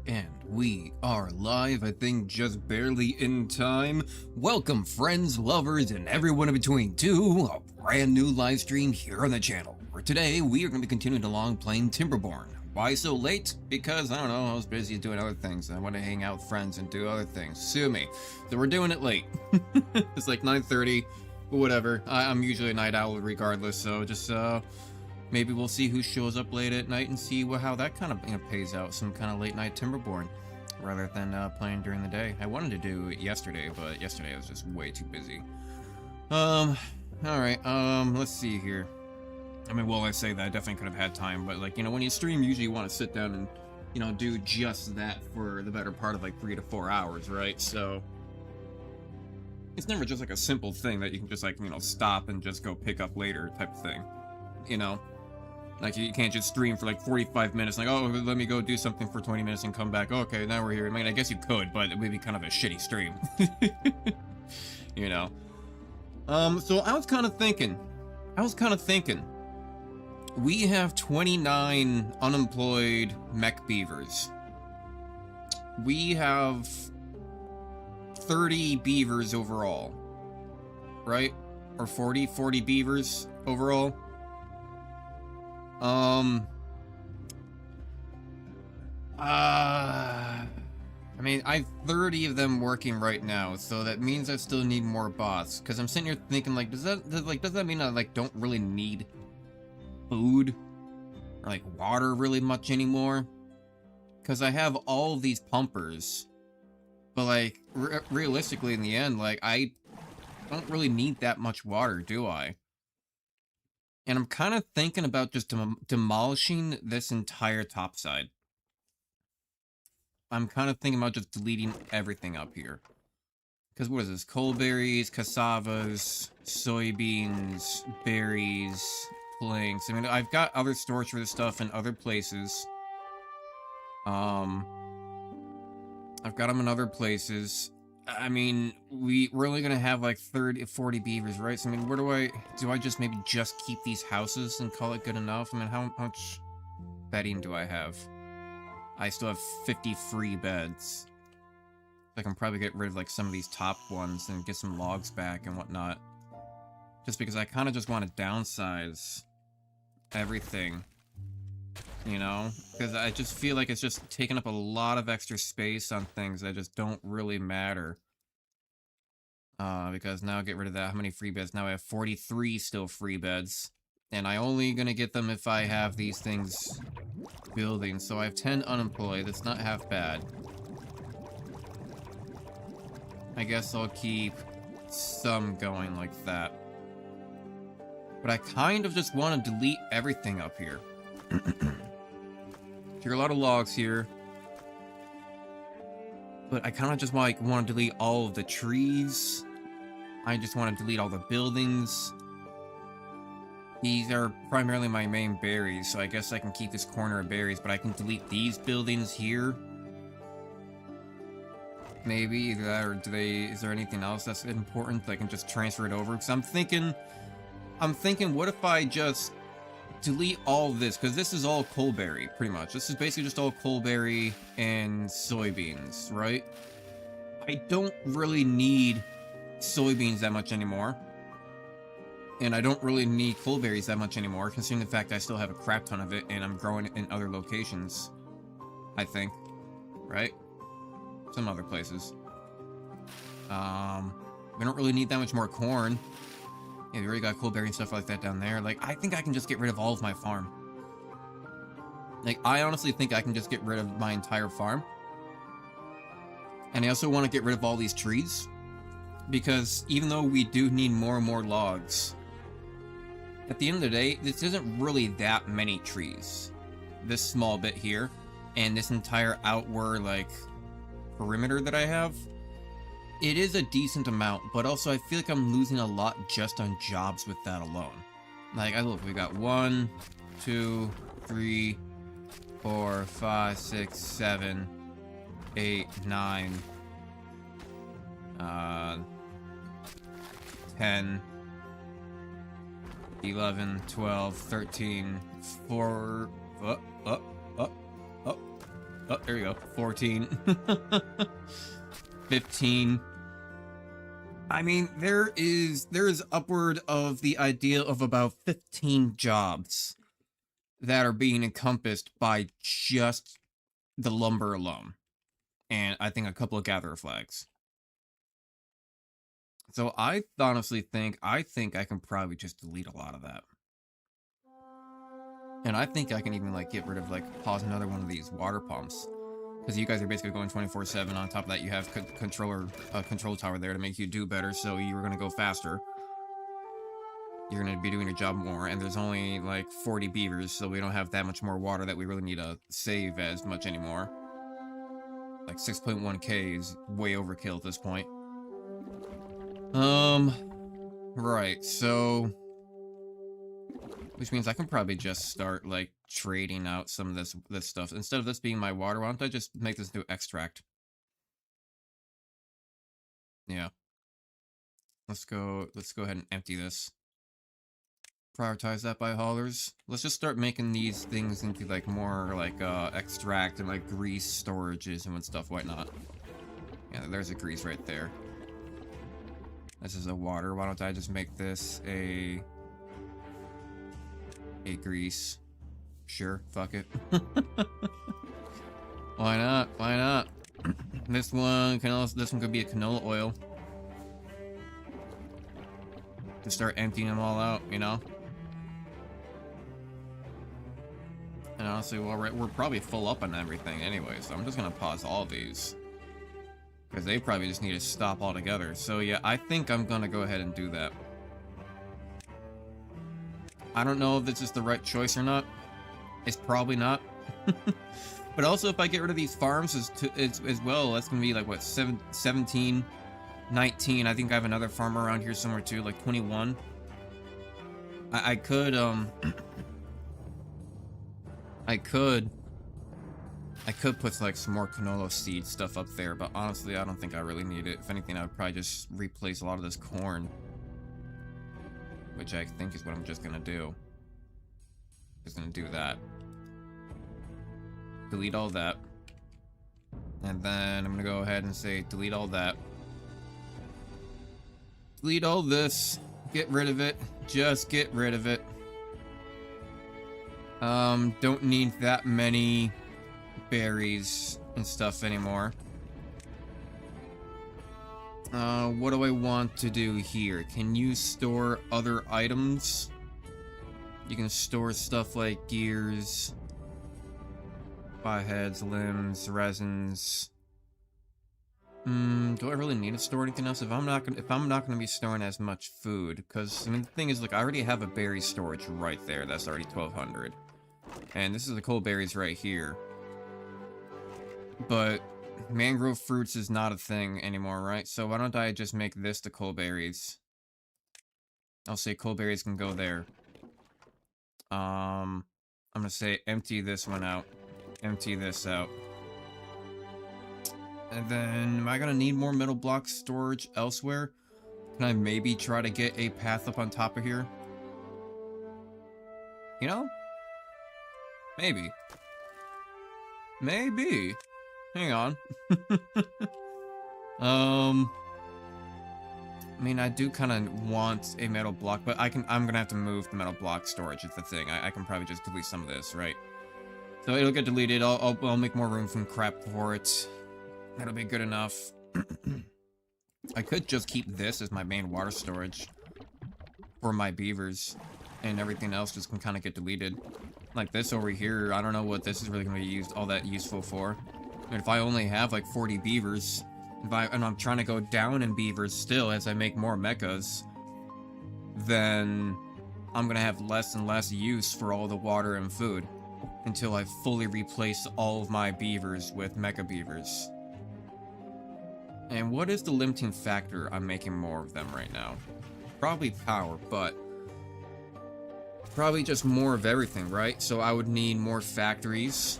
And we are live, I think just barely in time. Welcome friends, lovers, and everyone in between to a brand new live stream here on the channel, where today we are going to be continuing along playing Timberborn. Why so late? Because, I don't know, I was busy doing other things. I want to hang out with friends and do other things. Sue me. So we're doing it late. It's like 9:30, but whatever. I'm usually a night owl regardless, so just, maybe we'll see who shows up late at night and see how that kind of pays out. Some kind of late night Timberborn, rather than playing during the day. I wanted to do it yesterday, but yesterday I was just way too busy. All right. Let's see here. I mean, well, I say that I definitely could have had time, but like, when you stream, usually you want to sit down and do just that for the better part of like 3 to 4 hours, right? So it's never just like a simple thing that you can just like stop and just go pick up later type of thing, Like, you can't just stream for like 45 minutes, like, oh, let me go do something for 20 minutes and come back. Okay, now we're here. I mean, I guess you could, but it would be kind of a shitty stream. So I was kind of thinking, we have 29 unemployed mech beavers. We have 30 beavers overall, right? Or 40 beavers overall. I mean, I have 30 of them working right now, so that means I still need more bots. Because I'm sitting here thinking, like, does that mean I, like, don't really need food or, like, water really much anymore? Because I have all these pumpers, but, like, realistically, in the end, like, I don't really need that much water, do I? And I'm kind of thinking about just demolishing this entire topside. I'm kind of thinking about just deleting everything up here. Because what is this? Coalberries, cassavas, soybeans, berries, planks. I mean, I've got other storage for this stuff in other places. I've got them in other places. I mean, we're only gonna have like 40 beavers, right? So I mean, do I just maybe just keep these houses and call it good enough? I mean, how much bedding do I have? I still have 50 free beds. I can probably get rid of like some of these top ones and get some logs back and whatnot. Just because I kind of just want to downsize everything. Because I just feel like it's just taking up a lot of extra space on things that just don't really matter. Because now I get rid of that. How many free beds? Now I have 43 still free beds. And I only gonna get them if I have these things building. So I have 10 unemployed. That's not half bad. I guess I'll keep some going like that. But I kind of just want to delete everything up here. There are a lot of logs here, but I kind of just want to delete all of the trees. I just want to delete all the buildings. These are primarily my main berries, so I guess I can keep this corner of berries, but I can delete these buildings here. Maybe either that, or is there anything else that's important that I can just transfer it over? Because I'm thinking, what if I just delete all of this, because this is all coalberry, pretty much. This is basically just all coalberry and soybeans, right? I don't really need soybeans that much anymore. And I don't really need coalberries that much anymore, considering the fact I still have a crap ton of it, and I'm growing it in other locations. I think. Right? Some other places. We don't really need that much more corn. Yeah, we already got coalberry and stuff like that down there. Like, I think I can just get rid of all of my farm. Like, I honestly think I can just get rid of my entire farm. And I also want to get rid of all these trees. Because even though we do need more and more logs, at the end of the day, this isn't really that many trees. This small bit here, and this entire outward, like, perimeter that I have. It is a decent amount, but also I feel like I'm losing a lot just on jobs with that alone. Like, look, we got 1, 2, 3, 4, 5, 6, 7, 8, 9, 10, 11, 12, 13, 4, Oh, there you go. 14. 15. I mean, there is upward of the idea of about 15 jobs that are being encompassed by just the lumber alone. And I think a couple of gatherer flags. So I honestly think I can probably just delete a lot of that. And I think I can even like get rid of like pause another one of these water pumps. Because you guys are basically going 24/7. On top of that, you have control tower there to make you do better, so you're going to go faster. You're going to be doing your job more, and there's only like 40 beavers, so we don't have that much more water that we really need to save as much anymore. Like 6.1k is way overkill at this point. Right, so... Which means I can probably just start, like, trading out some of this stuff. Instead of this being my water, why don't I just make this into extract? Yeah. Let's go ahead and empty this. Prioritize that by haulers. Let's just start making these things into, like, more, like, extract and, like, grease storages and stuff, whatnot. Yeah, there's a grease right there. This is a water. Why don't I just make this a grease? Sure, fuck it. Why not? Why not? This one could be a canola oil. To start emptying them all out, you know? And honestly, well, we're probably full up on everything anyway, so I'm just gonna pause all these. Because they probably just need to stop altogether. So yeah, I think I'm gonna go ahead and do that. I don't know if this is the right choice or not. It's probably not. But also, if I get rid of these farms as well, that's gonna be like, what, 17, 19. I think I have another farm around here somewhere too, like 21. I could put like some more canola seed stuff up there, but honestly, I don't think I really need it. If anything, I would probably just replace a lot of this corn. Which I think is what I'm just gonna do. Just gonna do that. Delete all that. And then I'm gonna go ahead and say delete all that. Delete all this. Get rid of it. Just get rid of it. Don't need that many berries and stuff anymore. What do I want to do here? Can you store other items? You can store stuff like gears, heads, limbs, resins. Do I really need to store anything else? If I'm not gonna be storing as much food, because I mean the thing is, like, I already have a berry storage right there. That's already 1200, and this is the cold berries right here. But mangrove fruits is not a thing anymore, right? So why don't I just make this the cold berries? I'll say cold berries can go there. I'm gonna say empty this one out. Empty this out. And then, am I gonna need more metal block storage elsewhere? Can I maybe try to get a path up on top of here? You know? Maybe. Maybe. Hang on. I mean, I do kind of want a metal block, but I'm gonna have to move the metal block storage. It's the thing. I can probably just delete some of this, right? So it'll get deleted. I'll make more room from crap for it. That'll be good enough. I could just keep this as my main water storage for my beavers, and everything else just can kind of get deleted. Like this over here, I don't know what this is really going to be all that useful for. And if I only have like 40 beavers, and I'm trying to go down in beavers still as I make more mechas, then I'm going to have less and less use for all the water and food until I fully replace all of my beavers with mecha beavers. And what is the limiting factor on making more of them right now? Probably power, but probably just more of everything, right? So I would need more factories.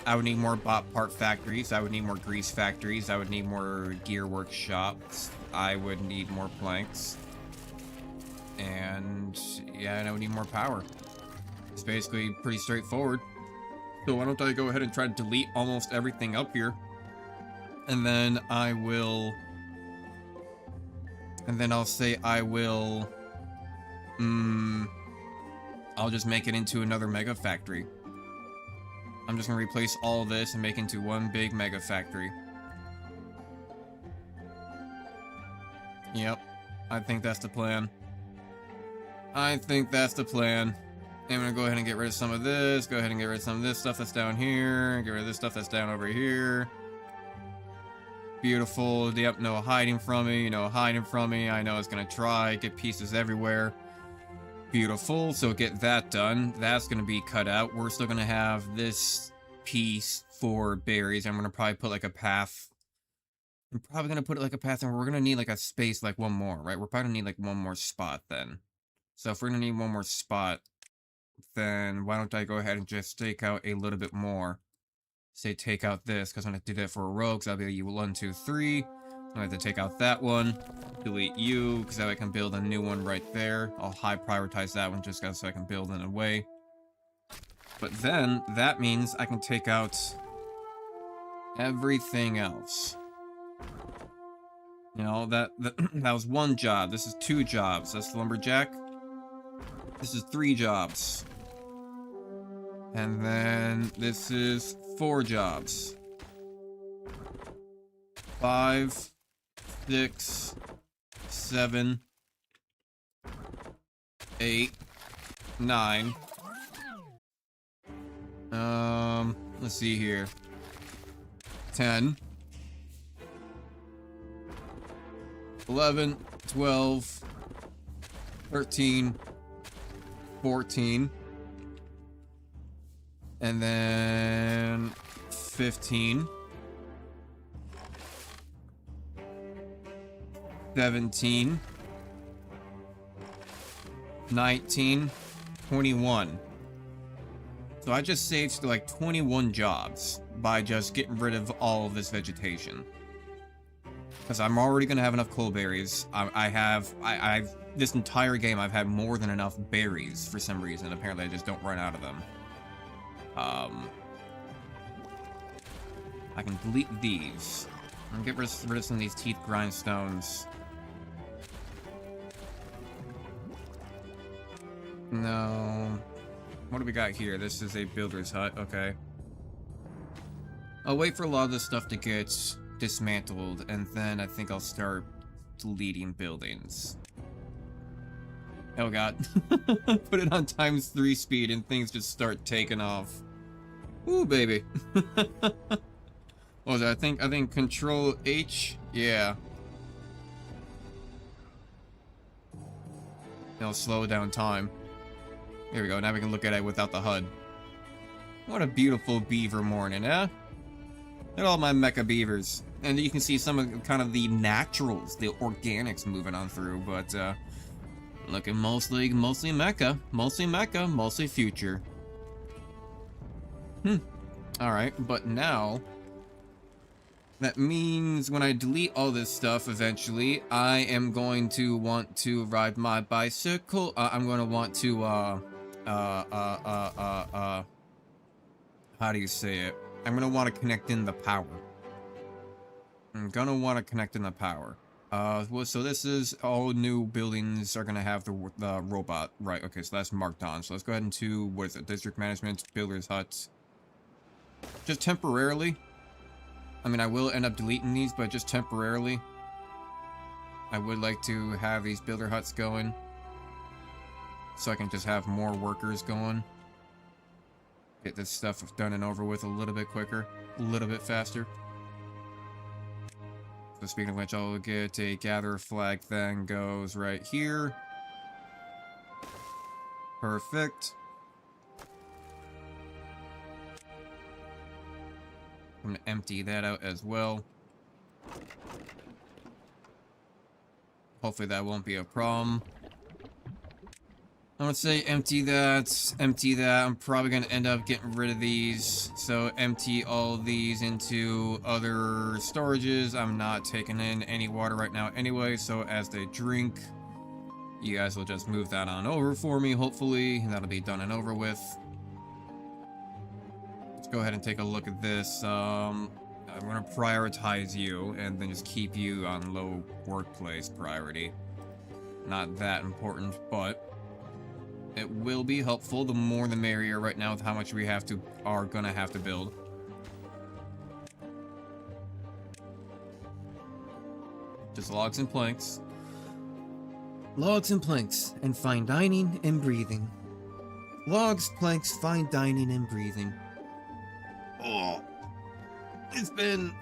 I would need more bot part factories. I would need more grease factories. I would need more gear workshops. I would need more planks. And yeah, and I would need more power. It's basically pretty straightforward. So why don't I go ahead and try to delete almost everything up here. And then I will... And then I'll say I will... I'll just make it into another mega factory. I'm just gonna replace all this and make it into one big mega factory. Yep. I think that's the plan. I think that's the plan. I'm gonna go ahead and get rid of some of this, go ahead and get rid of some of this stuff that's down here, get rid of this stuff that's down over here. Beautiful. Yep, no hiding from me, no hiding from me. I know it's gonna try, get pieces everywhere. Beautiful, so get that done. That's gonna be cut out. We're still gonna have this piece for berries. I'm gonna probably put like a path. I'm probably gonna put like a path, and we're gonna need like a space, like one more, right? We're probably gonna need like one more spot then. So if we're gonna need one more spot, then why don't I go ahead and just take out a little bit more? Say take out this, because I'm gonna do that for a row, because I'll be 1, 2, 3. I have to take out that one, delete you, because that way I can build a new one right there. I'll high prioritize that one just so I can build in a way. But then that means I can take out everything else. You know, that was one job. This is 2 jobs. That's lumberjack. This is 3 jobs. And then this is 4 jobs. 5, 6, 7, 8, 9. Let's see here. 10. 11, 12, 13, 14, and then 15, 17, 19, 21. So I just saved like 21 jobs by just getting rid of all of this vegetation. Because I'm already going to have enough coal berries. I've this entire game I've had more than enough berries for some reason. Apparently I just don't run out of them. I can delete these. And get rid of some of these teeth grindstones. No. What do we got here? This is a builder's hut. Okay. I'll wait for a lot of this stuff to get dismantled, and then I think I'll start deleting buildings. Oh god. Put it on ×3 speed and things just start taking off. Ooh, baby. What was that? I think Control H? Yeah. It'll slow down time. There we go, now we can look at it without the HUD. What a beautiful beaver morning, eh? Look at all my mecha beavers. And you can see some of kind of the naturals, the organics moving on through, but looking mostly mecha, mostly future. Alright, but now that means when I delete all this stuff eventually, I am going to want to ride my bicycle. I'm going to want to how do you say it? I'm going to want to connect in the power. I'm gonna want to connect in the power. Well, so this is all new buildings are gonna have the robot, right? Okay, so that's marked on. So let's go ahead into, what is it? District management, builder's huts. Just temporarily. I mean, I will end up deleting these, but just temporarily. I would like to have these builder huts going, so I can just have more workers going. Get this stuff done and over with a little bit quicker, a little bit faster. So speaking of which, I'll get a gather flag thing goes right here. Perfect. I'm gonna empty that out as well. Hopefully that won't be a problem. I would say empty that, empty that. I'm probably going to end up getting rid of these. So empty all these into other storages. I'm not taking in any water right now anyway, so as they drink, you guys will just move that on over for me, hopefully. That'll be done and over with. go ahead and take a look at this. I'm gonna prioritize you and then just keep you on low workplace priority. Not that important, but it will be helpful. The more the merrier right now with how much we are gonna have to build. Just logs and planks. Logs and planks, and fine dining and breathing. Logs, planks, fine dining and breathing. Oh, it's been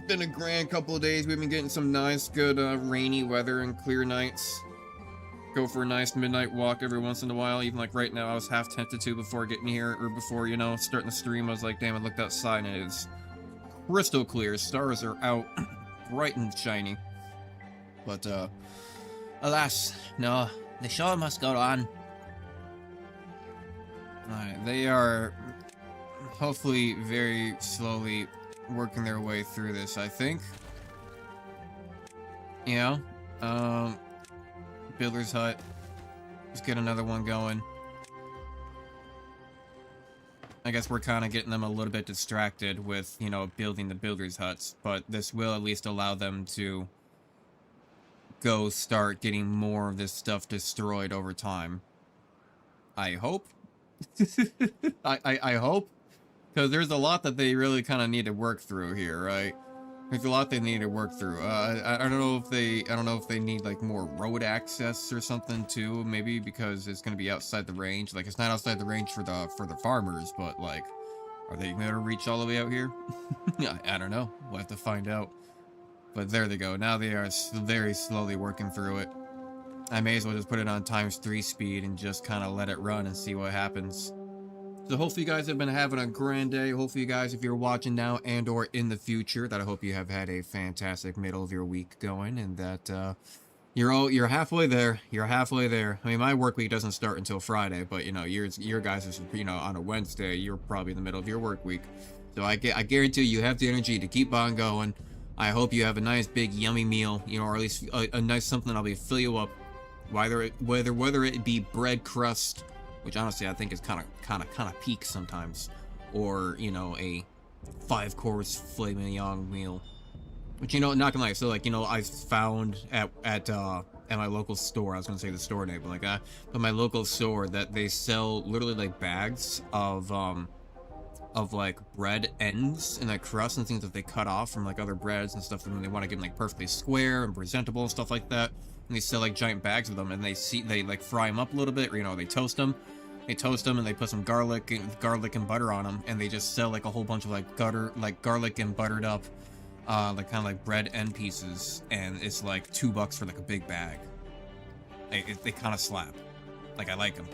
a grand couple of days. We've been getting some nice, good, rainy weather and clear nights. Go for a nice midnight walk every once in a while. Even like right now, I was half tempted to before getting here, or before, you know, starting the stream. I was like, damn, I looked outside and it is crystal clear. Stars are out, bright and shiny. But, alas, no, the show must go on. Alright, they are hopefully very slowly working their way through this, I think. Yeah. Builder's hut. Let's get another one going. I guess we're kind of getting them a little bit distracted with, you know, building the builder's huts, but this will at least allow them to go start getting more of this stuff destroyed over time. I hope. I hope. Because there's a lot that they really kind of need to work through here, right? There's a lot they need to work through. I don't know if they need like more road access or something too. Maybe because it's gonna be outside the range. Like it's not outside the range for the farmers, but like, are they gonna reach all the way out here? I don't know. We'll have to find out. But there they go. Now they are very slowly working through it. I may as well just put it on ×3 speed and just kind of let it run and see what happens. So hopefully you guys have been having a grand day. Hopefully you guys, if you're watching now and or in the future, that I hope you have had a fantastic middle of your week going, and that you're halfway there. You're halfway there. I mean, my work week doesn't start until Friday, but you know, your guys is, you know, on a Wednesday, you're probably in the middle of your work week. So I guarantee you have the energy to keep on going. I hope you have a nice big yummy meal, you know, or at least a nice something that'll be fill you up. Whether it be bread crust, which honestly I think is kind of peak sometimes, or you know, a 5-course filet mignon meal, which, you know, not gonna lie, so like, you know, I found at my local store, I was gonna say the store name, but like but my local store, that they sell literally like bags of like bread ends and like crust and things that they cut off from like other breads and stuff, and they want to get them like perfectly square and presentable and stuff like that. And they sell like giant bags of them, and they like fry them up a little bit, or, you know, they toast them and they put some garlic and butter on them, and they just sell like a whole bunch of like garlic and buttered up like kind of like bread end pieces, and it's like $2 for like a big bag. They kind of slap. Like, I like them.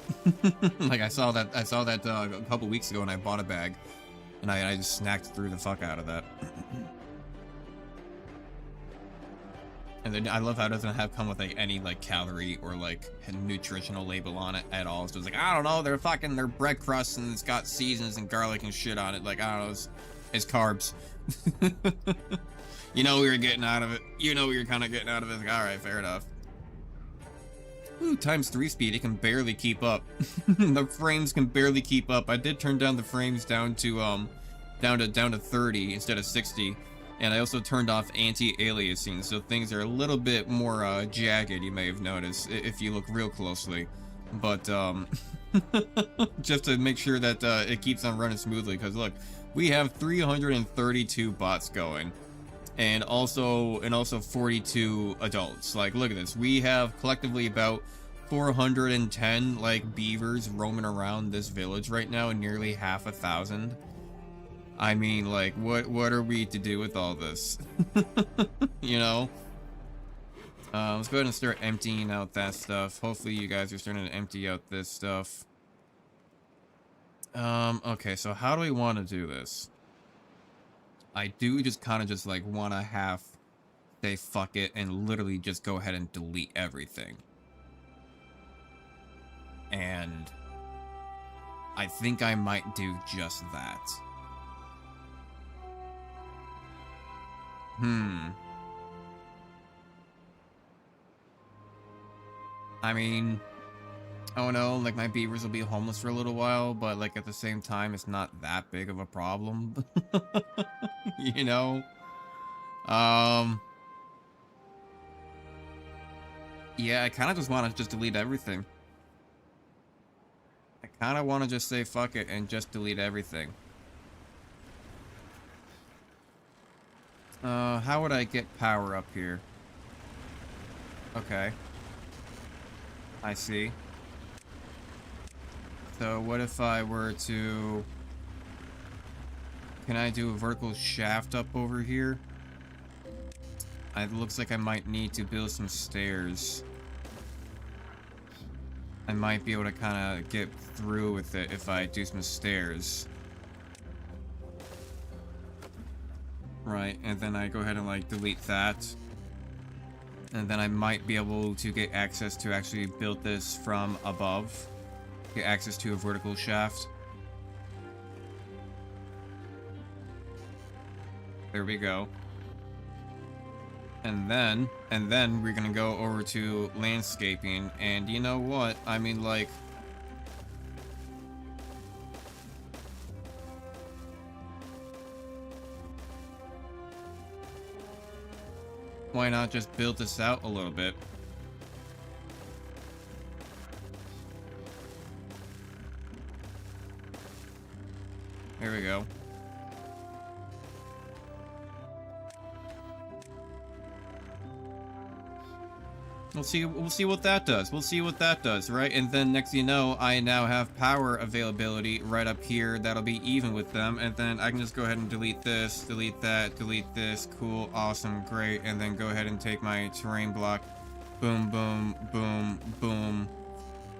Like I saw that a couple weeks ago, and I bought a bag, and I just snacked through the fuck out of that. And then I love how it doesn't come with like any like calorie or like nutritional label on it at all. So it's like, I don't know, they're bread crusts and it's got seasons and garlic and shit on it. Like, I don't know, it's carbs. You know what you're getting out of it. You know what you're kind of getting out of it. Like, all right, fair enough. Ooh, ×3 speed, it can barely keep up. The frames can barely keep up. I did turn down the frames down to 30 instead of 60. And I also turned off anti-aliasing, so things are a little bit more jagged, you may have noticed, if you look real closely. But just to make sure that it keeps on running smoothly, because look, we have 332 bots going, and also 42 adults. Like, look at this. We have collectively about 410 like beavers roaming around this village right now, and nearly half 1,000. I mean, like, what are we to do with all this? You know? Let's go ahead and start emptying out that stuff. Hopefully you guys are starting to empty out this stuff. Okay, so how do we want to do this? I do just kind of just, like, want to say fuck it and literally just go ahead and delete everything. And I think I might do just that. I mean, Oh no, like my beavers will be homeless for a little while, but like at the same time, it's not that big of a problem. You know? Um, yeah, I kind of just want to just delete everything. I kind of want to just say fuck it and just delete everything. How would I get power up here? Okay. I see. So what if I were to... Can I do a vertical shaft up over here? It looks like I might need to build some stairs. I might be able to kind of get through with it if I do some stairs. Right, and then I go ahead and like delete that. And then I might be able to get access to actually build this from above. Get access to a vertical shaft. There we go. And then we're gonna go over to landscaping, and you know what? I mean, like... Why not just build this out a little bit? Here we go. We'll see what that does. We'll see what that does, right? And then next thing you know, I now have power availability right up here. That'll be even with them. And then I can just go ahead and delete this, delete that, delete this. Cool, awesome, great. And then go ahead and take my terrain block. Boom, boom, boom, boom.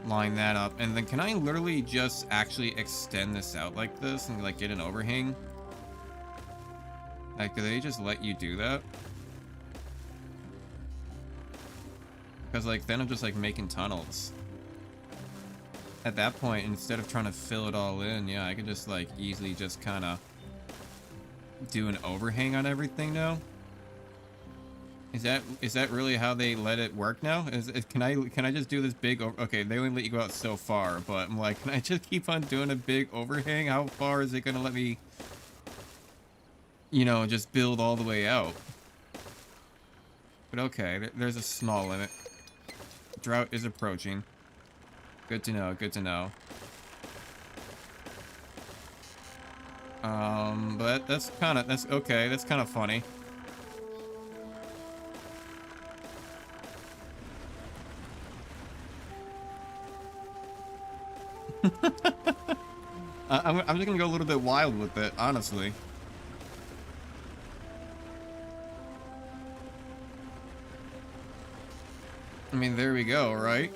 Line that up. And then can I literally just actually extend this out like this and like get an overhang? Like, do they just let you do that? Because, like, then I'm just, like, making tunnels. At that point, instead of trying to fill it all in, yeah, I could just, like, easily just kind of do an overhang on everything now. Is that really how they let it work now? Can I just do this big okay, they only let you go out so far, but I'm like, can I just keep on doing a big overhang? How far is it gonna let me, you know, just build all the way out? But okay, there's a small limit. Drought is approaching. Good to know, good to know. But that's kind of funny. I'm just gonna go a little bit wild with it, honestly. I mean, there we go, right?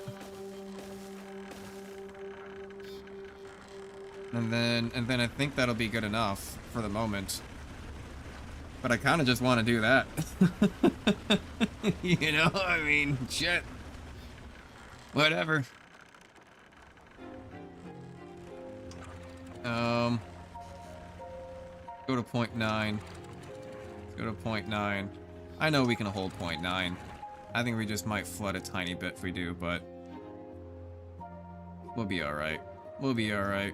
And then I think that'll be good enough for the moment. But I kind of just want to do that. You know, I mean, shit. Whatever. Go to 0.9. Go to 0.9. I know we can hold 0.9. I think we just might flood a tiny bit if we do, but we'll be alright. We'll be alright.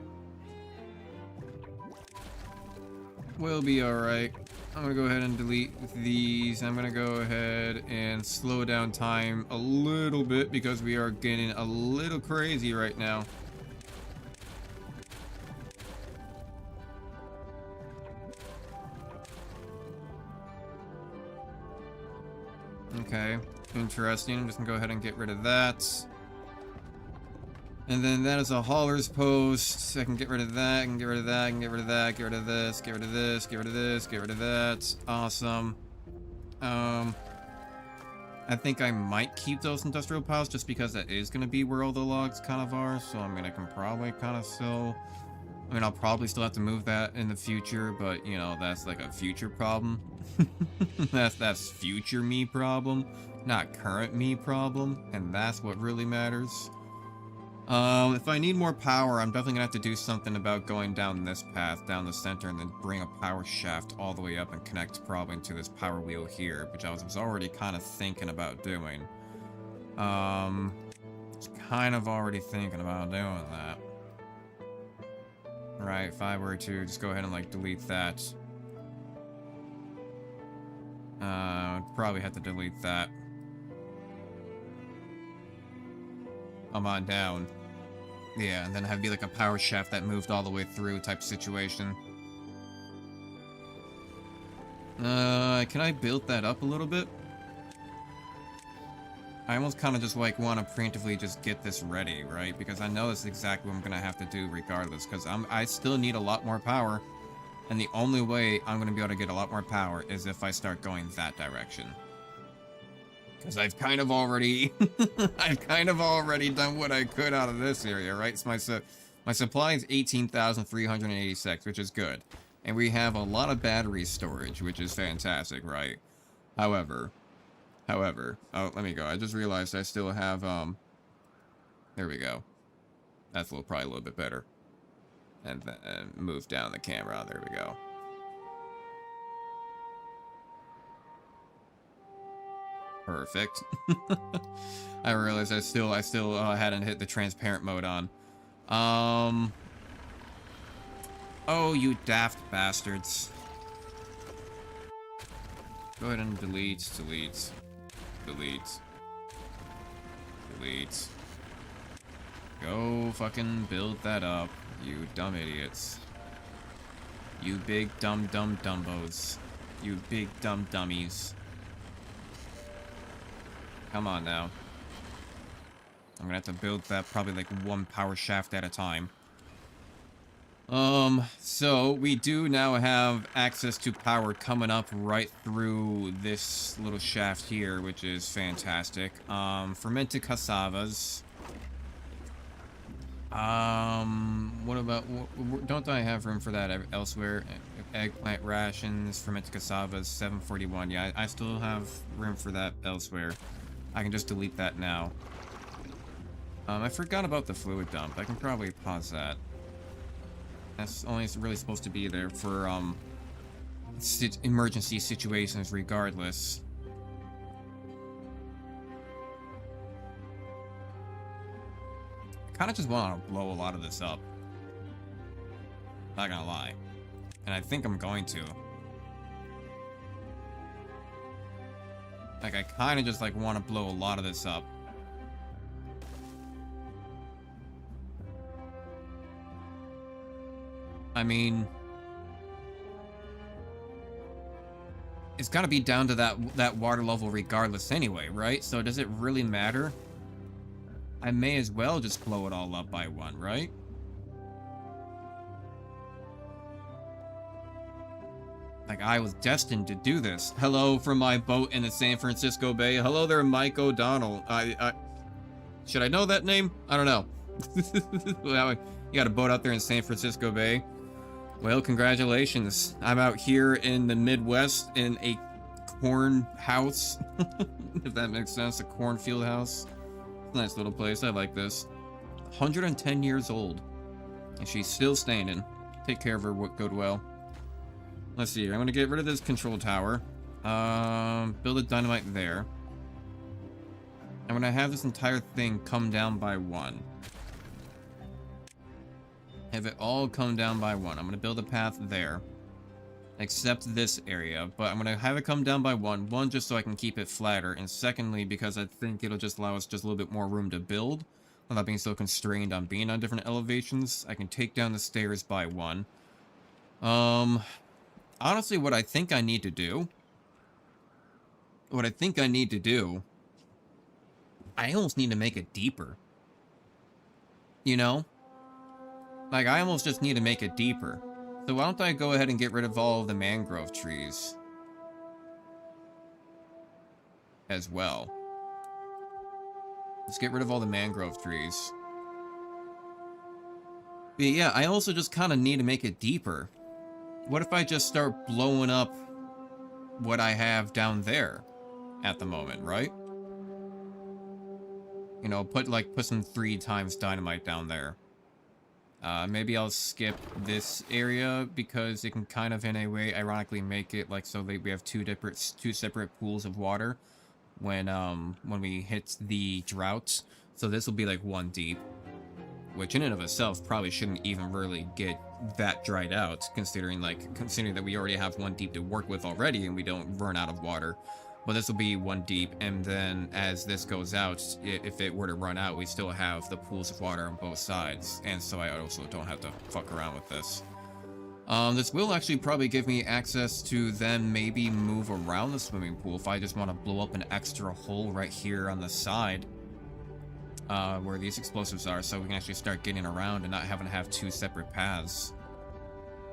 We'll be alright. I'm gonna go ahead and delete these. I'm gonna go ahead and slow down time a little bit because we are getting a little crazy right now. Okay, interesting. I'm just gonna go ahead and get rid of that. And then that is a hauler's post. I can get rid of that, I can get rid of that, I can get rid of that, get rid of this, get rid of this, get rid of this, get rid of that. Awesome. I think I might keep those industrial piles just because that is gonna be where all the logs kind of are. So I mean, I can probably kind of still... I mean, I'll probably still have to move that in the future, but, you know, that's like a future problem. That's future me problem, not current me problem, and that's what really matters. If I need more power, I'm definitely gonna have to do something about going down this path, down the center, and then bring a power shaft all the way up and connect probably to this power wheel here, which I was already kind of thinking about doing. It's kind of already thinking about doing that. Right, if I were to just go ahead and, like, delete that. Probably have to delete that. I'm on down. Yeah, and then have be like a power shaft that moved all the way through type situation. Can I build that up a little bit? I almost kind of just like want to preemptively just get this ready, right? Because I know that's exactly what I'm gonna have to do regardless. Because I still need a lot more power, and the only way I'm gonna be able to get a lot more power is if I start going that direction. Because I've kind of already, I've kind of already done what I could out of this area, right? So my supply is 18,386, which is good. And we have a lot of battery storage, which is fantastic, right? However, oh, let me go. I just realized I still have, there we go. That's probably a little bit better. And then move down the camera. There we go. Perfect. I realized I still hadn't hit the transparent mode on. Oh, you daft bastards. Go ahead and delete. Go fucking build that up, you dumb idiots. You big dumb dumbos. You big dumb dummies. Come on now. I'm gonna have to build that probably like one power shaft at a time. So we do now have access to power coming up right through this little shaft here, which is fantastic. Fermented cassavas. What about, don't I have room for that elsewhere? Eggplant rations, fermented cassavas, 741. Yeah, I still have room for that elsewhere. I can just delete that now. I forgot about the fluid dump. I can probably pause that. That's only really supposed to be there for, emergency situations regardless. I kind of just want to blow a lot of this up. Not gonna lie. And I think I'm going to. Like, I kind of just, like, want to blow a lot of this up. I mean, it's got to be down to that water level regardless anyway, right? So does it really matter? I may as well just blow it all up by one, right? Like, I was destined to do this. Hello from my boat in the San Francisco Bay. Hello there, Mike O'Donnell. Should I know that name? I don't know. You got a boat out there in San Francisco Bay. Well, congratulations. I'm out here in the Midwest in a corn house. If that makes sense, a cornfield house. Nice little place. I like this. 110 years old. And she's still standing. Take care of her, good well. Let's see. I'm going to get rid of this control tower. Build a dynamite there. I'm going to have this entire thing come down by one. Have it all come down by one. I'm going to build a path there. Except this area. But I'm going to have it come down by one. One, just so I can keep it flatter. And secondly, because I think it'll just allow us just a little bit more room to build. Without being so constrained on being on different elevations. I can take down the stairs by one. Honestly, what I think I need to do... I almost need to make it deeper. You know? Like, I almost just need to make it deeper. So why don't I go ahead and get rid of all of the mangrove trees as well. Let's get rid of all the mangrove trees. But yeah, I also just kind of need to make it deeper. What if I just start blowing up what I have down there at the moment, right? You know, put some 3 times dynamite down there. Maybe I'll skip this area because it can kind of, in a way, ironically make it like so that we have two separate pools of water when we hit the droughts. So this will be like 1 deep, which in and of itself probably shouldn't even really get that dried out, considering that we already have 1 deep to work with already and we don't run out of water. But this will be 1 deep, and then as this goes out, if it were to run out, we still have the pools of water on both sides, and so I also don't have to fuck around with this. This will actually probably give me access to then maybe move around the swimming pool if I just want to blow up an extra hole right here on the side. Where these explosives are, so we can actually start getting around and not having to have 2 separate paths.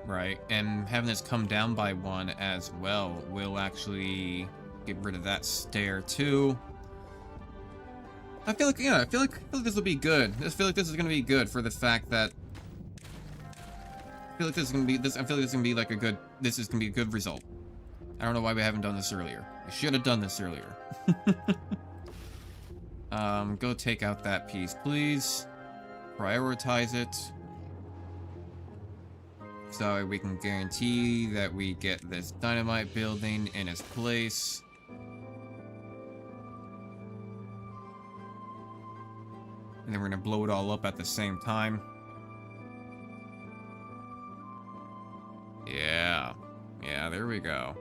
Right, and having this come down by 1 as well will actually get rid of that stair too. I feel like this will be good. I feel like this is gonna be good for the fact that I feel like this is gonna be like a good. This is gonna be a good result. I don't know why we haven't done this earlier. We should have done this earlier. Go take out that piece, please. Prioritize it. So we can guarantee that we get this dynamite building in its place. And then we're gonna blow it all up at the same time. Yeah. Yeah, there we go.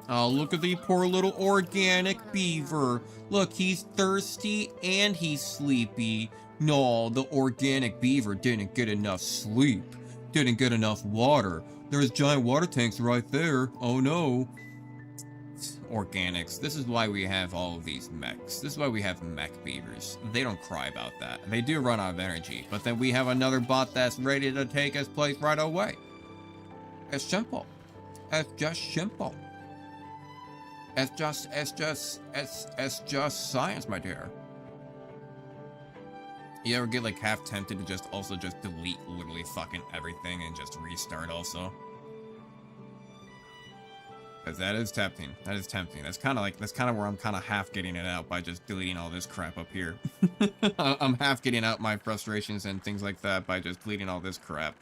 Oh, look at the poor little organic beaver. Look, he's thirsty and he's sleepy. No, the organic beaver didn't get enough sleep. Didn't get enough water. There's giant water tanks right there. Oh no. Organics. This is why we have all of these mechs. This is why we have mech beavers. They don't cry about that. They do run out of energy, but then we have another bot that's ready to take its place right away. It's simple. It's just simple. It's just science, my dear. You ever get like half tempted to just delete literally fucking everything and just restart also? Because that is tempting. That is tempting. That's kind of where I'm kind of half getting it out by just deleting all this crap up here. I'm half getting out my frustrations and things like that by just deleting all this crap.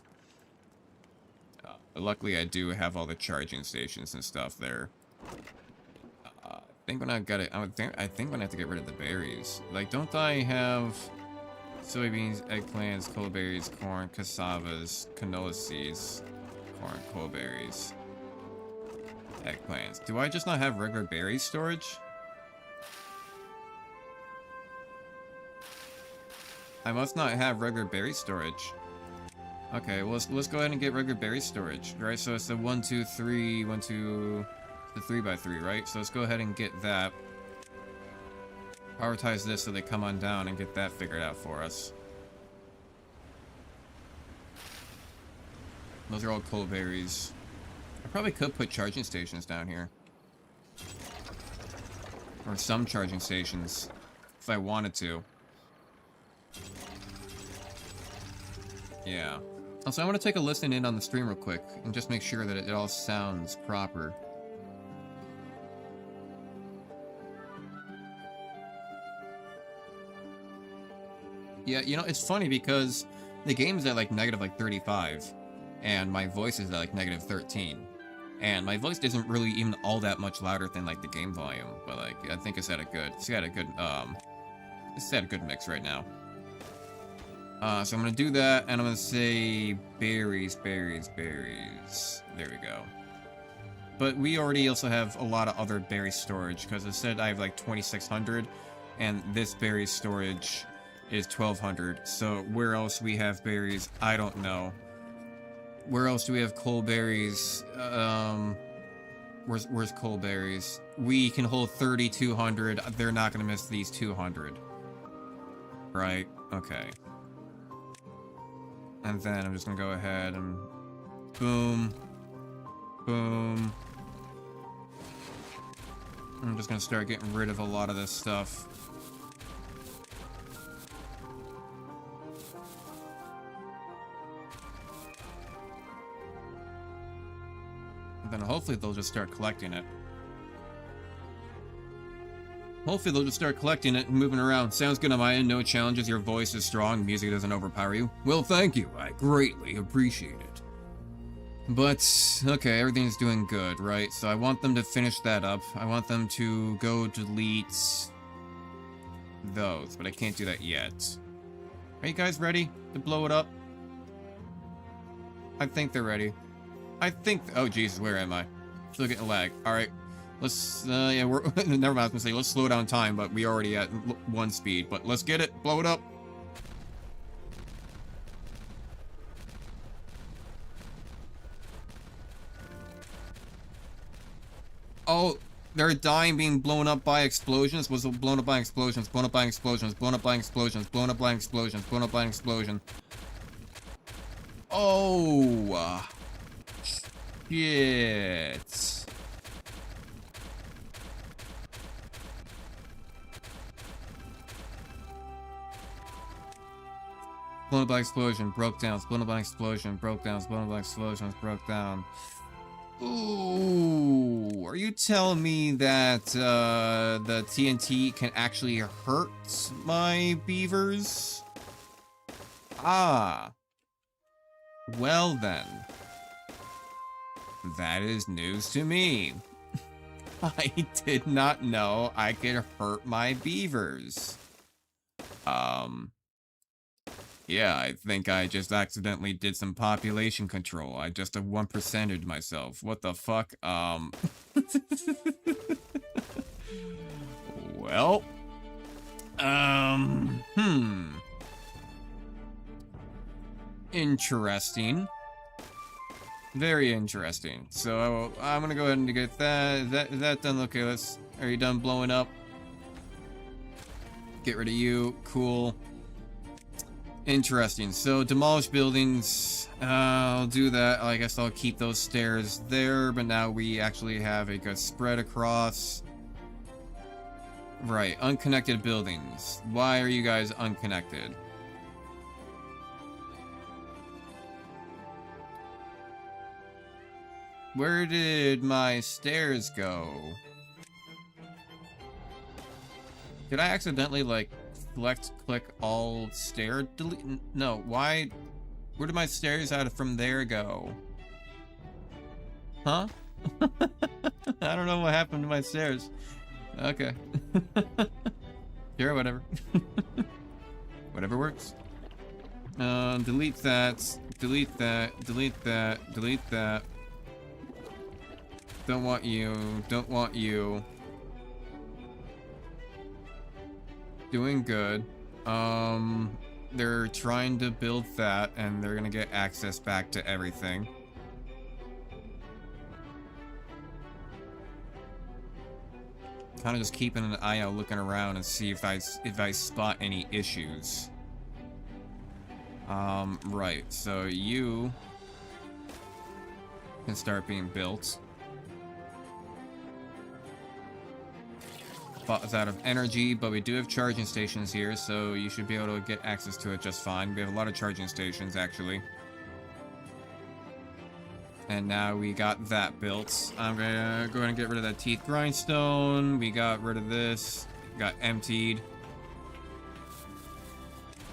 But luckily, I do have all the charging stations and stuff there. I think when I got it, I think when I have to get rid of the berries. Like, don't I have soybeans, eggplants, coleberries, corn, cassavas, canola seeds, corn, coleberries, eggplants? Do I just not have regular berry storage? I must not have regular berry storage. Okay, well, let's go ahead and get regular berry storage, right? So it's the 1, 2, 3, 1, 2, the 3x3, right? So let's go ahead and get that. Prioritize this so they come on down and get that figured out for us. Those are all cold berries. I probably could put charging stations down here. Or some charging stations, if I wanted to. Yeah. Also, I want to take a listen in on the stream real quick and just make sure that it all sounds proper. Yeah, you know, it's funny because the game's at like negative 35 and my voice is at like negative 13. And my voice isn't really even all that much louder than like the game volume, but like I think it's at a good mix right now. So I'm gonna do that, and I'm gonna say berries, berries, berries. There we go. But we already also have a lot of other berry storage, because it said I have like 2,600, and this berry storage is 1,200. So where else we have berries, I don't know. Where else do we have coalberries? Where's coalberries? We can hold 3,200. They're not gonna miss these 200. Right? Okay. And then I'm just gonna go ahead and boom, boom. I'm just gonna start getting rid of a lot of this stuff. And then hopefully they'll just start collecting it. Hopefully they'll just start collecting it and moving around. Sounds good on my end. No challenges. Your voice is strong. Music doesn't overpower you. Well, thank you. I greatly appreciate it. But, okay, everything's doing good, right? So I want them to finish that up. I want them to go delete those, but I can't do that yet. Are you guys ready to blow it up? I think they're ready. I think... Oh, Jesus, where am I? Still getting lag. Alright. Let's... yeah, we're... Never mind, I was gonna say, let's slow down time, but we already at 1 speed. But let's get it. Blow it up. Oh, they're dying being blown up by explosions? Was it blown up by explosions? Blown up by explosions? Blown up by explosions? Blown up by explosions? Blown up by an explosion? Oh... shit. Blown up by explosion, broke down. Blown up by explosion, broke down. Blown up by explosions, broke down. Ooh, are you telling me that the TNT can actually hurt my beavers? Ah. Well then. That is news to me. I did not know I could hurt my beavers. Yeah, I think I just accidentally did some population control. I just 1%ed myself. What the fuck? Well. Interesting. Very interesting. So, I'm gonna go ahead and get that done. Okay, are you done blowing up? Get rid of you. Cool. Interesting. So, demolish buildings. I'll do that. I guess I'll keep those stairs there, but now we actually have a good spread across. Right. Unconnected buildings. Why are you guys unconnected? Where did my stairs go? Did I accidentally, like, select, click all stair delete? No, why? Where did my stairs out from there go? Huh? I don't know what happened to my stairs. Okay. Sure, whatever. Whatever works. Delete that. Delete that. Delete that. Delete that. Don't want you. Don't want you. Doing good. They're trying to build that, and they're gonna get access back to everything. Kind of just keeping an eye out, looking around, and see if I spot any issues. Right. So you can start being built. It's out of energy, but we do have charging stations here, so you should be able to get access to it just fine. We have a lot of charging stations, actually. And now we got that built. I'm gonna go ahead and get rid of that teeth grindstone. We got rid of this. Got emptied.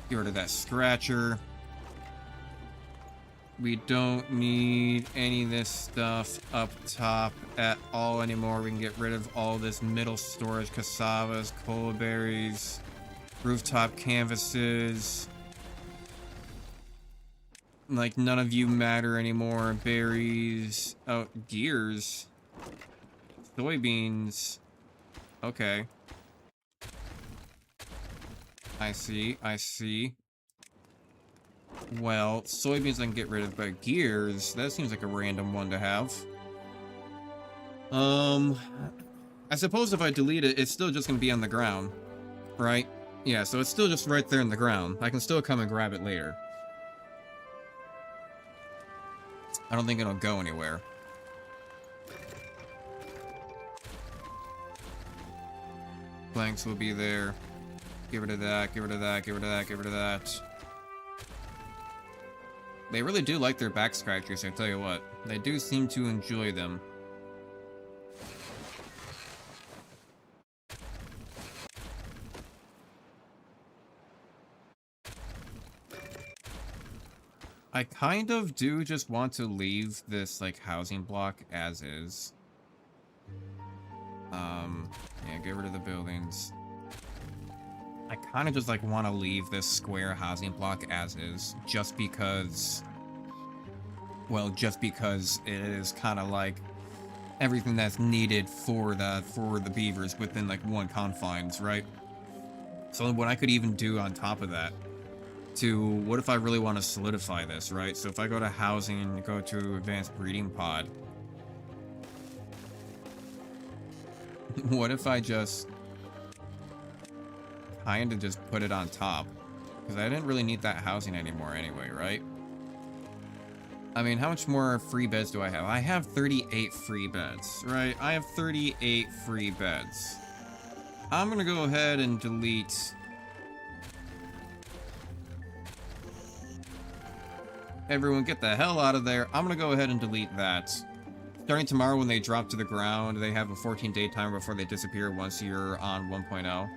Get rid of that scratcher. We don't need any of this stuff up top at all anymore. We can get rid of all this middle storage, cassavas, cola berries, rooftop canvases. Like, none of you matter anymore. Berries. Oh, gears. Soybeans. Okay. I see, I see. Well, soybeans I can get rid of, but gears, that seems like a random one to have. I suppose if I delete it, it's still just gonna be on the ground, right? Yeah, so it's still just right there in the ground. I can still come and grab it later. I don't think it'll go anywhere. Planks will be there. Get rid of that, get rid of that, get rid of that, get rid of that. They really do like their back scratchers, I tell you what. They do seem to enjoy them. I kind of do just want to leave this, like, housing block as is. Yeah, get rid of the buildings. I kind of just like want to leave this square housing block as is, just because, well, just because it is kind of like everything that's needed for the beavers within like one confines, right? So what I could even do on top of that, to what if I really want to solidify this, right? So if I go to housing, go to advanced breeding pod, what if I just kind of just put it on top? Because I didn't really need that housing anymore anyway, right? I mean, how much more free beds do I have? I have 38 free beds, right? I have 38 free beds. I'm gonna go ahead and delete everyone. Get the hell out of there. I'm gonna go ahead and delete that. Starting tomorrow when they drop to the ground, they have a 14-day timer before they disappear once you're on 1.0.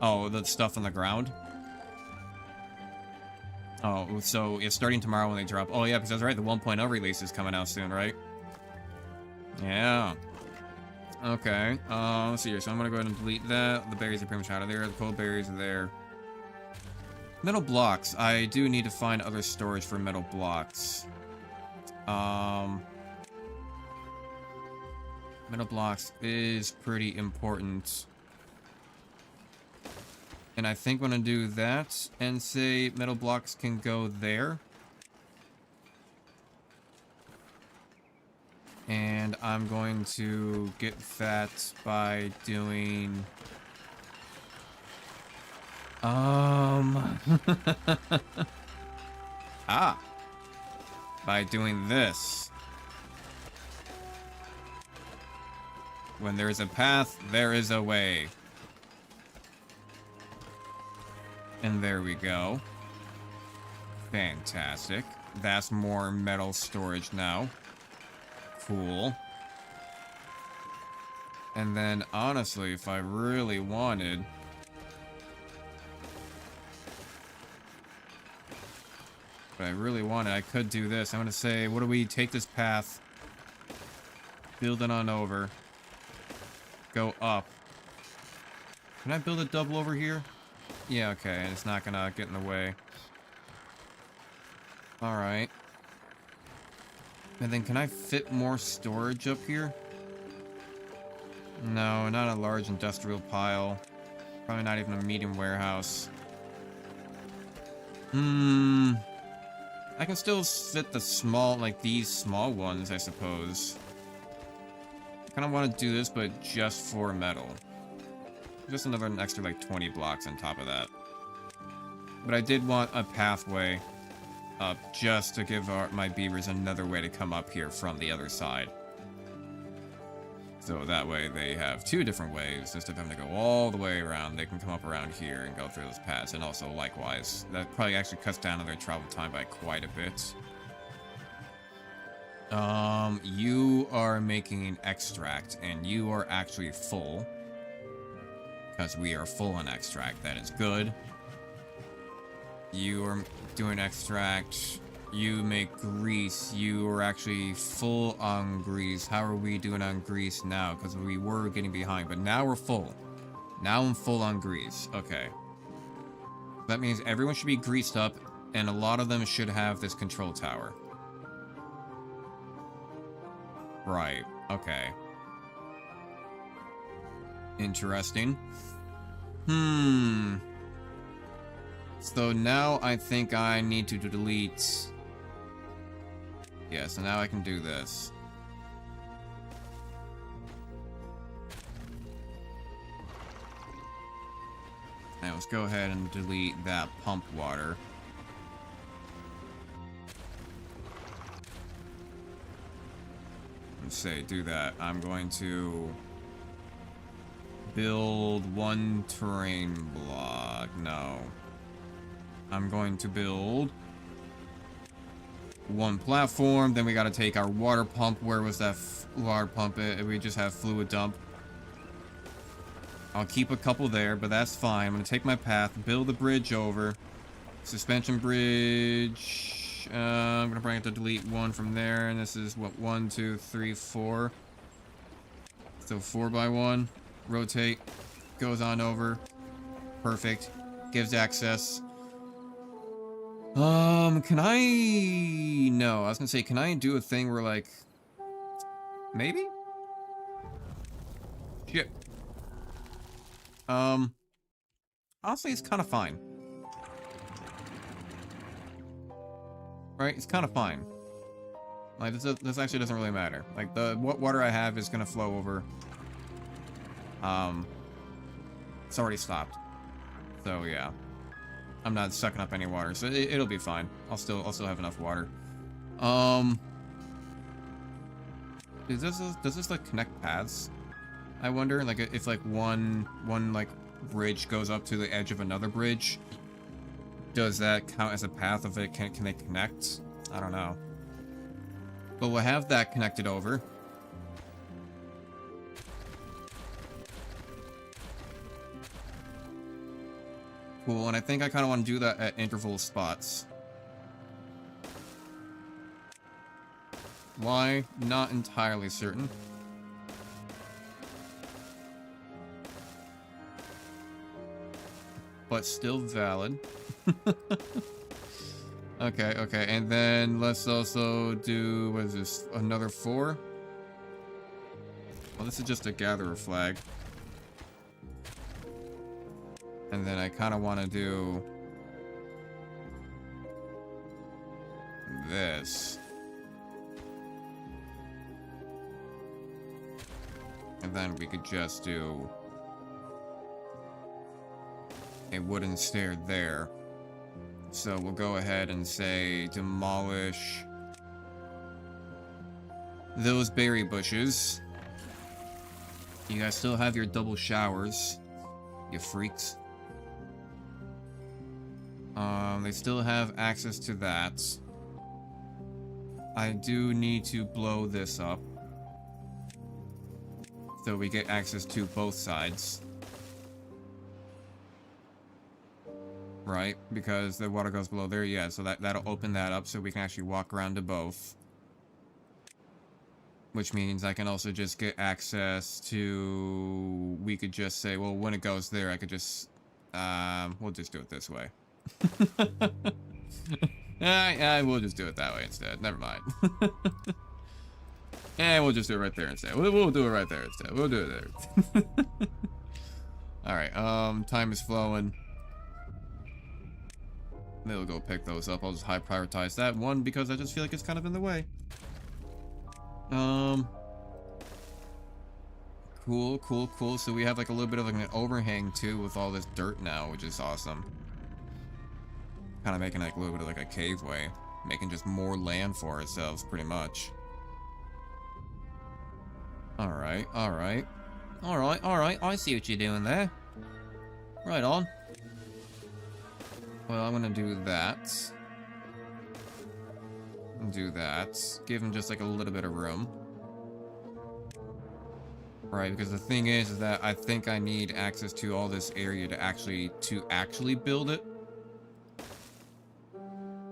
Oh, the stuff on the ground? Oh, so it's starting tomorrow when they drop. Oh, yeah, because that's right, the 1.0 release is coming out soon, right? Yeah. Okay, let's see here. So I'm gonna go ahead and delete that. The berries are pretty much out of there. The cold berries are there. Metal blocks. I do need to find other storage for metal blocks. Metal blocks is pretty important. And I think I'm gonna do that and say metal blocks can go there. And I'm going to get that by doing... by doing this. When there is a path, there is a way. And there we go. Fantastic. That's more metal storage now. Cool. And then, honestly, if I really wanted... I could do this. I'm gonna say, what do we take this path? Build it on over. Go up. Can I build a double over here? Yeah, okay, and it's not gonna get in the way. Alright. And then can I fit more storage up here? No, not a large industrial pile. Probably not even a medium warehouse. I can still fit the small, like these small ones, I suppose. I kind of want to do this, but just for metal. Just another extra, like, 20 blocks on top of that. But I did want a pathway up just to give my beavers another way to come up here from the other side. So that way they have two different ways. Instead of having to go all the way around, they can come up around here and go through those paths. And also, likewise, that probably actually cuts down on their travel time by quite a bit. You are making an extract, and you are actually full. Because we are full on extract. That is good. You are doing extract. You make grease. You are actually full on grease. How are we doing on grease now? Because we were getting behind, but now we're full. Now I'm full on grease. Okay. That means everyone should be greased up, and a lot of them should have this control tower. Right. Okay. Interesting. So now I think I need to delete... Yeah, so now I can do this. Now let's go ahead and delete that pump water. Let's say, do that. I'm going to build one terrain block. No. I'm going to build one platform. Then we got to take our water pump. Where was that water pump? We just have fluid dump. I'll keep a couple there, but that's fine. I'm going to take my path, build a bridge over. Suspension bridge. I'm going to probably have to delete one from there. And this is, what, 1, 2, 3, 4. So 4 by 1. Rotate. Goes on over. perfect. Gives access. Can I... No, I was gonna say, can I do a thing where, like... Maybe? Shit. Honestly, it's kind of fine. Right? It's kind of fine. Like, this actually doesn't really matter. Like, what water I have is gonna flow over. It's already stopped. So, yeah. I'm not sucking up any water, so it'll be fine. I'll still have enough water. Does this like connect paths? I wonder, like, if like one like bridge goes up to the edge of another bridge, does that count as a path of it? Can they connect? I don't know. But we'll have that connected over. Cool, and I think I kind of want to do that at interval spots. Why? Not entirely certain. But still valid. Okay, and then let's also do, what is this, another 4? Well, this is just a gatherer flag. And then I kind of want to do this. And then we could just do a wooden stair there. So we'll go ahead and say demolish those berry bushes. You guys still have your double showers, you freaks. They still have access to that. I do need to blow this up so we get access to both sides. Right, because the water goes below there, yeah, so that'll open that up so we can actually walk around to both. Which means I can also just get access to... We could just say, well, when it goes there, I could just... we'll just do it this way. Yeah, we'll just do it that way instead. Never mind. And we'll just do it right there instead. We'll do it right there instead. We'll do it there. Alright, time is flowing. They'll go pick those up. I'll just high prioritize that one because I just feel like it's kind of in the way. Cool. So we have like a little bit of like an overhang too with all this dirt now, which is awesome. Kind of making like a little bit of like a caveway, making just more land for ourselves, pretty much. All right. I see what you're doing there. Right on. Well, I'm gonna do that. Do that. Give him just like a little bit of room. Right, because the thing is that I think I need access to all this area to actually build it.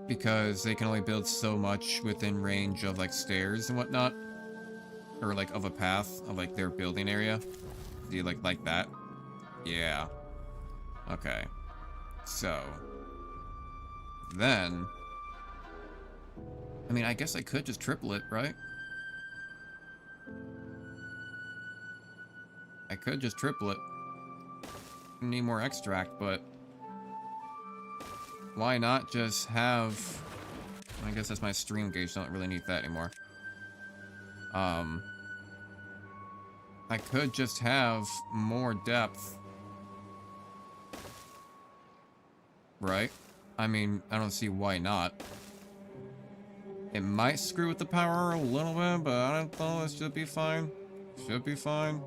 Because they can only build so much within range of like stairs and whatnot. Or like of a path of like their building area. Do you like that? Yeah. Okay. So then, I mean, I guess I could just triple it, right? I could just triple it. Need more extract, but why not just have... I guess that's my stream gauge, don't really need that anymore. I could just have more depth. Right? I mean, I don't see why not. It might screw with the power a little bit, but I don't know, it should be fine. Should be fine.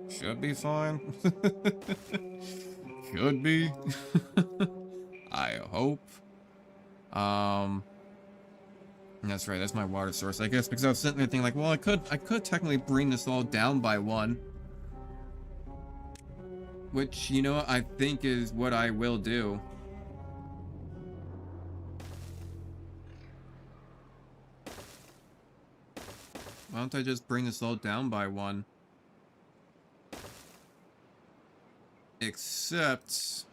Should be fine. Should be. I hope. That's right, that's my water source, I guess, because I was sitting there thinking like, well, I could technically bring this all down by 1. Which, you know, I think is what I will do. Why don't I just bring this all down by 1? Except...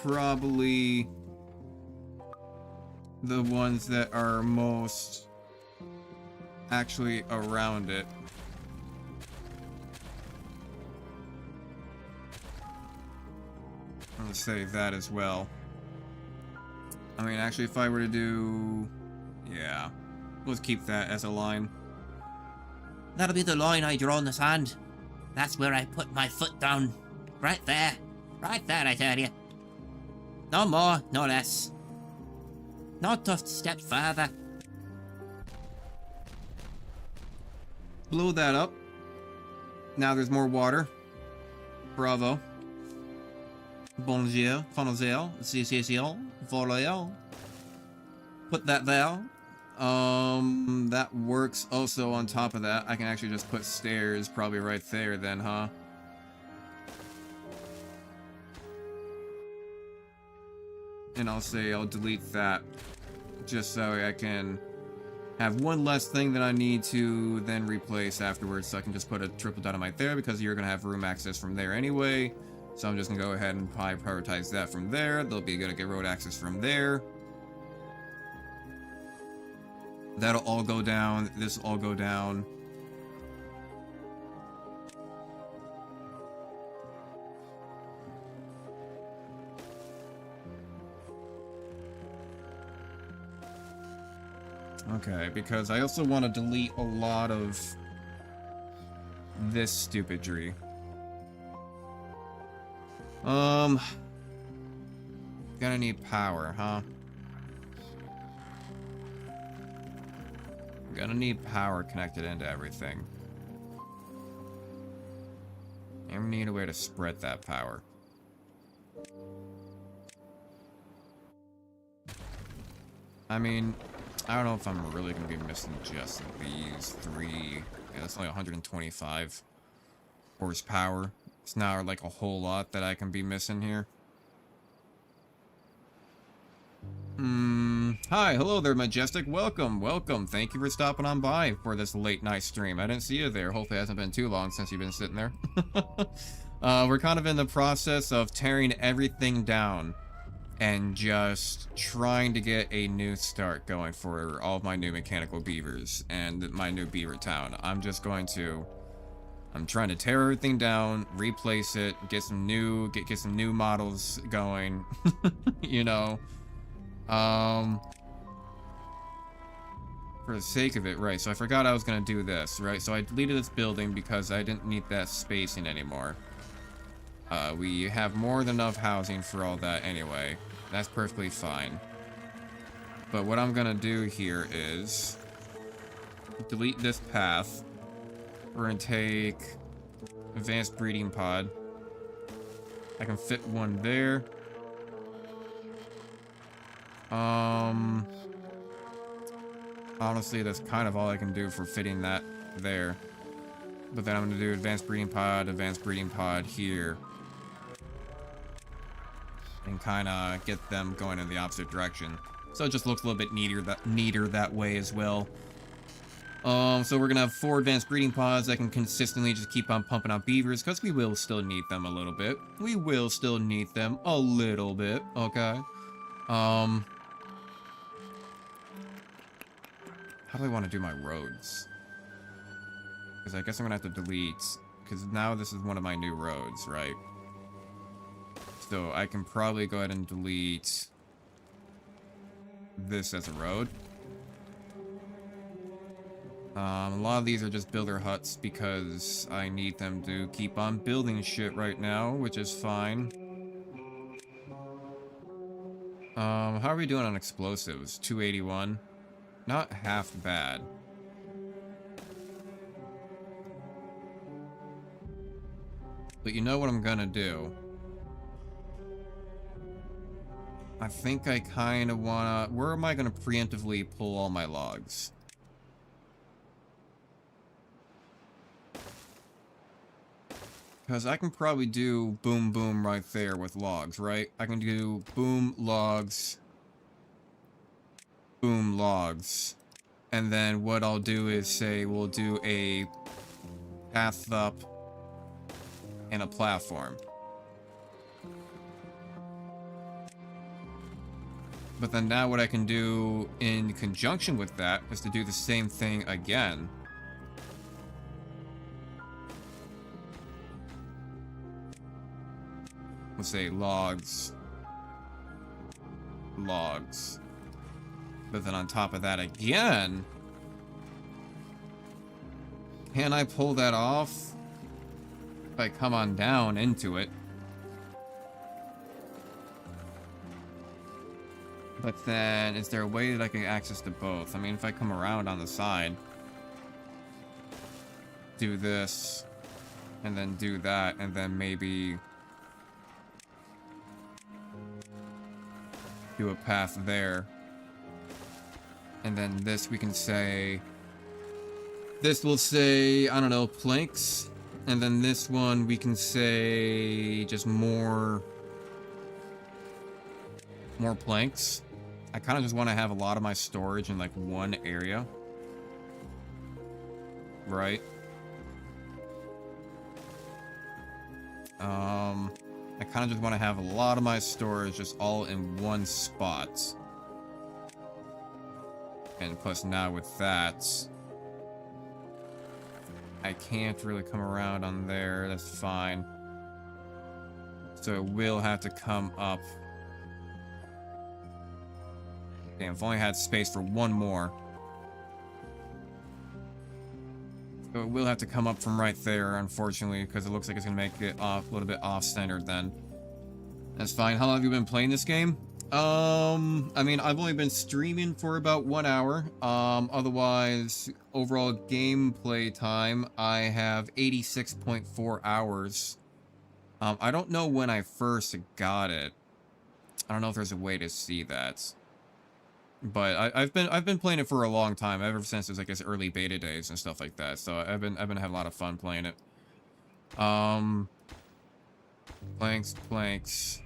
probably the ones that are most actually around it. I'm gonna say that as well. I mean, actually, if I were to do... yeah. Let's keep that as a line. That'll be the line I draw in the sand. That's where I put my foot down. Right there. Right there, I tell you. No more, no less. Not a step further. Blow that up. Now there's more water. Bravo. Bonjour, bonjour, voyons. Put that there. That works. Also, on top of that, I can actually just put stairs probably right there then, huh? And I'll say I'll delete that just so I can have one less thing that I need to then replace afterwards, so I can just put a triple dynamite there because you're gonna have room access from there anyway. So I'm just gonna go ahead and prioritize that from there. They'll be gonna get road access from there. That'll all go down. This will all go down. Okay, because I also want to delete a lot of this stupidry. Gonna need power, huh? Gonna need power connected into everything. And we need a way to spread that power. I mean, I don't know if I'm really gonna be missing just these three. Yeah, that's only 125 horsepower. It's not like a whole lot that I can be missing here. Hi, hello there, Majestic. Welcome, welcome. Thank you for stopping on by for this late night stream. I didn't see you there. Hopefully it hasn't been too long since you've been sitting there. We're kind of in the process of tearing everything down and just trying to get a new start going for all of my new mechanical beavers and my new beaver town. I'm trying to tear everything down, replace it, get some new models going, you know. For the sake of it, right, so I forgot I was gonna do this, right? So I deleted this building because I didn't need that spacing anymore. We have more than enough housing for all that anyway. That's perfectly fine. But what I'm gonna do here is delete this path. We're gonna take advanced breeding pod. I can fit one there. Honestly, that's kind of all I can do for fitting that there. But then I'm gonna do advanced breeding pod here. And kind of get them going in the opposite direction. So it just looks a little bit neater that way as well. So we're gonna have 4 advanced breeding pods that can consistently just keep on pumping out beavers, because we will still need them a little bit. We will still need them a little bit, okay? How do I want to do my roads? Because I guess I'm gonna have to delete, because now this is one of my new roads, right? So I can probably go ahead and delete this as a road. A lot of these are just builder huts because I need them to keep on building shit right now, which is fine. How are we doing on explosives? 281. Not half bad. But you know what I'm gonna do? I think I kind of wanna... Where am I gonna preemptively pull all my logs? Because I can probably do boom boom right there with logs, right? I can do boom logs, boom logs. And then what I'll do is say we'll do a path up and a platform. But then now what I can do in conjunction with that is to do the same thing again. Let's say logs. Logs. But then on top of that again, can I pull that off if I come on down into it? But then, is there a way that I can access to both? I mean, if I come around on the side, do this, and then do that, and then maybe do a path there. And then this, we can say, this will say, I don't know, planks. And then this one, we can say just more planks. I kind of just want to have a lot of my storage in like one area. Right? I kind of just want to have a lot of my storage just all in one spot. And plus now with that, I can't really come around on there. That's fine. So it will have to come up. Damn, I've only had space for one more. So it will have to come up from right there, unfortunately, because it looks like it's going to make it off a little bit off-centered then. That's fine. How long have you been playing this game? I mean, I've only been streaming for about 1 hour. Otherwise, overall gameplay time, I have 86.4 hours. I don't know when I first got it. I don't know if there's a way to see that. But I've been playing it for a long time, ever since it was like its early beta days and stuff like that. So I've been having a lot of fun playing it. Planks.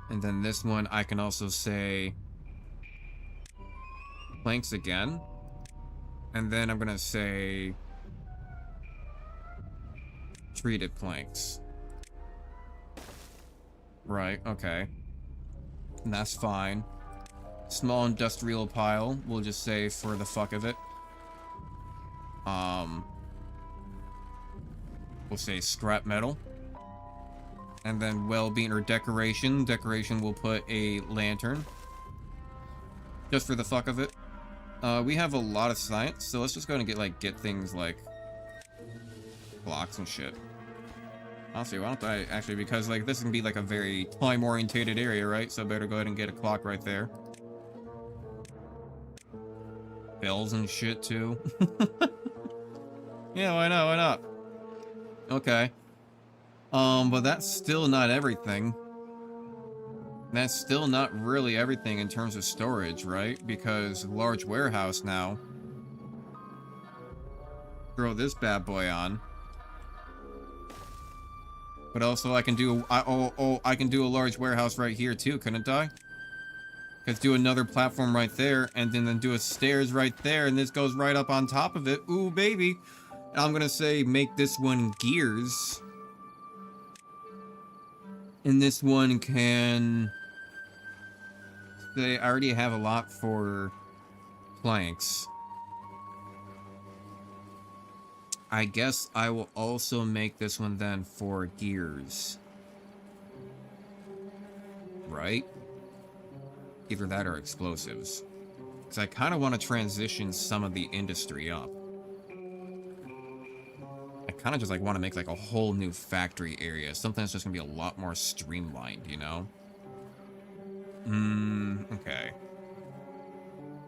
And then this one I can also say planks again. And then I'm gonna say treated planks. Right, okay. And that's fine. Small industrial pile, we'll just say for the fuck of it. We'll say scrap metal. And then well-being or decoration. Decoration, we'll put a lantern. Just for the fuck of it. We have a lot of science, so let's just go and get things like blocks and shit. Honestly, why don't I actually, because like this can be like a very time-orientated area, right? So I better go ahead and get a clock right there. Bells and shit too. Yeah, why not? Okay. But that's still not everything. That's still not really everything in terms of storage, right? Because large warehouse now. Throw this bad boy on. But also I can do I can do a large warehouse right here too, couldn't I? Let's do another platform right there, and then do a stairs right there, and this goes right up on top of it. Ooh, baby. And I'm gonna say make this one gears. And this one can say I already have a lot for planks. I guess I will also make this one then for gears. Right? Either that or explosives. Because I kind of want to transition some of the industry up. I kind of just like want to make like a whole new factory area. Something that's just going to be a lot more streamlined, you know? Okay.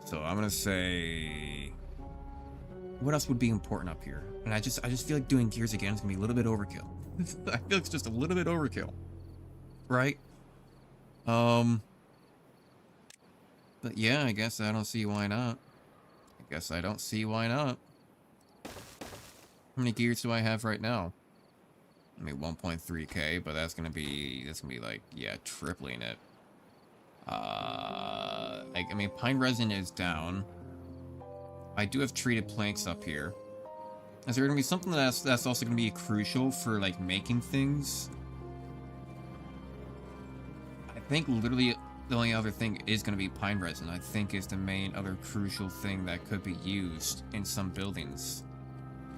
So I'm going to say... What else would be important up here? And I just feel like doing gears again is going to be a little bit overkill. I feel it's just a little bit overkill. Right? But yeah, I guess I don't see why not. How many gears do I have right now? I mean, 1.3k, but that's gonna be like, yeah, tripling it. I Like, I mean, pine resin is down. I do have treated planks up here. Is there gonna be something that's also gonna be crucial for, like, making things? I think literally the only other thing is gonna be pine resin, I think, is the main other crucial thing that could be used in some buildings.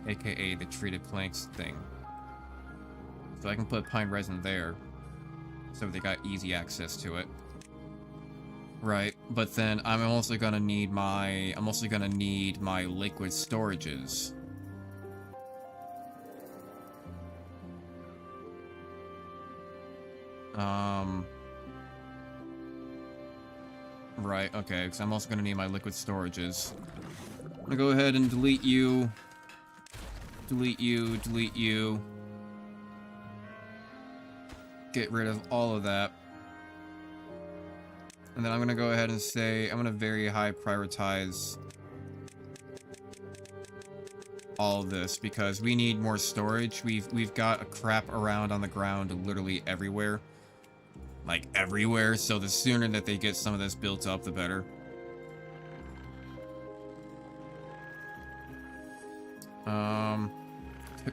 AKA the treated planks thing. So I can put pine resin there. So they got easy access to it. Right, but then I'm also gonna need my liquid storages. Right, okay, because I'm also gonna need my liquid storages. I'm gonna go ahead and delete you. Delete you, delete you. Get rid of all of that. And then I'm gonna go ahead and say, I'm gonna very high prioritize all of this because we need more storage. We've got a crap around on the ground literally everywhere. Like everywhere, so the sooner that they get some of this built up, the better.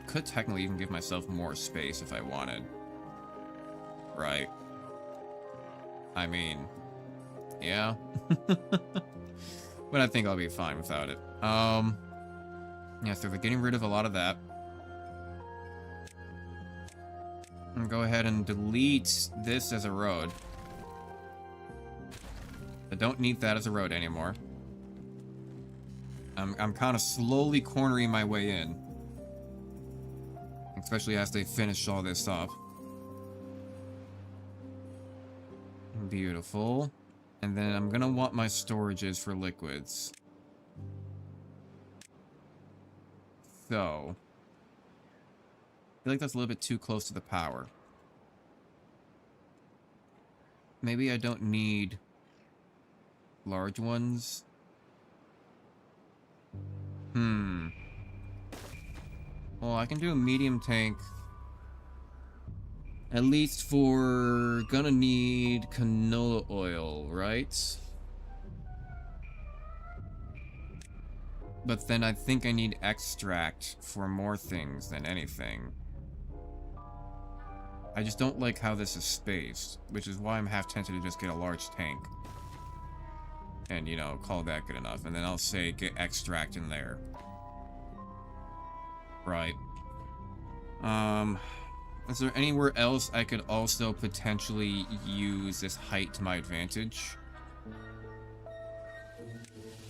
Could technically even give myself more space if I wanted. Right. I mean, yeah. But I think I'll be fine without it. Yeah, so we're getting rid of a lot of that. I'm gonna go ahead and delete this as a road. I don't need that as a road anymore. I'm kind of slowly cornering my way in. Especially as they finish all this up. Beautiful. And then I'm gonna want my storages for liquids. So, I feel like that's a little bit too close to the power. Maybe I don't need large ones. Well, I can do a medium tank. At least for... gonna need canola oil, right? But then I think I need extract for more things than anything. I just don't like how this is spaced, which is why I'm half tempted to just get a large tank. And, you know, call that good enough. And then I'll say get extract in there. Right. Is there anywhere else I could also potentially use this height to my advantage?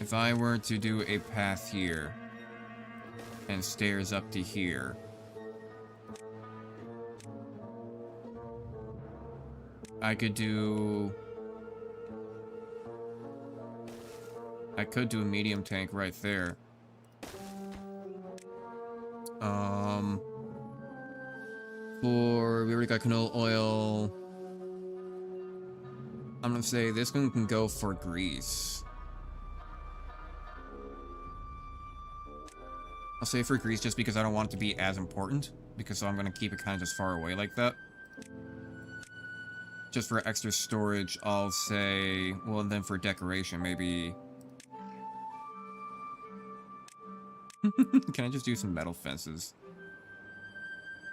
If I were to do a path here, and stairs up to here, I could do a medium tank right there. We already got canola oil. I'm gonna say this one can go for grease. I'll say for grease just because I don't want it to be as important. Because so I'm gonna keep it kind of just far away like that. Just for extra storage, I'll say... well, and then for decoration, maybe... Can I just do some metal fences?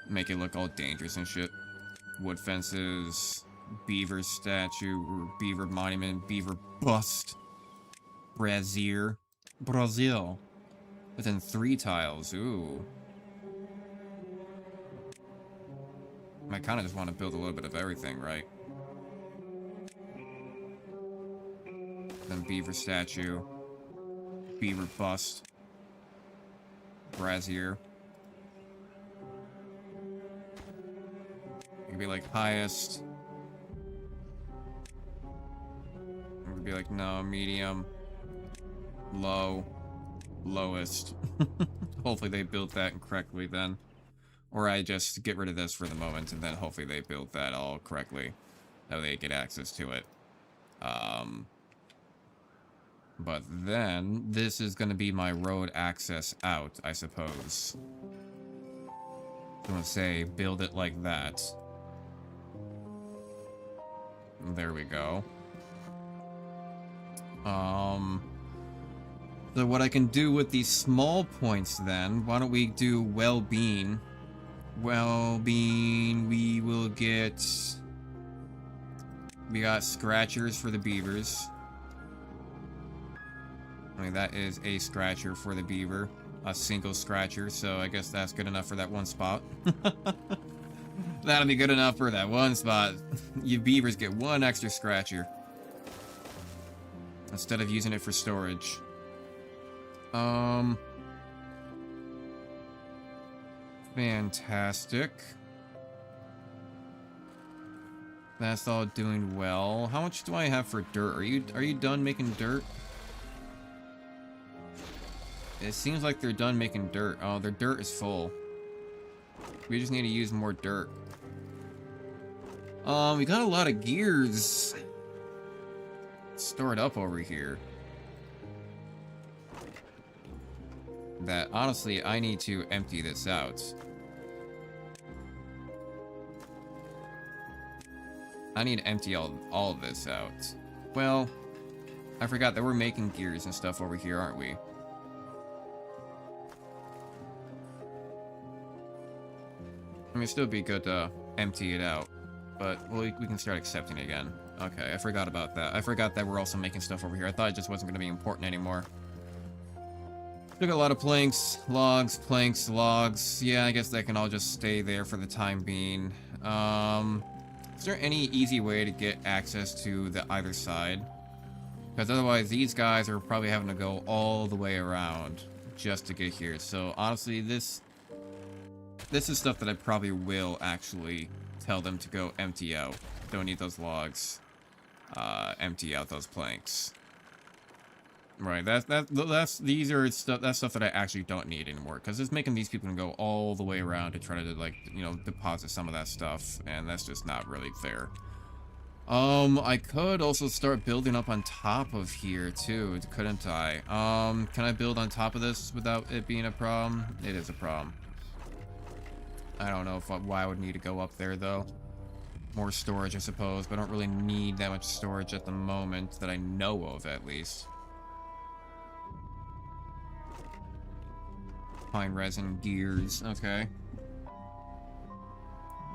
Make it look all dangerous and shit. Wood fences, beaver statue, or beaver monument, beaver bust. Brazier. Brazil. Within 3 tiles, ooh. I kind of just want to build a little bit of everything, right? Then beaver statue. Beaver bust. Brazier. It could be like highest. It would be like no, medium. Low. Lowest. Hopefully they built that correctly then. Or I just get rid of this for the moment and then hopefully they built that all correctly. That way they get access to it. But then this is going to be my road access out, I suppose. I'm going to say build it like that. There we go. So what I can do with these small points then, why don't we do well-being? Well-being, we will get... We got scratchers for the beavers. I mean, that is a scratcher for the beaver. A single scratcher, so I guess that's good enough for that one spot. That'll be good enough for that one spot. You beavers get one extra scratcher. Instead of using it for storage. Fantastic. That's all doing well. How much do I have for dirt? Are you done making dirt? It seems like they're done making dirt. Oh, their dirt is full. We just need to use more dirt. We got a lot of gears stored up over here. That, honestly, I need to empty this out. I need to empty all of this out. Well, I forgot that we're making gears and stuff over here, aren't we? I mean, it'd still be good to empty it out, but we can start accepting it again. Okay, I forgot about that. I forgot that we're also making stuff over here. I thought it just wasn't going to be important anymore. Took a lot of planks, logs. Yeah, I guess that can all just stay there for the time being. Is there any easy way to get access to the either side? Because otherwise, these guys are probably having to go all the way around just to get here. So honestly, this is stuff that I probably will actually tell them to go empty out. Don't need those logs. Empty out those planks. Right, that's stuff that I actually don't need anymore, because it's making these people go all the way around to try to, like, you know, deposit some of that stuff, and that's just not really fair. I could also start building up on top of here too, couldn't I? Can I build on top of this without it being a problem? It is a problem. I don't know why I would need to go up there though. More storage, I suppose, but I don't really need that much storage at the moment that I know of, at least. Pine resin, gears, okay.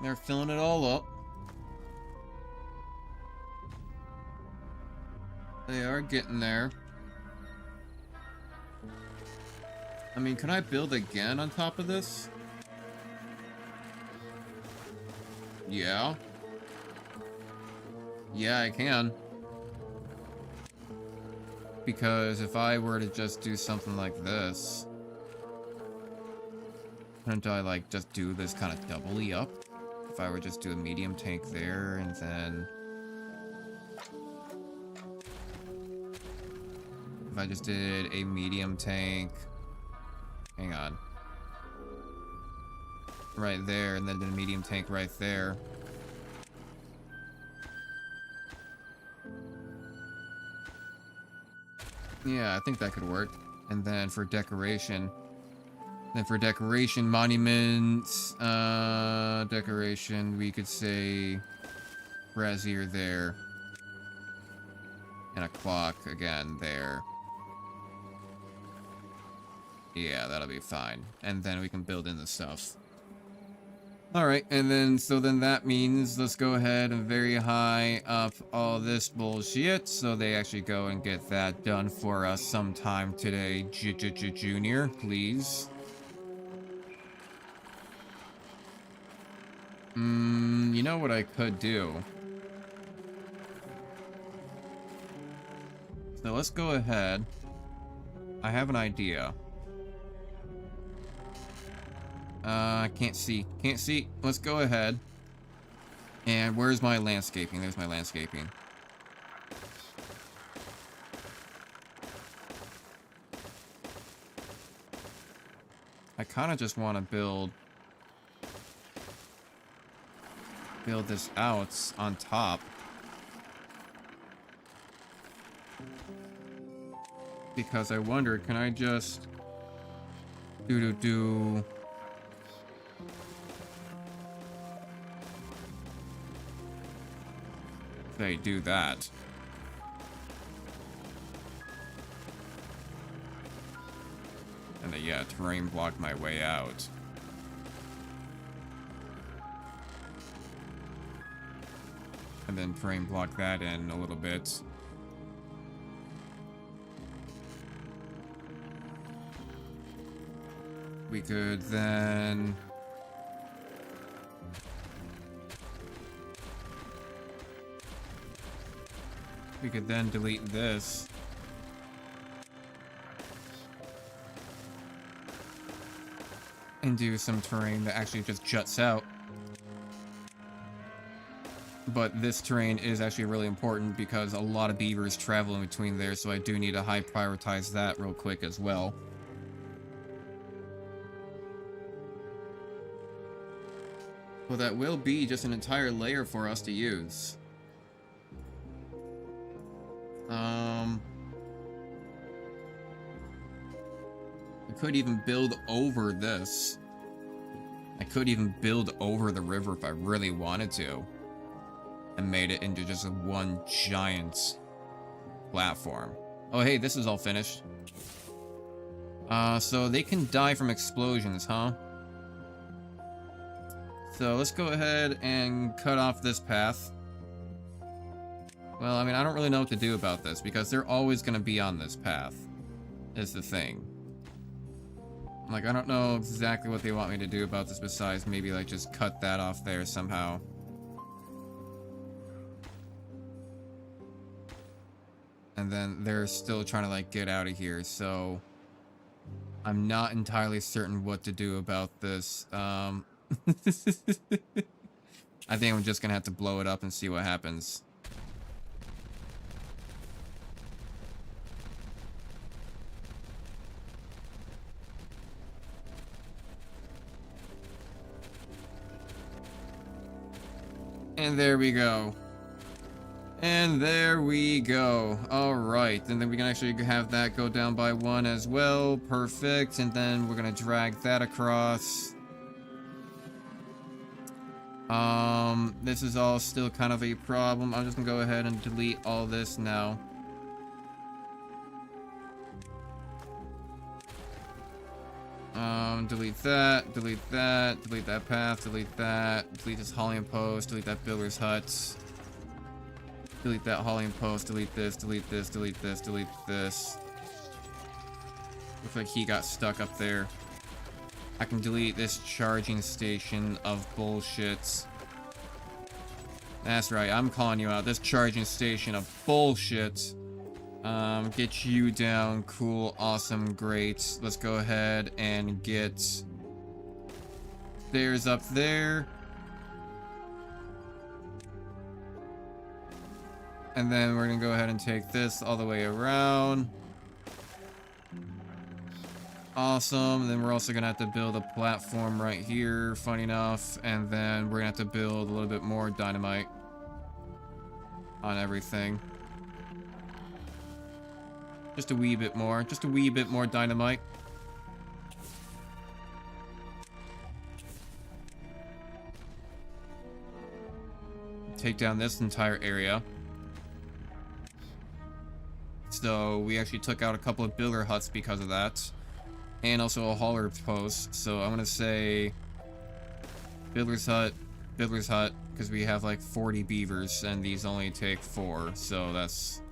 They're filling it all up. They are getting there. I mean, can I build again on top of this? Yeah. Yeah, I can. Because if I were to just do something like this... Couldn't I, like, just do this kind of doubly up? If I were just do a medium tank there, and then... If I just did a medium tank... Hang on. Right there, and then did a medium tank right there. Yeah, I think that could work. And then for decoration... Then for decoration, monuments, decoration, we could say brazier there. And a clock again there. Yeah, that'll be fine. And then we can build in the stuff. Alright, and then, so then that means, let's go ahead and very high up all this bullshit, so they actually go and get that done for us sometime today, Junior, please. You know what I could do? So let's go ahead. I have an idea. Can't see. Can't see. Let's go ahead. And where's my landscaping? There's my landscaping. I kind of just want to build this out on top. Because I wonder, can I just do they do that? gonna, yeah, terrain block my way out. And then terrain block that in a little bit. We could then... we could then delete this. And do some terrain that actually just juts out. But this terrain is actually really important because a lot of beavers travel in between there, so I do need to high prioritize that real quick as well. Well, that will be just an entire layer for us to use. I could even build over this. I could even build over the river if I really wanted to. And made it into just one giant platform. Oh, hey, this is all finished. So they can die from explosions, huh? So let's go ahead and cut off this path. Well, I mean, I don't really know what to do about this because they're always going to be on this path, is the thing. Like, I don't know exactly what they want me to do about this besides maybe, like, just cut that off there somehow. And then they're still trying to, like, get out of here, so... I'm not entirely certain what to do about this. I think I'm just gonna have to blow it up and see what happens. And there we go. And there we go. Alright, and then we can actually have that go down by 1 as well. Perfect. And then we're gonna drag that across. This is all still kind of a problem. I'm just gonna go ahead and delete all this now. Delete that, delete that, delete that path, delete that, delete this hauling post, delete that builder's hut. Delete that hauling post, delete this, delete this, delete this, delete this. Looks like he got stuck up there. I can delete this charging station of bullshit. That's right, I'm calling you out. This charging station of bullshit. Get you down. Cool, awesome, great. Let's go ahead and get stairs up there. And then we're gonna go ahead and take this all the way around. Awesome. Then we're also gonna have to build a platform right here, funny enough. And then we're gonna have to build a little bit more dynamite on everything. Just a wee bit more. Just a wee bit more dynamite. Take down this entire area. So we actually took out a couple of builder huts because of that. And also a hauler post. So I'm gonna say builder's hut, because we have like 40 beavers and these only take 4. So that's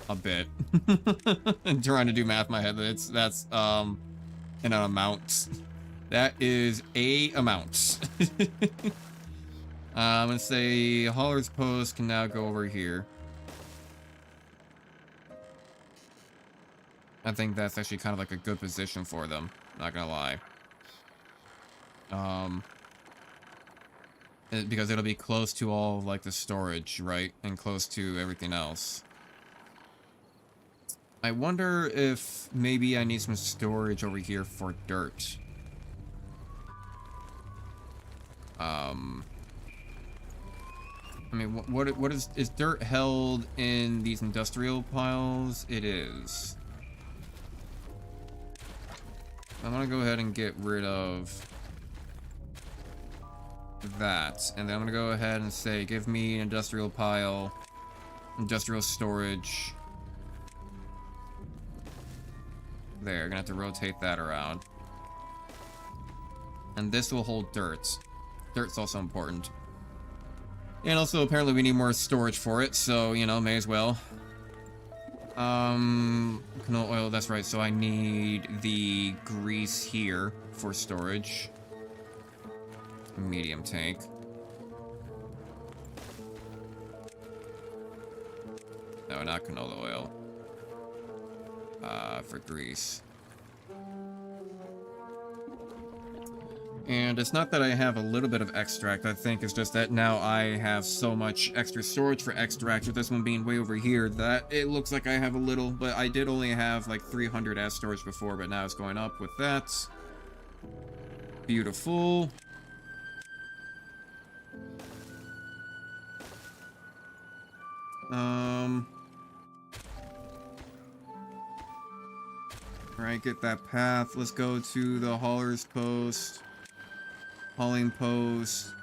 a bit. I'm trying to do math in my head. That's an amount. That is a amount. I'm gonna say hauler's post can now go over here. I think that's actually kind of like a good position for them, not gonna lie. Because it'll be close to all like the storage, right? And close to everything else. I wonder if maybe I need some storage over here for dirt. I mean, what is dirt held in these industrial piles? It is. I'm gonna go ahead and get rid of that. And then I'm gonna go ahead and say, give me an industrial pile, industrial storage. There, gonna have to rotate that around. And this will hold dirt. Dirt's also important. And also, apparently we need more storage for it, so, you know, may as well. Canola oil, that's right, so I need the grease here for storage. Medium tank. No, not canola oil. For grease. And it's not that I have a little bit of extract, I think it's just that now I have so much extra storage for extract, with this one being way over here, that it looks like I have a little, but I did only have like 300 as storage before, but now it's going up with that. Beautiful. Alright, get that path. Let's go to the hauler's post. Hauling post.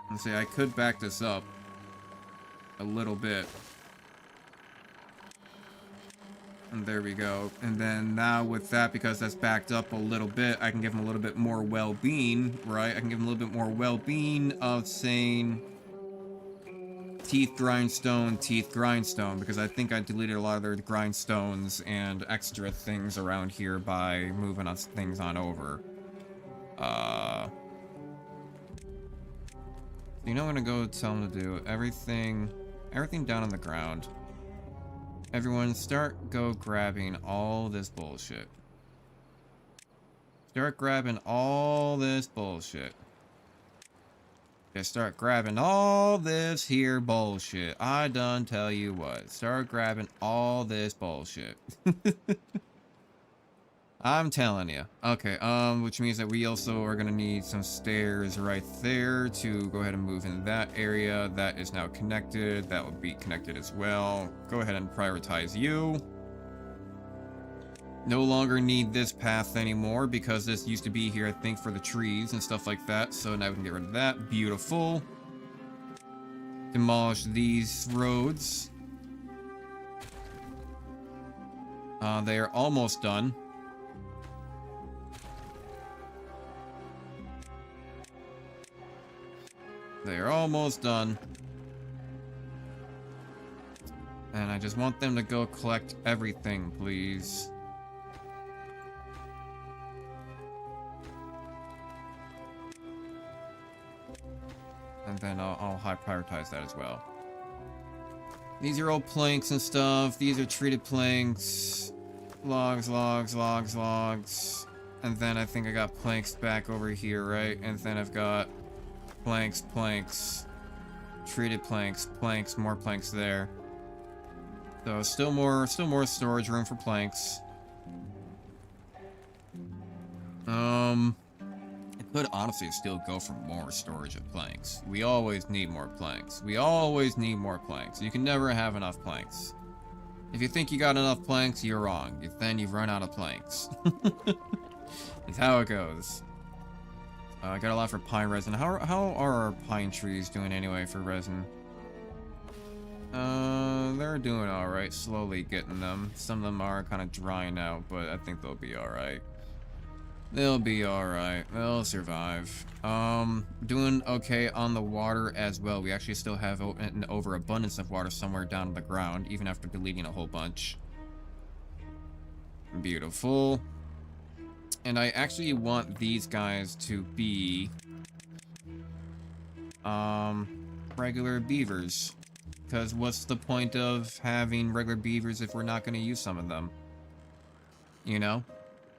Let's see, I could back this up a little bit. And there we go. And then now with that, because that's backed up a little bit, I can give him a little bit more well-being, right? I can give him a little bit more well-being of saying teeth grindstone, because I think I deleted a lot of their grindstones and extra things around here by moving us things on over. You know, I'm gonna go tell them to do everything down on the ground. Everyone, go grabbing all this bullshit. Start grabbing all this bullshit. Just start grabbing all this here bullshit. I done tell you what. Start grabbing all this bullshit. I'm telling you. Okay, which means that we also are gonna need some stairs right there to go ahead and move in that area. That is now connected. That will be connected as well. Go ahead and prioritize you. No longer need this path anymore because this used to be here, I think, for the trees and stuff like that. So now we can get rid of that. Beautiful. Demolish these roads. They are almost done. They are almost done. And I just want them to go collect everything, please. And then I'll high prioritize that as well. These are all planks and stuff. These are treated planks. Logs. And then I think I got planks back over here, right? And then I've got planks. Treated planks, more planks there. So still more storage room for planks. I could honestly still go for more storage of planks. We always need more planks. You can never have enough planks. If you think you got enough planks, you're wrong. Then you've run out of planks. It's how it goes. I got a lot for pine resin. How are our pine trees doing anyway for resin? They're doing alright. Slowly getting them. Some of them are kind of drying out, but I think they'll be alright. They'll be alright. They'll survive. Doing okay on the water as well. We actually still have an overabundance of water somewhere down on the ground, even after deleting a whole bunch. Beautiful. And I actually want these guys to be regular beavers. Because what's the point of having regular beavers if we're not going to use some of them? You know?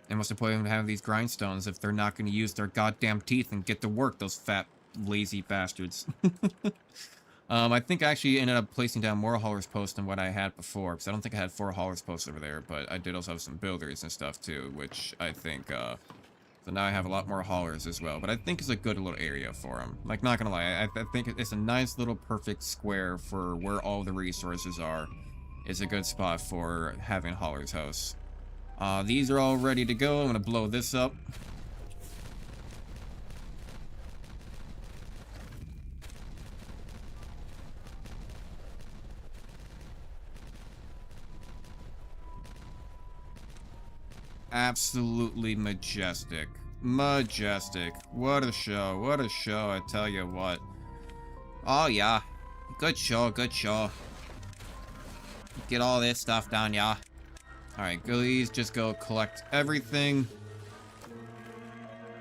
And what's the point of having these grindstones if they're not going to use their goddamn teeth and get to work, those fat, lazy bastards? I think I actually ended up placing down more haulers posts than what I had before, because I don't think I had 4 haulers posts over there, but I did also have some builders and stuff too, which I think, so now I have a lot more haulers as well, but I think it's a good little area for them. Like, not gonna lie, I think it's a nice little perfect square for where all the resources are. It's a good spot for having haulers house. These are all ready to go. I'm gonna blow this up. absolutely majestic. Majestic. What a show. What a show, I tell you what. Oh, yeah. Good show, good show. Get all this stuff done, yeah. Alright, please just go collect everything.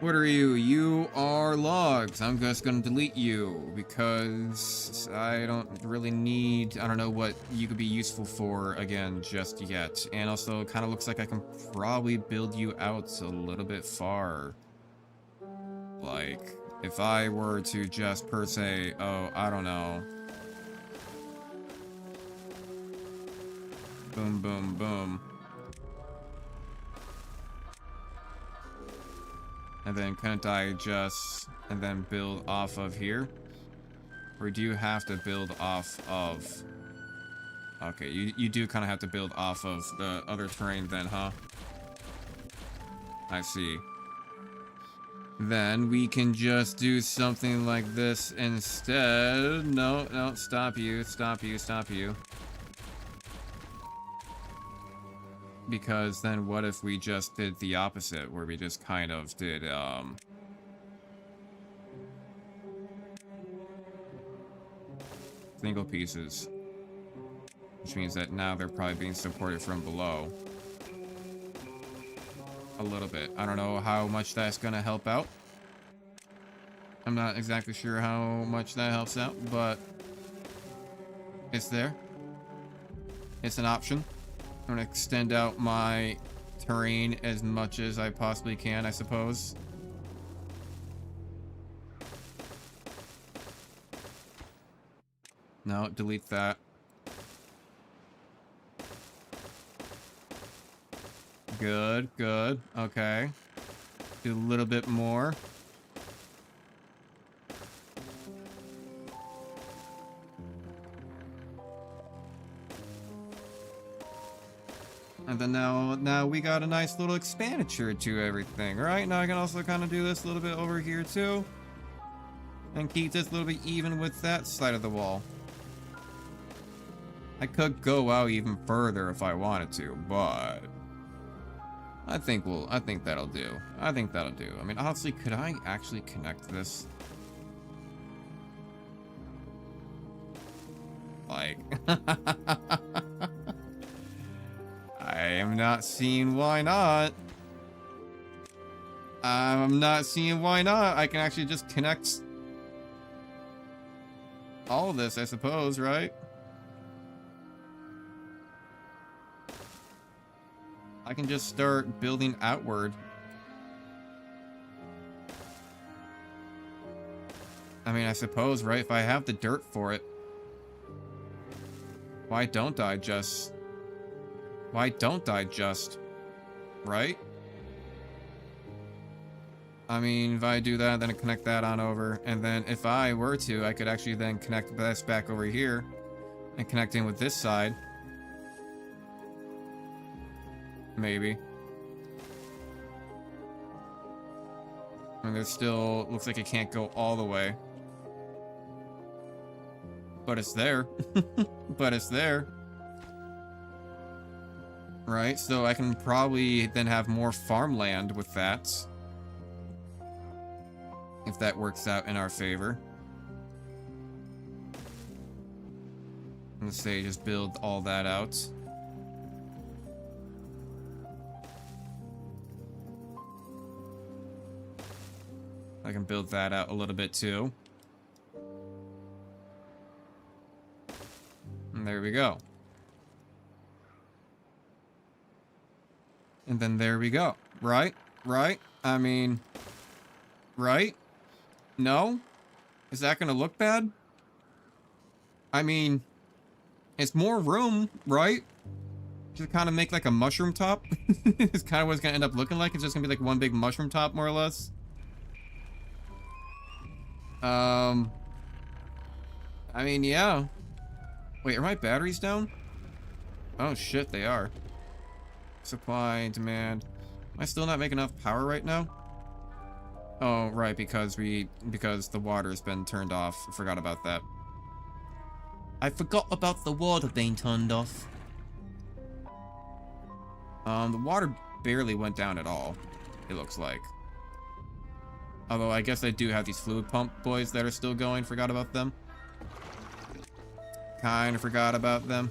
What are you? You are logs. I'm just gonna delete you because I don't really need, I don't know what you could be useful for again just yet. And also it kind of looks like I can probably build you out a little bit far. Like, if I were to just per se, oh, I don't know. Boom, boom, boom. And then couldn't I just, and then build off of here? Or do you have to build off of... Okay, you do kind of have to build off of the other terrain then, huh? I see. Then we can just do something like this instead. No, no, stop you, stop you, stop you. Because then what if we just did the opposite, where we just kind of did, single pieces. Which means that now they're probably being supported from below. A little bit. I don't know how much that's gonna help out. I'm not exactly sure how much that helps out, but it's there. It's an option. I'm gonna extend out my terrain as much as I possibly can, I suppose. No, delete that. Good, good. Okay. Do a little bit more. And then now we got a nice little expenditure to everything, right? Now I can also kind of do this a little bit over here too. And keep this a little bit even with that side of the wall. I could go out even further if I wanted to, but I think that'll do. I think that'll do. I mean, honestly, could I actually connect this? Like I am not seeing why not. I'm not seeing why not. I can actually just connect all of this, I suppose, right? I can just start building outward. I mean, I suppose, right? If I have the dirt for it. Why don't I just... Right? I mean, if I do that, then I connect that on over. And then if I were to, I could actually then connect this back over here. And connect in with this side. Maybe. I mean, there's still... Looks like it can't go all the way. But it's there. But it's there. Right, so I can probably then have more farmland with that. If that works out in our favor. Let's say just build all that out. I can build that out a little bit too. And there we go. And then there we go. Right? Right? I mean... Right? No? Is that gonna look bad? I mean... It's more room, right? Just kind of make like a mushroom top. It's kind of what it's gonna end up looking like. It's just gonna be like one big mushroom top, more or less. I mean, yeah. Wait, are my batteries down? Oh shit, they are. Supply and demand. Am I still not making enough power right now? Oh, right, because the water's been turned off. I forgot about that. I forgot about the water being turned off. The water barely went down at all, it looks like. Although I guess I do have these fluid pump boys that are still going. Forgot about them. Kind of forgot about them.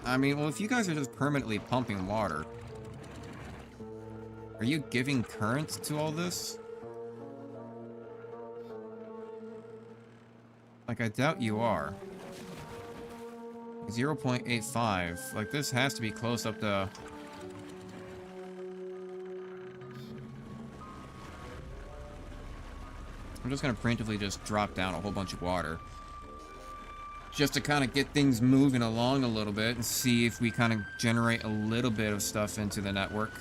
I mean, well, if you guys are just permanently pumping water, are you giving current to all this? Like, I doubt you are. 0.85. Like, this has to be close up to... I'm just gonna preemptively just drop down a whole bunch of water. Just to kind of get things moving along a little bit and see if we kind of generate a little bit of stuff into the network.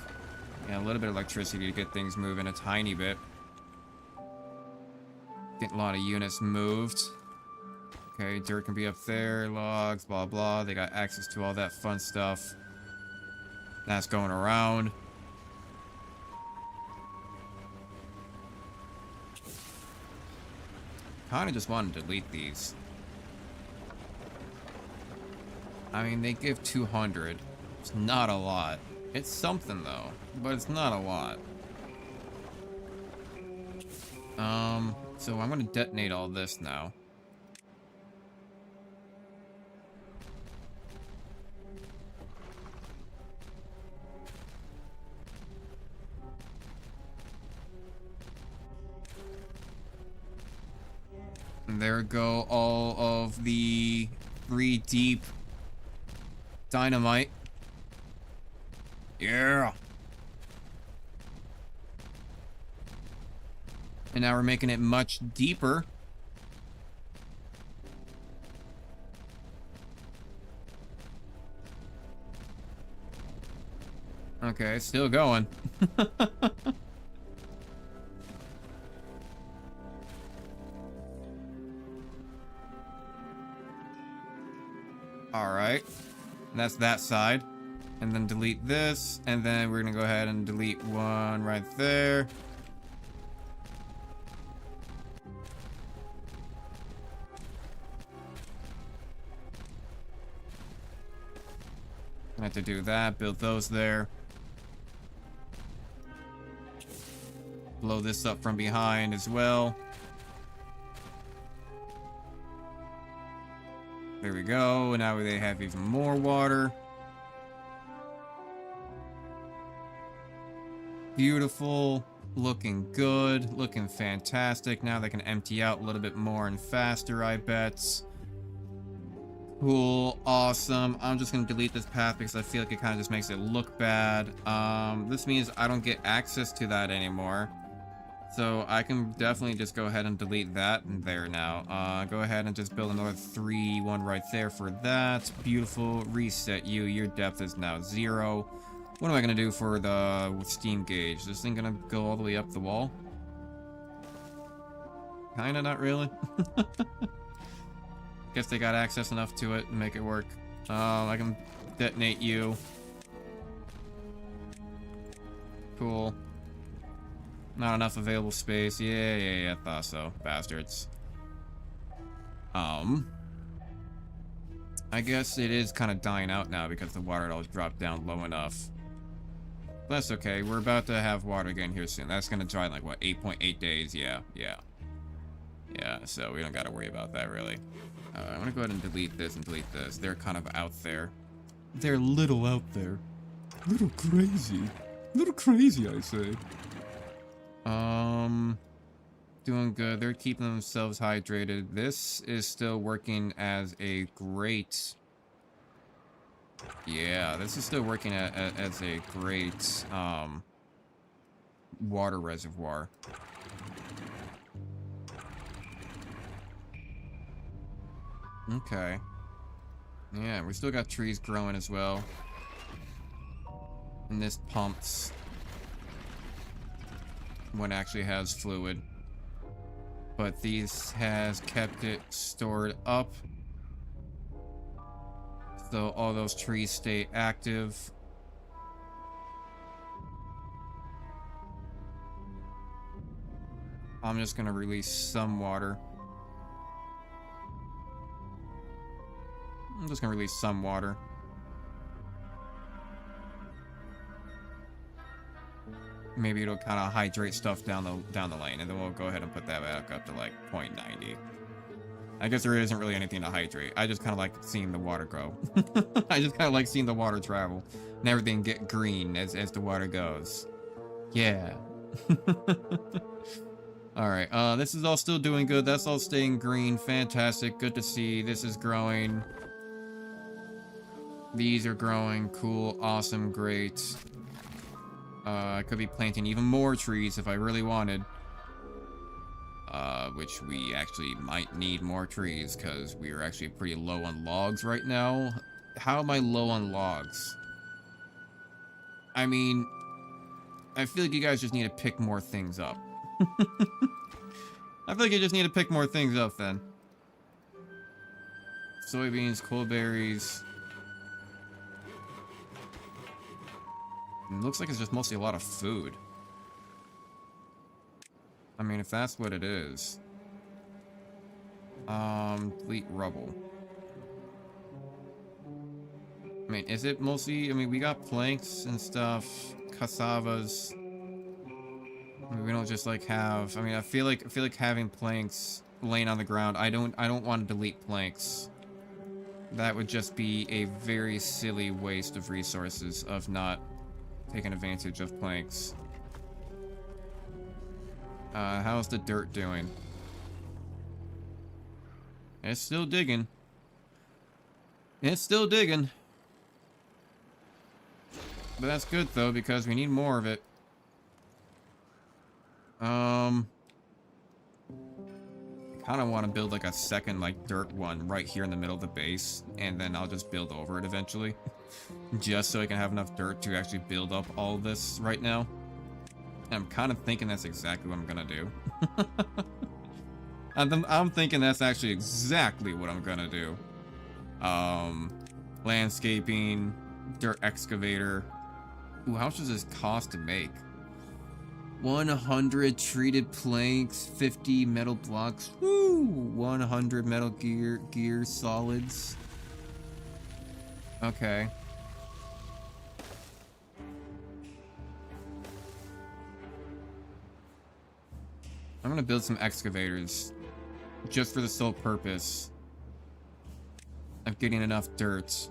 Yeah, a little bit of electricity to get things moving a tiny bit. Get a lot of units moved. Okay, dirt can be up there, logs, blah blah. They got access to all that fun stuff. That's going around. Kinda just want to delete these. I mean, they give 200. It's not a lot. It's something, though. But it's not a lot. So I'm gonna detonate all this now. And there go all of the 3 deep dynamite. Yeah. And now we're making it much deeper. Okay, still going. Alright. That's that side. And then delete this. And then we're gonna go ahead and delete one right there. I have to do that. Build those there. Blow this up from behind as well. There we go. Now they have even more water. Beautiful. Looking good. Looking fantastic. Now they can empty out a little bit more and faster, I bet. Cool. Awesome. I'm just going to delete this path because I feel like it kind of just makes it look bad. This means I don't get access to that anymore. So I can definitely just go ahead and delete that and there now. Go ahead and just build another 3-1 right there for that. Beautiful. Reset you. Your depth is now 0. What am I going to do for the steam gauge? Is this thing going to go all the way up the wall? Kinda, not really. Guess they got access enough to it and make it work. I can detonate you. Cool. Not enough available space. Yeah, I thought so. Bastards. I guess it is kind of dying out now because the water all dropped down low enough. That's okay. We're about to have water again here soon. That's gonna dry in like, what, 8.8 days? Yeah, so we don't gotta worry about that, really. I'm gonna go ahead and delete this and delete this. They're kind of out there. They're little out there. Little crazy. Little crazy, I say. Doing good. They're keeping themselves hydrated. This is still working as a great... Yeah, this is still working as a great, water reservoir. Okay. Yeah, we still got trees growing as well. And this pumps when it actually has fluid. But these has kept it stored up. So all those trees stay active. I'm just gonna release some water. I'm just gonna release some water. Maybe it'll kind of hydrate stuff down the lane, and then we'll go ahead and put that back up to like 0.90. I guess there isn't really anything to hydrate. I just kind of like seeing the water go. I just kind of like seeing the water travel and everything get green as the water goes. Yeah. Alright, this is all still doing good. That's all staying green. Fantastic. Good to see. This is growing. These are growing. Cool. Awesome. Great. I could be planting even more trees if I really wanted. Which we actually might need more trees, because we are actually pretty low on logs right now. How am I low on logs? I mean, I feel like you guys just need to pick more things up. I feel like you just need to pick more things up then. Soybeans, coalberries. It looks like it's just mostly a lot of food. I mean, if that's what it is. Delete rubble. I mean, is it mostly... I mean, we got planks and stuff. Cassavas. I mean, we don't just, like, have... I mean, I feel like having planks laying on the ground, I don't want to delete planks. That would just be a very silly waste of resources of not taking advantage of planks. How's the dirt doing? It's still digging. It's still digging. But that's good, though, because we need more of it. I kind of want to build, like, a second, like, dirt one right here in the middle of the base, and then I'll just build over it eventually. Just so I can have enough dirt to actually build up all this right now. And I'm kind of thinking that's exactly what I'm gonna do. I'm thinking that's actually exactly what I'm gonna do. Landscaping, dirt excavator. Ooh, how much does this cost to make? 100 treated planks, 50 metal blocks. Woo! 100 metal gear solids. Okay. I'm gonna build some excavators just for the sole purpose of getting enough dirt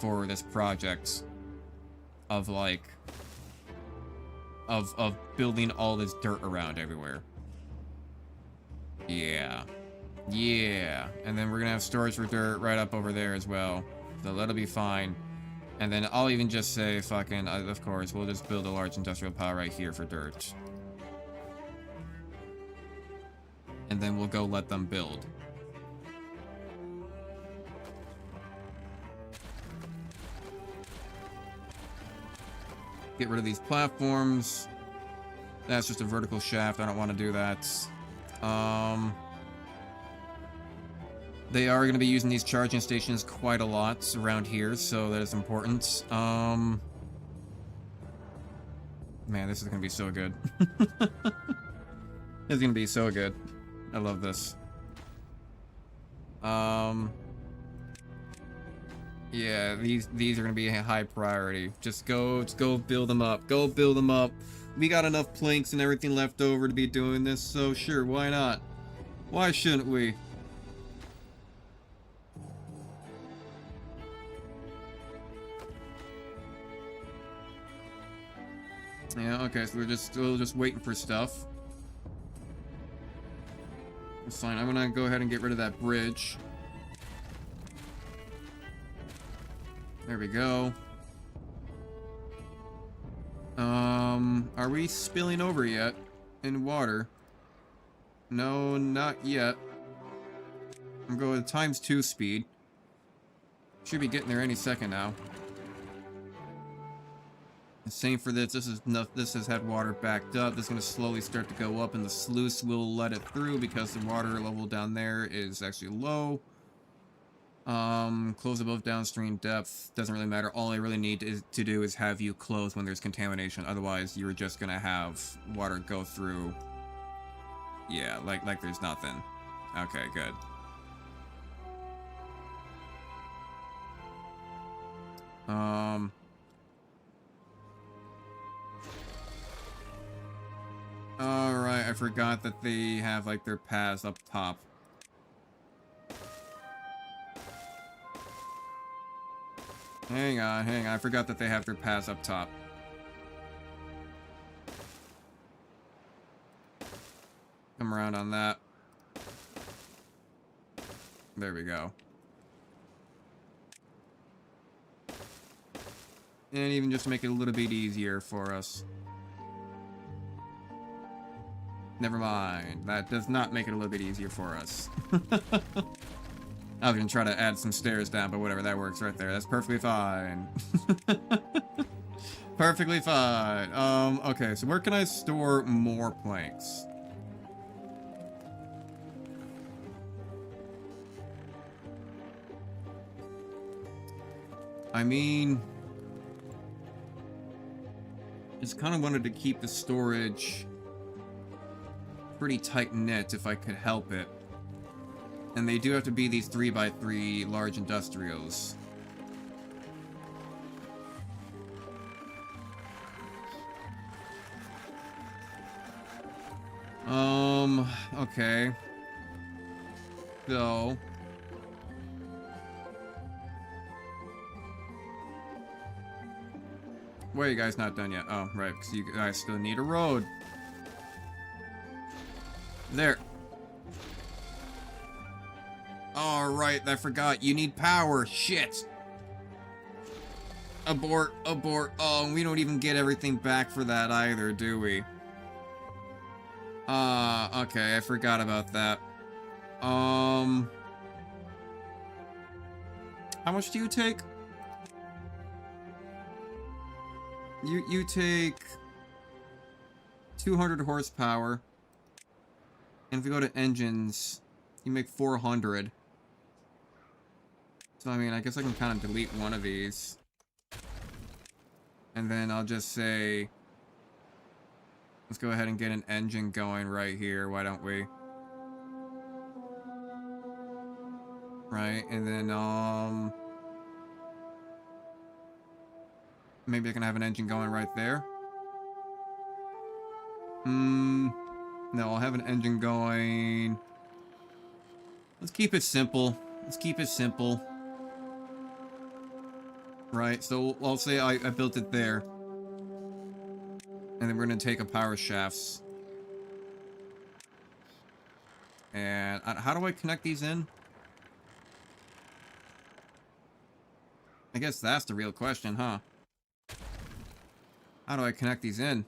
for this project of like of building all this dirt around everywhere. Yeah. And then we're gonna have storage for dirt right up over there as well, so that'll be fine. And then I'll even just say fucking of course we'll just build a large industrial pile right here for dirt. And then we'll go let them build. Get rid of these platforms. That's just a vertical shaft. I don't want to do that. They are going to be using these charging stations quite a lot around here, so that is important. Man, this is going to be so good. It's going to be so good. I love this. Yeah, these are gonna be a high priority. Just go build them up. Go build them up. We got enough planks and everything left over to be doing this, so sure, why not? Why shouldn't we? Yeah, okay, so we're still just waiting for stuff. That's fine. I'm gonna go ahead and get rid of that bridge. There we go. Are we spilling over yet in water? No, not yet. I'm going with ×2 speed. Should be getting there any second now. Same for this. This has had water backed up. This is going to slowly start to go up, and the sluice will let it through because the water level down there is actually low. Close above downstream depth. Doesn't really matter. All I really need to do is have you close when there's contamination. Otherwise, you're just going to have water go through. Yeah, like there's nothing. Okay, good. Alright, I forgot that they have, like, their paths up top. Hang on, I forgot that they have their paths up top. Come around on that. There we go. And even just to make it a little bit easier for us. Never mind. That does not make it a little bit easier for us. I was gonna try to add some stairs down, but whatever, that works right there. That's perfectly fine. Perfectly fine. Okay, so where can I store more planks? I mean, just kind of wanted to keep the storage pretty tight-knit if I could help it. And they do have to be these 3x3 large industrials. Okay. So... why are you guys not done yet? Oh, right, because you guys still need a road. There. Alright, I forgot. You need power. Shit. Abort, abort. Oh, we don't even get everything back for that either, do we? Okay, I forgot about that. How much do you take? You take 200 horsepower. And if we go to engines, you make 400. So, I mean, I guess I can kind of delete one of these. And then I'll just say... let's go ahead and get an engine going right here, why don't we? Right, and then, maybe I can have an engine going right there. No, I'll have an engine going... let's keep it simple. Let's keep it simple. Right, so I'll say I built it there. And then we're gonna take a power shafts. And how do I connect these in? I guess that's the real question, huh? How do I connect these in?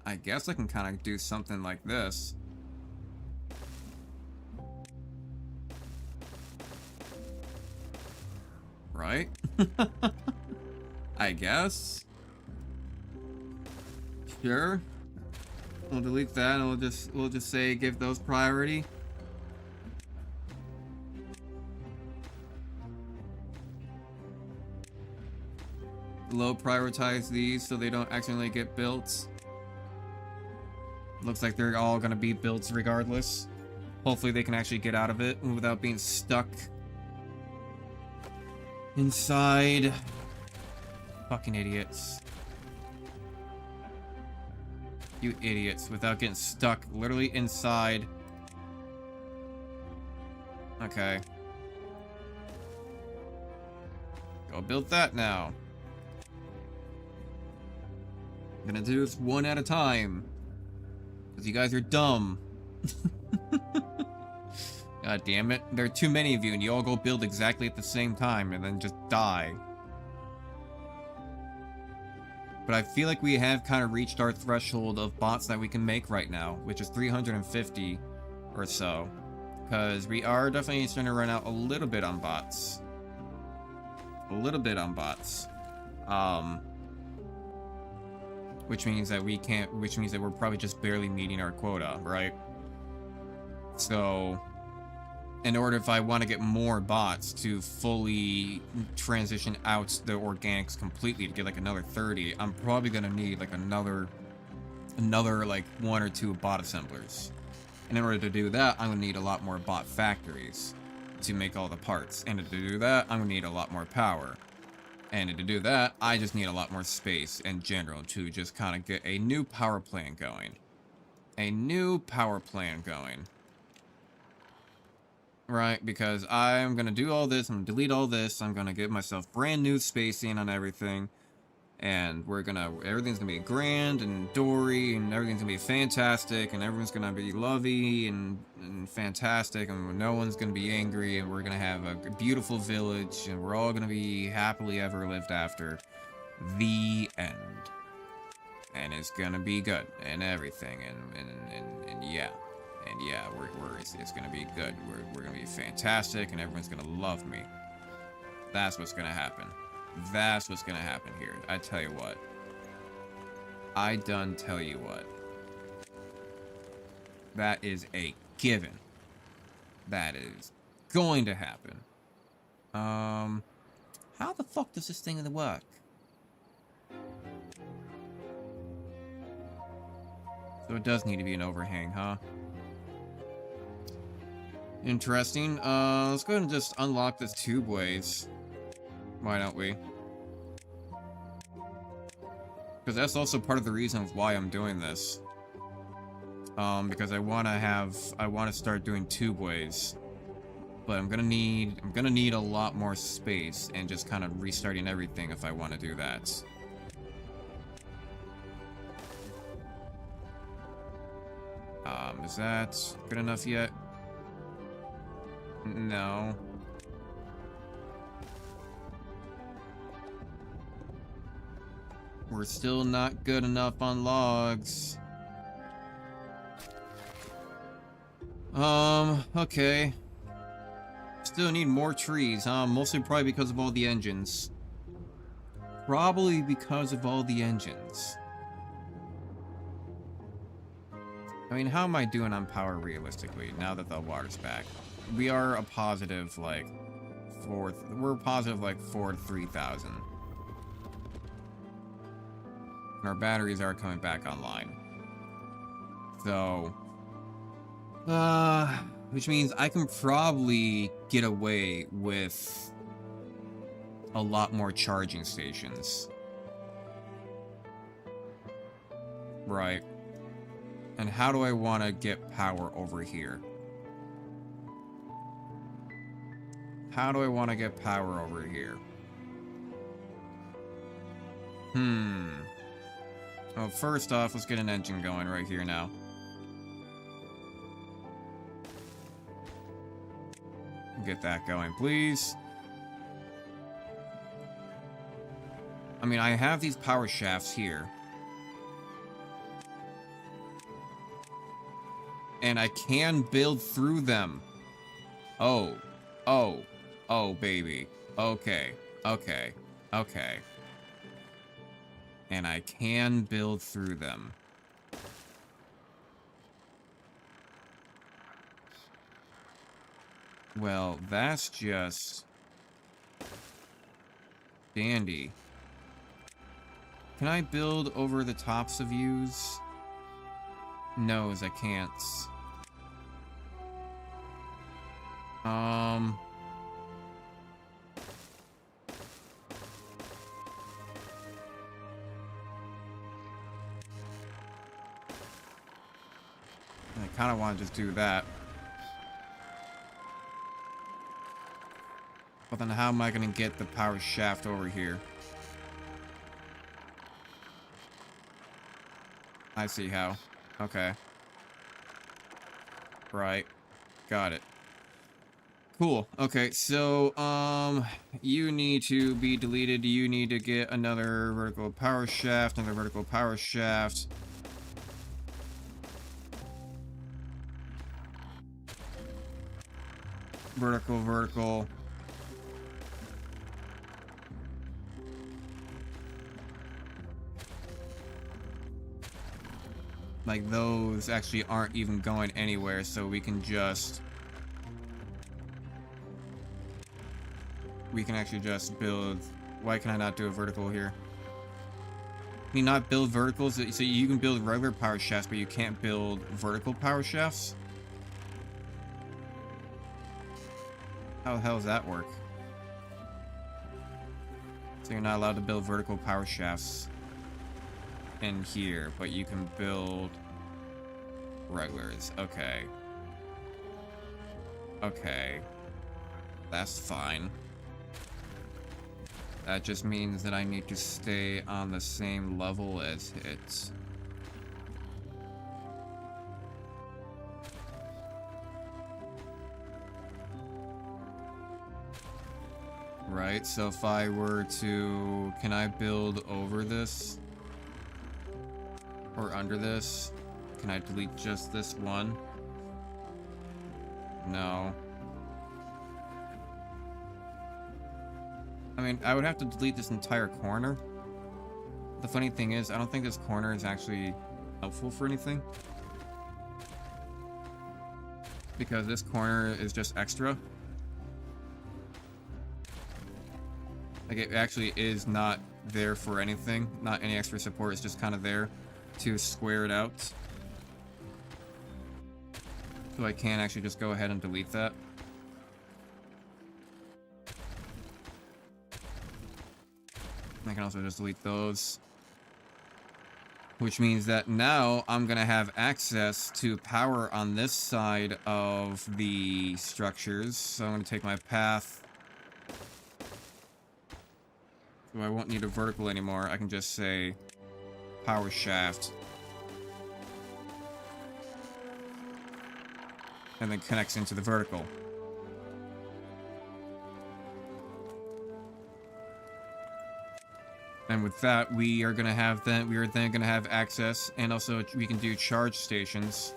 I guess I can kind of do something like this. Right? I guess. Sure. We'll delete that and we'll just say give those priority. Low prioritize these so they don't accidentally get built. Looks like they're all gonna be built regardless. Hopefully they can actually get out of it without being stuck inside. Fucking idiots. You idiots, without getting stuck literally inside. Okay. Go build that now. I'm gonna do this one at a time. Because you guys are dumb. God damn it. There are too many of you and you all go build exactly at the same time and then just die. But I feel like we have kind of reached our threshold of bots that we can make right now, which is 350 or so. Because we are definitely starting to run out a little bit on bots. A little bit on bots. Which means that we can't, which means that we're probably just barely meeting our quota, right? So, in order, if I want to get more bots to fully transition out the organics completely to get like another 30, I'm probably gonna need like another like 1 or 2 bot assemblers. And in order to do that, I'm going to need a lot more bot factories to make all the parts. And to do that, I'm going to need a lot more power. And to do that, I just need a lot more space in general to just kind of get a new power plant going. A new power plant going. Right, because I'm going to do all this, I'm going to delete all this, I'm going to give myself brand new spacing on everything. And everything's gonna be grand and dory, and everything's gonna be fantastic, and everyone's gonna be lovey and fantastic, and no one's gonna be angry, and we're gonna have a beautiful village, and we're all gonna be happily ever lived after. The end. And it's gonna be good, and everything, and yeah. And yeah, it's gonna be good. We're gonna be fantastic, and everyone's gonna love me. That's what's gonna happen. That's what's gonna happen here. I tell you what. I done tell you what. That is a given. That is going to happen. How the fuck does this thing work? So it does need to be an overhang, huh? Interesting. Let's go ahead and just unlock this tube ways. Why don't we? Because that's also part of the reason why I'm doing this. Because I want to start doing tube ways. But I'm gonna need a lot more space and just kind of restarting everything if I want to do that. Is that good enough yet? No. We're still not good enough on logs. Okay. Still need more trees, huh? Mostly probably because of all the engines. Probably because of all the engines. I mean, how am I doing on power realistically, now that the water's back? We are a positive, like, we're positive, like, 4 to 3,000. And our batteries are coming back online. So, which means I can probably get away with a lot more charging stations. Right. And how do I want to get power over here? How do I want to get power over here? Well, first off, let's get an engine going right here now. Get that going, please. I mean, I have these power shafts here. And I can build through them. Oh, baby. Okay. And I can build through them. Well, that's just dandy. Can I build over the tops of yous? No, I can't. I kind of want to just do that. But then how am I going to get the power shaft over here? I see how. Okay. Right. Got it. Cool. Okay, so, you need to be deleted. You need to get another vertical power shaft, another vertical power shaft. Vertical. Like, those actually aren't even going anywhere, so we can just... We can actually just build... Why can I not do a vertical here? Can you not build verticals? So you can build regular power shafts, but you can't build vertical power shafts? How the hell does that work? So you're not allowed to build vertical power shafts in here, but you can build regulars. Okay. Okay. That's fine. That just means that I need to stay on the same level as it. Right, so if I were to... Can I build over this? Or under this? Can I delete just this one? No. I mean, I would have to delete this entire corner. The funny thing is, I don't think this corner is actually helpful for anything. Because this corner is just extra. Like, it actually is not there for anything. Not any extra support, it's just kind of there to square it out. So I can actually just go ahead and delete that. I can also just delete those. Which means that now I'm gonna have access to power on this side of the structures. So I'm gonna take my path. So I won't need a vertical anymore. I can just say power shaft. And then connects into the vertical. And with that, we are then gonna have access, and also we can do charge stations.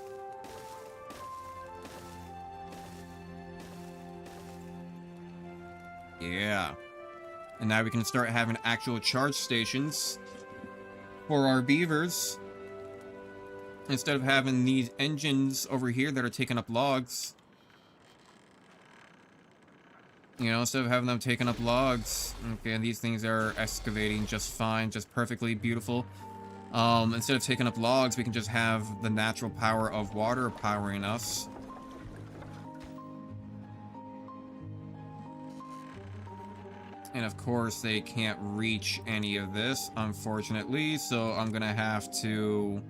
Yeah. And now we can start having actual charge stations for our beavers. Instead of having these engines over here that are taking up logs. You know, instead of having them taking up logs. Okay, and these things are excavating just fine, just perfectly beautiful. Instead of taking up logs, we can just have the natural power of water powering us. And of course, they can't reach any of this, unfortunately, so I'm gonna have to...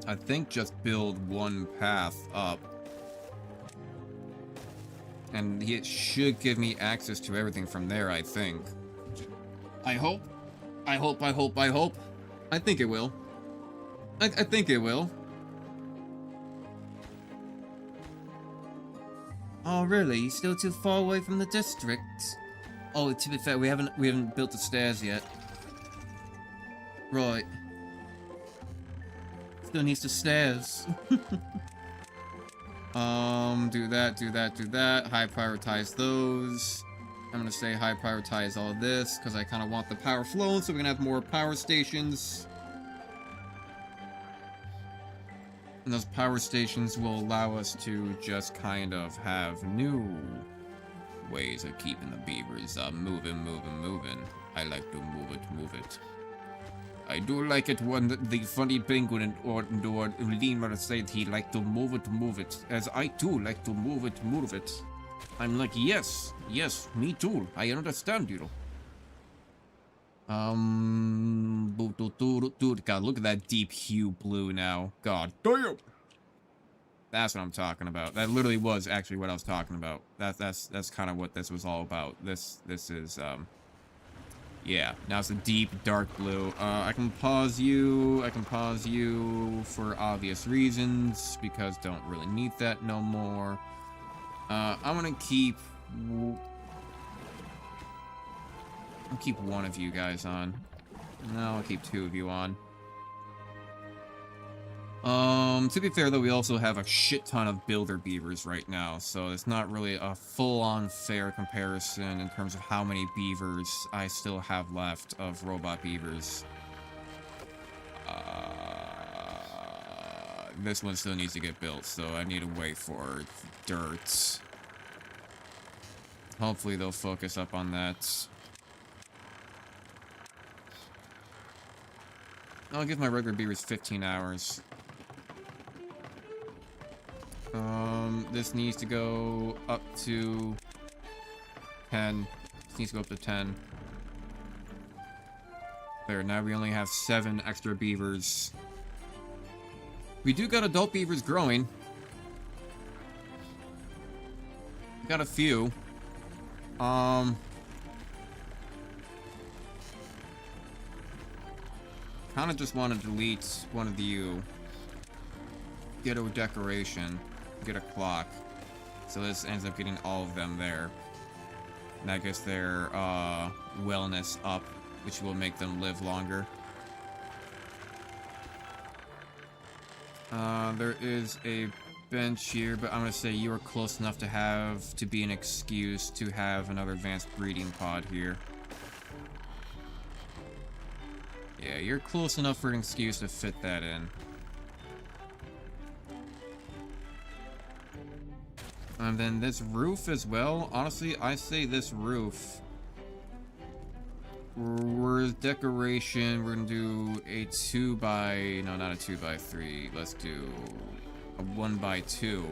I think just build one path up. And it should give me access to everything from there, I think. I hope. I hope. I think it will. I think it will. Oh, really? You're still too far away from the district? Oh, to be fair, we haven't built the stairs yet. Right. Still needs the stairs. Do that. High prioritize those. I'm gonna say high prioritize all this, because I kind of want the power flowing, so we're gonna have more power stations. And those power stations will allow us to just kind of have new ways of keeping the beavers moving. I like to move it. I do like it when the funny penguin or Lemur said he liked to move it, as I too like to move it. I'm like, yes, me too, I understand you. God, look at that deep hue blue now. God damn! That's what I'm talking about. That literally was actually what I was talking about. That's kind of what this was all about. This is, yeah, now it's a deep, dark blue. I can pause you for obvious reasons, because don't really need that no more. I'm gonna keep... I'll keep one of you guys on. No, I'll keep two of you on. To be fair though, we also have a shit ton of builder beavers right now, so it's not really a full-on fair comparison in terms of how many beavers I still have left of robot beavers. This one still needs to get built, so I need to wait for dirt. Hopefully they'll focus up on that. I'll give my regular beavers 15 hours. This needs to go up to 10. This needs to go up to 10. There, now we only have 7 extra beavers. We do got adult beavers growing. We got a few. Kinda just want to delete one of you. Get a decoration. Get a clock. So this ends up getting all of them there. And that gets their wellness up, which will make them live longer. There is a bench here, but I'm gonna say you are close enough to be an excuse to have another advanced breeding pod here. Yeah, you're close enough for an excuse to fit that in. And then this roof as well. Honestly, I say this roof. We're decoration. We're gonna do a 2 by... No, not a 2 by 3. Let's do a 1 by 2.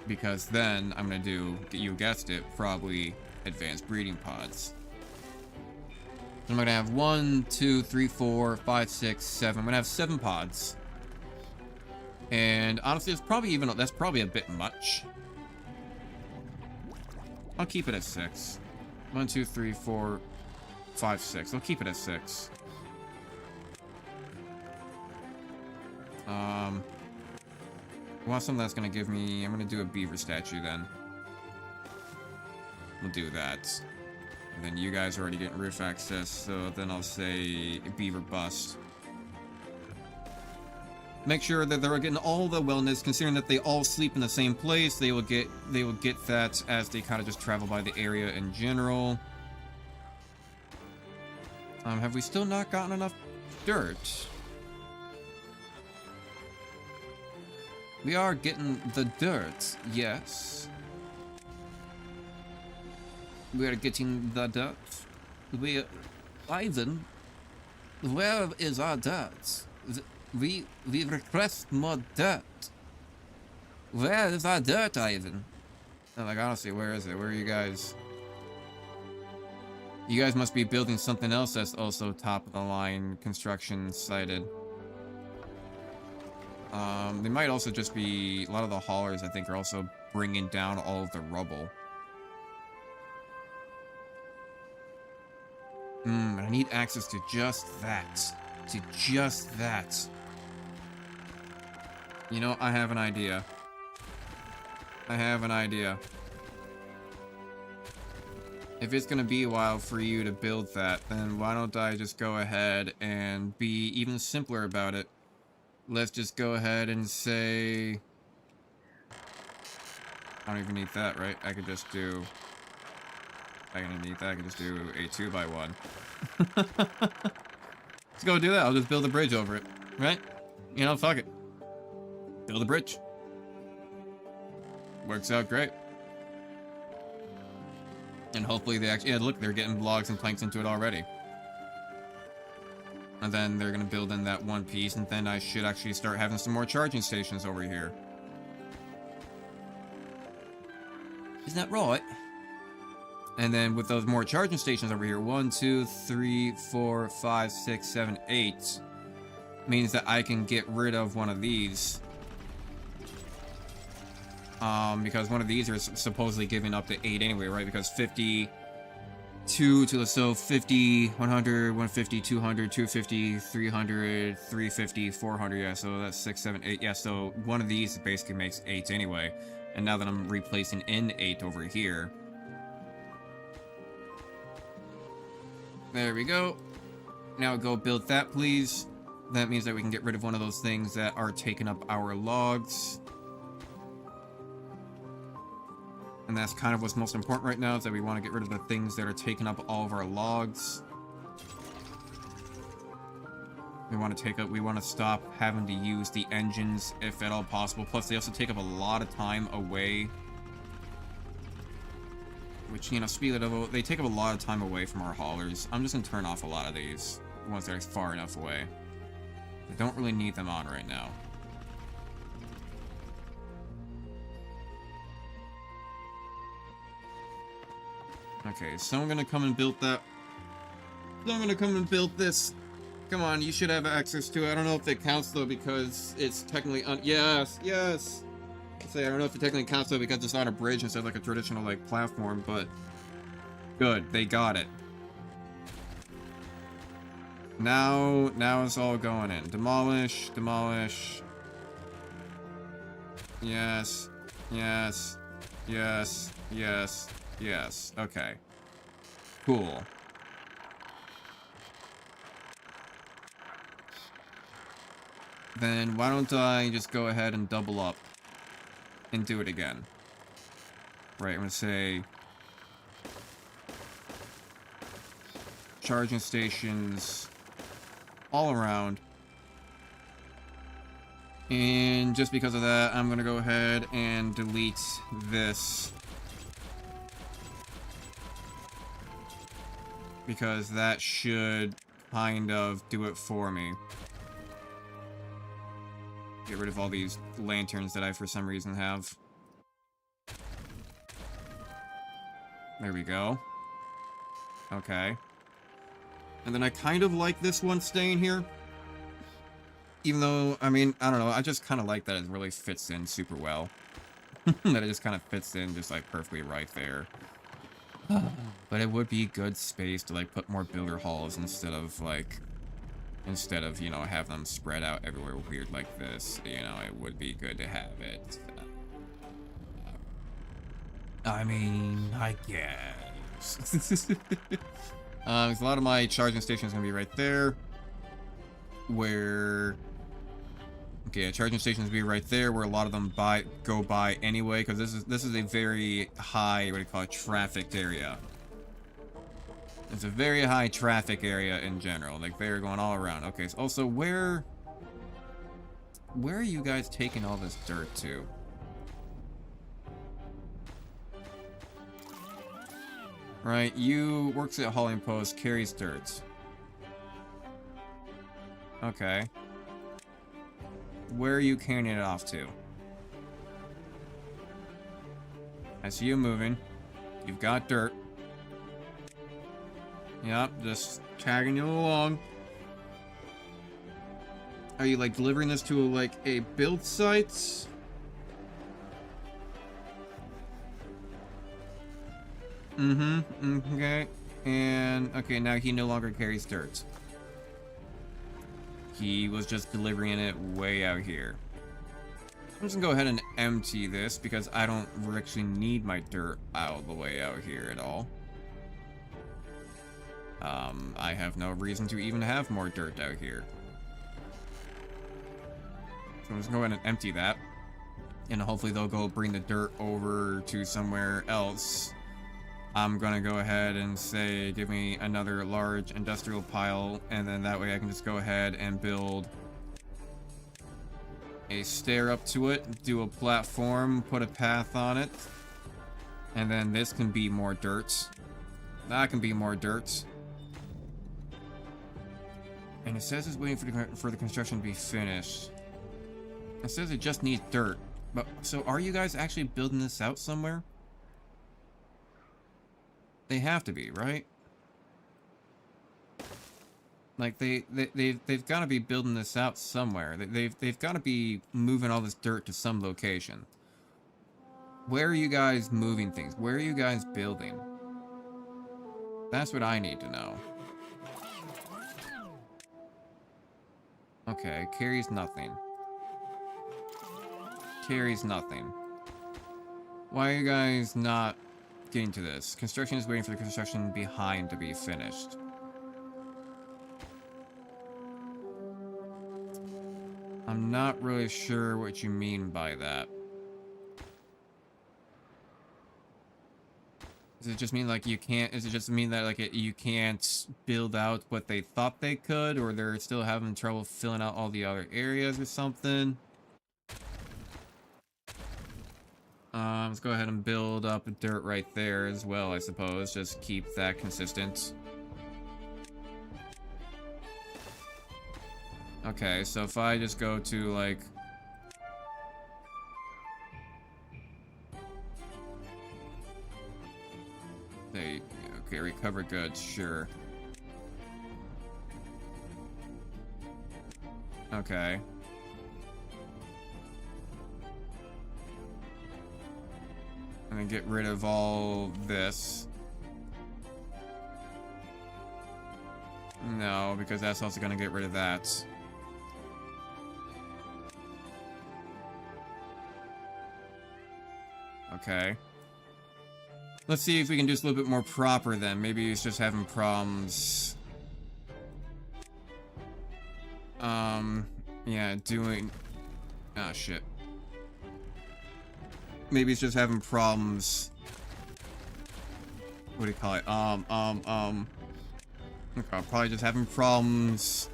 Because then I'm gonna do, you guessed it, probably advanced breeding pods. I'm gonna have 1, 2, 3, 4, 5, 6, 7. I'm gonna have 7 pods. And honestly, it's probably that's probably a bit much. I'll keep it at 6. 1, 2, 3, 4, 5, 6. I'll keep it at 6. I want something that's gonna give me... I'm gonna do a beaver statue then. We'll do that. And then you guys are already getting roof access, so then I'll say beaver bust. Make sure that they're getting all the wellness, considering that they all sleep in the same place. They will get that as they kind of just travel by the area in general. Have we still not gotten enough dirt? We are getting the dirt, yes. We are getting the dirt. Ivan, where is our dirt? We request more dirt. Where is our dirt, Ivan? Oh, like, honestly, where is it? Where are you guys? You guys must be building something else that's also top of the line construction sited. They might also just be... A lot of the haulers, I think, are also bringing down all of the rubble. I need access to just that. To just that. You know, I have an idea. I have an idea. If it's gonna be a while for you to build that, then why don't I just go ahead and be even simpler about it? Let's just go ahead and say... I don't even need that, right? I could just do... I don't need that, I could just do a 2 by 1. Let's go do that, I'll just build a bridge over it, right? You know, fuck it. Build a bridge. Works out great. And hopefully they actually... Yeah, look, they're getting logs and planks into it already. And then they're gonna build in that one piece, and then I should actually start having some more charging stations over here. Isn't that right? And then with those more charging stations over here, 1, 2, 3, 4, 5, 6, 7, 8, means that I can get rid of one of these. Because one of these are supposedly giving up to 8 anyway, right? Because 50... 2 to the 50, 100, 150, 200, 250, 300, 350, 400, yeah, so that's 6, 7, 8, yeah, so one of these basically makes 8 anyway, and now that I'm replacing in 8 over here. There we go. Now go build that, please. That means that we can get rid of one of those things that are taking up our logs. And that's kind of what's most important right now, is that we want to get rid of the things that are taking up all of our logs. We want to stop having to use the engines if at all possible. Plus, they also take up a lot of time away. Which, you know, speaking of, they take up a lot of time away from our haulers. I'm just going to turn off a lot of these once they're far enough away. I don't really need them on right now. Okay, someone gonna come and build that. Someone gonna come and build this. Come on, you should have access to it. I don't know if it counts though because it's technically yes, yes. Say I don't know if it technically counts though because it's not a bridge instead of like a traditional like platform, but good, they got it. Now it's all going in. Demolish, demolish. Yes, yes, yes, yes, yes. Okay. Cool. Then why don't I just go ahead and double up and do it again. Right, I'm gonna say charging stations all around. And just because of that, I'm gonna go ahead and delete this. Because that should kind of do it for me. Get rid of all these lanterns that I, for some reason, have. There we go. Okay. And then I kind of like this one staying here. Even though, I mean, I don't know, I just kind of like that it really fits in super well. That it just kind of fits in just, like, perfectly right there. But it would be good space to, like, put more builder halls instead of, you know, have them spread out everywhere weird like this. You know, it would be good to have it. I mean, I guess. A lot of my charging stations gonna be right there. Where... Okay, charging stations be right there, where a lot of them go by anyway, because this is a very high, what do you call it, trafficked area. It's a very high traffic area in general. Like, they're going all around. Okay, so also, where are you guys taking all this dirt to? Right, you works at hauling post, carries dirt. Okay. Where are you carrying it off to? I see you moving. You've got dirt. Yep, just tagging you along. Are you, like, delivering this to, like, a build site? Okay. And, okay, now he no longer carries dirt. He was just delivering it way out here. I'm just gonna go ahead and empty this because I don't actually need my dirt out the way out here at all. I have no reason to even have more dirt out here. So I'm just gonna go ahead and empty that. And hopefully they'll go bring the dirt over to somewhere else. I'm gonna go ahead and say, give me another large industrial pile, and then that way I can just go ahead and build a stair up to it, do a platform, put a path on it, and then this can be more dirt. That can be more dirt. And it says it's waiting for the construction to be finished. It says it just needs dirt. But, so are you guys actually building this out somewhere? They have to be, right? Like, they've got to be building this out somewhere. They've got to be moving all this dirt to some location. Where are you guys moving things? Where are you guys building? That's what I need to know. Okay, carries nothing. Carries nothing. Why are you guys not getting to this? Construction is waiting for the construction behind to be finished. I'm not really sure what you mean by that. Does it just mean like you can't, does it just mean that like you can't build out what they thought they could, or they're still having trouble filling out all the other areas or something? Let's go ahead and build up dirt right there as well, I suppose. Just keep that consistent. Okay, so if I just go to, like... They, okay, recover goods, sure. Okay. And then get rid of all this. No, because that's also going to get rid of that. Okay. Let's see if we can do this a little bit more proper then. Maybe he's just having problems. Yeah, doing... Ah, shit. Maybe he's just having problems. What do you call it? Okay, probably just having problems.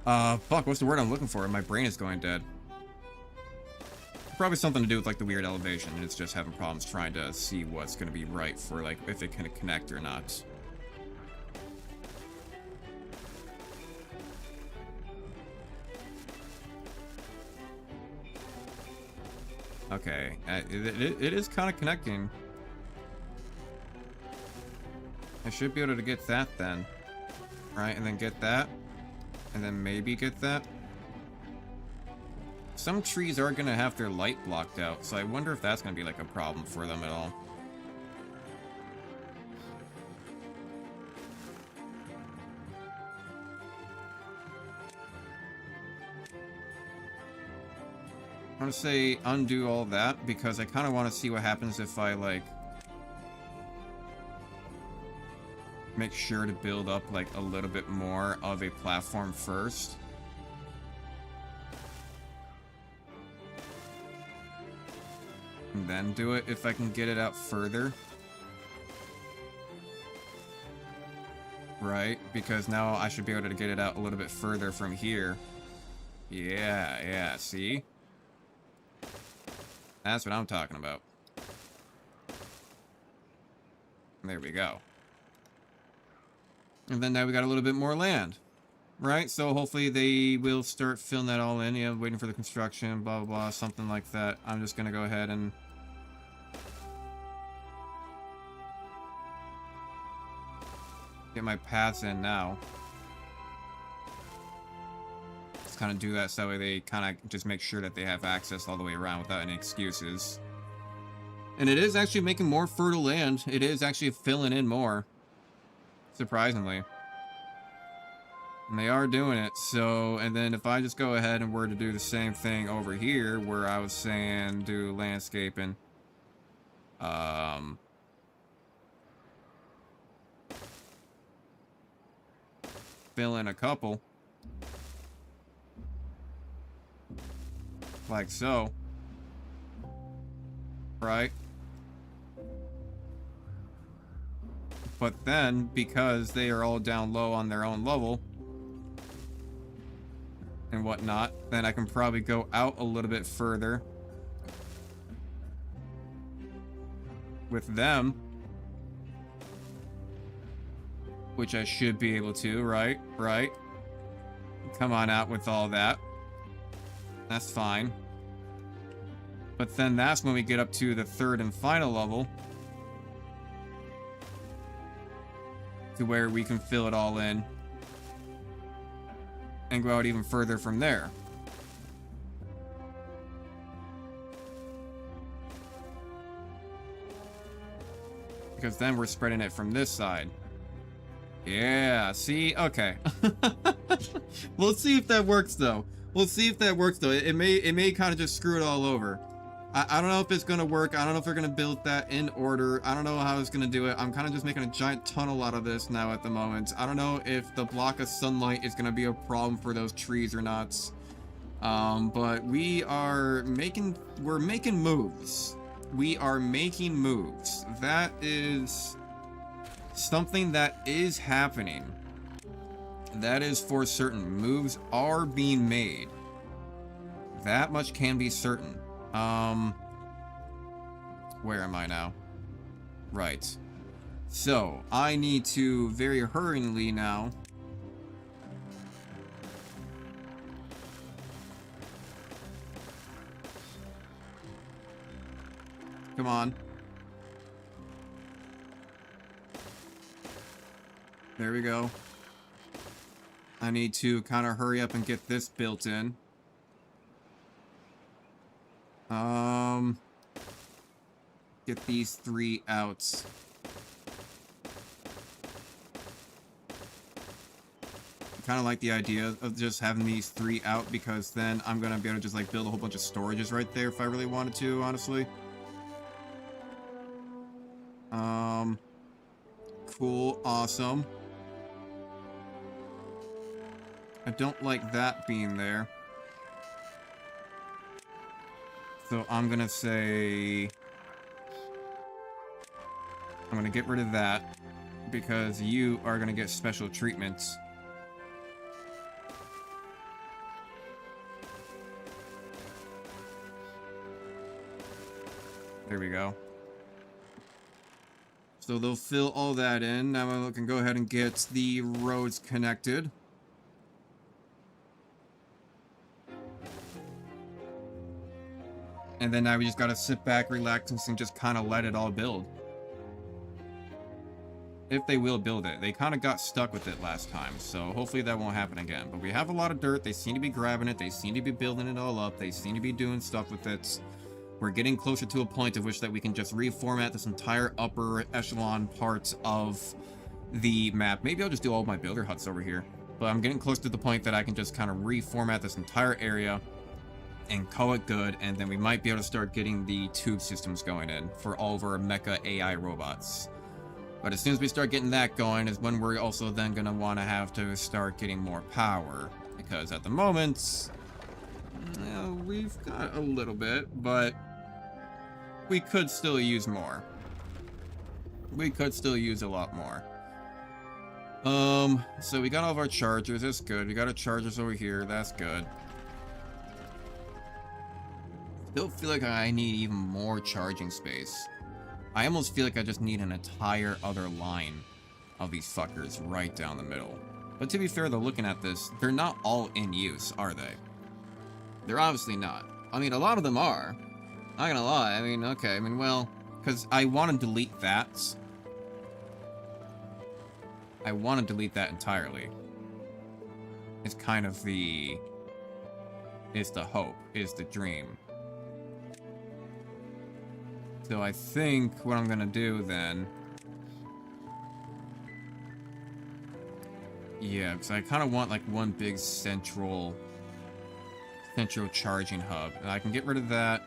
Fuck, what's the word I'm looking for? My brain is going dead. Probably something to do with, like, the weird elevation, and it's just having problems trying to see what's gonna be right for, like, if it can connect or not. Okay, it is kind of connecting. I should be able to get that then. Right, and then get that. And then maybe get that. Some trees are going to have their light blocked out, so I wonder if that's going to be like a problem for them at all. I'm going to say undo all that, because I kind of want to see what happens if I, like, make sure to build up, like, a little bit more of a platform first. And then do it if I can get it out further. Right? Because now I should be able to get it out a little bit further from here. Yeah, see? That's what I'm talking about. There we go. And then now we got a little bit more land. Right? So hopefully they will start filling that all in. Yeah, waiting for the construction, blah, blah, blah, something like that. I'm just gonna go ahead and... get my paths in now. Just kind of do that so that way they kind of just make sure that they have access all the way around without any excuses. And it is actually making more fertile land. It is actually filling in more. Surprisingly. And they are doing it, so, and then if I just go ahead and were to do the same thing over here, where I was saying do landscaping, fill in a couple, like so, right? But then, because they are all down low on their own level, and whatnot, then I can probably go out a little bit further with them, which I should be able to, right? Come on out with all that. That's fine. But then that's when we get up to the third and final level, to where we can fill it all in and go out even further from there. Because then we're spreading it from this side. Yeah, see? Okay. We'll see if that works, though. It may kind of just screw it all over. I don't know if it's going to work. I don't know if they're going to build that in order. I don't know how it's going to do it. I'm kind of just making a giant tunnel out of this now at the moment. I don't know if the block of sunlight is going to be a problem for those trees or not. But we're making moves. We are making moves. That is something that is happening. That is for certain. Moves are being made. That much can be certain. Where am I now? Right. So, I need to very hurriedly now come on. There we go. I need to kind of hurry up and get this built in. Get these 3 out. Kind of like the idea of just having these 3 out, because then I'm gonna be able to just like build a whole bunch of storages right there if I really wanted to, honestly. Cool, awesome. I don't like that being there. So I'm gonna say... I'm gonna get rid of that, because you are gonna get special treatments. There we go. So they'll fill all that in. Now we can go ahead and get the roads connected. And then now we just gotta sit back, relax, and just kind of let it all build. If they will build it. They kind of got stuck with it last time, so hopefully that won't happen again. But we have a lot of dirt. They seem to be grabbing it. They seem to be building it all up. They seem to be doing stuff with it. We're getting closer to a point of which that we can just reformat this entire upper echelon part of the map. Maybe I'll just do all my builder huts over here. But I'm getting close to the point that I can just kind of reformat this entire area and call it good, and then we might be able to start getting the tube systems going in for all of our mecha AI robots. But as soon as we start getting that going is when we're also then going to want to have to start getting more power. Because at the moment, we've got a little bit, but we could still use more. We could still use a lot more. So we got all of our chargers, that's good. We got our chargers over here, that's good. Still feel like I need even more charging space. I almost feel like I just need an entire other line of these fuckers right down the middle. But to be fair though, looking at this, they're not all in use, are they? They're obviously not. I mean, a lot of them are. Not gonna lie, I mean, okay, I mean, well, because I want to delete that. I want to delete that entirely. It's kind of the... It's the hope, is the dream. So I think what I'm gonna do then... Yeah, because I kind of want like one big central charging hub. And I can get rid of that.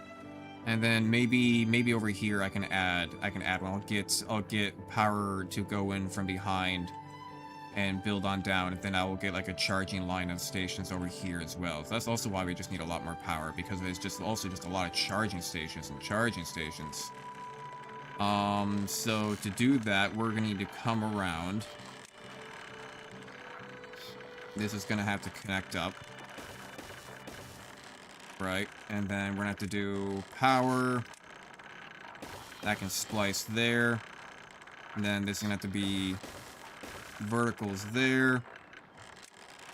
And then maybe over here I can add one. I'll get power to go in from behind and build on down, and then I will get like a charging line of stations over here as well. So that's also why we just need a lot more power, because there's just also just a lot of charging stations. So to do that, we're gonna need to come around. This is gonna have to connect up. Right, and then we're gonna have to do power. That can splice there. And then this is gonna have to be verticals there.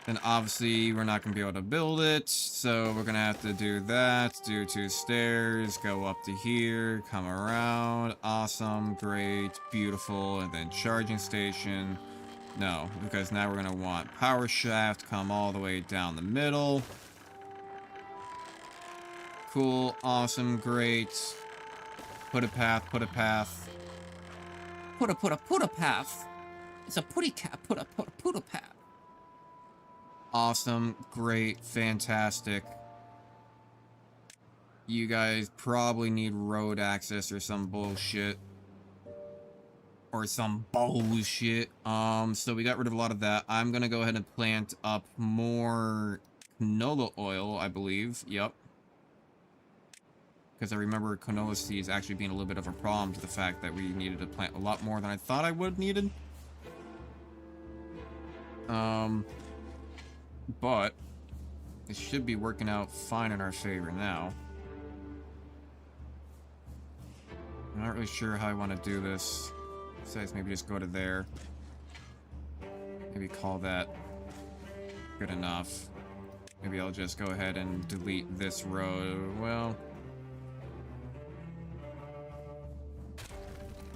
Then obviously we're not gonna be able to build it, so we're gonna have to do that, do 2 stairs, go up to here, come around, awesome, great, beautiful, and then charging station. No, because now we're gonna want power shaft, come all the way down the middle. Cool, awesome, great. Put a path. Put a path. It's a put a path. Awesome, great, fantastic. You guys probably need road access or some bullshit. So we got rid of a lot of that. I'm gonna go ahead and plant up more canola oil, I believe. Yep. Because I remember canola seeds actually being a little bit of a problem to the fact that we needed to plant a lot more than I thought I would needed. But it should be working out fine in our favor now. I'm not really sure how I want to do this. Besides, maybe just go to there. Maybe call that good enough. Maybe I'll just go ahead and delete this row. Well,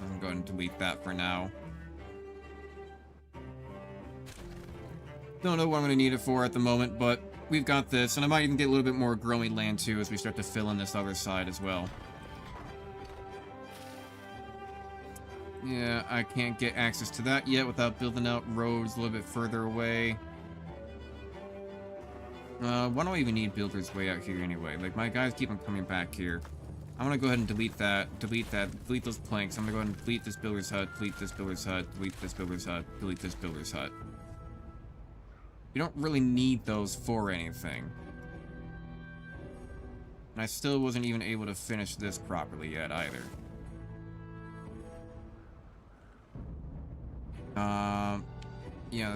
I'm going to delete that for now. Don't know what I'm going to need it for at the moment, but we've got this. And I might even get a little bit more growing land, too, as we start to fill in this other side as well. Yeah, I can't get access to that yet without building out roads a little bit further away. Why do I even need builders way out here anyway? Like, my guys keep on coming back here. I'm gonna go ahead and delete that, delete those planks. I'm gonna go ahead and delete this builder's hut, delete this builder's hut, delete this builder's hut, delete this builder's hut. You don't really need those for anything. And I still wasn't even able to finish this properly yet either. Yeah,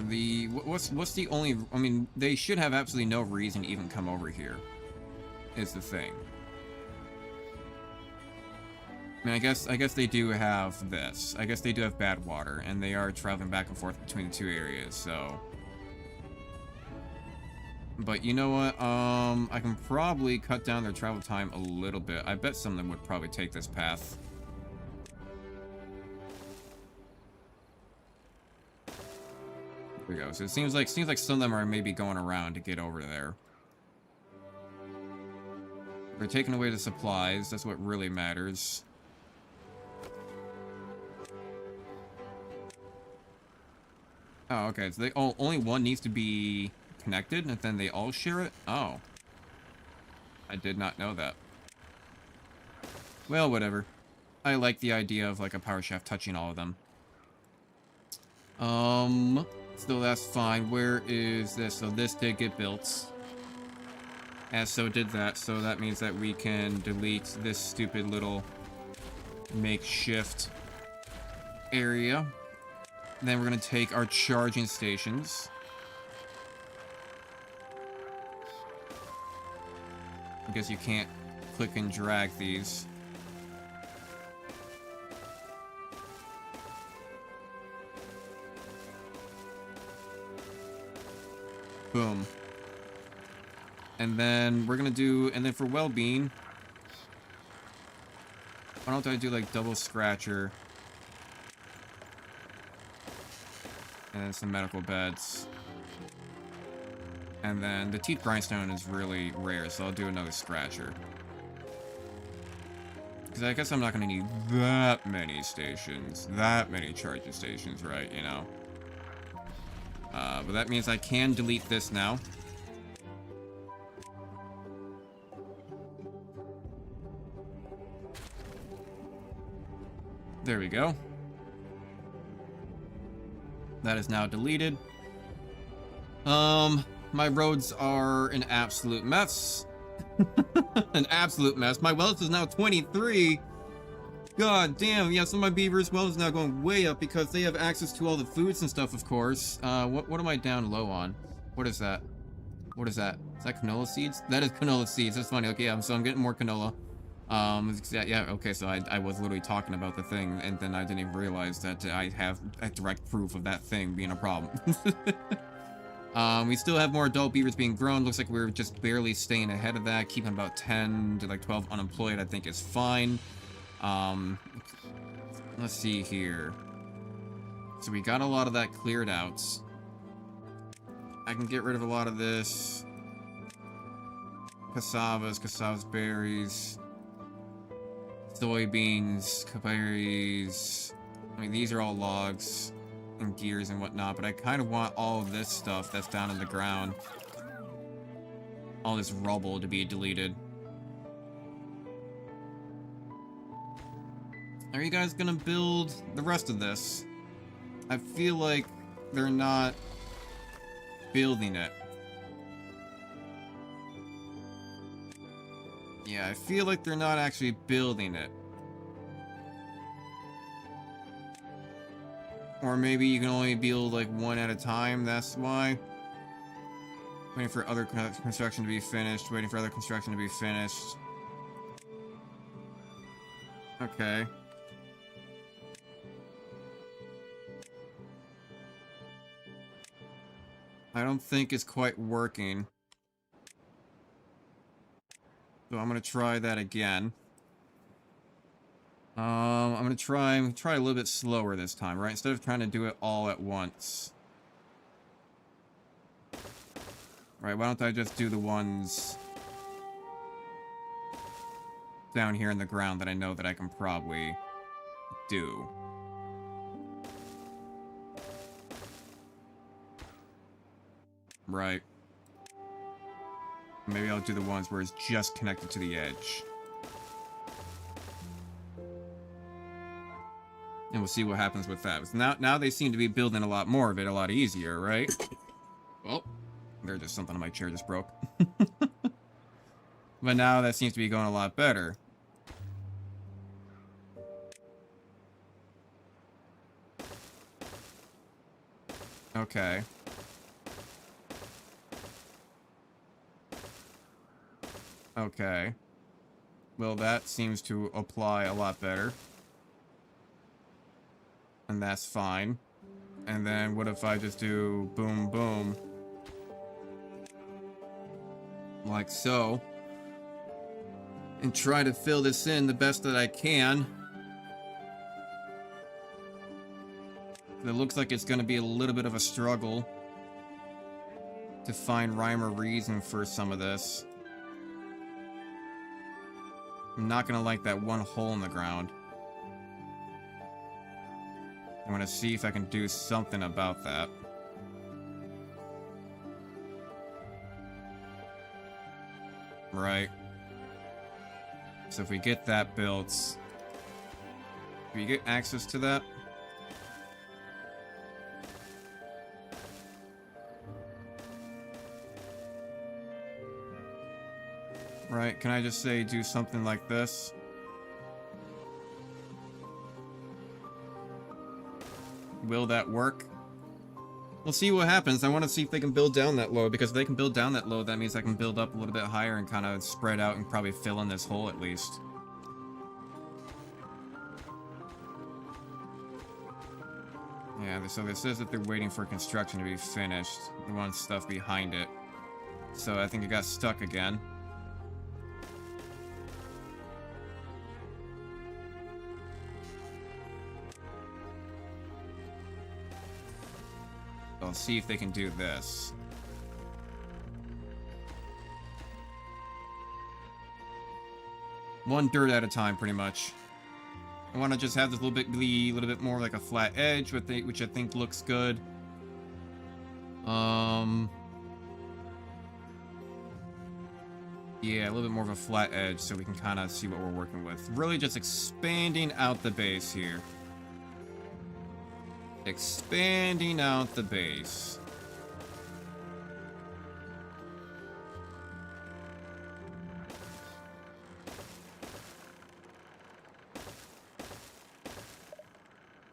what's the only, I mean, they should have absolutely no reason to even come over here, is the thing. I mean, I guess they do have this. I guess they do have bad water, and they are traveling back and forth between the two areas, so. But you know what, I can probably cut down their travel time a little bit. I bet some of them would probably take this path. There we go. So it seems like some of them are maybe going around to get over there. They're taking away the supplies. That's what really matters. Oh, okay. So they only one needs to be connected, and then they all share it? Oh. I did not know that. Well, whatever. I like the idea of, like, a power shaft touching all of them. So that's fine. Where is this? So this did get built. And so did that. So that means that we can delete this stupid little makeshift area. Then we're going to take our charging stations. I guess you can't click and drag these. Boom. And then we're gonna do, and then for well-being, why don't I do like double scratcher and then some medical beds, and then the teeth grindstone is really rare, so I'll do another scratcher, because I guess I'm not gonna need that many stations, that many charging stations, right? You know. But that means I can delete this now. There we go. That is now deleted. My roads are an absolute mess. An absolute mess. My wealth is now 23. God damn, yeah, some of my beavers' wealth is now going way up because they have access to all the foods and stuff, of course. What am I down low on? What is that? What is that? Is that canola seeds? That is canola seeds. That's funny. Okay, yeah, so I'm getting more canola. Yeah, okay, so I was literally talking about the thing, and then I didn't even realize that I have a direct proof of that thing being a problem. We still have more adult beavers being grown. Looks like we're just barely staying ahead of that. Keeping about 10 to like 12 unemployed, I think, is fine. Let's see here. So we got a lot of that cleared out. I can get rid of a lot of this. Cassavas berries. Soybeans, berries. I mean, these are all logs and gears and whatnot, but I kind of want all of this stuff that's down in the ground. All this rubble to be deleted. Are you guys gonna build the rest of this? I feel like they're not building it. Yeah, I feel like they're not actually building it. Or maybe you can only build like one at a time, that's why. Waiting for other construction to be finished, waiting for other construction to be finished. Okay. I don't think it's quite working. So I'm gonna try that again. I'm gonna try a little bit slower this time, right? Instead of trying to do it all at once. Right, why don't I just do the ones down here in the ground that I know that I can probably do. Right. Maybe I'll do the ones where it's just connected to the edge. And we'll see what happens with that. Now they seem to be building a lot more of it, a lot easier, right? Well, there's just something on my chair just broke. But now that seems to be going a lot better. Okay. Okay. Well, that seems to apply a lot better. And that's fine. And then what if I just do boom, boom? Like so. And try to fill this in the best that I can. It looks like it's going to be a little bit of a struggle to find rhyme or reason for some of this. I'm not going to like that one hole in the ground. I'm going to see if I can do something about that. Right. So if we get that built, do we get access to that? Right, can I just say do something like this? Will that work? We'll see what happens. I want to see if they can build down that low, because if they can build down that low, that means I can build up a little bit higher and kind of spread out and probably fill in this hole at least. Yeah, so it says that they're waiting for construction to be finished. They want stuff behind it. So I think it got stuck again. I'll see if they can do this. One dirt at a time, pretty much. I want to just have this little bit more like a flat edge, which I think looks good. Yeah, a little bit more of a flat edge, so we can kind of see what we're working with. Really just expanding out the base here. Expanding out the base.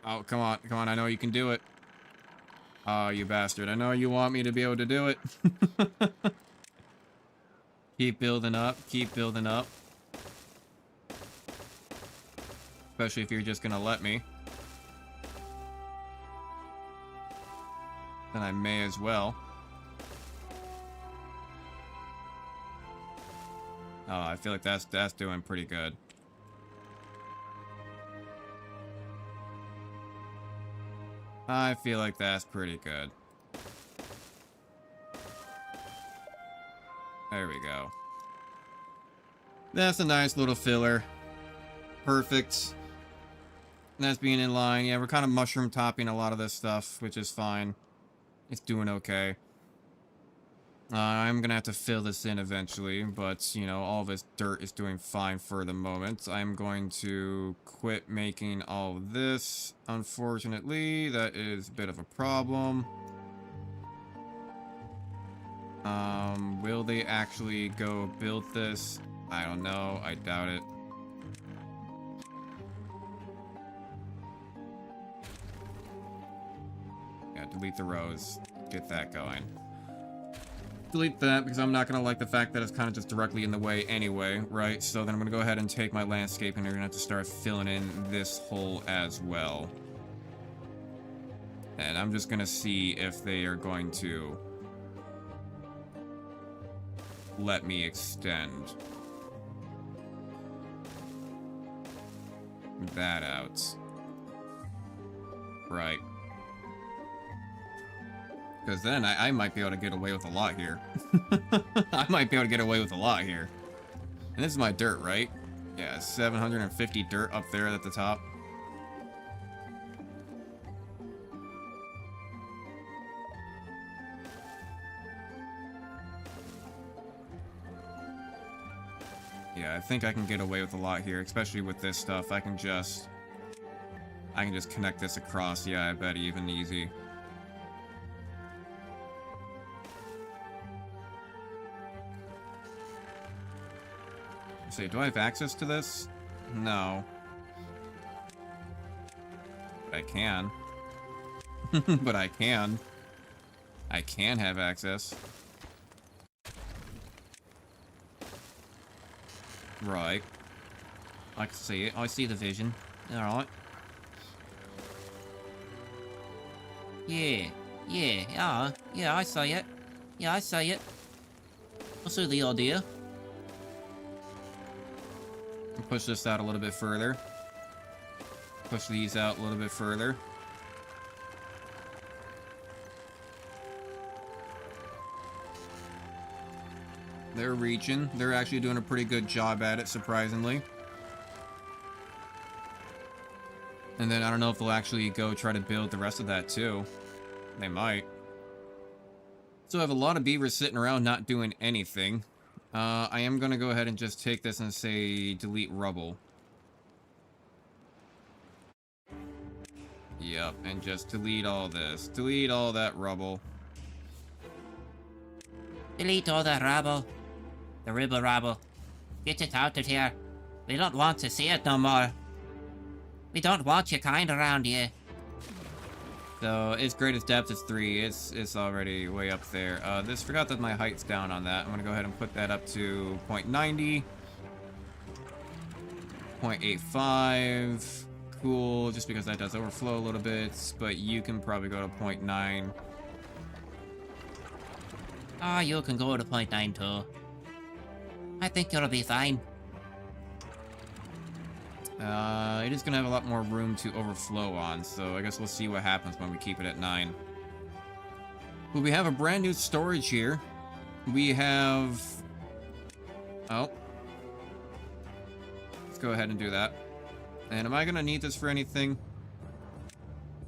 Oh, come on, come on, I know you can do it. Oh, you bastard, I know you want me to be able to do it. Keep building up, keep building up. Especially if you're just gonna let me. Then I may as well. Oh, I feel like that's doing pretty good. I feel like that's pretty good. There we go. That's a nice little filler. Perfect. That's being in line. Yeah, we're kind of mushroom topping a lot of this stuff, which is fine. It's doing okay. I'm gonna have to fill this in eventually, but, you know, all this dirt is doing fine for the moment. I'm going to quit making all of this. Unfortunately, that is a bit of a problem. Will they actually go build this? I don't know. I doubt it. Yeah, delete the rows. Get that going. Delete that, because I'm not going to like the fact that it's kind of just directly in the way anyway, right? So then I'm going to go ahead and take my landscape, and you're going to have to start filling in this hole as well. And I'm just going to see if they are going to let me extend that out. Right. Because then I might be able to get away with a lot here. I might be able to get away with a lot here. And this is my dirt, right? Yeah, 750 dirt up there at the top. Yeah, I think I can get away with a lot here, especially with this stuff. I can just connect this across. Yeah, I bet even easy. Say, do I have access to this? No. But I can. But I can. I can have access. Right. I can see it. I see the vision. Alright. Yeah, I see it. Yeah, I see it. I see the idea. Push this out a little bit further. Push these out a little bit further. They're reaching. They're actually doing a pretty good job at it, surprisingly. And then I don't know if they'll actually go try to build the rest of that too. They might. So I have a lot of beavers sitting around not doing anything. I am going to go ahead and just take this and say delete rubble. Yep, and just delete all this. Delete all that rubble. Delete all the rubble. The ribble. Get it out of here. We don't want to see it no more. We don't want your kind around here. So its greatest depth is 3. It's already way up there. This forgot that my height's down on that. I'm gonna go ahead and put that up to 0.90. 0.85. Cool, just because that does overflow a little bit, but you can probably go to 0.9. Ah, you can go to 0.9 too. I think you'll be fine. It is going to have a lot more room to overflow on, so I guess we'll see what happens when we keep it at 9. Well, we have a brand new storage here. We have... Oh. Let's go ahead and do that. And am I going to need this for anything?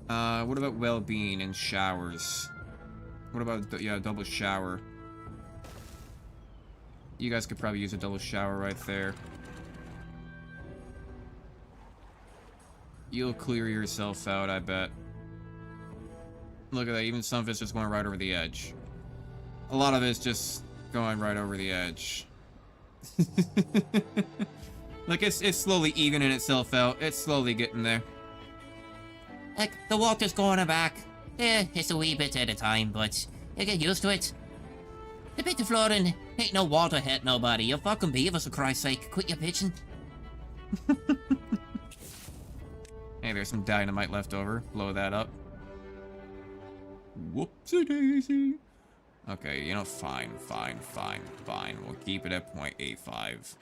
What about well-being and showers? What about, yeah, a double shower? You guys could probably use a double shower right there. You'll clear yourself out, I bet. Look at that, even some of it's just going right over the edge. A lot of it's just going right over the edge. Look, it's slowly evening itself out. It's slowly getting there. Like, the water's going back. It's a wee bit at a time, but you get used to it. The bit of flooding ain't no water hit nobody. You fucking beavers, for Christ's sake. Quit your pitching. Hey, there's some dynamite left over. Blow that up. Whoopsie daisy. Okay, you know, fine. We'll keep it at 0.85.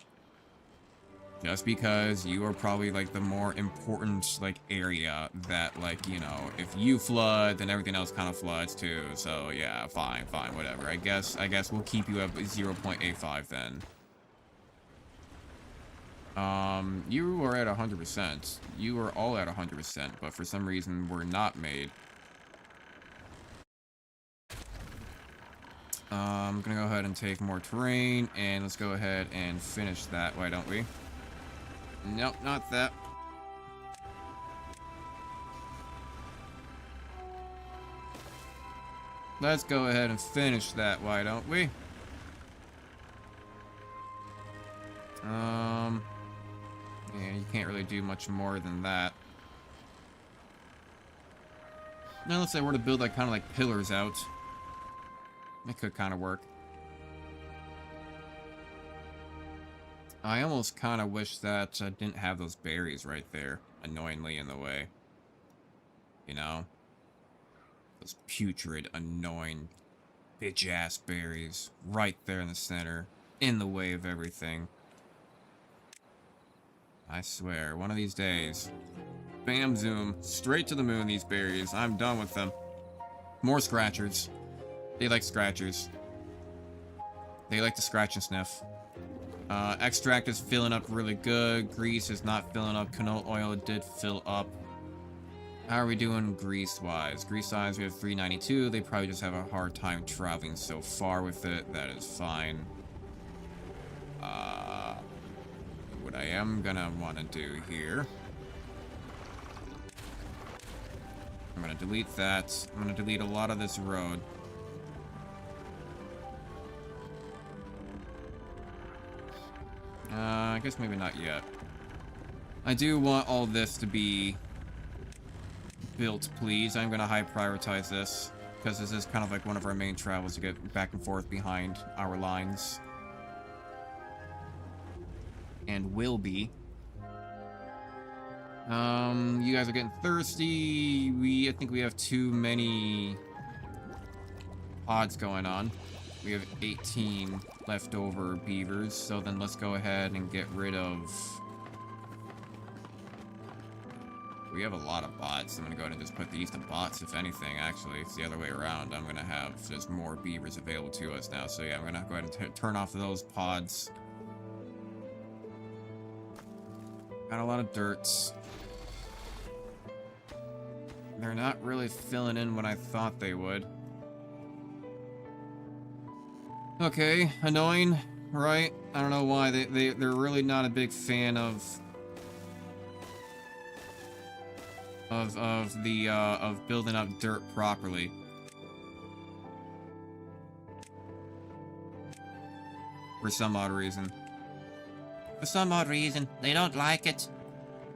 Just because you are probably, like, the more important, like, area that, like, you know, if you flood, then everything else kind of floods, too. So, yeah, fine, whatever. I guess we'll keep you at 0.85 then. You are at 100%. You are all at 100%, but for some reason we're not made. I'm gonna go ahead and take more terrain, and let's go ahead and finish that, why don't we? Nope, not that. Let's go ahead and finish that, why don't we? Yeah, you can't really do much more than that. Now let's say we're to build like kind of like pillars out. It could kind of work. I almost kind of wish that I didn't have those berries right there, annoyingly in the way. You know? Those putrid, annoying, bitch-ass berries right there in the center, in the way of everything. I swear, one of these days, bam zoom, straight to the moon, these berries. I'm done with them. More scratchers. They like scratchers. They like to scratch and sniff. Extract is filling up really good. Grease is not filling up. Canola oil did fill up. How are we doing grease-wise? Grease-wise, we have 392. They probably just have a hard time traveling so far with it. That is fine. What I am gonna want to do here... I'm gonna delete that. I'm gonna delete a lot of this road. I guess maybe not yet. I do want all this to be built, please. I'm gonna high prioritize this, because this is kind of like one of our main travels to get back and forth behind our lines. And will be. You guys are getting thirsty. I think we have too many pods going on. We have 18 leftover beavers, so then let's go ahead and get rid of... We have a lot of bots. I'm gonna go ahead and just put these to bots, if anything. Actually, it's the other way around. I'm gonna have just more beavers available to us now. So yeah, I'm gonna go ahead and turn off those pods. Got a lot of dirts. They're not really filling in what I thought they would. Okay, annoying, right? I don't know why. They're really not a big fan of building up dirt properly. For some odd reason. For some odd reason, they don't like it.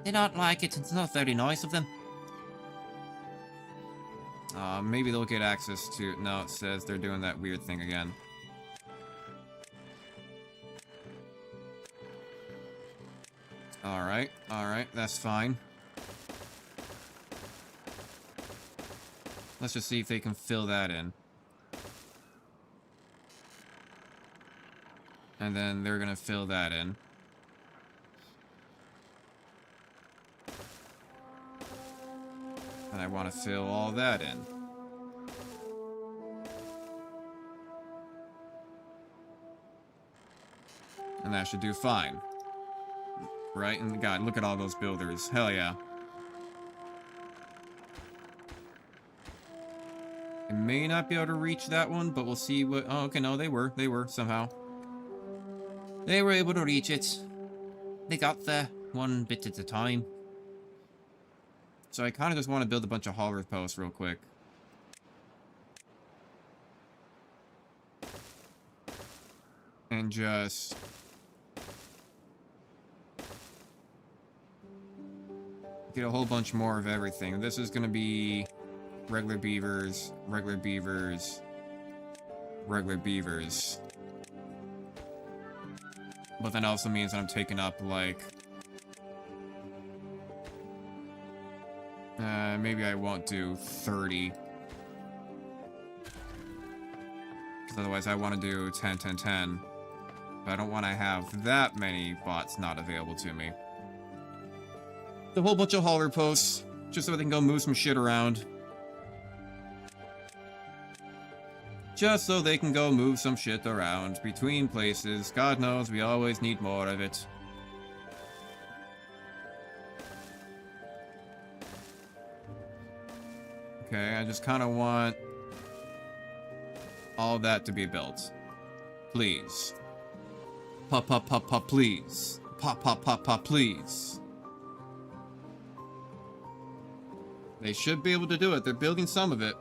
They don't like it. It's not very nice of them. Maybe they'll get access to... No, it says they're doing that weird thing again. Alright, that's fine. Let's just see if they can fill that in. And then they're gonna fill that in. And I want to fill all that in. And that should do fine. Right? And God, look at all those builders. Hell yeah. I may not be able to reach that one, but we'll see what... Oh, okay, no, they were. They were, somehow. They were able to reach it. They got there one bit at a time. So I kind of just want to build a bunch of hauler posts real quick. And just... get a whole bunch more of everything. This is going to be regular beavers, regular beavers, regular beavers. But that also means that I'm taking up, like... maybe I won't do 30. Because otherwise I want to do 10, 10, 10. But I don't want to have that many bots not available to me. A whole bunch of hauler posts, just so they can go move some shit around. Just so they can go move some shit around between places. God knows we always need more of it. Okay, I just kind of want all that to be built. Please. Pop, pop, pop, pop, please. Pop, pop, pop, pop, please. They should be able to do it. They're building some of it.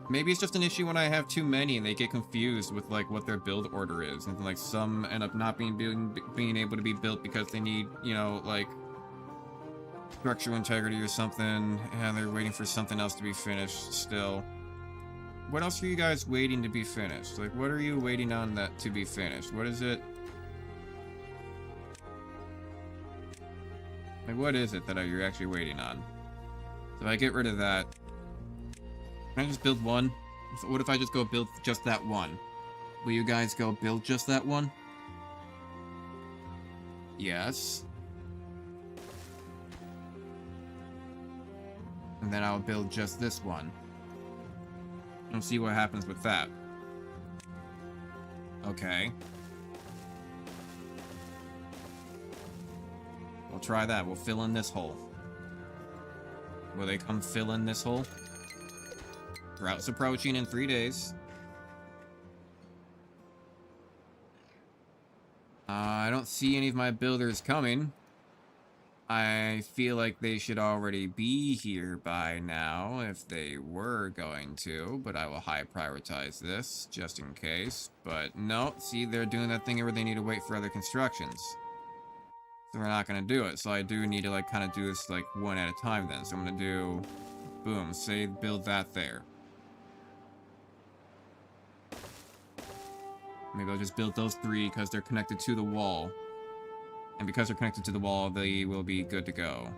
Maybe it's just an issue when I have too many and they get confused with like what their build order is, and like some end up not being able to be built because they need, you know, like structural integrity or something, and they're waiting for something else to be finished still. What else are you guys waiting to be finished? Like, what are you waiting on that to be finished? What is it? Like, what is it that you're actually waiting on? So if I get rid of that, can I just build one? What if I just go build just that one? Will you guys go build just that one? Yes. And then I'll build just this one. And see what happens with that. Okay. We'll try that. We'll fill in this hole. Will they come fill in this hole? Droughts approaching in 3 days. I don't see any of my builders coming. I feel like they should already be here by now if they were going to, but I will high prioritize this just in case. But no, see, they're doing that thing where they need to wait for other constructions. So we're not going to do it. So I do need to like kind of do this like one at a time then. So I'm going to do, boom, say build that there. Maybe I'll just build those 3 because they're connected to the wall. And because they're connected to the wall, they will be good to go.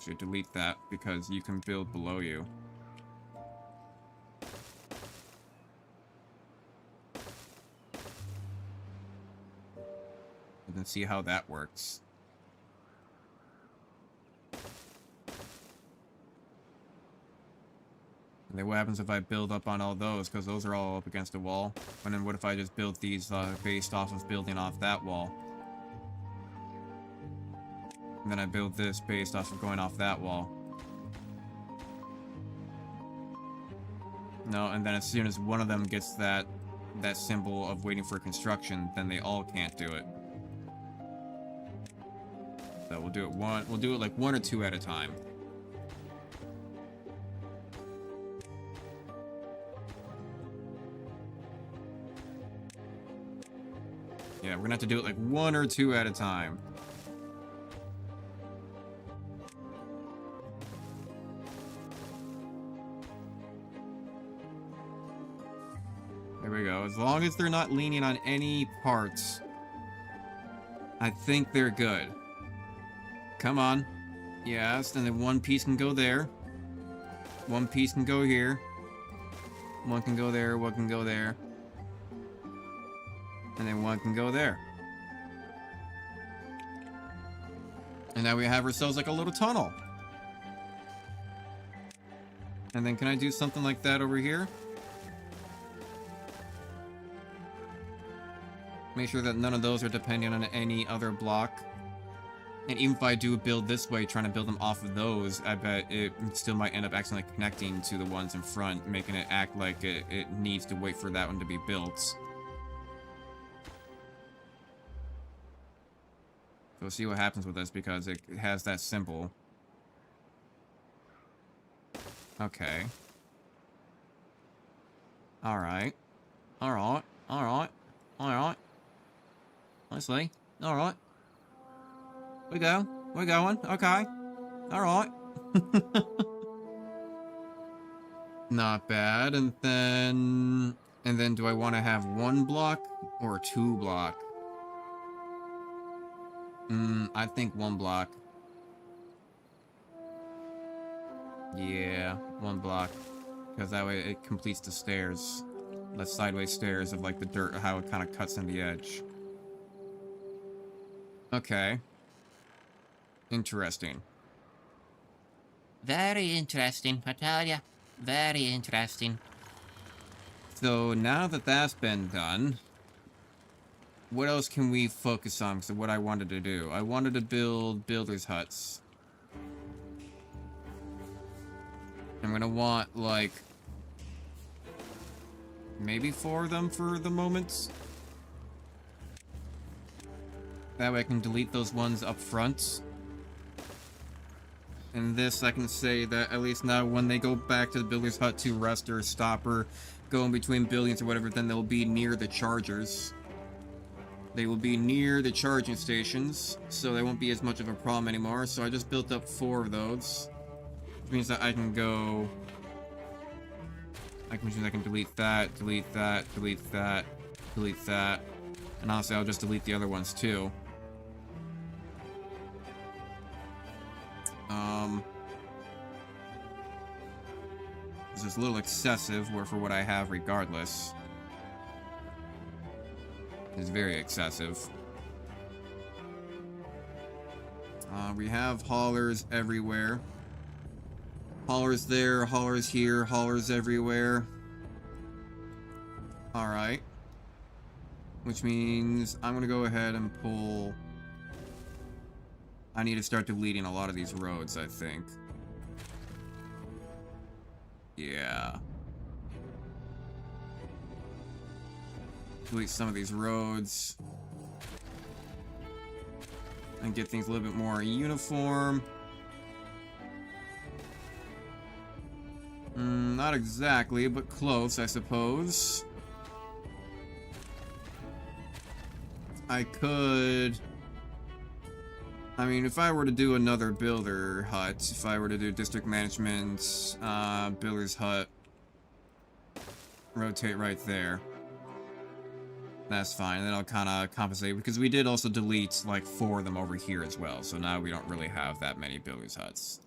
Should delete that because you can build below you. And then see how that works. And then what happens if I build up on all those, because those are all up against a wall. And then what if I just build these based off of building off that wall? And then I build this based off of going off that wall. No, and then as soon as one of them gets that symbol of waiting for construction, then they all can't do it. So we'll do it like 1 or 2 at a time. Yeah, we're gonna have to do it like 1 or 2 at a time. There we go. As long as they're not leaning on any parts, I think they're good. Come on. Yes, and then 1 piece can go there. 1 piece can go here. 1 can go there, 1 can go there. And then 1 can go there. And now we have ourselves like a little tunnel. And then can I do something like that over here? Make sure that none of those are depending on any other block. And even if I do build this way, trying to build them off of those, I bet it still might end up accidentally connecting to the ones in front, making it act like it needs to wait for that one to be built. We'll see what happens with this because it has that symbol. Okay. Alright. Alright. Alright. Alright. Honestly. Alright. We go. We're going. Okay. Alright. Not bad. And then do I want to have 1 block or 2 block? I think 1 block. Yeah, 1 block. Because that way it completes the stairs. The sideways stairs of like the dirt, how it kind of cuts in the edge. Okay. Interesting. Very interesting, I tell ya. Very interesting. So now that that's been done, what else can we focus on? So what I wanted to do. I wanted to build builders' huts. I'm gonna want, like, maybe 4 of them for the moment. That way I can delete those ones up front. And this, I can say that at least now when they go back to the builder's hut to rest or stop or go in between buildings or whatever, then they'll be near the chargers. They will be near the charging stations, so they won't be as much of a problem anymore. So I just built up 4 of those. Which means that I can go... I can delete that, delete that, delete that, delete that. And honestly, I'll just delete the other ones too. This is a little excessive for what I have regardless. It's very excessive. We have haulers everywhere. Haulers there, haulers here, haulers everywhere. Alright. Which means I'm gonna go ahead and pull... I need to start deleting a lot of these roads, I think. Yeah. Delete some of these roads. And get things a little bit more uniform. Not exactly, but close, I suppose. I could... I mean, if I were to do another builder hut, if I were to do district management, builder's hut, rotate right there. That's fine, then I'll kind of compensate, because we did also delete, like, 4 of them over here as well, so now we don't really have that many builder's huts.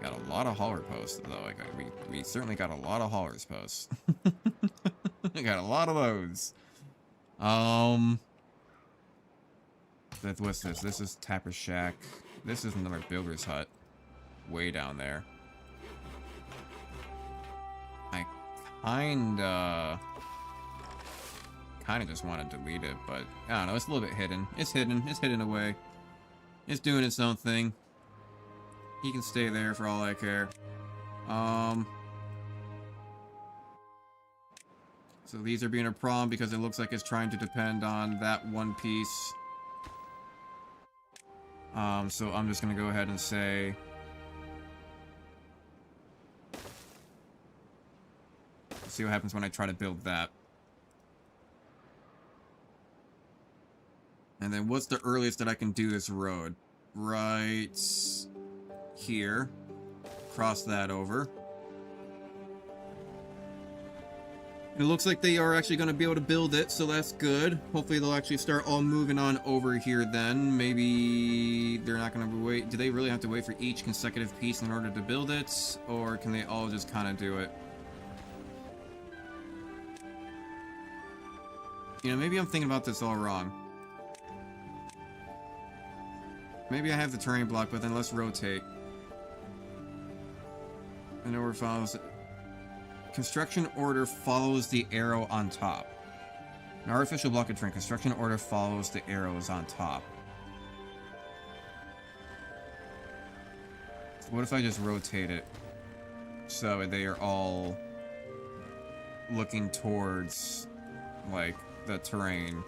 Got a lot of hauler posts, though. We certainly got a lot of haulers posts. We got a lot of those. What's this? This is Tapper Shack. This is another builder's hut. Way down there. I kinda just want to delete it, but I don't know, it's a little bit hidden. It's hidden away. It's doing its own thing. He can stay there for all I care. So these are being a problem because it looks like it's trying to depend on that one piece. So I'm just gonna go ahead and say... see what happens when I try to build that. And then what's the earliest that I can do this road? Right here. Cross that over. It looks like they are actually going to be able to build it, so that's good. Hopefully they'll actually start all moving on over here then. Maybe they're not going to wait. Do they really have to wait for each consecutive piece in order to build it? Or can they all just kind of do it? You know, maybe I'm thinking about this all wrong. Maybe I have the terrain block, but then let's rotate. And order follows... Construction order follows the arrow on top. An artificial block of terrain. Construction order follows the arrows on top. So what if I just rotate it so they are all looking towards, like, the terrain?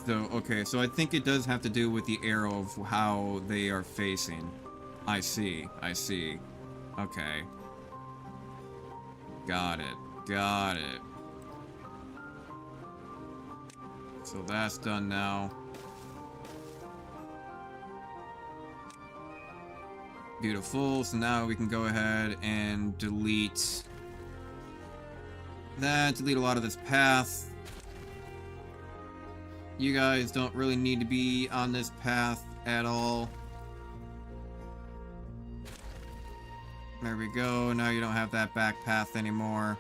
So, okay, so I think it does have to do with the arrow of how they are facing. I see. Okay. Got it. So that's done now. Beautiful, so now we can go ahead and delete that, delete a lot of this path. You guys don't really need to be on this path at all. There we go, now you don't have that back path anymore.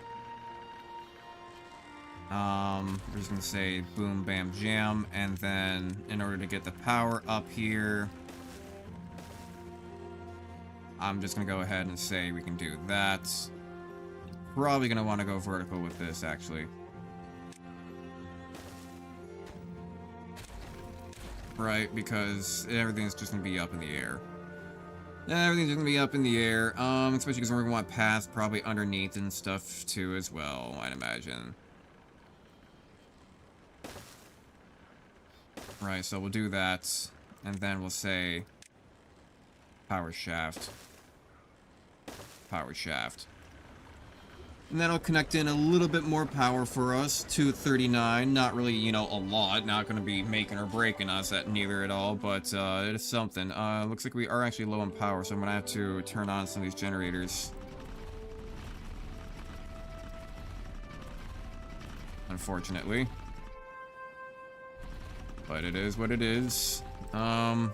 We're just gonna say boom, bam, jam, and then in order to get the power up here, I'm just gonna go ahead and say we can do that. Probably gonna want to go vertical with this, actually. Right, because everything's just gonna be up in the air. Everything's just gonna be up in the air, especially because we're gonna want paths probably underneath and stuff too as well, I'd imagine. Right, so we'll do that, and then we'll say power shaft. Power shaft. And that'll connect in a little bit more power for us to 39. Not really, you know, a lot. Not going to be making or breaking us at neither at all, but it is something. Looks like we are actually low on power, so I'm going to have to turn on some of these generators. Unfortunately. But it is what it is. Yeah,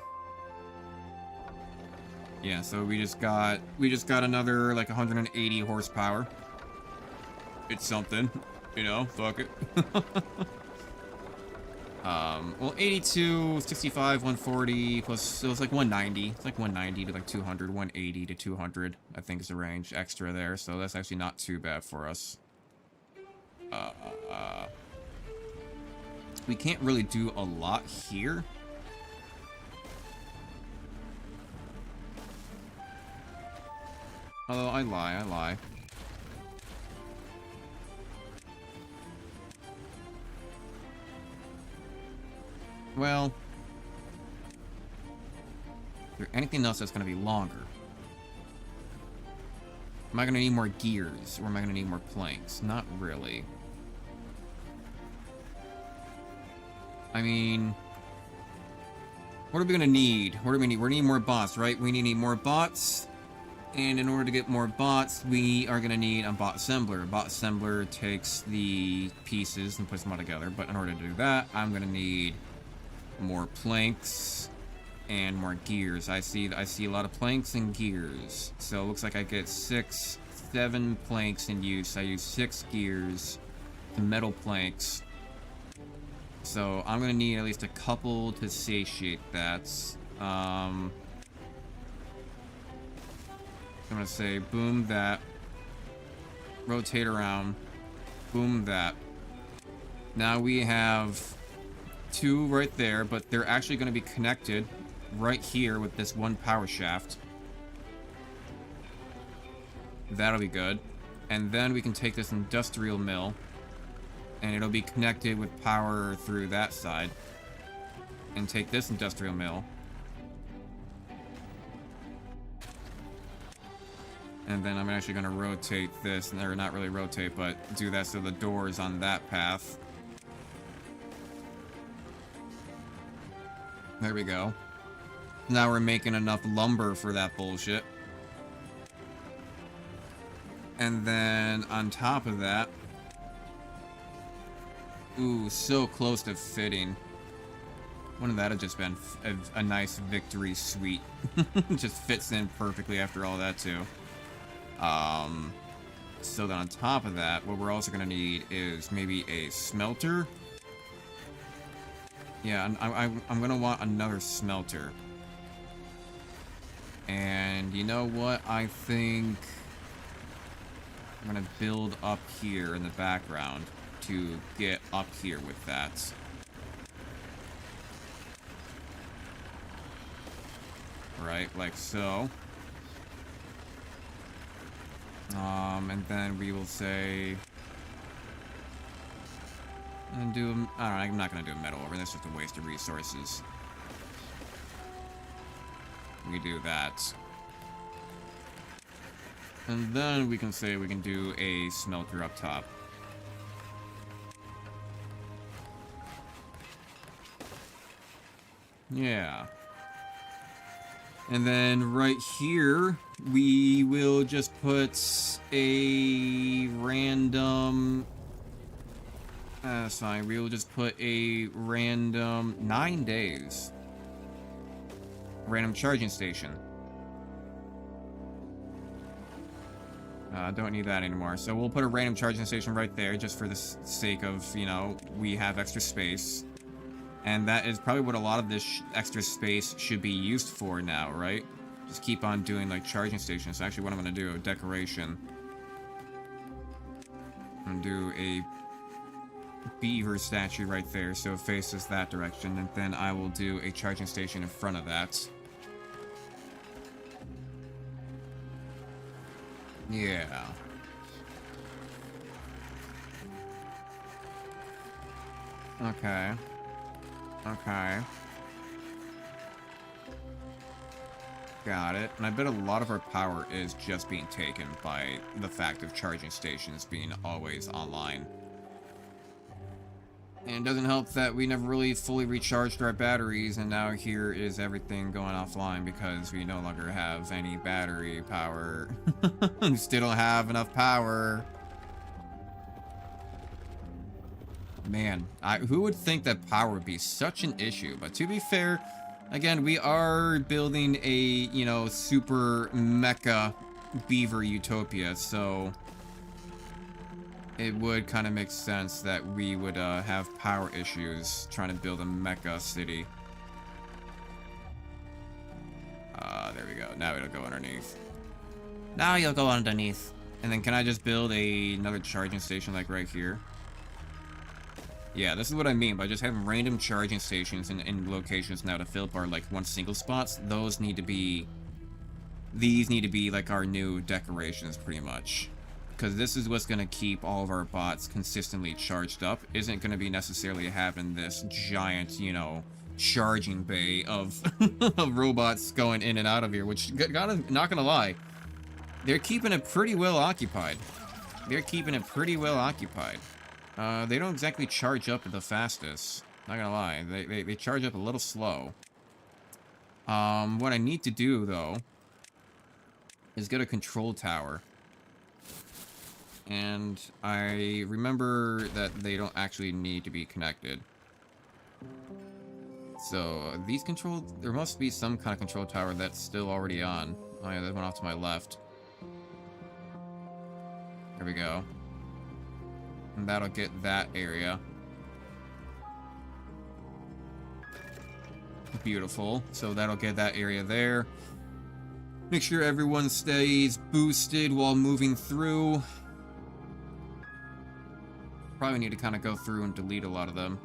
so we just got another like 180 horsepower. It's something, you know, fuck it. Well, 82, 65, 140, plus, so it's like 190. It's like 190 to like 200, 180 to 200, I think is the range extra there, so that's actually not too bad for us. We can't really do a lot here. Although, I lie. Well, is there anything else that's going to be longer? Am I going to need more gears, or am I going to need more planks? Not really. I mean, what are we going to need? What do we need? We need more bots, right? We need more bots. And in order to get more bots, we are going to need a bot assembler. A bot assembler takes the pieces and puts them all together. But in order to do that, I'm going to need more planks and more gears. I see a lot of planks and gears. So it looks like I get 6, 7 planks in use. I use 6 gears to metal planks. So I'm going to need at least a couple to satiate that. I'm going to say boom that, rotate around, boom that. Now we have 2 right there, but they're actually going to be connected right here with this one power shaft. That'll be good. And then we can take this industrial mill, and it'll be connected with power through that side. And take this industrial mill, and then I'm actually going to rotate this, or not really rotate, but do that so the door is on that path. There we go. Now we're making enough lumber for that bullshit. And then on top of that, ooh, so close to fitting. Wouldn't that have just been a nice victory suite? Just fits in perfectly after all that too. So then on top of that, what we're also gonna need is maybe a smelter. Yeah, I'm gonna want another smelter. And you know what? I think I'm gonna build up here in the background to get up here with that. Right, like so. And then we will say, and do, I don't know, I'm not gonna do a metal over, that's just a waste of resources. We do that. And then we can say we can do a smelter up top. Yeah. And then right here, we will just put a random... that's fine. We will just put a random 9 days. Random charging station. Don't need that anymore. So we'll put a random charging station right there just for the sake of, you know, we have extra space. And that is probably what a lot of this extra space should be used for now, right? Just keep on doing, like, charging stations. Actually, what I'm going to do, a decoration. I'm going to do a beaver statue right there, so it faces that direction. And then I will do a charging station in front of that. Yeah. Okay. Okay. Got it. And I bet a lot of our power is just being taken by the fact of charging stations being always online. And it doesn't help that we never really fully recharged our batteries, and now here is everything going offline because we no longer have any battery power. We still don't have enough power. Man, who would think that power would be such an issue? But to be fair, again, we are building a, you know, super mecha beaver utopia, so it would kind of make sense that we would have power issues trying to build a mecha city. There we go. Now it'll go underneath. Now you'll go underneath. And then can I just build another charging station like right here? Yeah, this is what I mean by just having random charging stations in locations now to fill up our like one single spots. These need to be like our new decorations pretty much. Because this is what's going to keep all of our bots consistently charged up. Isn't going to be necessarily having this giant, you know, charging bay of, of robots going in and out of here, which, not gonna lie, they're keeping it pretty well occupied. They're keeping it pretty well occupied. They don't exactly charge up the fastest. Not gonna lie, they charge up a little slow. What I need to do, though, is get a control tower. And I remember that they don't actually need to be connected. So, these there must be some kind of control tower that's still already on. Oh yeah, that went off to my left. There we go. And that'll get that area. Beautiful. So that'll get that area there. Make sure everyone stays boosted while moving through. Probably need to kind of go through and delete a lot of them.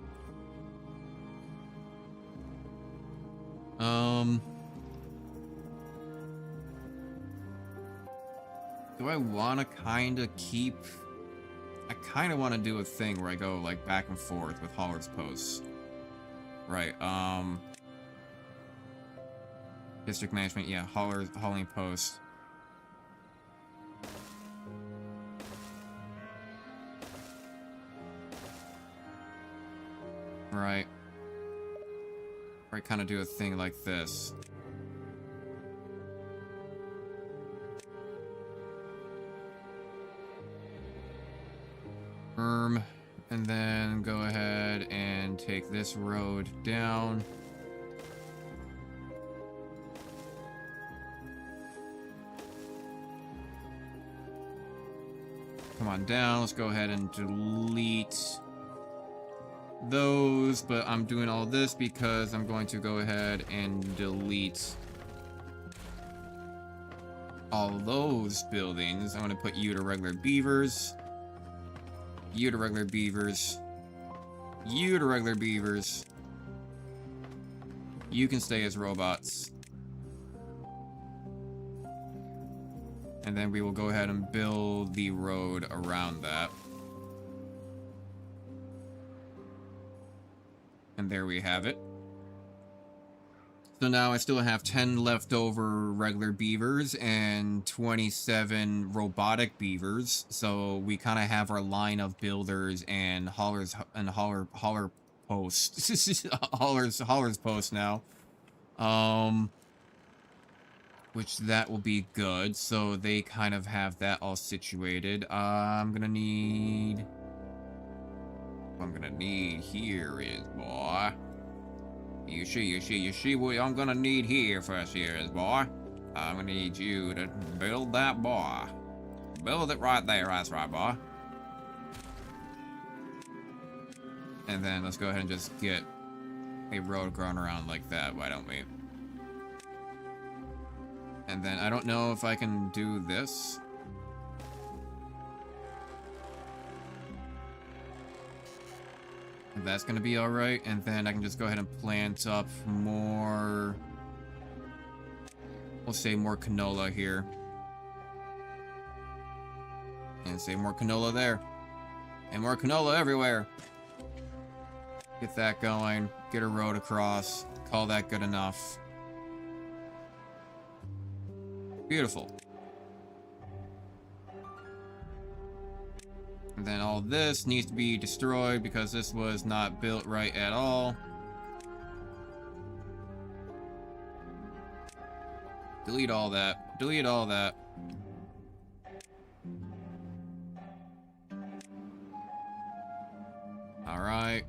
Do I want to kind of keep... I kind of want to do a thing where I go, like, back and forth with Hauler's posts. Right, District management, yeah, hauling post. Right. Or I kind of do a thing like this. And then go ahead and take this road down. Come on down, let's go ahead and delete those, but I'm doing all this because I'm going to go ahead and delete all those buildings. I'm going to put you to regular beavers. You to regular beavers. You to regular beavers. You can stay as robots. And then we will go ahead and build the road around that. And there we have it. So now I still have 10 leftover regular beavers and 27 robotic beavers. So we kind of have our line of builders and hauler post. Hauler's post now. Which that will be good. So they kind of have that all situated. I'm gonna need... What I'm gonna need here is, boy... You see what I'm gonna need here first here is, boy. I'm gonna need you to build that, boy. Build it right there, that's right, boy. And then let's go ahead and just get a road going around like that, why don't we? And then I don't know if I can do this. That's gonna be alright, and then I can just go ahead and plant up more... We'll say more canola here. And say more canola there. And more canola everywhere. Get that going. Get a road across. Call that good enough. Beautiful. And then all this needs to be destroyed because this was not built right at all. Delete all that. Delete all that. Alright.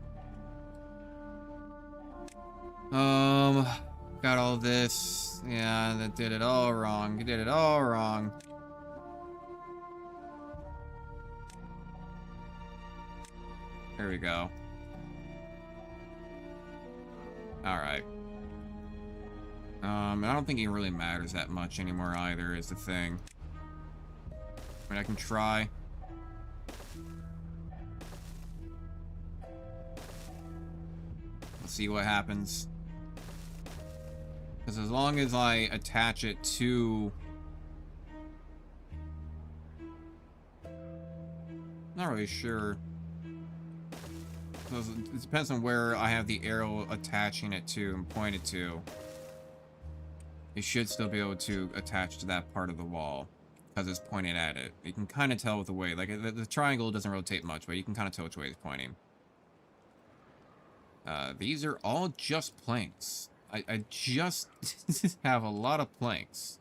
Got all this. Yeah, that did it all wrong. You did it all wrong. There we go. Alright. I don't think it really matters that much anymore either, is the thing. I mean, I can try. Let's see what happens. Because as long as I attach it to... Not really sure. So it depends on where I have the arrow attaching it to and pointed to. It should still be able to attach to that part of the wall because it's pointed at it. You can kind of tell with the way, like the triangle doesn't rotate much, but you can kind of tell which way it's pointing. These are all just planks. I just have a lot of planks.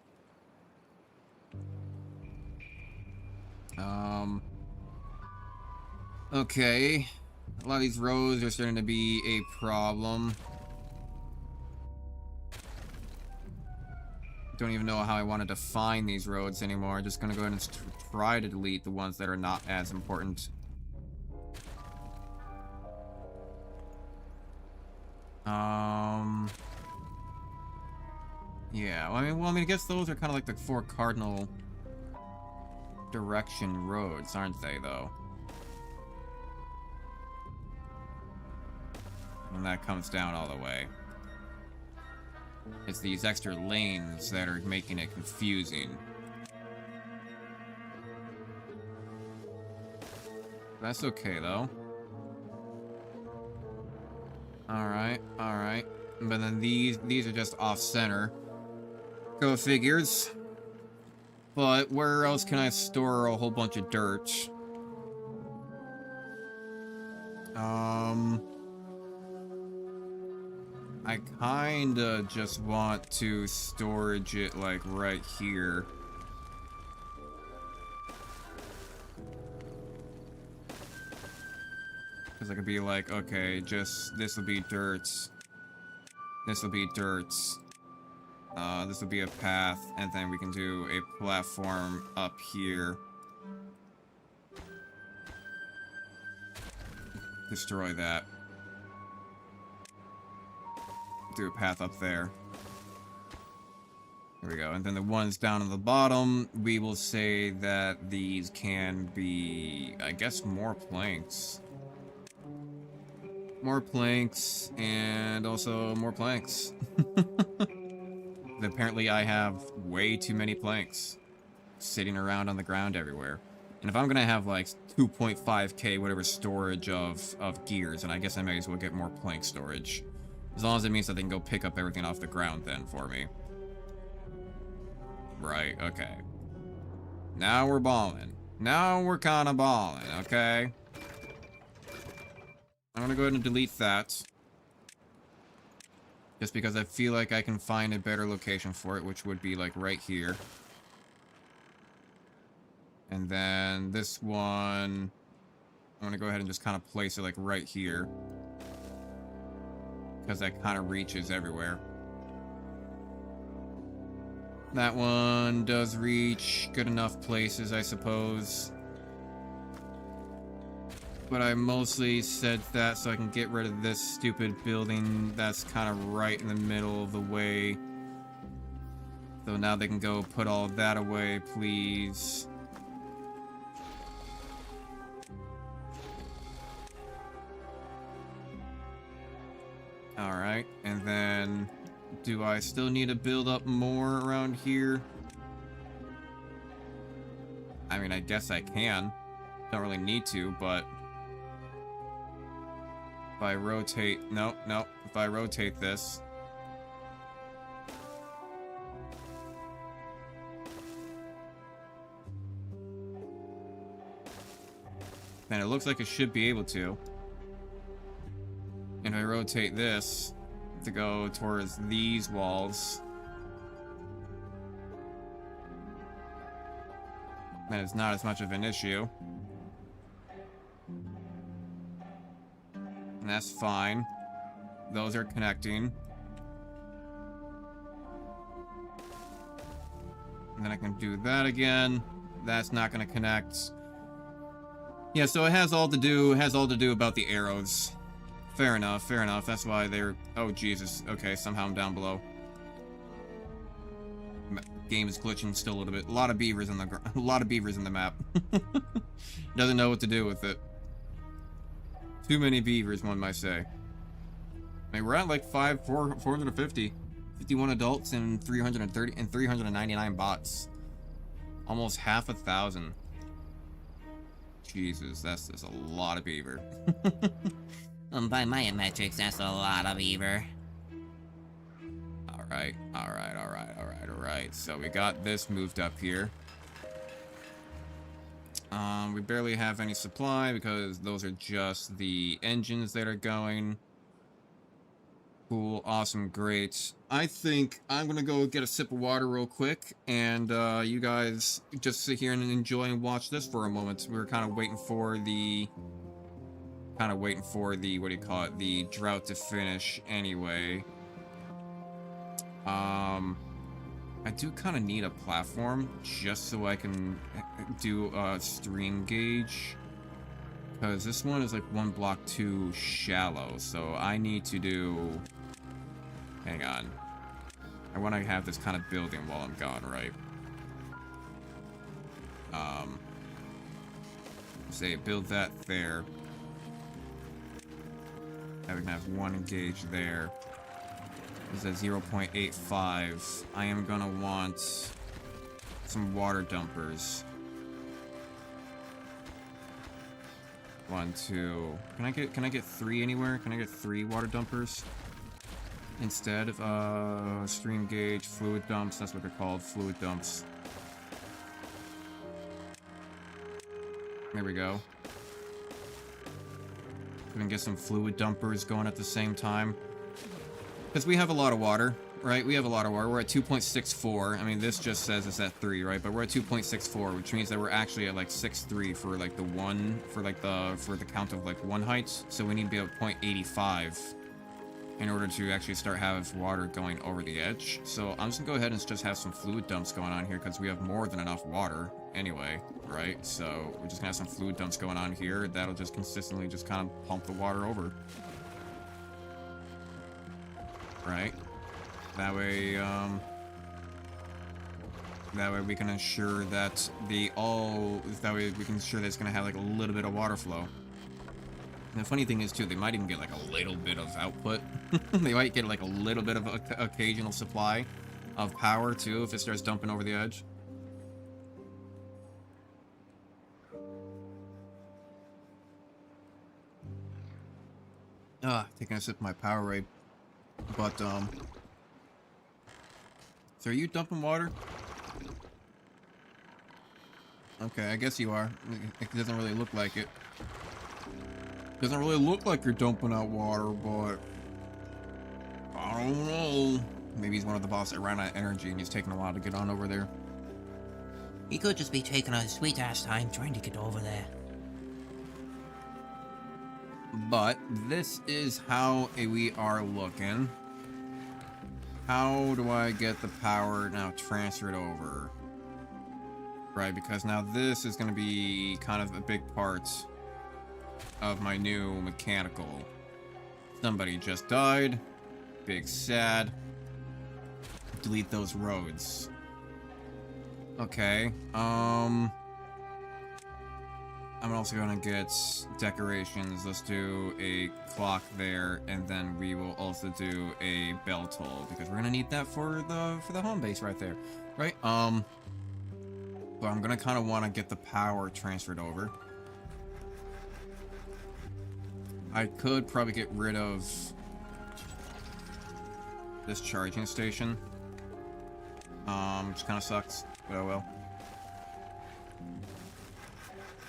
Okay. A lot of these roads are starting to be a problem. Don't even know how I want to define these roads anymore. I'm just gonna go ahead and try to delete the ones that are not as important. Yeah, well, I mean, I guess those are kind of like the 4 cardinal direction roads, aren't they, though? And that comes down all the way. It's these extra lanes that are making it confusing. That's okay, though. Alright, alright. But then these are just off-center. Go figures. But where else can I store a whole bunch of dirt? I kinda just want to storage it like right here. Because I could be like, okay, just this will be dirt. This will be dirt. This will be a path, and then we can do a platform up here. Destroy that. Do a path up there. There we go. And then the ones down on the bottom, we will say that these can be, I guess, more planks. More planks, and also more planks. Apparently I have way too many planks sitting around on the ground everywhere. And if I'm gonna have like 2.5k whatever storage of gears, and I guess I may as well get more plank storage. As long as it means that they can go pick up everything off the ground then for me. Right, okay. Now we're balling. Now we're kinda balling, okay? I'm gonna go ahead and delete that. Just because I feel like I can find a better location for it, which would be like right here. And then this one, I'm gonna go ahead and just kind of place it like right here. Because that kind of reaches everywhere. That one does reach good enough places, I suppose. But I mostly said that so I can get rid of this stupid building that's kind of right in the middle of the way. So now they can go put all of that away, please. Alright, and then do I still need to build up more around here? I mean, I guess I can. Don't really need to, but if I rotate... Nope. If I rotate this... then it looks like it should be able to. And if I rotate this to go towards these walls, then it's not as much of an issue. And that's fine. Those are connecting. And then I can do that again. That's not going to connect. Yeah, so it has all to do about the arrows. Fair enough, fair enough. That's why they're... Oh, Jesus. Okay, somehow I'm down below. Game is glitching still a little bit. A lot of beavers in the map. Doesn't know what to do with it. Too many beavers, one might say. I mean, we're at like 450. 51 adults and 399 bots. Almost half 1,000. Jesus, that's just a lot of beaver. By my metrics, that's a lot of beaver. Alright. So we got this moved up here. We barely have any supply because those are just the engines that are going. Cool, awesome, great. I think I'm gonna go get a sip of water real quick, and you guys just sit here and enjoy and watch this for a moment. We're kind of waiting for the... what do you call it? The drought to finish anyway. I do kind of need a platform just so I can do a stream gauge. Because this one is like one block too shallow, so I need to do... Hang on. I want to have this kind of building while I'm gone, right? Say, build that there. I can have one gauge there. This is at 0.85. I am gonna want some water dumpers. 1, 2. Can I get 3 anywhere? Can I get 3 water dumpers? Instead of stream gauge, fluid dumps, that's what they're called, fluid dumps. There we go. We can get some fluid dumpers going at the same time. Because we have a lot of water, right? We have a lot of water. We're at 2.64. I mean, this just says it's at 3, right? But we're at 2.64, which means that we're actually at like 6.3 for like the one, for the count of like 1 height. So we need to be at 0.85 in order to actually start have water going over the edge. So I'm just gonna go ahead and just have some fluid dumps going on here because we have more than enough water anyway, right? So we're just gonna have some fluid dumps going on here. That'll just consistently just kind of pump the water over. Right? That way we can ensure that that way we can ensure that it's gonna have like a little bit of water flow. And the funny thing is too, they might even get like a little bit of output. They might get like a little bit of occasional supply of power too if it starts dumping over the edge. Taking a sip of my Powerade. But, so are you dumping water? Okay, I guess you are. It doesn't really look like it. Doesn't really look like you're dumping out water, but... I don't know. Maybe he's one of the boss that ran out of energy and he's taking a while to get on over there. He could just be taking a sweet-ass time trying to get over there. But this is how we are looking. How do I get the power now transferred over? Right, because now this is going to be kind of a big part of my new mechanical. Somebody just died. Big sad. Delete those roads. Okay, I'm also gonna get decorations. Let's do a clock there, and then we will also do a bell toll because we're gonna need that for the home base right there, right? But I'm gonna kind of want to get the power transferred over. I could probably get rid of this charging station, which kind of sucks, but oh well.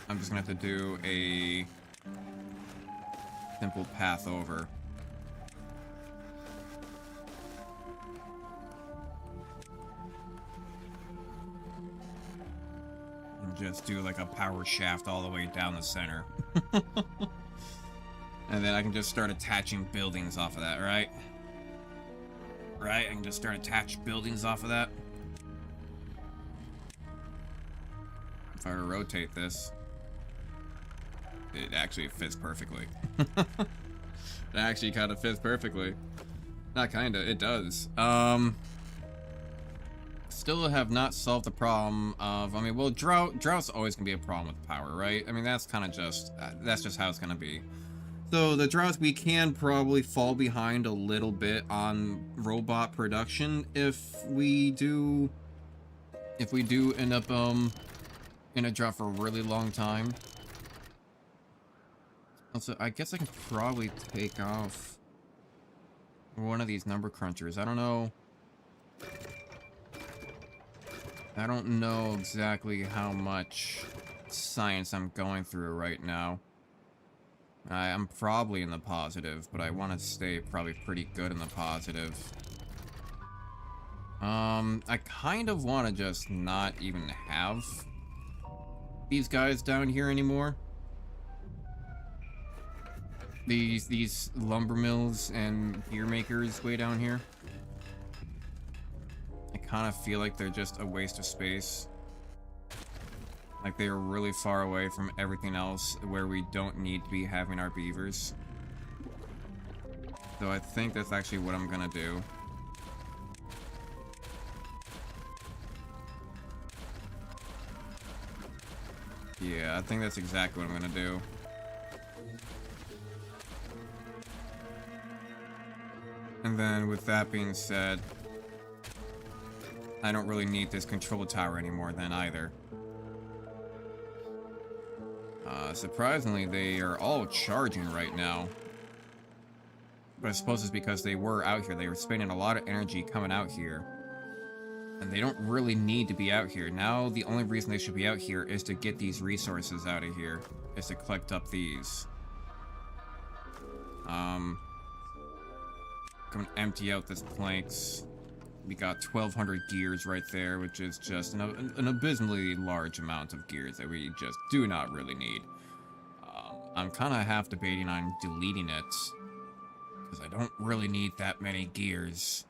I'm just gonna have to do a simple path over. And just do like a power shaft all the way down the center. And then I can just start attaching buildings off of that, right? Right, I can just start attaching buildings off of that. If I rotate this. it actually fits perfectly. It actually kind of fits perfectly. Not kinda, it does. Still have not solved the problem of, I mean, well, drought's always gonna be a problem with power, right? I mean, that's kind of just, that's just how it's gonna be. So the droughts, we can probably fall behind a little bit on robot production if we do end up, in a drought for a really long time. Also, I guess I can probably take off one of these number crunchers. I don't know exactly how much science I'm going through right now. I'm probably in the positive, but I want to stay probably pretty good in the positive. I kind of want to just not even have these guys down here anymore. These lumber mills and gear makers way down here. I kind of feel like they're just a waste of space. Like they are really far away from everything else where we don't need to be having our beavers. So I think that's actually what I'm gonna do. Yeah, I think that's exactly what I'm gonna do. And then with that being said, I don't really need this control tower anymore then either. Surprisingly, they are all charging right now. But I suppose it's because they were out here. They were spending a lot of energy coming out here. And they don't really need to be out here. Now, the only reason they should be out here is to get these resources out of here. Is to collect up these. Gonna empty out this planks. We got 1,200 gears right there, which is just an abysmally large amount of gears that we just do not really need. I'm kind of half debating on deleting it, because I don't really need that many gears.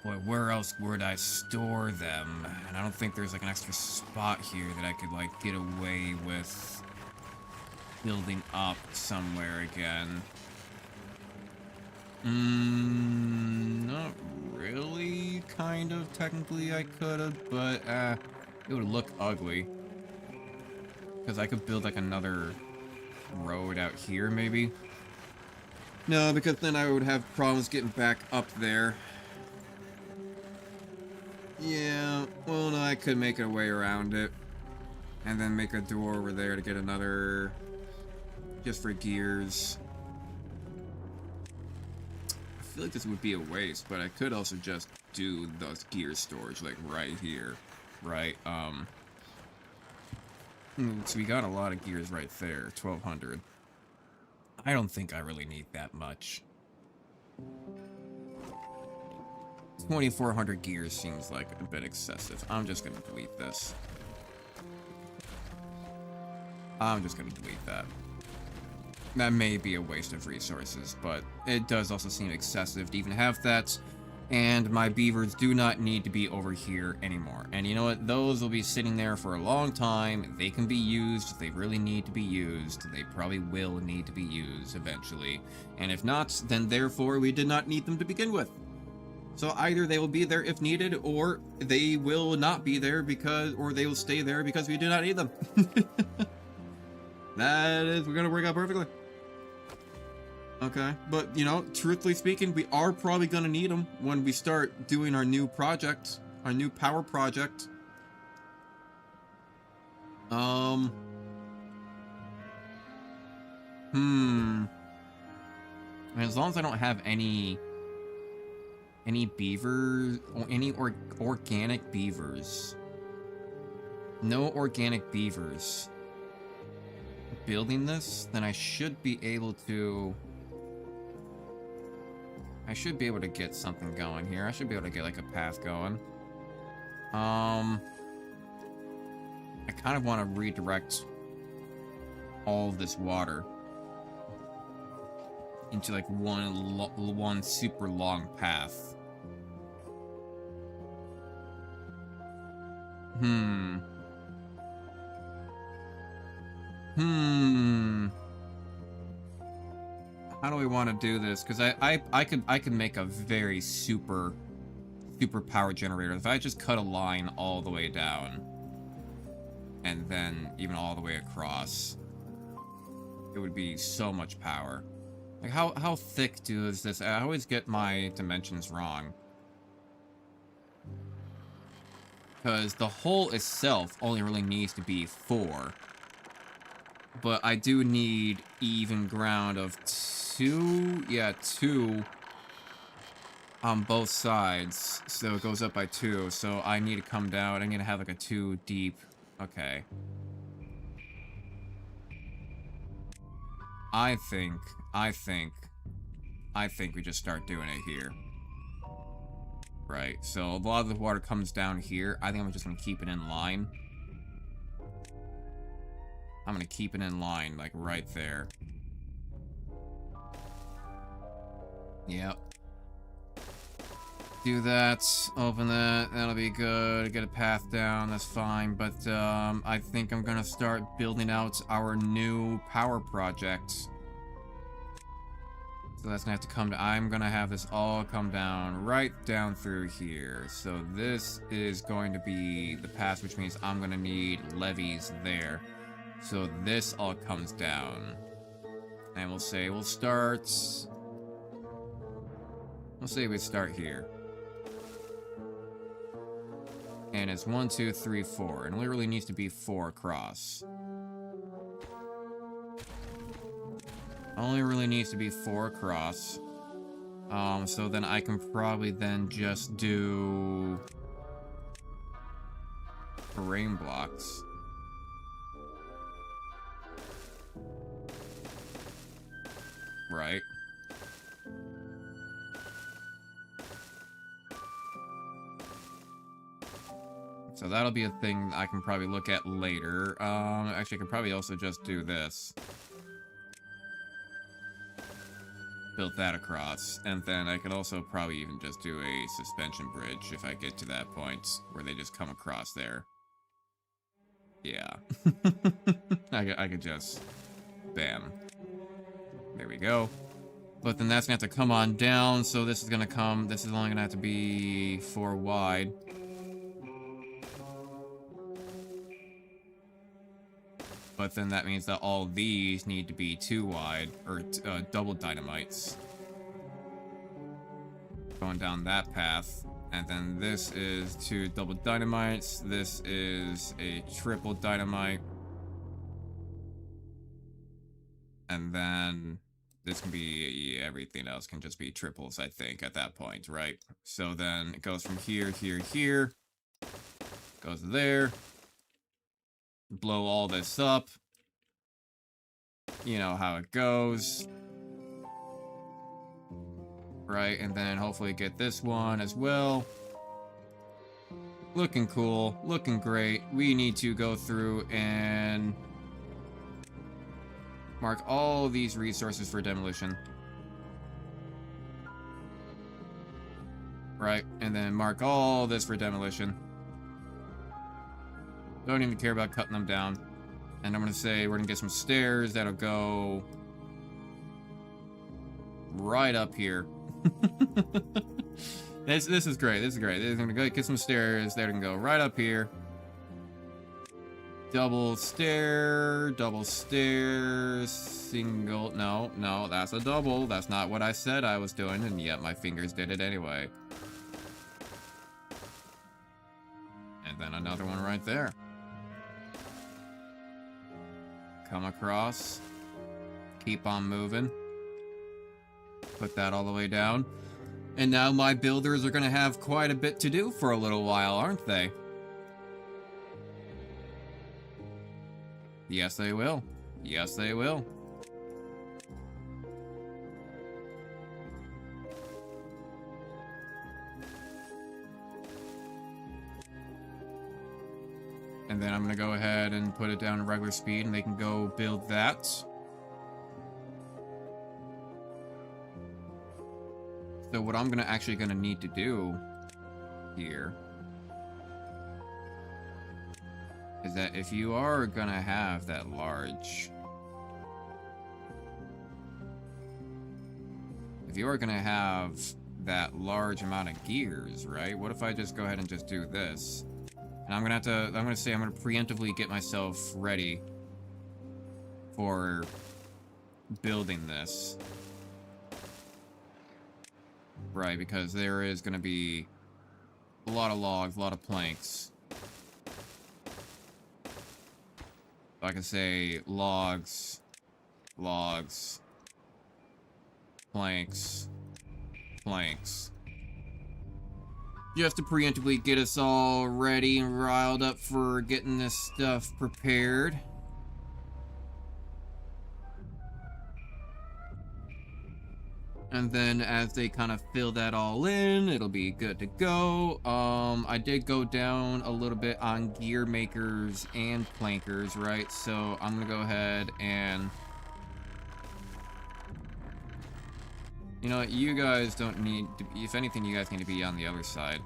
Boy, where else would I store them? And I don't think there's like an extra spot here that I could like get away with building up somewhere again. Not really, kind of, technically I could've, but, it would look ugly. Because I could build, like, another road out here, maybe? No, because then I would have problems getting back up there. Yeah, well, no, I could make a way around it. And then make a door over there to get another... just for gears. I feel like this would be a waste, but I could also just do those gear storage, like, right here. Right, so we got a lot of gears right there, 1,200. I don't think I really need that much. 2,400 gears seems like a bit excessive. I'm just gonna delete this. I'm just gonna delete that. That may be a waste of resources, but it does also seem excessive to even have that. And my beavers do not need to be over here anymore. And you know what? Those will be sitting there for a long time. They can be used if they really need to be used. They probably will need to be used eventually. And if not, then therefore we did not need them to begin with. So either they will be there if needed, or they will not be there because, or they will stay there because we do not need them. We're gonna work out perfectly. Okay, but, you know, truthfully speaking, we are probably gonna need them when we start doing our new project, our new power project. And as long as I don't have any beavers, or any organic beavers. No organic beavers. Building this, then I should be able to get something going here. I should be able to get like a path going. I kind of want to redirect all of this water into like one super long path. How do we want to do this? Because I could make a very super power generator if I just cut a line all the way down, and then even all the way across. It would be so much power. Like how thick is this? I always get my dimensions wrong. Because the hole itself only really needs to be 4. But I do need even ground of 2. Yeah, 2 on both sides. So it goes up by 2. So I need to come down. I need to have like a 2 deep. Okay. I think we just start doing it here. Right, so a lot of the water comes down here. I think I'm just gonna keep it in line. I'm gonna keep it in line, like right there. Yep. Do that, open that, that'll be good. Get a path down, that's fine. But I think I'm gonna start building out our new power project. So that's gonna have to come to, I'm gonna have this all come down, right down through here. So this is going to be the path, which means I'm gonna need levees there. So this all comes down. And we'll say we start here. And it's 1, 2, 3, 4. And it literally needs to be 4 across. Only really needs to be 4 across. So then I can probably then just do terrain blocks. Right. So that'll be a thing I can probably look at later. Actually, I could probably also just do this. Build that across, and then I could also probably even just do a suspension bridge if I get to that point where they just come across there. Yeah. I could just... Bam. There we go. But then that's gonna have to come on down, so this is gonna come... This is only gonna have to be 4 wide. But then that means that all these need to be 2 wide, or double dynamites. Going down that path. And then this is 2 double dynamites. This is a triple dynamite. And then this can be, everything else can just be triples, I think, at that point, right? So then it goes from here, here, here. Goes there. Blow all this up. You know how it goes. Right, and then hopefully get this one as well. Looking cool, looking great. We need to go through and mark all these resources for demolition. Right, and then mark all this for demolition. Don't even care about cutting them down. And I'm gonna say we're gonna get some stairs that'll go right up here. This is great. This is great. They're gonna go get some stairs that can go right up here. Double stairs, single. No, that's a double. That's not what I said I was doing, and yet my fingers did it anyway. And then another one right there. Come across. Keep on moving. Put that all the way down. And now my builders are going to have quite a bit to do for a little while, aren't they? Yes, they will. Yes, they will. And then I'm going to go ahead and put it down to regular speed, and they can go build that. So what I'm actually going to need to do here is that if you are gonna have that large... If you are gonna have that large amount of gears, right? What if I just go ahead and just do this? And I'm gonna preemptively get myself ready for building this. Right, because there is gonna be a lot of logs, a lot of planks. So I can say logs, planks, planks. Just to preemptively get us all ready and riled up for getting this stuff prepared. And then as they kind of fill that all in, it'll be good to go. I did go down a little bit on gear makers and plankers, right? So I'm gonna go ahead and... You know what, you guys don't need to... If anything, you guys need to be on the other side.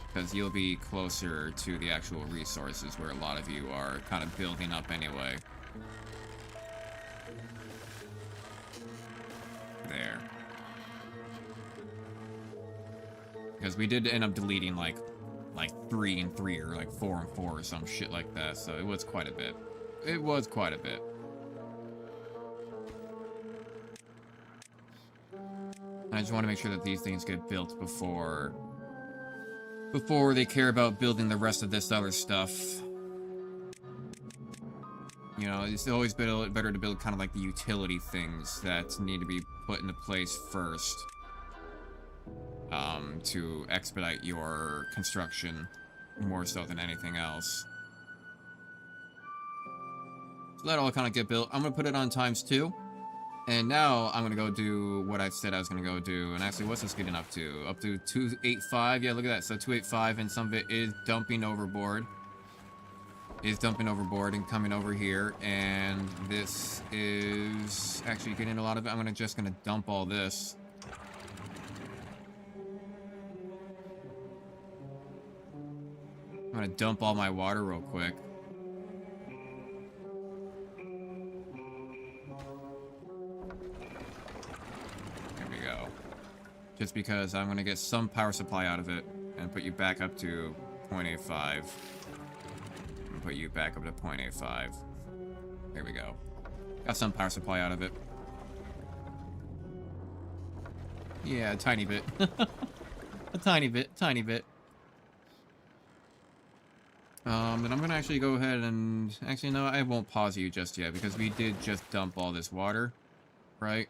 Because you'll be closer to the actual resources where a lot of you are kind of building up anyway. There. Because we did end up deleting like 3 and 3 or like 4 and 4 or some shit like that, so it was quite a bit. It was quite a bit. I just want to make sure that these things get built before they care about building the rest of this other stuff. You know, it's always better to build kind of like the utility things that need to be put into place first. To expedite your construction more so than anything else. So that'll all kind of get built. I'm going to put it on ×2. And now I'm going to go do what I said I was going to go do. And actually, what's this getting up to? Up to 285? Yeah, look at that. So 285, and some of it is dumping overboard. And coming over here. And this is actually getting a lot of it. I'm just going to dump all this. I'm going to dump all my water real quick. Just because I'm going to get some power supply out of it and put you back up to 0.85. And put you back up to 0.85. There we go. Got some power supply out of it. Yeah, a tiny bit. A tiny bit. Then I'm going to actually go ahead and... Actually, no, I won't pause you just yet because we did just dump all this water, right?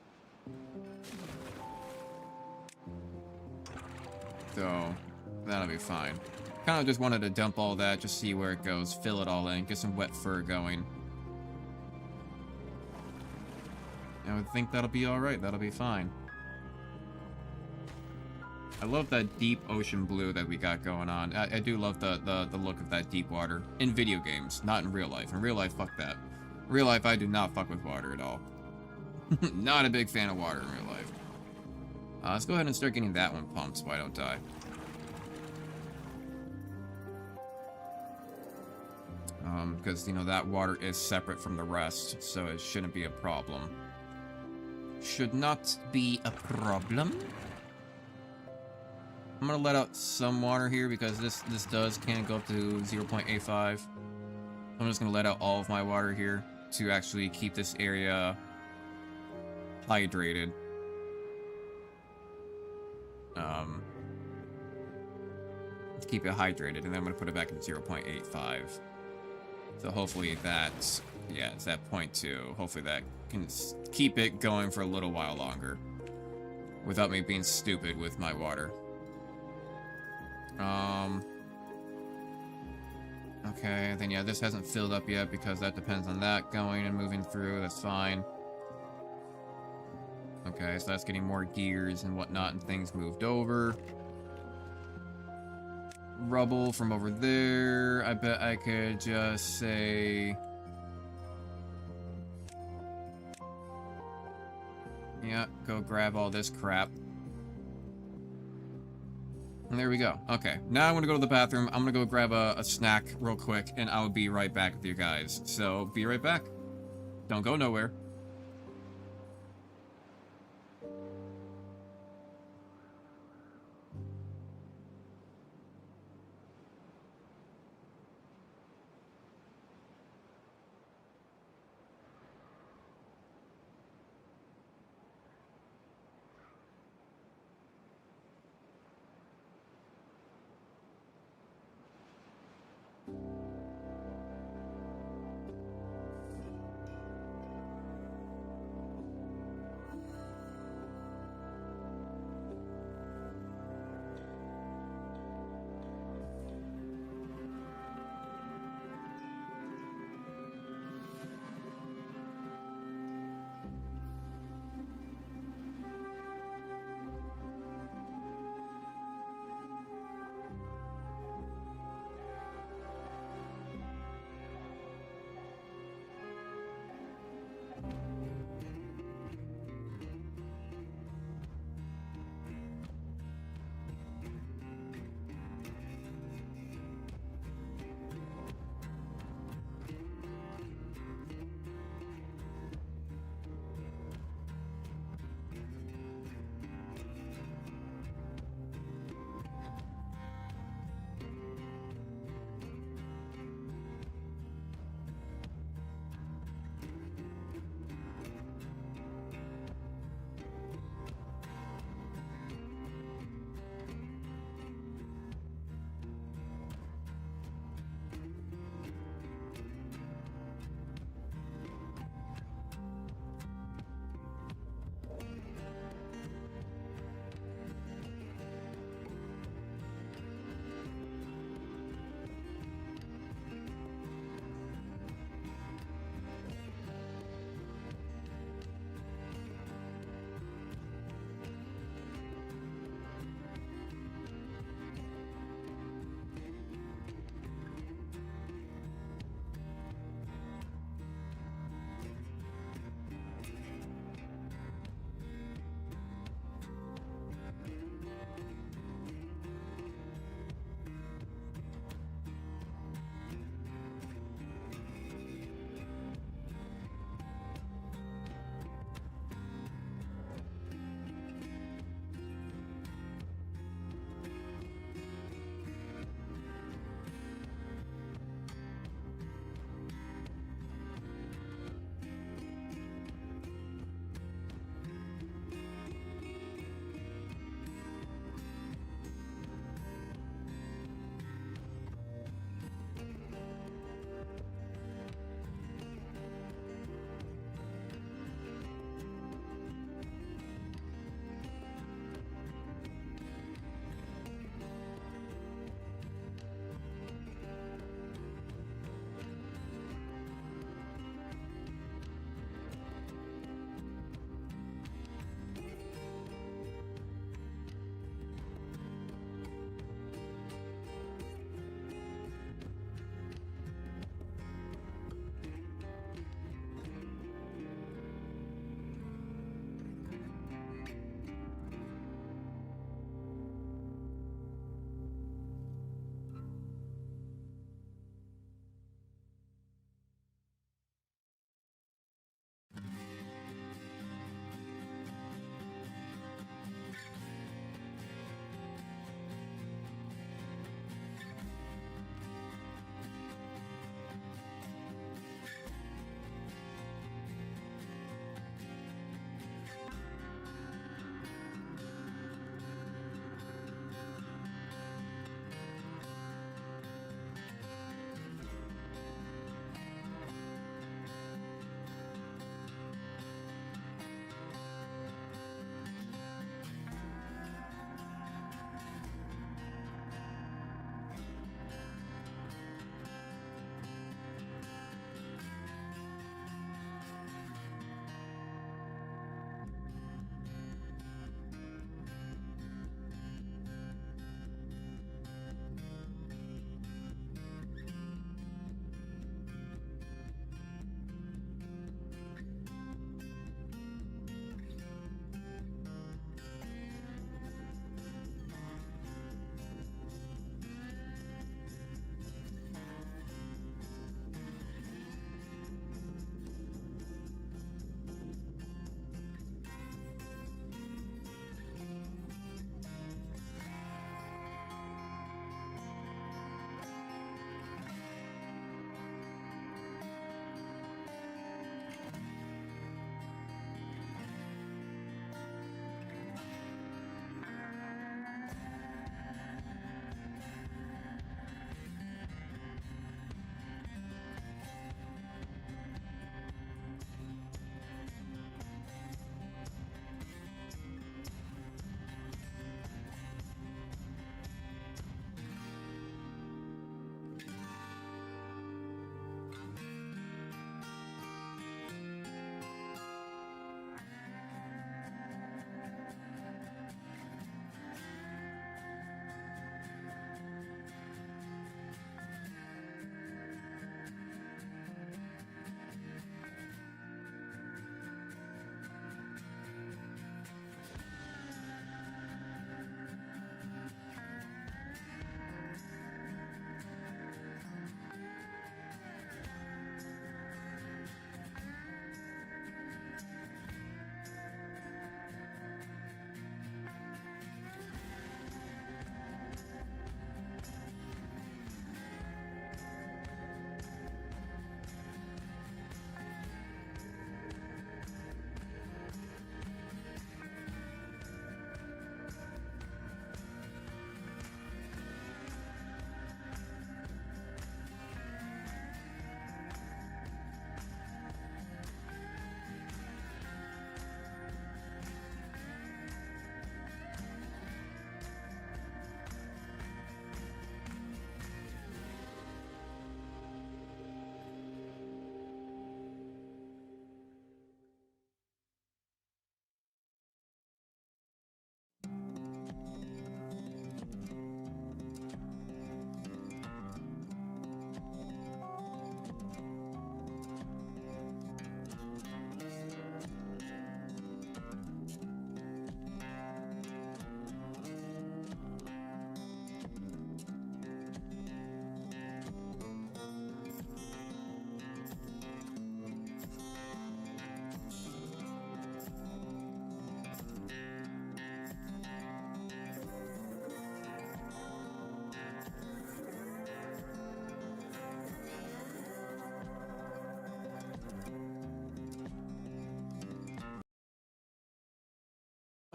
So, that'll be fine. Kind of just wanted to dump all that, just see where it goes, fill it all in, get some wet fur going. I would think that'll be alright, that'll be fine. I love that deep ocean blue that we got going on. I do love the look of that deep water. In video games, not in real life. In real life, fuck that. In real life, I do not fuck with water at all. Not a big fan of water in real life. Let's go ahead and start getting that one pumped, so I don't die. Because, you know, that water is separate from the rest, so it shouldn't be a problem. Should not be a problem. I'm gonna let out some water here because this can go up to 0.85. I'm just gonna let out all of my water here to actually keep this area hydrated. To keep it hydrated, and then I'm gonna put it back in 0.85. So hopefully that's, yeah, it's that 0.2. Hopefully that can keep it going for a little while longer without me being stupid with my water. Okay, then yeah, this hasn't filled up yet because that depends on that going and moving through. That's fine. Okay, so that's getting more gears and whatnot and things moved over. Rubble from over there. I bet I could just say... Yeah, go grab all this crap. And there we go. Okay, now I'm gonna go to the bathroom. I'm gonna go grab a snack real quick, and I'll be right back with you guys. So, be right back. Don't go nowhere.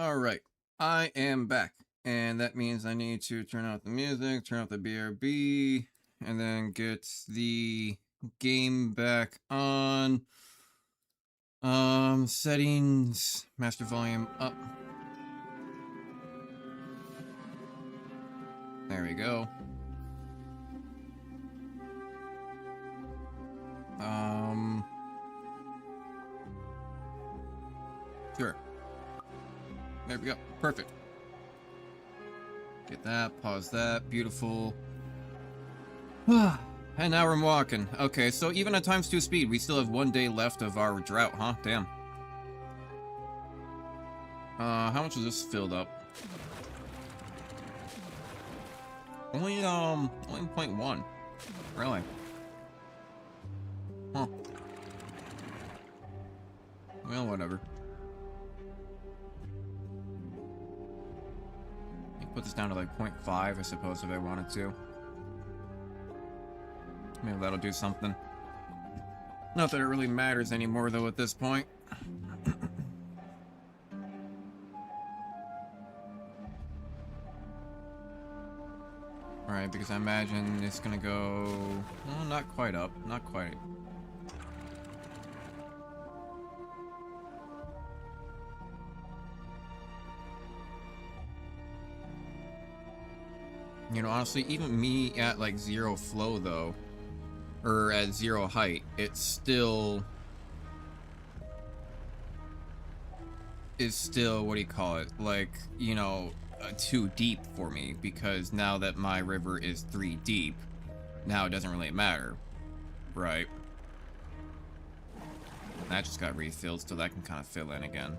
Alright, I am back. And that means I need to turn off the music, turn off the BRB, and then get the game back on. Settings, master volume up. There we go. Sure. There we go. Perfect. Get that, pause that, beautiful. And now we're walking. Okay, so even at ×2 speed, we still have 1 day left of our drought, huh? Damn. How much is this filled up? Only 0.1. Really? Huh. Well, whatever. Put this down to like 0.5, I suppose, if I wanted to. Maybe that'll do something. Not that it really matters anymore, though, at this point. Alright, because I imagine it's gonna go... well, not quite up. Not quite. You know, honestly, even me at like 0 flow, though, or at 0 height, it's still... is still, what do you call it? Like, you know, too deep for me, because now that my river is 3 deep, now it doesn't really matter, right? That just got refilled, so that can kind of fill in again.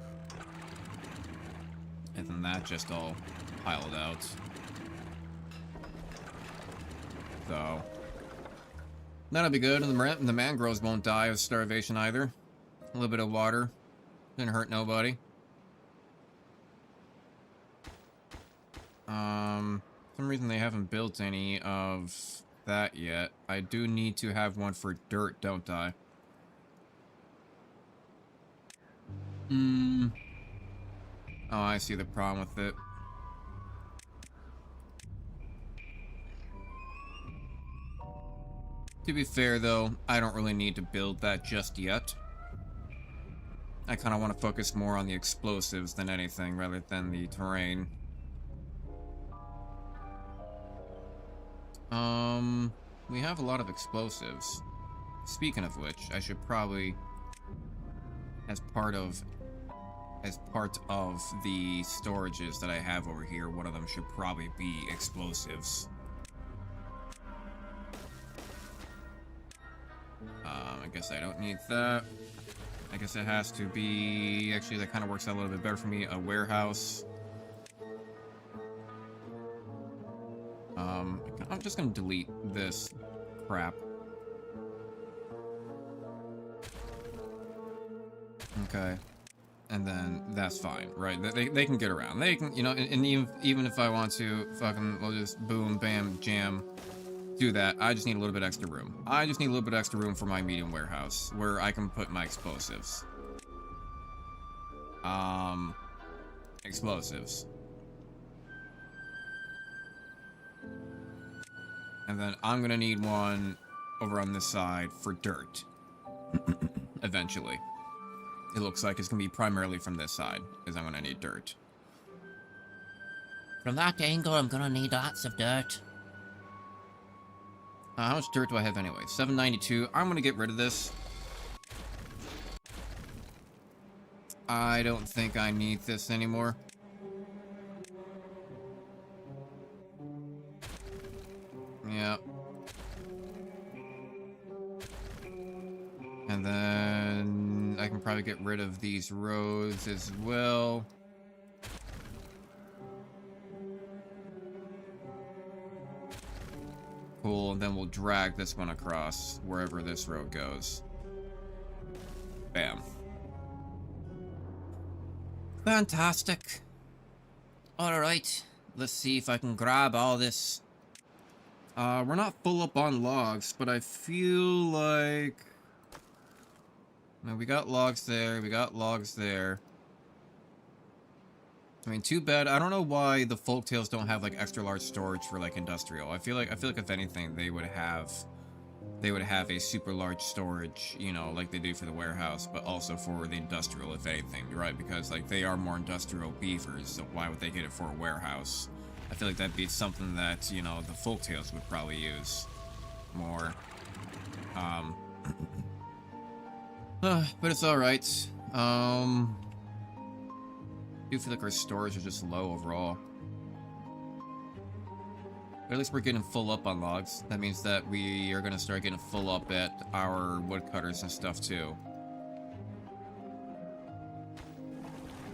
And then that just all piled out. So, that'll be good, and the mangroves won't die of starvation either. A little bit of water. Didn't hurt nobody. For some reason they haven't built any of that yet. I do need to have one for dirt, don't I? Oh, I see the problem with it. To be fair, though, I don't really need to build that just yet. I kind of want to focus more on the explosives than anything, rather than the terrain. We have a lot of explosives. Speaking of which, I should probably, as part of the storages that I have over here, one of them should probably be explosives. I guess I don't need that. I guess it has to be... actually, that kind of works out a little bit better for me. A warehouse. I'm just gonna delete this crap. Okay. And then that's fine, right? They can get around. They can, you know, and even if I want to, fucking, we'll just boom, bam, jam, do that. I just need a little bit extra room. I just need a little bit extra room for my medium warehouse, where I can put my explosives. Explosives. And then I'm gonna need one over on this side for dirt. Eventually. It looks like it's gonna be primarily from this side, because I'm gonna need dirt. From that angle, I'm gonna need lots of dirt. How much dirt do I have anyway? 792. I'm gonna get rid of this. I don't think I need this anymore. Yeah. And then I can probably get rid of these roads as well. Cool, and then we'll drag this one across wherever this road goes. Bam. Fantastic. Alright, let's see if I can grab all this. We're not full up on logs, but I feel like... now, we got logs there, we got logs there. I mean, too bad. I don't know why the folktales don't have like extra large storage for like industrial. I feel like if anything they would have a super large storage, you know, like they do for the warehouse, but also for the industrial, if anything, right? Because like they are more industrial beavers, so why would they get it for a warehouse? I feel like that'd be something that, you know, the folktales would probably use more. But it's all right. I do feel like our stores are just low overall. But at least we're getting full up on logs. That means that we are going to start getting full up at our woodcutters and stuff too.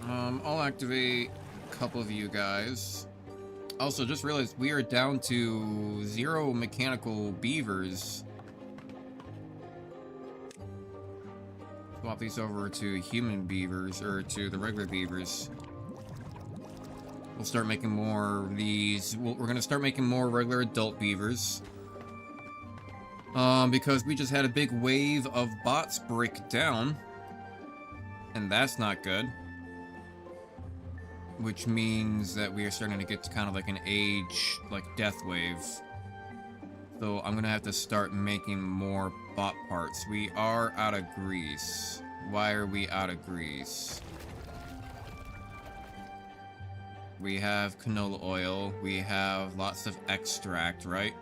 I'll activate a couple of you guys. Also, just realized we are down to 0 mechanical beavers. Swap these over to human beavers, or to the regular beavers. We'll start making more of these. We're going to start making more regular adult beavers. Because we just had a big wave of bots break down. And that's not good. Which means that we are starting to get to kind of like an age, like death wave. So I'm going to have to start making more bot parts. We are out of grease. Why are we out of grease? We have canola oil. We have lots of extract, right?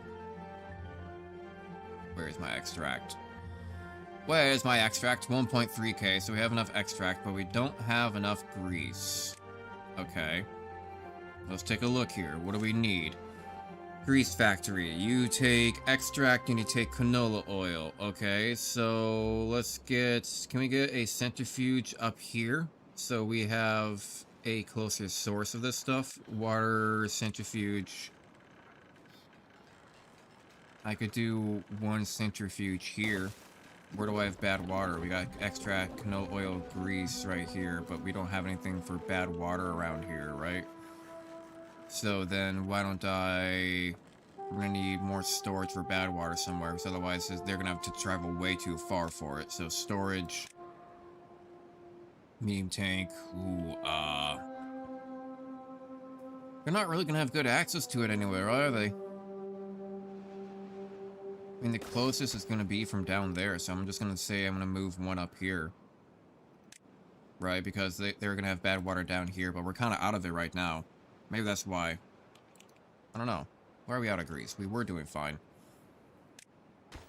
Where's my extract? Where's my extract? 1.3k, so we have enough extract, but we don't have enough grease. Okay. Let's take a look here. What do we need? Grease factory. You take extract and you take canola oil. Okay, so let's get... Can we get a centrifuge up here? So we have a closer source of this stuff. Water centrifuge. I could do one centrifuge here. Where do I have bad water? We got extract, canola oil, grease right here, but we don't have anything for bad water around here, right? So then why don't we're gonna need more storage for bad water somewhere, because otherwise they're gonna have to travel way too far for it. So storage, medium tank, they're not really gonna have good access to it anywhere, are they? I mean, the closest is gonna be from down there, so I'm just gonna say I'm gonna move one up here. Right, because they're gonna have bad water down here, but we're kind of out of it right now. Maybe that's why. I don't know. Why are we out of grease? We were doing fine.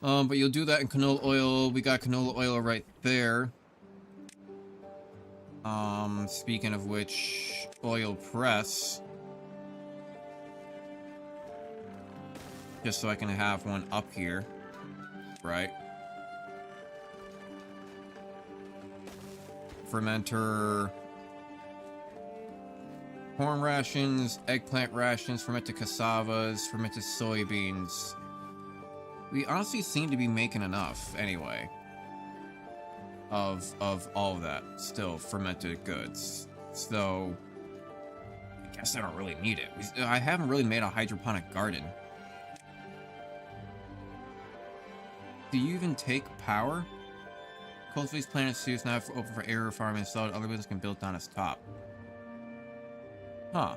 But you'll do that in canola oil. We got canola oil right there. Speaking of which, oil press. Just so I can have one up here. Right? Fermenter. Corn rations, eggplant rations, fermented cassavas, fermented soybeans. We honestly seem to be making enough, anyway. Of all of that. Still, fermented goods. So, I guess I don't really need it. I haven't really made a hydroponic garden. Do you even take power? Cultivates planet suits now open for air farming installed. Other buildings can build on its top. Huh.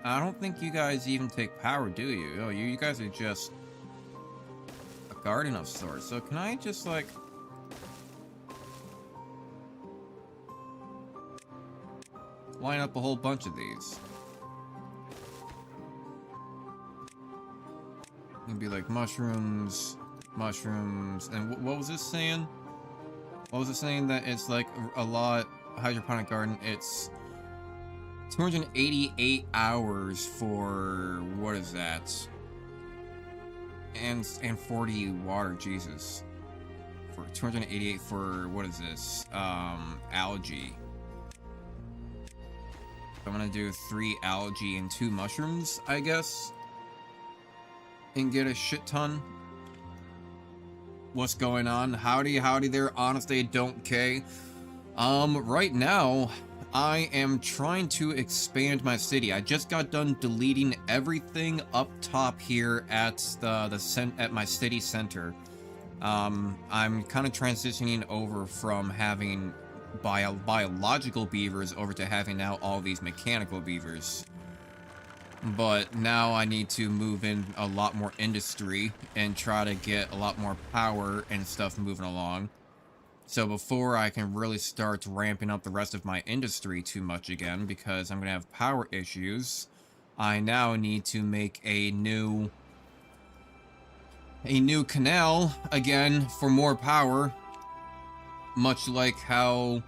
I don't think you guys even take power, do you? Oh, you guys are just a garden of sorts. So can I just, like... line up a whole bunch of these? It'd be like mushrooms, and what was this saying? What was it saying that it's like a lot... hydroponic garden, it's 288 hours for what is that? And 40 water, Jesus. For 288 for what is this? Algae. I'm gonna do 3 algae and 2 mushrooms, I guess. And get a shit ton. What's going on? Howdy there, honest they don't K. Right now, I am trying to expand my city. I just got done deleting everything up top here at at my city center. I'm kind of transitioning over from having biological beavers over to having now all these mechanical beavers. But now I need to move in a lot more industry and try to get a lot more power and stuff moving along. So before I can really start ramping up the rest of my industry too much again, because I'm going to have power issues, I now need to make a new canal again for more power, much like how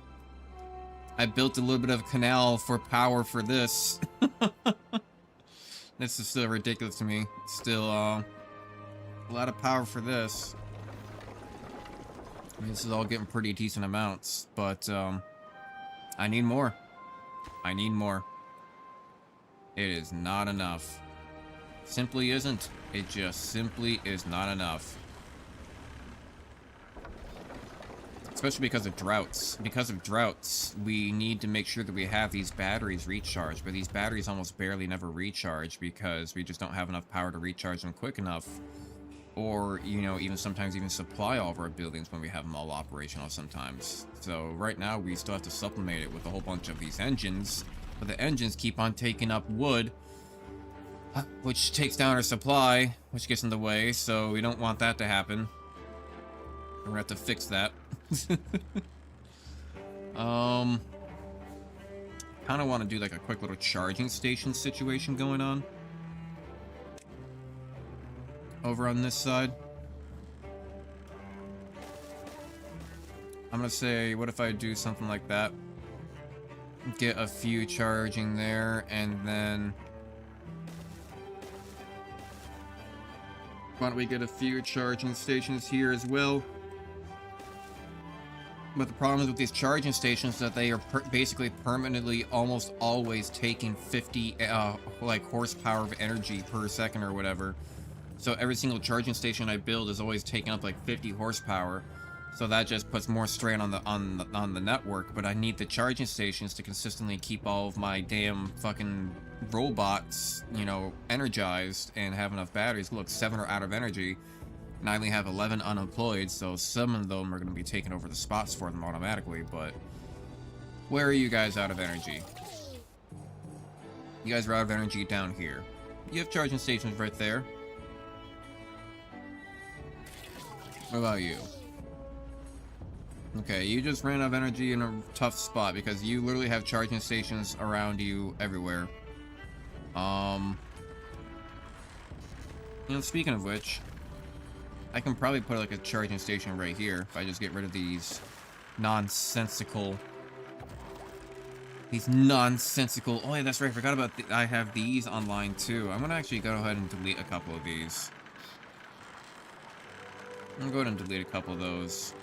I built a little bit of a canal for power for this. This is still ridiculous to me. Still a lot of power for this. This is all getting pretty decent amounts, but I need more. I need more. It is not enough. Simply isn't. It just simply is not enough. Especially because of droughts. Because of droughts, we need to make sure that we have these batteries recharged, but these batteries almost barely never recharge because we just don't have enough power to recharge them quick enough. Or, you know, even sometimes even supply all of our buildings when we have them all operational sometimes. So right now we still have to supplement it with a whole bunch of these engines, but the engines keep on taking up wood, which takes down our supply, which gets in the way, so we don't want that to happen. We're gonna have to fix that. Kind of want to do like a quick little charging station situation going on over on this side. I'm gonna say, what if I do something like that? Get a few charging there, and then why don't we get a few charging stations here as well? But the problem is with these charging stations that they are basically permanently almost always taking 50 like horsepower of energy per second or whatever. So every single charging station I build is always taking up like 50 horsepower. So that just puts more strain on the network. But I need the charging stations to consistently keep all of my damn fucking robots, you know, energized and have enough batteries. Look, 7 are out of energy. And I only have 11 unemployed, so some of them are going to be taking over the spots for them automatically, but where are you guys out of energy? You guys are out of energy down here. You have charging stations right there. What about you? Okay, you just ran out of energy in a tough spot because you literally have charging stations around you everywhere. You know, speaking of which, I can probably put like a charging station right here if I just get rid of these nonsensical... Oh yeah, that's right, I forgot about I have these online too. I'm gonna actually go ahead and delete a couple of these. I'm gonna go ahead and delete a couple of those.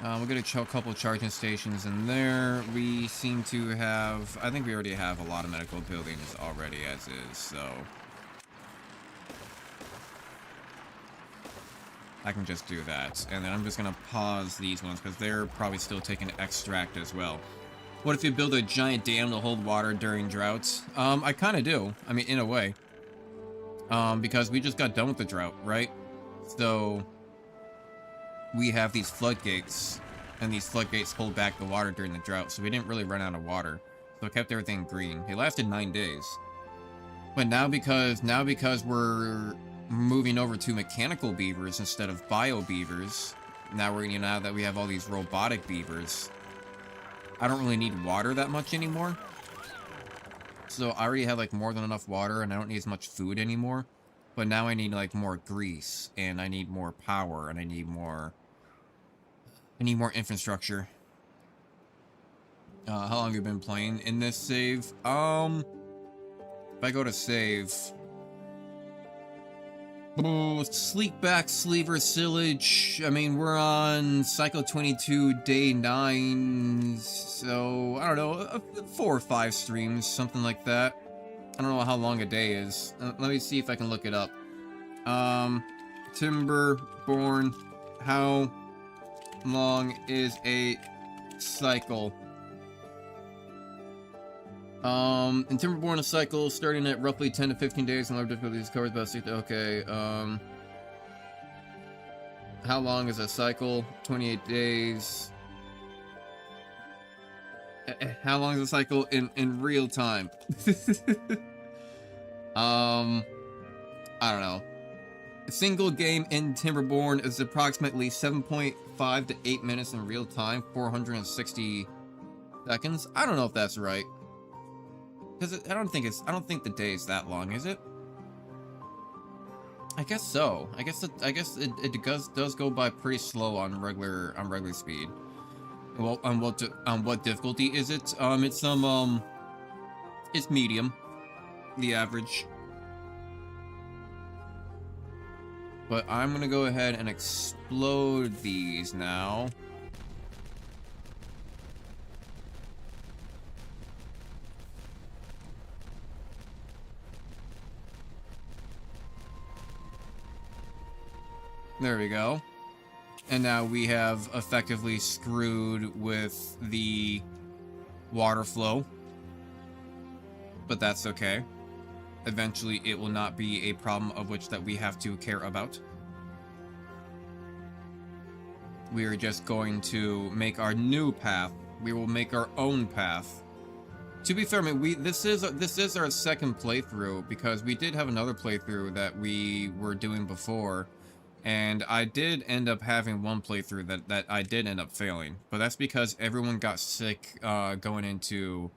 We'll get a couple of charging stations in there. We seem to have... I think we already have a lot of medical buildings already as is, so... I can just do that, and then I'm just gonna pause these ones because they're probably still taking extract as well. What if you build a giant dam to hold water during droughts? I kind of do. I mean, in a way. Because we just got done with the drought, right? So we have these floodgates, and these floodgates hold back the water during the drought, so we didn't really run out of water. So it kept everything green. It lasted 9 days. But now because we're moving over to mechanical beavers instead of bio beavers, now that we have all these robotic beavers, I don't really need water that much anymore. So I already have like more than enough water, and I don't need as much food anymore. But now I need like more grease, and I need more power, and I need more infrastructure. How long have you been playing in this save? If I go to save, Sleekback, Sleever, Sillage. I mean, we're on Cycle 22, Day 9, so, I don't know, 4 or 5 streams, something like that. I don't know how long a day is. Let me see if I can look it up. Timberborn, how long is a cycle? In Timberborn, a cycle starting at roughly 10 to 15 days and lower difficulties covers about 6. Okay, How long is a cycle? 28 days. How long is a cycle in real time? I don't know. A single game in Timberborn is approximately 7.5 to 8 minutes in real time, 460 seconds. I don't know if that's right. Because I don't think the day is that long, is it? I guess so. I guess it does go by pretty slow on regular speed. Well, on what difficulty is it? It's medium, the average. But I'm gonna go ahead and explode these now. There we go. And now we have effectively screwed with the water flow. But that's okay. Eventually it will not be a problem of which that we have to care about. We are just going to make our new path. We will make our own path. To be fair, I mean, this is our second playthrough, because we did have another playthrough that we were doing before. And I did end up having one playthrough that I did end up failing. But that's because everyone got sick going into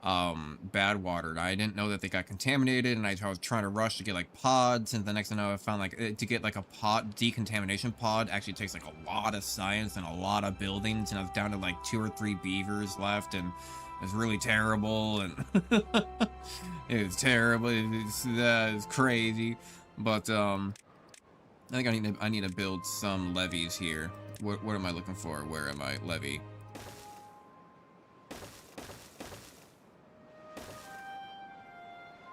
bad water. And I didn't know that they got contaminated, and I was trying to rush to get like pods, and the next thing I know, I found like to get like a pod decontamination pod actually takes like a lot of science and a lot of buildings, and I was down to like 2 or 3 beavers left, and it was really terrible, and it was terrible. It's crazy. But I think I need to build some levees here. What am I looking for? Where am I? Levee.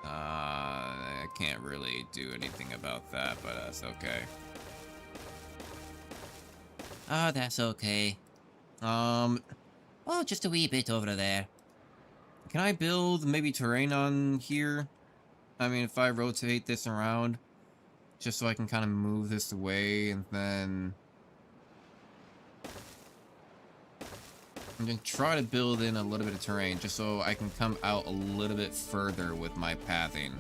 I can't really do anything about that, but that's okay. Oh, that's okay. Oh, just a wee bit over there. Can I build maybe terrain on here? I mean, if I rotate this around, just so I can kind of move this away, and then I'm gonna try to build in a little bit of terrain just so I can come out a little bit further with my pathing.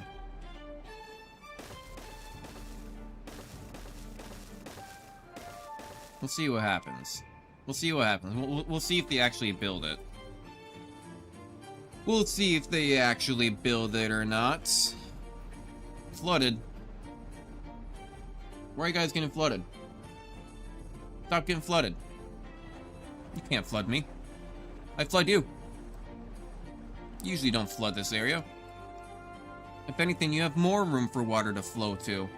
We'll see what happens. We'll see what happens. We'll see if they actually build it. We'll see if they actually build it or not. Flooded. Why are you guys getting flooded? Stop getting flooded. You can't flood me. I flood you. You usually don't flood this area. If anything, you have more room for water to flow to.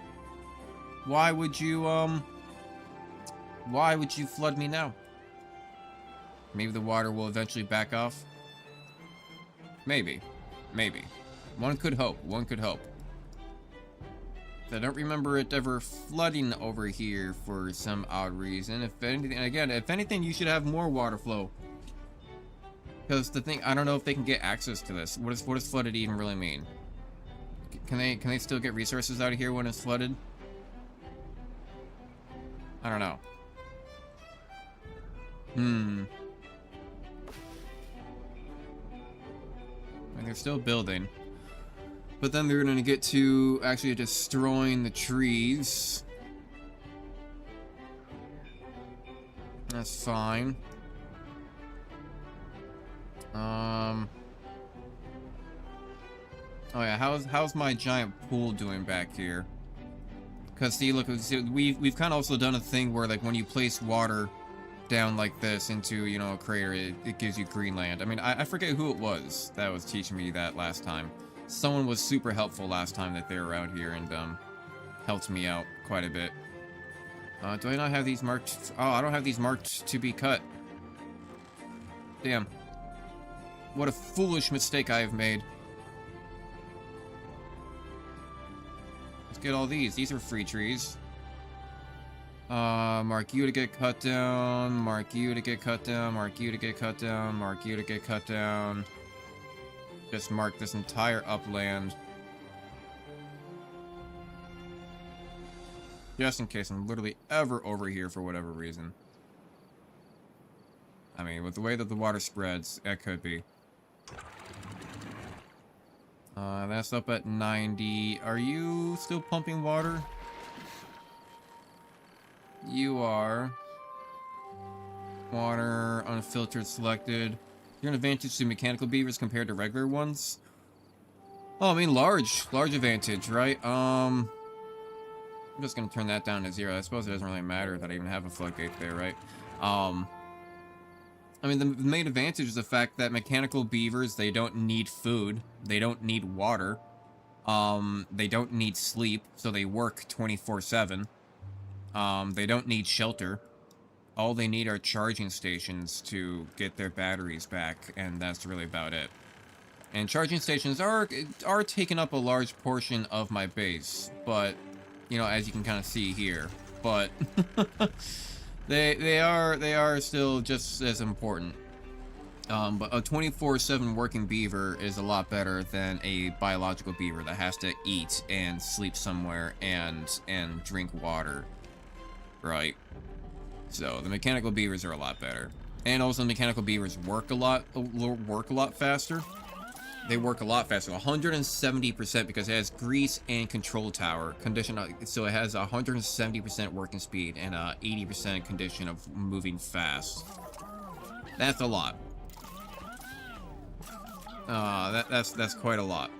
Why would you flood me now? Maybe the water will eventually back off. Maybe. Maybe. One could hope. One could hope. I don't remember it ever flooding over here for some odd reason. If anything, you should have more water flow. Because the thing, I don't know if they can get access to this. What does flooded even really mean? Can they still get resources out of here when it's flooded? I don't know. And they're still building. But then they're going to get to actually destroying the trees. That's fine. Oh yeah, how's my giant pool doing back here? Because see, look, we've kind of also done a thing where like when you place water down like this into, you know, a crater, it gives you green land. I mean, I forget who it was that was teaching me that last time. Someone was super helpful last time that they were around here and helped me out quite a bit. Do I not have these marked? Oh, I don't have these marked to be cut. Damn. What a foolish mistake I have made. Let's get all these. These are free trees. Mark you to get cut down. Mark you to get cut down. Mark you to get cut down. Mark you to get cut down. Just mark this entire upland. Just in case I'm literally ever over here for whatever reason. I mean, with the way that the water spreads, that could be. That's up at 90. Are you still pumping water? You are. Water, unfiltered, selected. You're an advantage to mechanical beavers compared to regular ones. Oh, I mean, large advantage, right? I'm just gonna turn that down to 0. I suppose it doesn't really matter that I even have a floodgate there, right? I mean, the main advantage is the fact that mechanical beavers, they don't need food, they don't need water, they don't need sleep, so they work 24/7. They don't need shelter. All they need are charging stations to get their batteries back, and that's really about it. And charging stations are taking up a large portion of my base, but, you know, as you can kind of see here, but they are still just as important. But a 24/7 working beaver is a lot better than a biological beaver that has to eat and sleep somewhere and drink water, right? So the mechanical beavers are a lot better, and also the mechanical beavers work a lot faster. They work a lot faster, 170%, because it has grease and control tower condition. So it has 170% working speed and 80% condition of moving fast. That's a lot. That's quite a lot.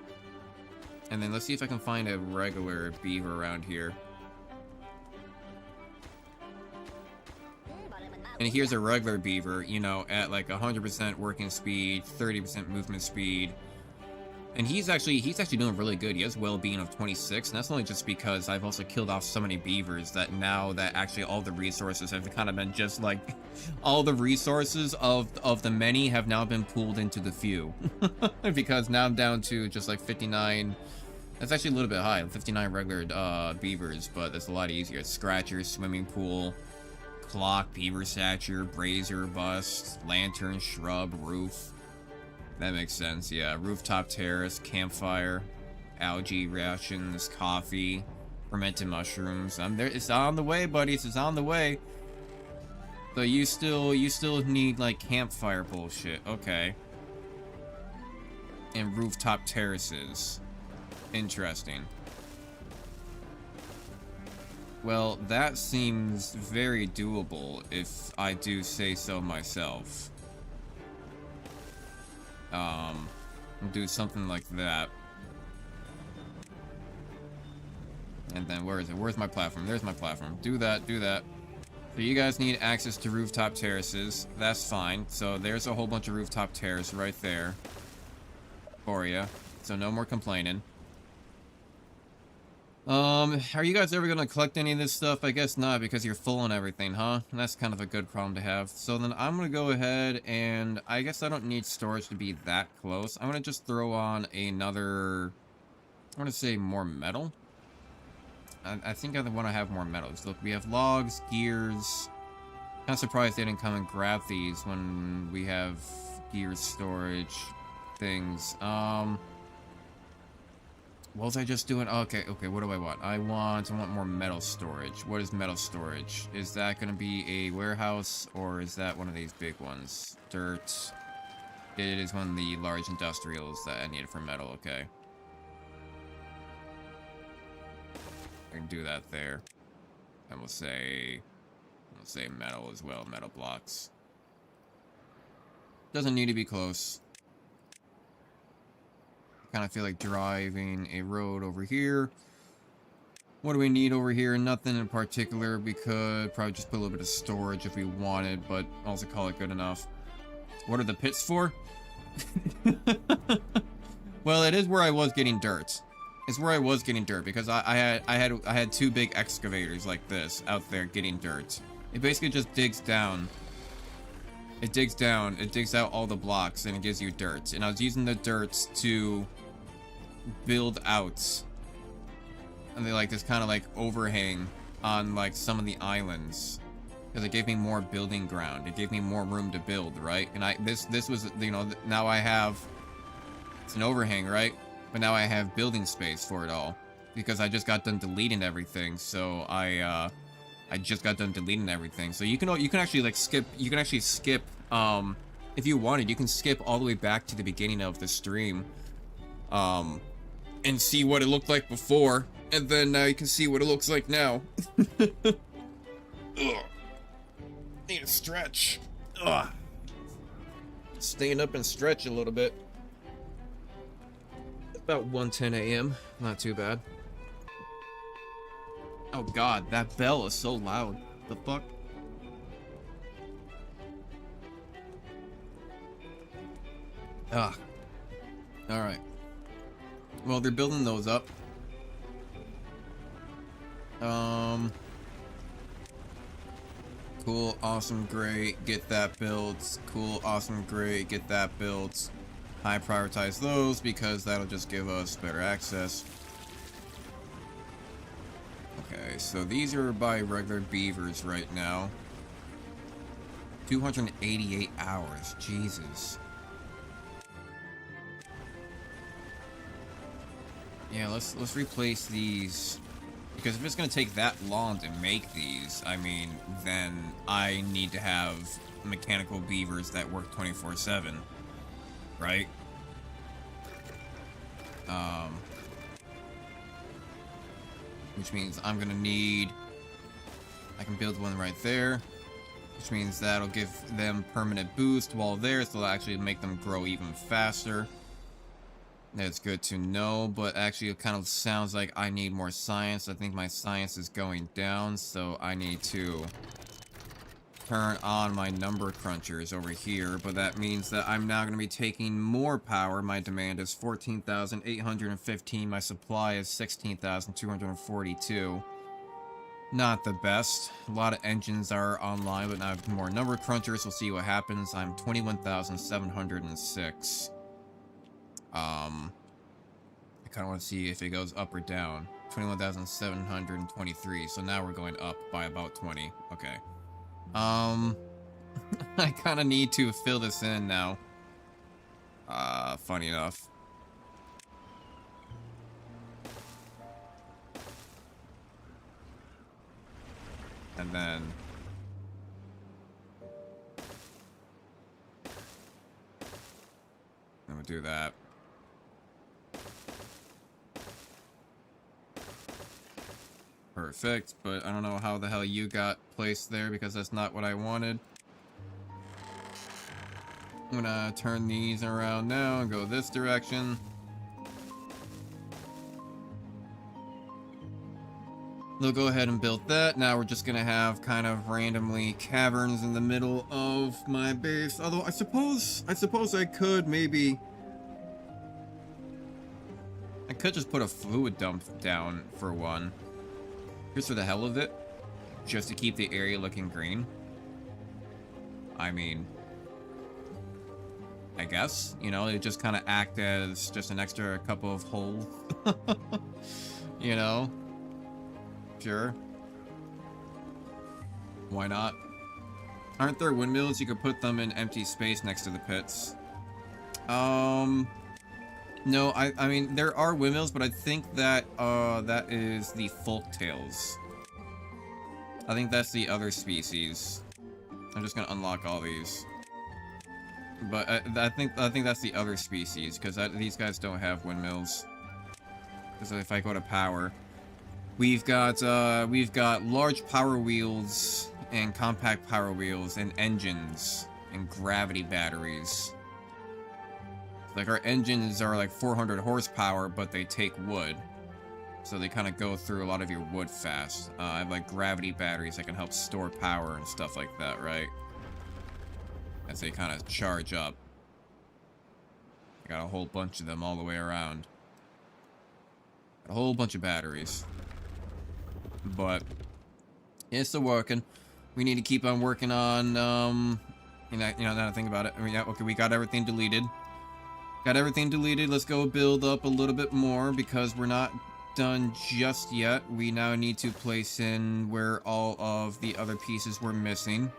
And then let's see if I can find a regular beaver around here. And here's a regular beaver, you know, at like 100% working speed, 30% movement speed. And he's actually doing really good. He has well-being of 26, and that's only just because I've also killed off so many beavers that now that actually all the resources have kind of been just like, all the resources of the many have now been pooled into the few. Because now I'm down to just like 59, that's actually a little bit high, 59 regular beavers, but that's a lot easier. Scratcher, swimming pool, clock, beaver stature, brazier, bust, lantern, shrub, roof. That makes sense, yeah. Rooftop terrace, campfire, algae rations, coffee, fermented mushrooms. I'm there. It's on the way, buddies. It's on the way. So you still need like campfire bullshit. Okay. And rooftop terraces. Interesting. Well, that seems very doable if I do say so myself. Do something like that. And then where is it? Where's my platform? There's my platform. Do that, do that. So you guys need access to rooftop terraces. That's fine. So there's a whole bunch of rooftop terrace right there for you. So no more complaining. Are you guys ever gonna collect any of this stuff? I guess not, because you're full on everything, huh? That's kind of a good problem to have. So then I'm gonna go ahead and I guess I don't need storage to be that close. I'm gonna just throw on another, I want to say more metal. I think I want to have more metals. Look, we have logs, gears. Kind of surprised they didn't come and grab these when we have gear storage things. What was I just doing? Okay, what do I want? I want more metal storage. What is metal storage? Is that going to be a warehouse, or is that one of these big ones? Dirt. It is one of the large industrials that I needed for metal, okay. I can do that there. And we'll say metal as well, metal blocks. Doesn't need to be close. Kind of feel like driving a road over here. What do we need over here? Nothing in particular. We could probably just put a little bit of storage if we wanted, but also call it good enough. What are the pits for? Well, it is where I was getting dirt. It's where I was getting dirt because I had two big excavators like this out there getting dirt. It basically just digs down. It digs down. It digs out all the blocks and it gives you dirt. And I was using the dirt to build out, and they like this kind of like overhang on like some of the islands because it gave me more building ground. It gave me more room to build, right? And this was, you know, now I have, it's an overhang, right? But now I have building space for it all. because I just got done deleting everything. So I just got done deleting everything. So you can actually like skip. You can actually skip. If you wanted, you can skip all the way back to the beginning of the stream. And see what it looked like before, and then now you can see what it looks like now. Ugh. Need a stretch. Ugh. Stand up and stretch a little bit. About 1:10 a.m. Not too bad. Oh god, that bell is so loud. The fuck? Ugh. Alright. Well, they're building those up. Cool, awesome, great. Get that built. Cool, awesome, great. Get that built. High prioritize those because that'll just give us better access. Okay, so these are by regular beavers right now. 288 hours. Jesus. Yeah, let's replace these, because if it's gonna take that long to make these, I mean, then I need to have mechanical beavers that work 24/7, right? Which means I'm gonna need. I can build one right there, which means that'll give them permanent boost while there, so it'll actually make them grow even faster. That's good to know, but actually it kind of sounds like I need more science. I think my science is going down, so I need to turn on my number crunchers over here, but that means that I'm now going to be taking more power. My demand is 14,815. My supply is 16,242. Not the best. A lot of engines are online, but now I have more number crunchers. We'll see what happens. I'm 21,706. I kind of want to see if it goes up or down. 21,723. So now we're going up by about 20. Okay. I kind of need to fill this in now. Funny enough. And then I'm gonna do that. Perfect, but I don't know how the hell you got placed there because that's not what I wanted. I'm gonna turn these around now and go this direction. They'll go ahead and build that. Now we're just gonna have kind of randomly caverns in the middle of my base. Although I suppose I could maybe. I could just put a fluid dump down for one. Just for the hell of it. Just to keep the area looking green. I mean, I guess, you know, it just kind of act as just an extra couple of holes. You know? Sure. Why not? Aren't there windmills? You could put them in empty space next to the pits. No, I mean, there are windmills, but I think that, that is the folktails. I think that's the other species. I'm just gonna unlock all these. But I think that's the other species, because these guys don't have windmills. Because if I go to power, we've got large power wheels and compact power wheels and engines and gravity batteries. Like, our engines are like 400 horsepower, but they take wood. So they kind of go through a lot of your wood fast. I have like gravity batteries that can help store power and stuff like that, right? As they kind of charge up. I got a whole bunch of them all the way around. Got a whole bunch of batteries. But it's still working. We need to keep on working on, you know, now that I think about it. I mean, yeah, okay, we got everything deleted. Got everything deleted. Let's go build up a little bit more because we're not done just yet. We now need to place in where all of the other pieces were missing.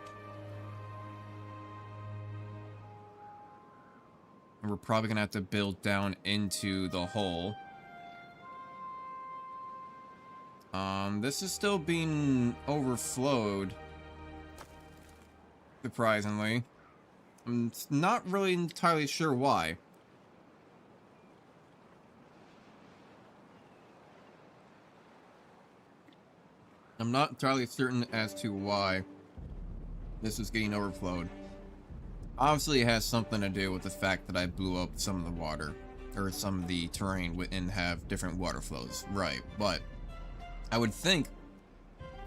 And we're probably gonna have to build down into the hole. This is still being overflowed, surprisingly. I'm not really entirely sure why. I'm not entirely certain as to why this is getting overflowed. Obviously, it has something to do with the fact that I blew up some of the water, or some of the terrain, and have different water flows, right? But I would think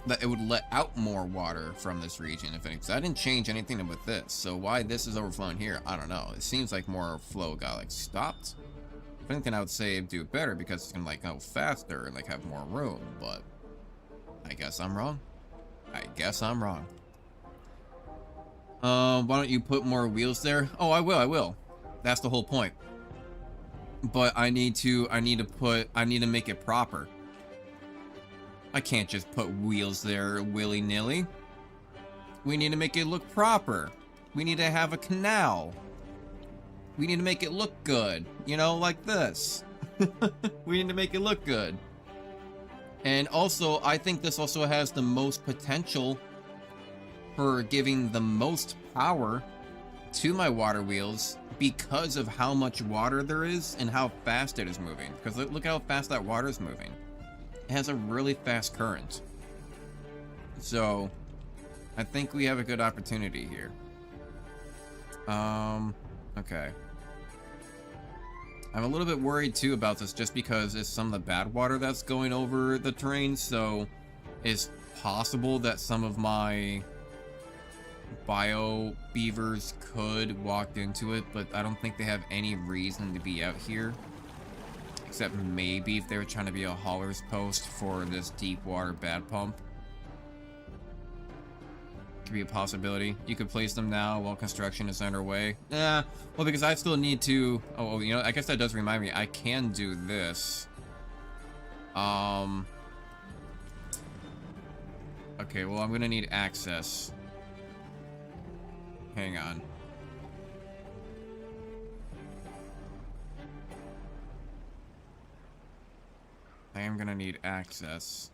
that it would let out more water from this region, if anything. I didn't change anything with this, so why this is overflowing here, I don't know. It seems like more flow got like stopped. If anything, I would say it'd do better because it's gonna like go faster and like have more room, but I guess I'm wrong. I guess I'm wrong. Why don't you put more wheels there? Oh, I will. That's the whole point. But I need to make it proper. I can't just put wheels there willy-nilly. We need to make it look proper. We need to have a canal. We need to make it look good. You know, like this. We need to make it look good. And also, I think this also has the most potential for giving the most power to my water wheels because of how much water there is and how fast it is moving. Because look how fast that water is moving. It has a really fast current. So, I think we have a good opportunity here. Okay. I'm a little bit worried too about this just because it's some of the bad water that's going over the terrain, so it's possible that some of my bio beavers could walk into it, but I don't think they have any reason to be out here. Except maybe if they were trying to be a hauler's post for this deep water bad pump. Could be a possibility. You could place them now while construction is underway. Yeah, well, because I still need to... Oh, you know, I guess that does remind me. I can do this. Okay, well, I'm gonna need access. Hang on. I am gonna need access.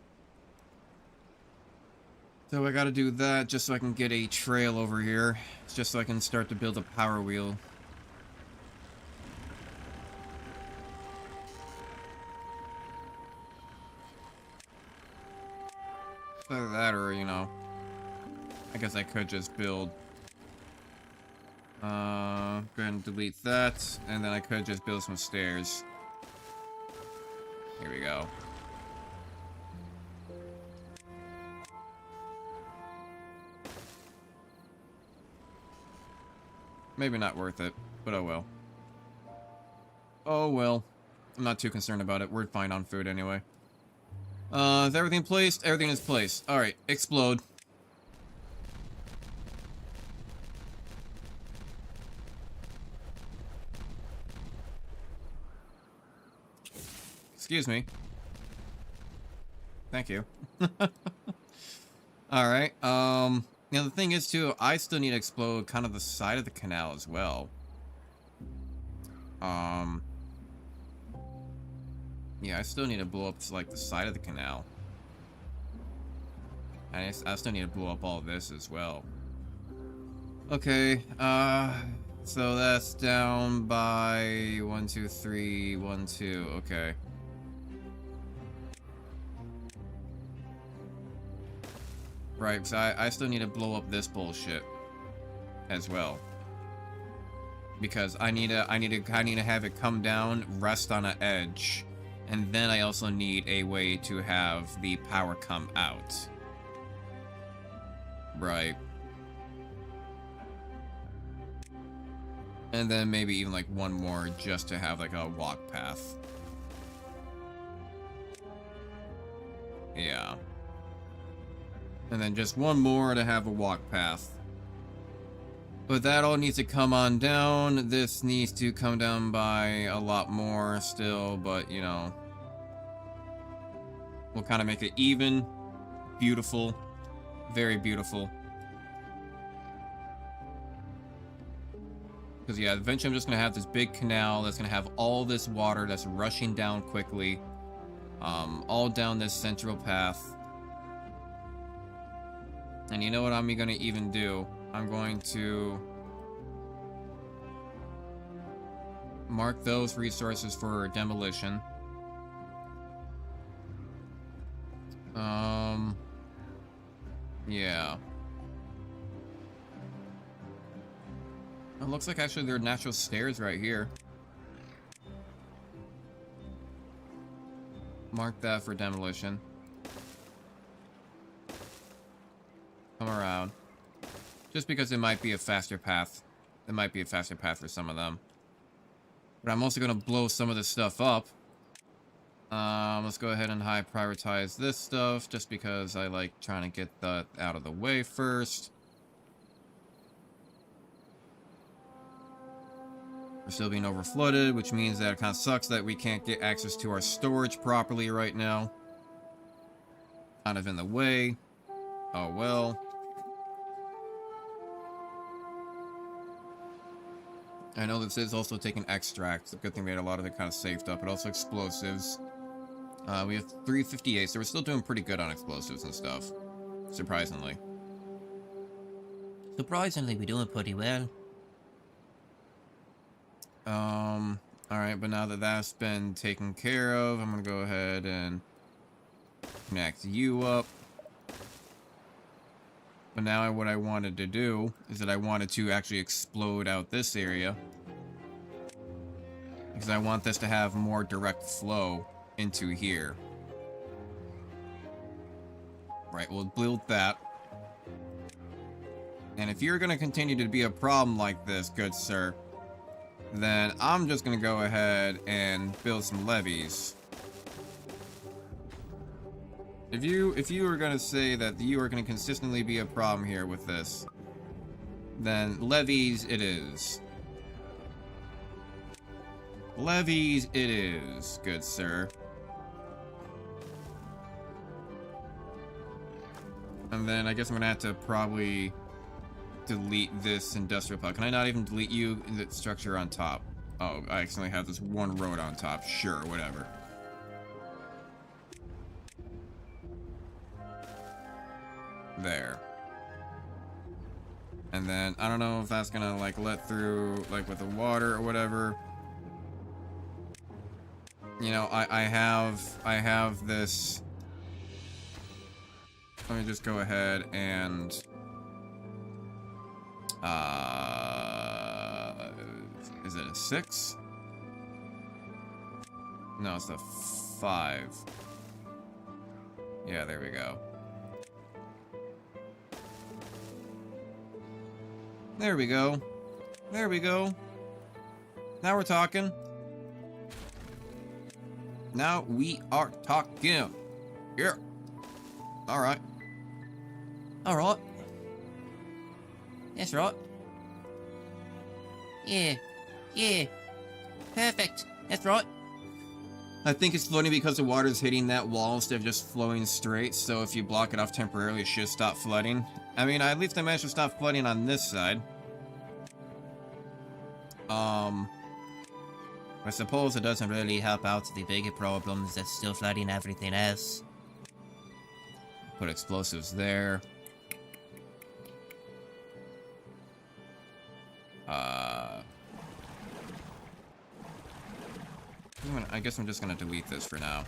So I gotta do that just so I can get a trail over here. Just so I can start to build a power wheel. Either that or, you know, I guess I could just build... go ahead and delete that, and then I could just build some stairs. Here we go. Maybe not worth it, but oh well. Oh well. I'm not too concerned about it. We're fine on food anyway. Is everything placed? Everything is placed. Alright, explode. Excuse me. Thank you. Alright, you know, the thing is, too, I still need to explode kind of the side of the canal as well. Yeah, I still need to blow up, like, the side of the canal. And I still need to blow up all this as well. Okay, so that's down by 1, 2, 3, 1, 2, okay. Right, so I still need to blow up this bullshit as well. Because I need to have it come down, rest on an edge, and then I also need a way to have the power come out. Right. And then maybe even like one more just to have like a walk path. Yeah. And then just one more to have a walk path. But that all needs to come on down. This needs to come down by a lot more still, but you know. We'll kind of make it even. Beautiful. Very beautiful. Because yeah, eventually I'm just going to have this big canal that's going to have all this water that's rushing down quickly. all down this central path. And you know what I'm gonna even do? I'm going to mark those resources for demolition. Yeah. It looks like actually there are natural stairs right here. Mark that for demolition. Come around. Just because it might be a faster path. It might be a faster path for some of them. But I'm also going to blow some of this stuff up. Let's go ahead and high prioritize this stuff, just because I like trying to get that out of the way first. We're still being overflooded, which means that it kind of sucks that we can't get access to our storage properly right now. Kind of in the way. Oh well. I know this is also taking extracts. A good thing we had a lot of it kind of saved up, but also explosives. We have 358, so we're still doing pretty good on explosives and stuff. Surprisingly. Surprisingly, we're doing pretty well. Alright, but now that that's been taken care of, I'm gonna go ahead and connect you up. But now what I wanted to do is that I wanted to actually explode out this area. Because I want this to have more direct flow into here. Right, we'll build that. And if you're gonna continue to be a problem like this, good sir, then I'm just gonna go ahead and build some levees. If you were gonna say that you are gonna consistently be a problem here with this, then levees it is. Levees it is, good sir. And then I guess I'm gonna have to probably delete this industrial park. Can I not even delete you in the structure on top? Oh, I accidentally have this one road on top. Sure, whatever. There. And then, I don't know if that's gonna, like, let through, like, with the water or whatever. You know, I have this... Let me just go ahead and... is it a 6? No, it's a 5. Yeah, there we go. There we go. There we go. Now we're talking. Now we are talking. Yeah. Alright. Alright. That's right. Yeah. Yeah. Perfect. That's right. I think it's floating because the water's hitting that wall instead of just flowing straight, so if you block it off temporarily, it should stop flooding. I mean, at least I managed to stop flooding on this side. I suppose it doesn't really help out the bigger problems that's still flooding everything else. Put explosives there. I guess I'm just gonna delete this for now.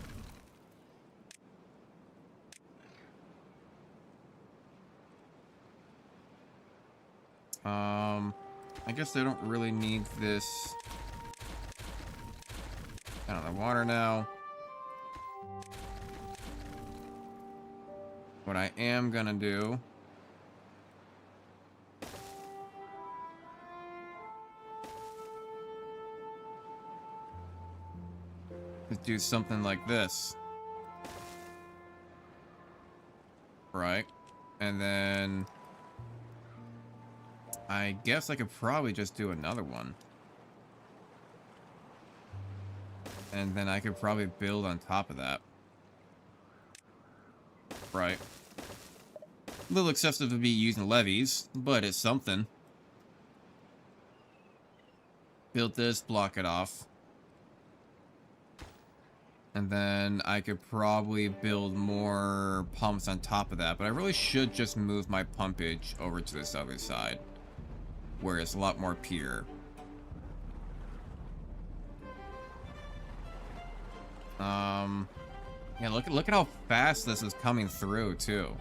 I guess they don't really need this out of the water now. What I am gonna do is do something like this. Right? And then I guess I could probably just do another one. And then I could probably build on top of that. Right. A little excessive to be using levees, but it's something. Build this, block it off. And then I could probably build more pumps on top of that. But I really should just move my pumpage over to this other side, where it's a lot more pure. Yeah, look at how fast this is coming through too.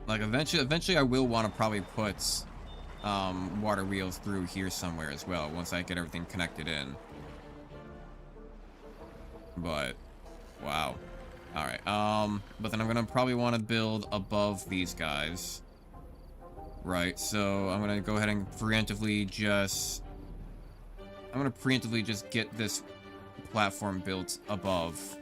Like eventually I will want to probably put water wheels through here somewhere as well once I get everything connected in. But wow. All right. But then I'm gonna probably want to build above these guys. Right. So I'm gonna go ahead and preemptively just get this platform built above.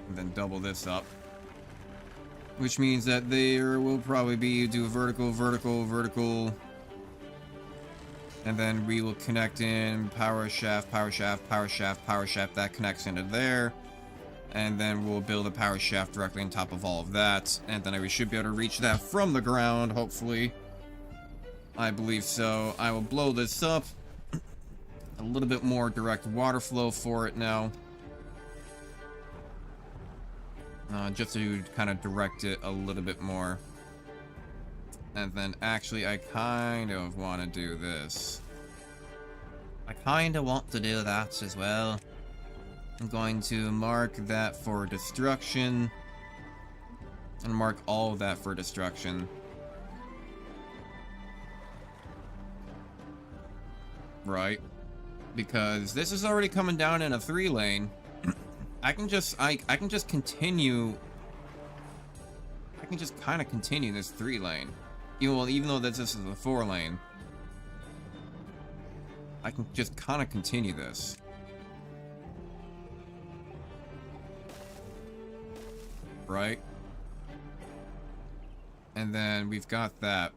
And then double this up. Which means that there will probably be do vertical, vertical, vertical. And then we will connect in power shaft, power shaft, power shaft, power shaft. That connects into there. And then we'll build a power shaft directly on top of all of that. And then we should be able to reach that from the ground, hopefully. I believe so. I will blow this up. A little bit more direct water flow for it now. Just to kind of direct it a little bit more. And then actually I kind of want to do this. I kind of want to do that as well. I'm going to mark that for destruction. And mark all of that for destruction. Right? Because this is already coming down in a 3-lane. I can just continue. I can just kind of continue this 3-lane. Even though this is a 4-lane. I can just kind of continue this. Right? And then we've got that.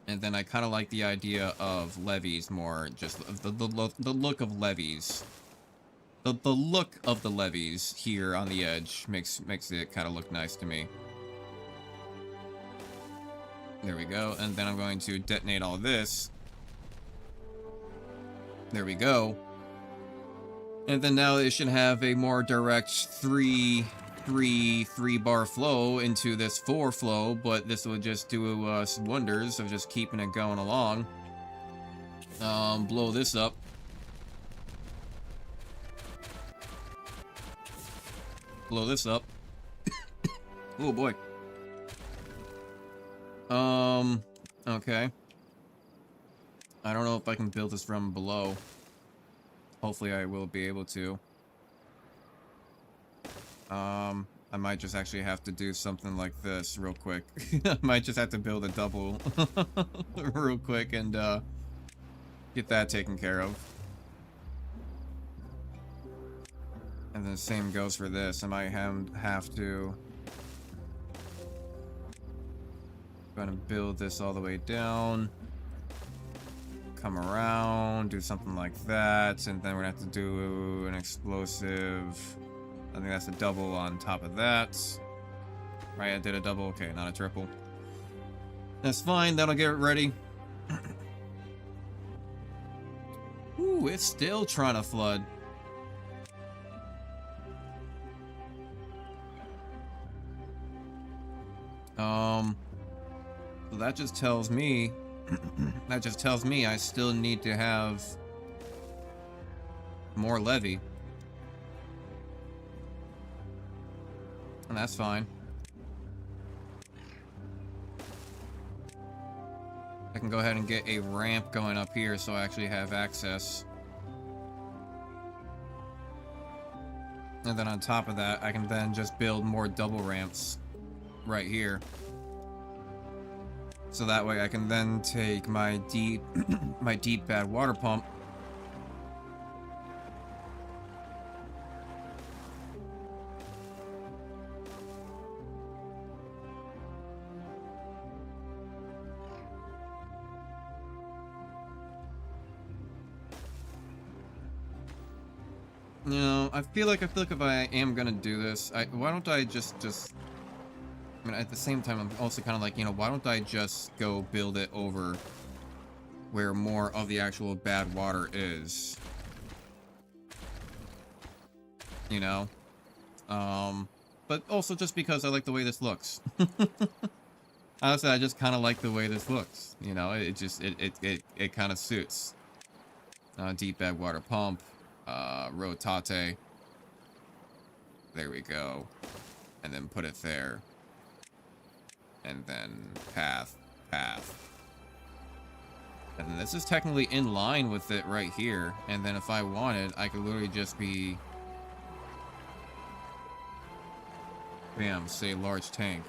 And then I kind of like the idea of levees more, just the look of levees. The look of the levees here on the edge makes it kind of look nice to me. There we go, and then I'm going to detonate all this. There we go. And then now it should have a more direct 3 bar flow into this 4 flow, but this will just do us wonders of just keeping it going along. Blow this up. Blow this up. Oh boy. Okay. I don't know if I can build this from below. Hopefully I will be able to. I might just actually have to do something like this real quick. I might just have to build a double real quick and get that taken care of. And then the same goes for this. I might have to gonna build this all the way down. Come around, do something like that, and then we're gonna have to do an explosive. I think that's a double on top of that. Right, I did a double. Okay, not a triple. That's fine. That'll get it ready. Ooh, it's still trying to flood. So that just tells me I still need to have more levee. And that's fine. I can go ahead and get a ramp going up here so I actually have access. And then on top of that, I can then just build more double ramps right here. So that way I can then take my deep bad water pump. You know, I feel like if I am gonna do this, why don't I just I mean, at the same time, I'm also kind of like, you know, why don't I just go build it over where more of the actual bad water is. You know? But also just because I like the way this looks. Honestly, I just kind of like the way this looks. You know, it just, it kind of suits. Deep bed water pump, rotate. There we go. And then put it there. And then path. And then this is technically in line with it right here. And then if I wanted, I could literally just be... Bam, say large tank.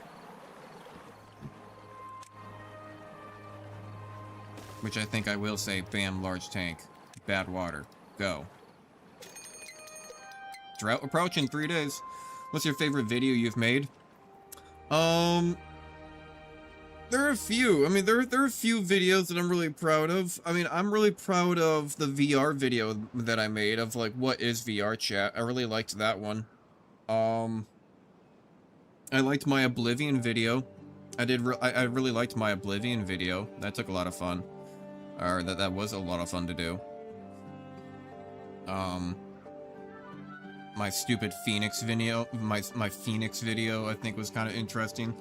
Which I think I will say, bam, large tank. Bad water. Go. Drought approaching 3 days. What's your favorite video you've made? There are a few. I mean, there are a few videos that I'm really proud of. I mean, I'm really proud of the VR video that I made of, like, what is VR chat. I really liked that one. I liked my Oblivion video. I really liked my Oblivion video. That took a lot of fun. Or that was a lot of fun to do. My stupid Phoenix video, my Phoenix video, I think was kind of interesting.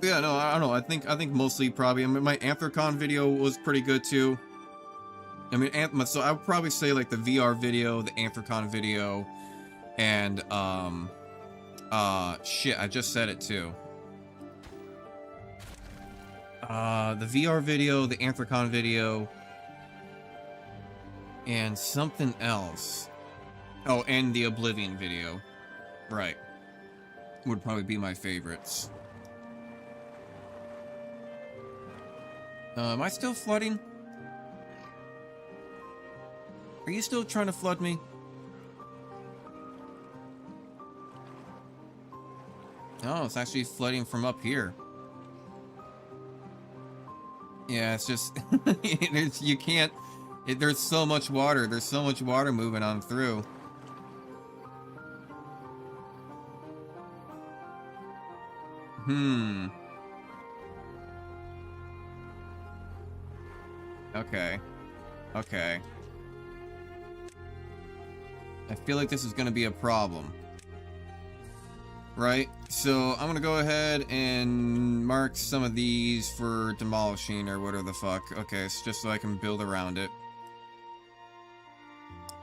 Yeah, no, I don't know. I think mostly probably. I mean, my Anthrocon video was pretty good too. I mean, so I would probably say like the VR video, the Anthrocon video, and shit, I just said it too. The VR video, the Anthrocon video, and something else. Oh, and the Oblivion video. Right. Would probably be my favorites. Am I still flooding? Are you still trying to flood me? Oh, it's actually flooding from up here. Yeah, it's just... you can't... there's so much water. There's so much water moving on through. Okay. Okay. I feel like this is going to be a problem. Right? So, I'm going to go ahead and mark some of these for demolishing or whatever the fuck. Okay, so just so I can build around it.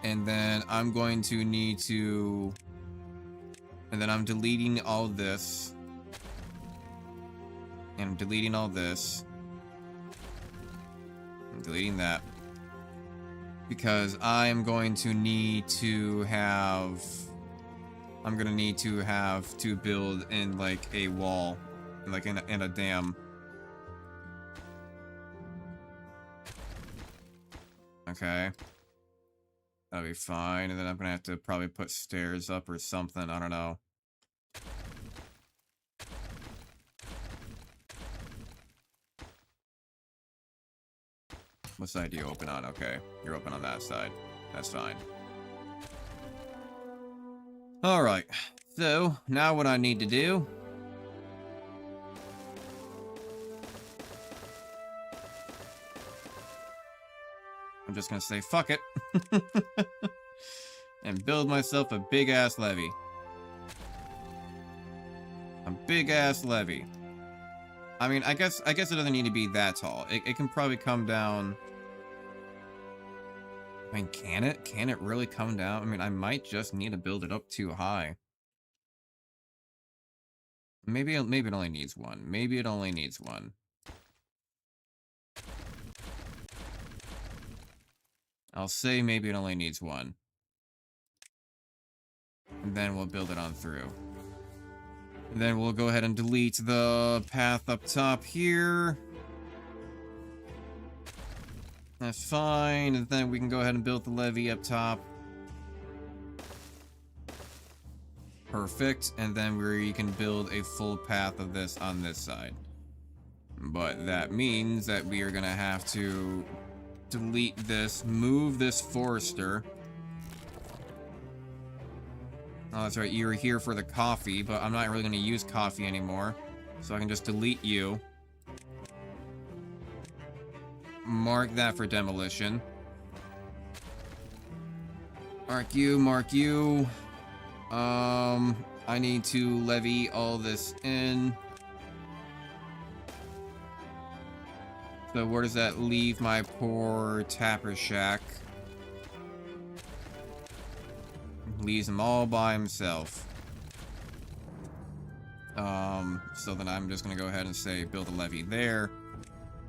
And then I'm going to need to... And then I'm deleting all this. And I'm deleting all this. I'm deleting that. Because I'm going to need to have... I'm going to need to have to build in, like, a wall. Like, in a dam. Okay. That'll be fine. And then I'm going to have to probably put stairs up or something. I don't know. What side do you open on? Okay, you're open on that side. That's fine. Alright, so now what I need to do... I'm just gonna say fuck it. And build myself a big-ass levee. A big-ass levee. I mean, I guess it doesn't need to be that tall. It can probably come down... I mean, can it? Can it really come down? I mean, I might just need to build it up too high. Maybe it only needs one. Maybe it only needs one. I'll say maybe it only needs one. And then we'll build it on through. And then we'll go ahead and delete the path up top here. That's fine, and then we can go ahead and build the levee up top. Perfect, and then we can build a full path of this on this side. But that means that we are gonna have to delete this, move this forester. Oh, that's right, you were here for the coffee, but I'm not really gonna use coffee anymore. So I can just delete you. mark that for demolition. Mark you, mark you. I need to levy all this in. So where does that leave my poor tapper shack? Leaves him all by himself. So then I'm just gonna go ahead and say build a levee there.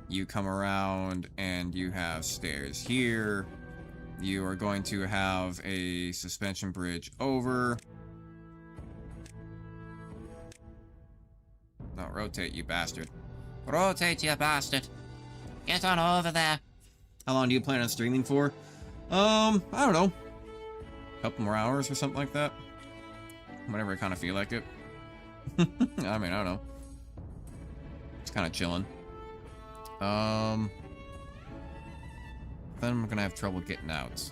You come around and you have stairs here. You are going to have a suspension bridge over. No, rotate, you bastard. Rotate, you bastard. Get on over there. How long do you plan on streaming for? I don't know. A couple more hours or something like that. Whenever I kind of feel like it. I mean, I don't know. It's kind of chilling. Then I'm gonna have trouble getting out.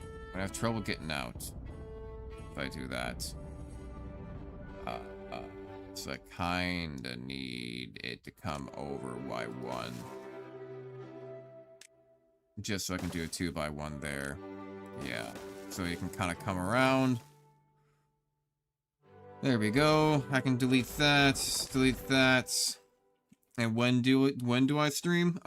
I'm gonna have trouble getting out if I do that. So I kinda need it to come over Y1. Just so I can do a 2x1 there. Yeah. So you can kind of come around. There we go. I can delete that. Delete that. And when do I stream?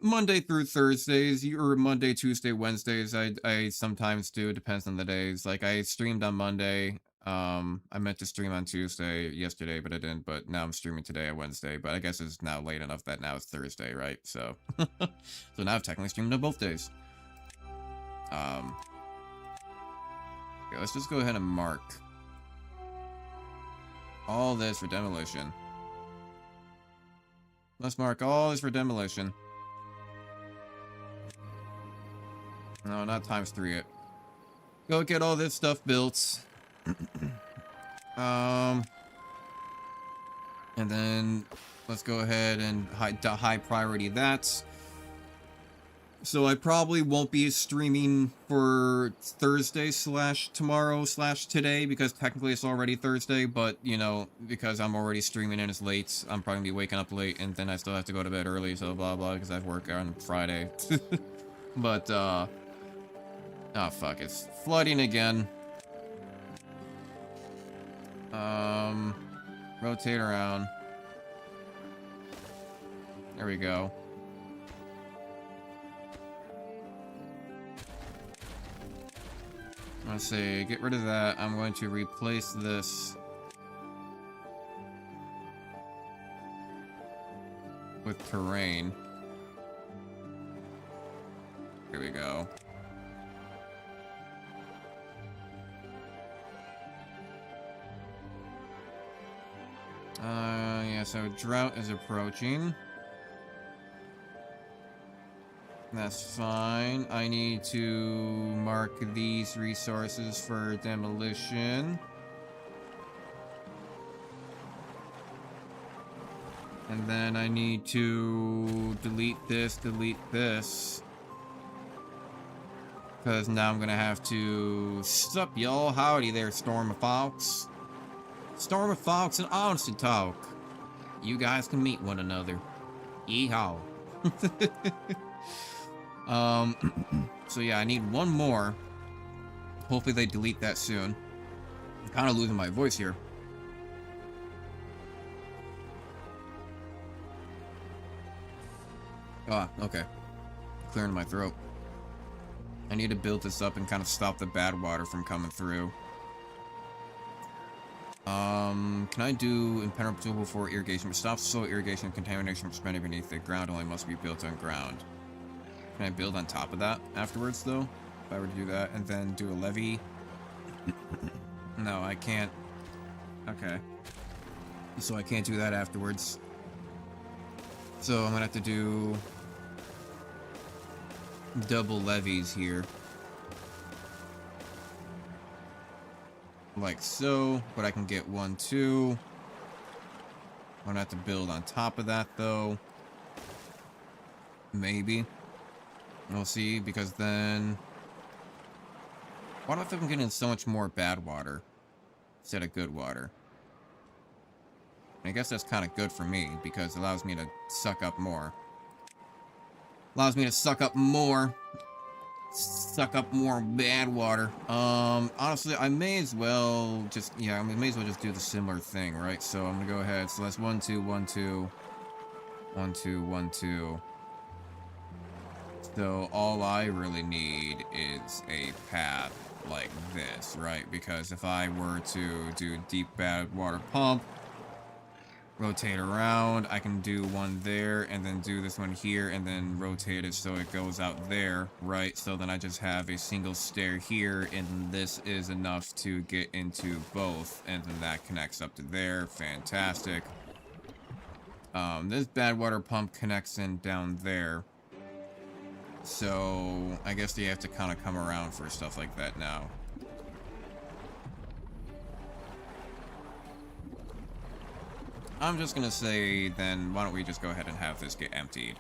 Monday through Thursdays, or Monday, Tuesday, Wednesdays. I sometimes do. It depends on the days. Like I streamed on Monday. I meant to stream on Tuesday yesterday, but I didn't. But now I'm streaming today on Wednesday. But I guess it's now late enough that now it's Thursday, right? So, so now I've technically streamed on both days. Okay, let's just go ahead and mark all this for demolition. Let's mark all this for demolition. No, not ×3 it. Go get all this stuff built. And then let's go ahead and high priority that. So I probably won't be streaming for Thursday / tomorrow / today because technically it's already Thursday, but you know, because I'm already streaming and it's late, I'm probably gonna be waking up late and then I still have to go to bed early, so blah blah, because I have work on Friday. But oh fuck, it's flooding again. Rotate around. There we go. Let's see, get rid of that. I'm going to replace this with terrain. Here we go. Yeah, so drought is approaching. That's fine. I need to mark these resources for demolition. And then I need to delete this. Because now I'm gonna have to... Sup, y'all? Howdy there, Storm of Fox. Storm of Fox and Honesty Talk. You guys can meet one another. Yeehaw. So yeah, I need one more. Hopefully they delete that soon. I'm kind of losing my voice here. Ah, okay. Clearing my throat. I need to build this up and kind of stop the bad water from coming through. Can I do impenetrable for irrigation? But stop soil irrigation and contamination from spreading beneath the ground only must be built on ground. Can I build on top of that afterwards, though? If I were to do that, and then do a levee? No, I can't. Okay. So I can't do that afterwards. So I'm gonna have to do... double levees here. Like so, but I can get 1, 2. I'm gonna have to build on top of that, though. Maybe. We'll see, because then... What if I'm getting so much more bad water instead of good water? I guess that's kind of good for me, because it allows me to suck up more. Allows me to suck up more bad water. Honestly, I may as well just, yeah, I may as well just do the similar thing, right? So I'm gonna go ahead. So that's 1, 2, 1, 2, 1, 2, 1, 2. So all I really need is a path like this, right? Because if I were to do deep bad water pump, rotate around, I can do one there and then do this one here and then rotate it so it goes out there, right? So then I just have a single stair here and this is enough to get into both, and then that connects up to there. Fantastic. This bad water pump connects in down there. So I guess you have to kind of come around for stuff like that now. I'm just gonna say, then, why don't we just go ahead and have this get emptied?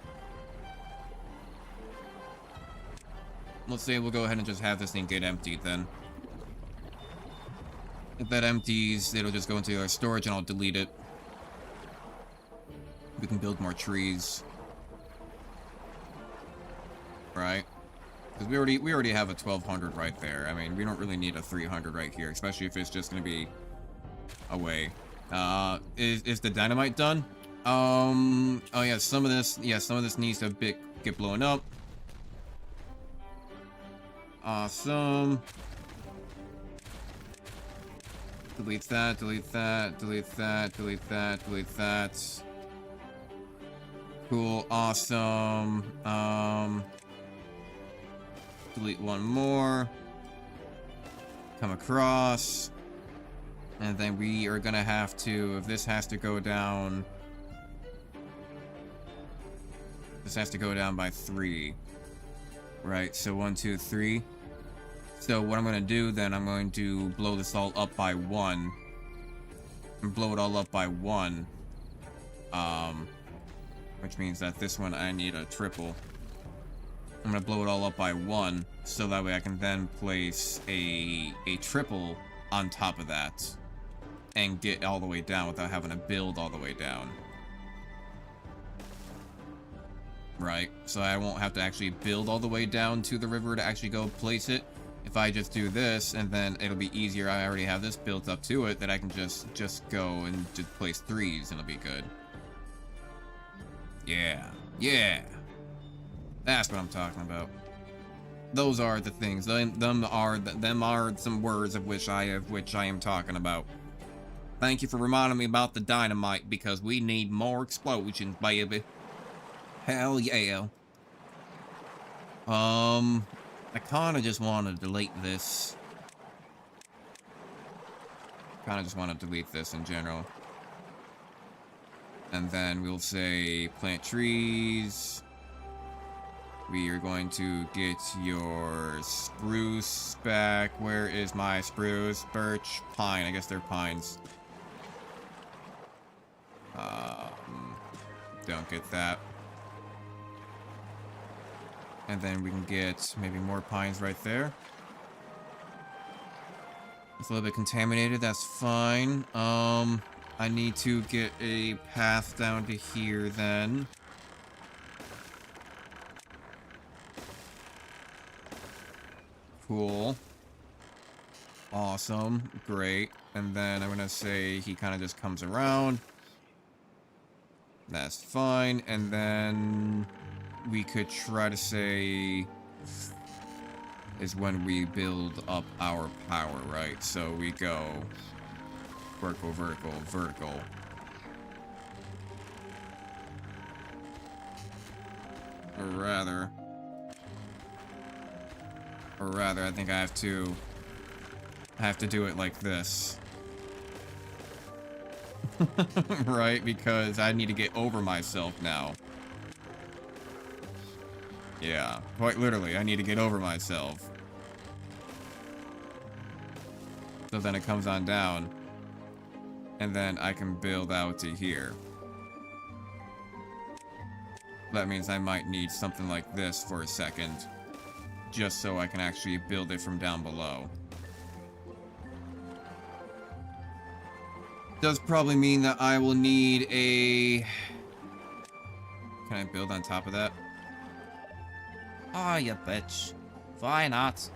Let's say we'll go ahead and just have this thing get emptied, then. If that empties, it'll just go into our storage and I'll delete it. We can build more trees. Right? Because we already have a 1200 right there. I mean, we don't really need a 300 right here, especially if it's just gonna be away. Is the dynamite done? Oh yeah, some of this needs to get blown up. Awesome. Delete that, delete that, delete that, delete that, delete that. Cool, awesome. Delete one more. Come across. And then we are gonna have to, if this has to go down, this has to go down by 3. Right, so 1, 2, 3. So what I'm gonna do then, I'm going to blow this all up by 1. And blow it all up by 1. Which means that this one I need a triple. I'm gonna blow it all up by 1, so that way I can then place a triple on top of that. And get all the way down without having to build all the way down. Right, so I won't have to actually build all the way down to the river to actually go place it. If I just do this, and then it'll be easier, I already have this built up to it, that I can just go and just place 3s and it'll be good. Yeah, yeah. That's what I'm talking about. Those are the things. Them are some words of which I am talking about. Thank you for reminding me about the dynamite, because we need more explosions, baby. Hell yeah. I kind of just want to delete this. Kind of just want to delete this in general. And then we'll say plant trees. We are going to get your spruce back. Where is my spruce? Birch, pine. I guess they're pines. Don't get that. And then we can get maybe more pines right there. It's a little bit contaminated, that's fine. I need to get a path down to here then. Cool. Awesome. Great. And then I'm gonna say he kind of just comes around. That's fine. And then we could try to say is when we build up our power, right? So we go vertical, vertical, vertical. Or rather, I think I have to do it like this. Right? Because I need to get over myself now. Yeah, quite literally, I need to get over myself. So then it comes on down. And then I can build out to here. That means I might need something like this for a second. Just so I can actually build it from down below. Does probably mean that I will need a... Can I build on top of that? Oh, you bitch. Why not?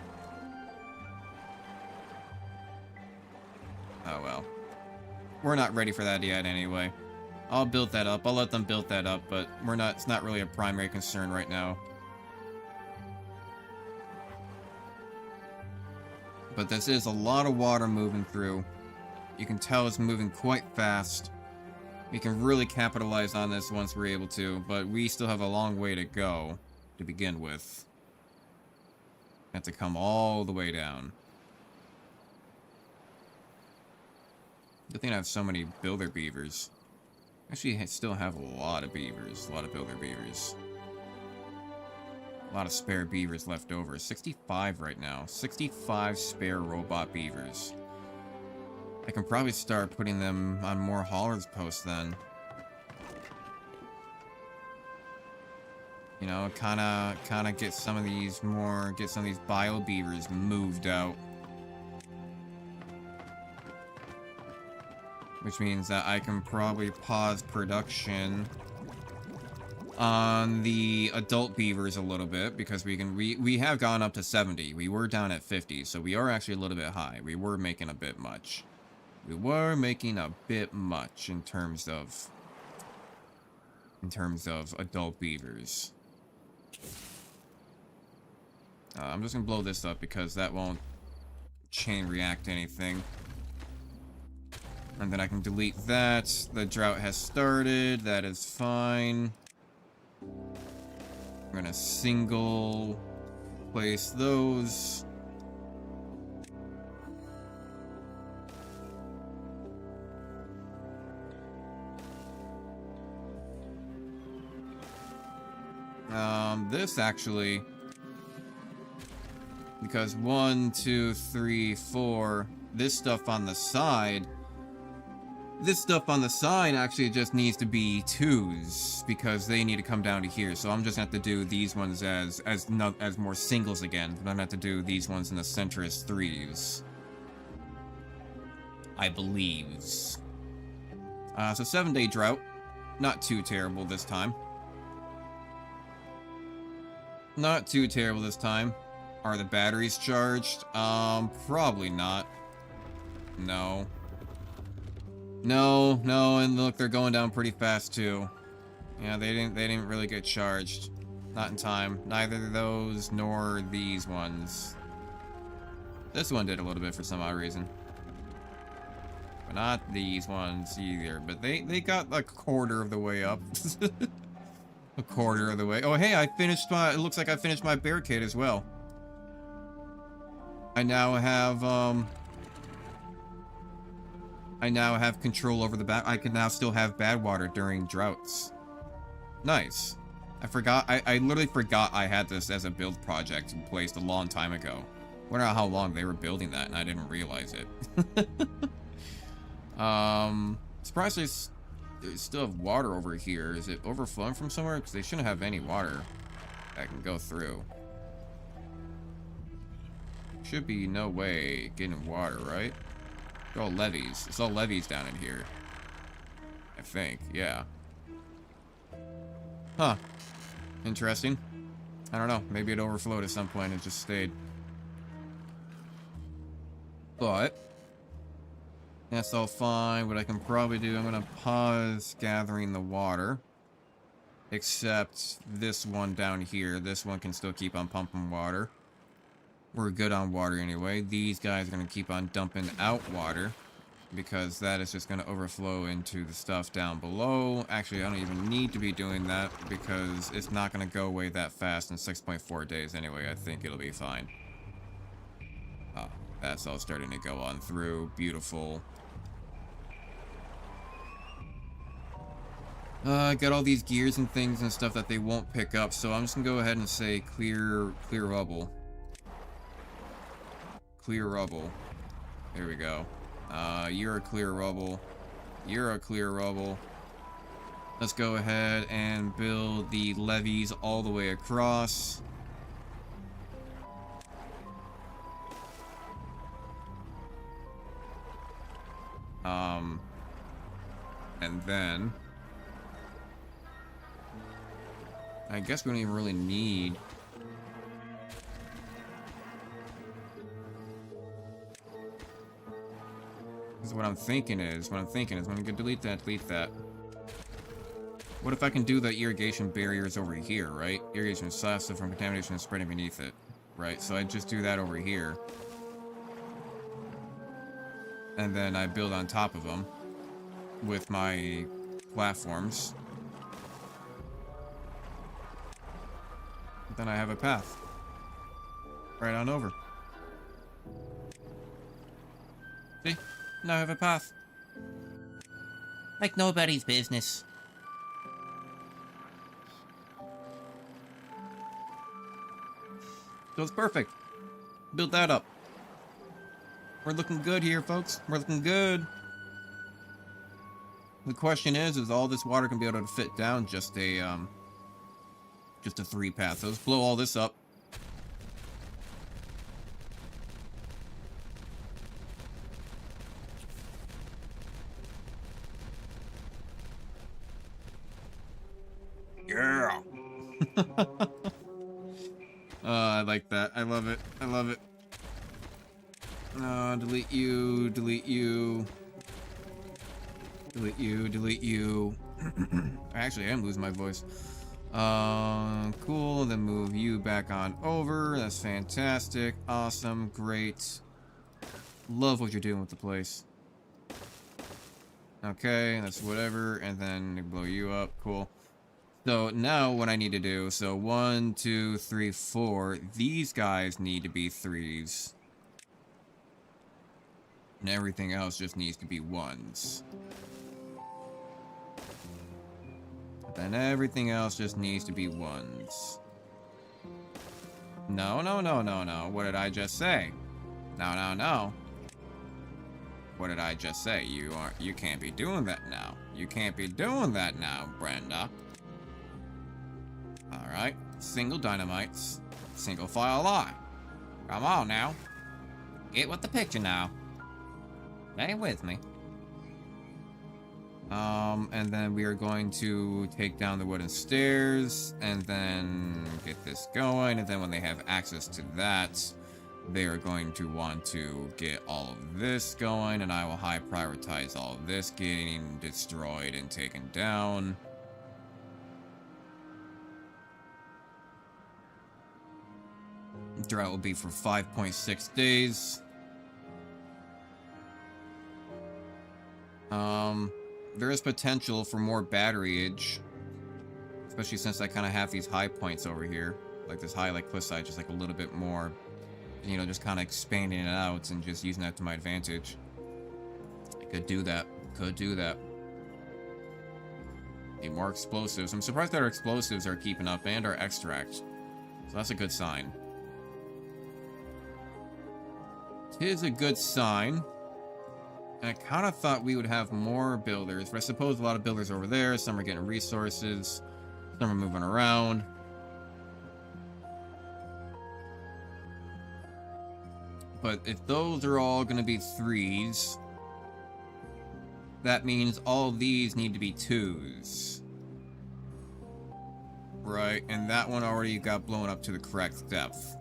Oh well. We're not ready for that yet anyway. I'll build that up. I'll let them build that up, but it's not really a primary concern right now. But this is a lot of water moving through. You can tell it's moving quite fast. We can really capitalize on this once we're able to, but we still have a long way to go to begin with. Have to come all the way down. Good thing I have so many builder beavers. Actually, I still have a lot of beavers, a lot of builder beavers. A lot of spare beavers left over. 65 right now. 65 spare robot beavers. I can probably start putting them on more haulers posts then. You know, kinda get some of these bio beavers moved out. Which means that I can probably pause production on the adult beavers a little bit, because we have gone up to 70. We were down at 50, so we are actually a little bit high. We were making a bit much. We were making a bit much in terms of adult beavers. I'm just gonna blow this up because that won't chain react anything. And then I can delete that. The drought has started. That is fine. I'm gonna single place those. This actually, because 1, 2, 3, 4, this stuff on the side actually just needs to be 2s, because they need to come down to here. So I'm just gonna have to do these ones as more singles again, but I'm gonna have to do these ones in the center as 3s, I believe. So 7-day drought, not too terrible this time. Not too terrible this time. Are the batteries charged? Probably not. No, and look, they're going down pretty fast too. Yeah, they didn't really get charged. Not in time. Neither those nor these ones. This one did a little bit for some odd reason. But not these ones either. But they got a quarter of the way up. A quarter of the way. Oh, hey, it looks like I finished my barricade as well. I now have control over I can now still have bad water during droughts. Nice. I literally forgot I had this as a build project placed a long time ago. Wonder how long they were building that and I didn't realize it. Surprised they still have water over here. Is it overflowing from somewhere? Because they shouldn't have any water that can go through. Should be no way getting water, right? They're all levees. It's all levees down in here. I think, yeah. Huh. Interesting. I don't know. Maybe it overflowed at some point and just stayed. But that's all fine. What I can probably do, I'm going to pause gathering the water. Except this one down here. This one can still keep on pumping water. We're good on water anyway. These guys are going to keep on dumping out water, because that is just going to overflow into the stuff down below. Actually, I don't even need to be doing that, because it's not going to go away that fast in 6.4 days anyway. I think it'll be fine. Ah, that's all starting to go on through. Beautiful. I got all these gears and things and stuff that they won't pick up, so I'm just going to go ahead and say clear rubble. Clear rubble. There we go. You're a clear rubble. You're a clear rubble. Let's go ahead and build the levees all the way across. And then I guess we don't even really need what I'm thinking is, when I'm gonna delete that. What if I can do the irrigation barriers over here, right? Irrigation stops it from contamination and spreading beneath it, right? So I just do that over here. And then I build on top of them with my platforms. Then I have a path right on over. See? Now I have a path. Like nobody's business. So it's perfect. Build that up. We're looking good here, folks. We're looking good. The question is all this water gonna be able to fit down just a 3 path? So let's blow all this up. Yeah. I like that. I love it. I love it. Delete you. Delete you. Delete you. Delete you. Actually, I am losing my voice. Cool. Then move you back on over. That's fantastic. Awesome. Great. Love what you're doing with the place. Okay, that's whatever. And then blow you up. Cool. So now what I need to do, so 1, 2, 3, 4, these guys need to be 3s. And everything else just needs to be 1s. Then everything else just needs to be 1s. No, no, no, no, no. What did I just say? No, no, no. What did I just say? You can't be doing that now. You can't be doing that now, Brenda. Alright, single dynamites, single file line. Come on now. Get with the picture now. Stay with me. And then we are going to take down the wooden stairs, and then get this going, and then when they have access to that, they are going to want to get all of this going, and I will high prioritize all of this getting destroyed and taken down. Drought will be for 5.6 days. There is potential for more battery age, especially since I kind of have these high points over here, like this high, like cliffside, just like a little bit more, you know, just kind of expanding it out and just using that to my advantage. I could do that. Could do that. Need more explosives. I'm surprised that our explosives are keeping up, and our extract. So that's a good sign. Tis a good sign. And I kind of thought we would have more builders, but I suppose a lot of builders over there. Some are getting resources. Some are moving around. But if those are all going to be 3s, that means all these need to be 2s. Right, and that one already got blown up to the correct depth.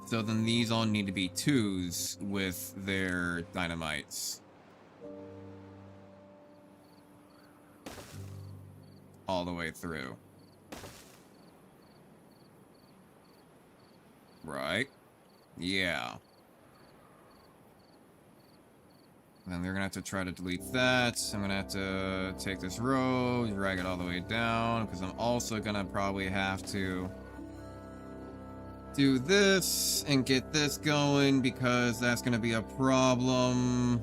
So then these all need to be 2s with their dynamites. All the way through. Right? Yeah. Then they're gonna have to try to delete that. I'm gonna have to take this row, drag it all the way down, because I'm also gonna probably have to do this and get this going, because that's gonna be a problem.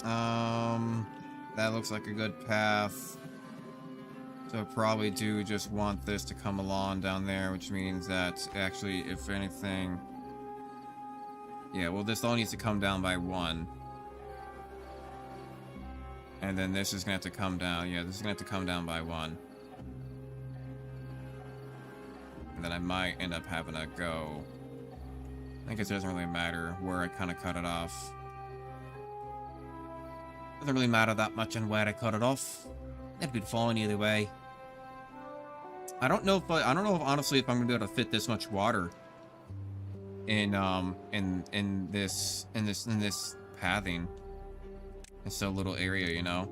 That looks like a good path. So I probably do just want this to come along down there, which means that actually, if anything, yeah, well, this all needs to come down by 1. And then this is gonna have to come down. Yeah, this is gonna have to come down by 1. And then I might end up having to go. I guess it doesn't really matter where I kind of cut it off. Doesn't really matter that much on where I cut it off. That'd be fine either way. I don't know if honestly if I'm gonna be able to fit this much water in this pathing. It's a little area, you know.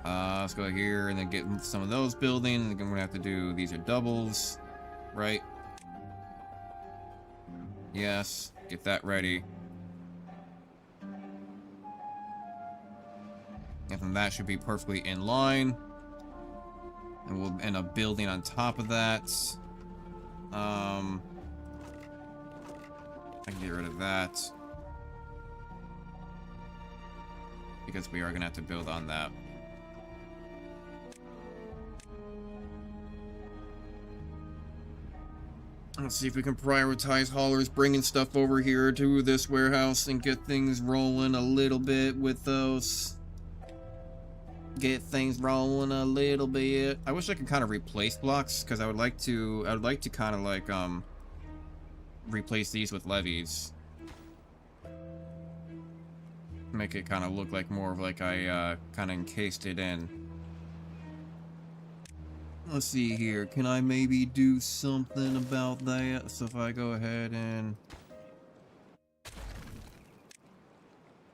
Let's go here and then get some of those building. And then we're gonna have to do, these are doubles, right? Yes, get that ready. And then that should be perfectly in line. And we'll end up building on top of that. I can get rid of that. Because we are gonna have to build on that. Let's see if we can prioritize haulers bringing stuff over here to this warehouse and get things rolling a little bit with those. Get things rolling a little bit. I wish I could kind of replace blocks, because I would like to kind of like replace these with levees. Make it kind of look like more of like I kind of encased it in. Let's see here. Can I maybe do something about that? So if I go ahead and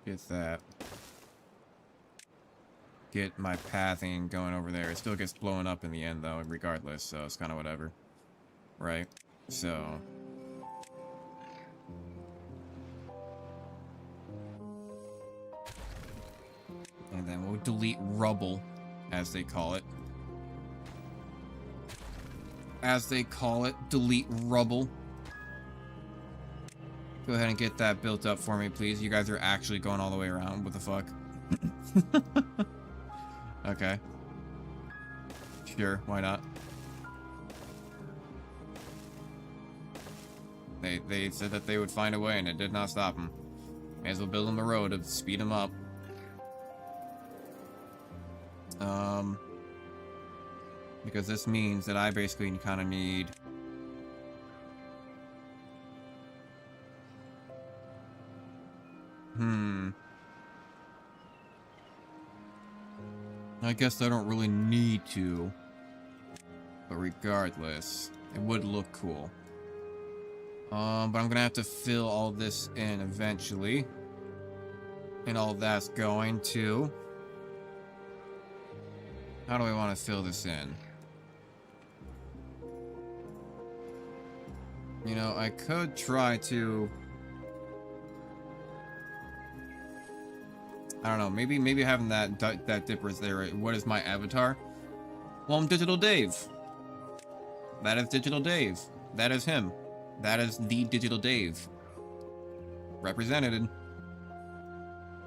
get that. Get my pathing going over there. It still gets blown up in the end though, regardless, so it's kind of whatever. Right? So and then we'll delete rubble, as they call it. As they call it, delete rubble. Go ahead and get that built up for me, please. You guys are actually going all the way around. What the fuck? Okay. Sure, why not? They said that they would find a way, and it did not stop them. May as well build them a road to speed them up. Because this means that I basically kind of need... I guess I don't really need to. But regardless, it would look cool. But I'm gonna have to fill all this in eventually. And all that's going to... How do I want to fill this in? You know, I could try to... I don't know, maybe having that dipper is there. What is my avatar? Well, I'm Digital Dave. That is Digital Dave. That is him. That is the Digital Dave. Represented.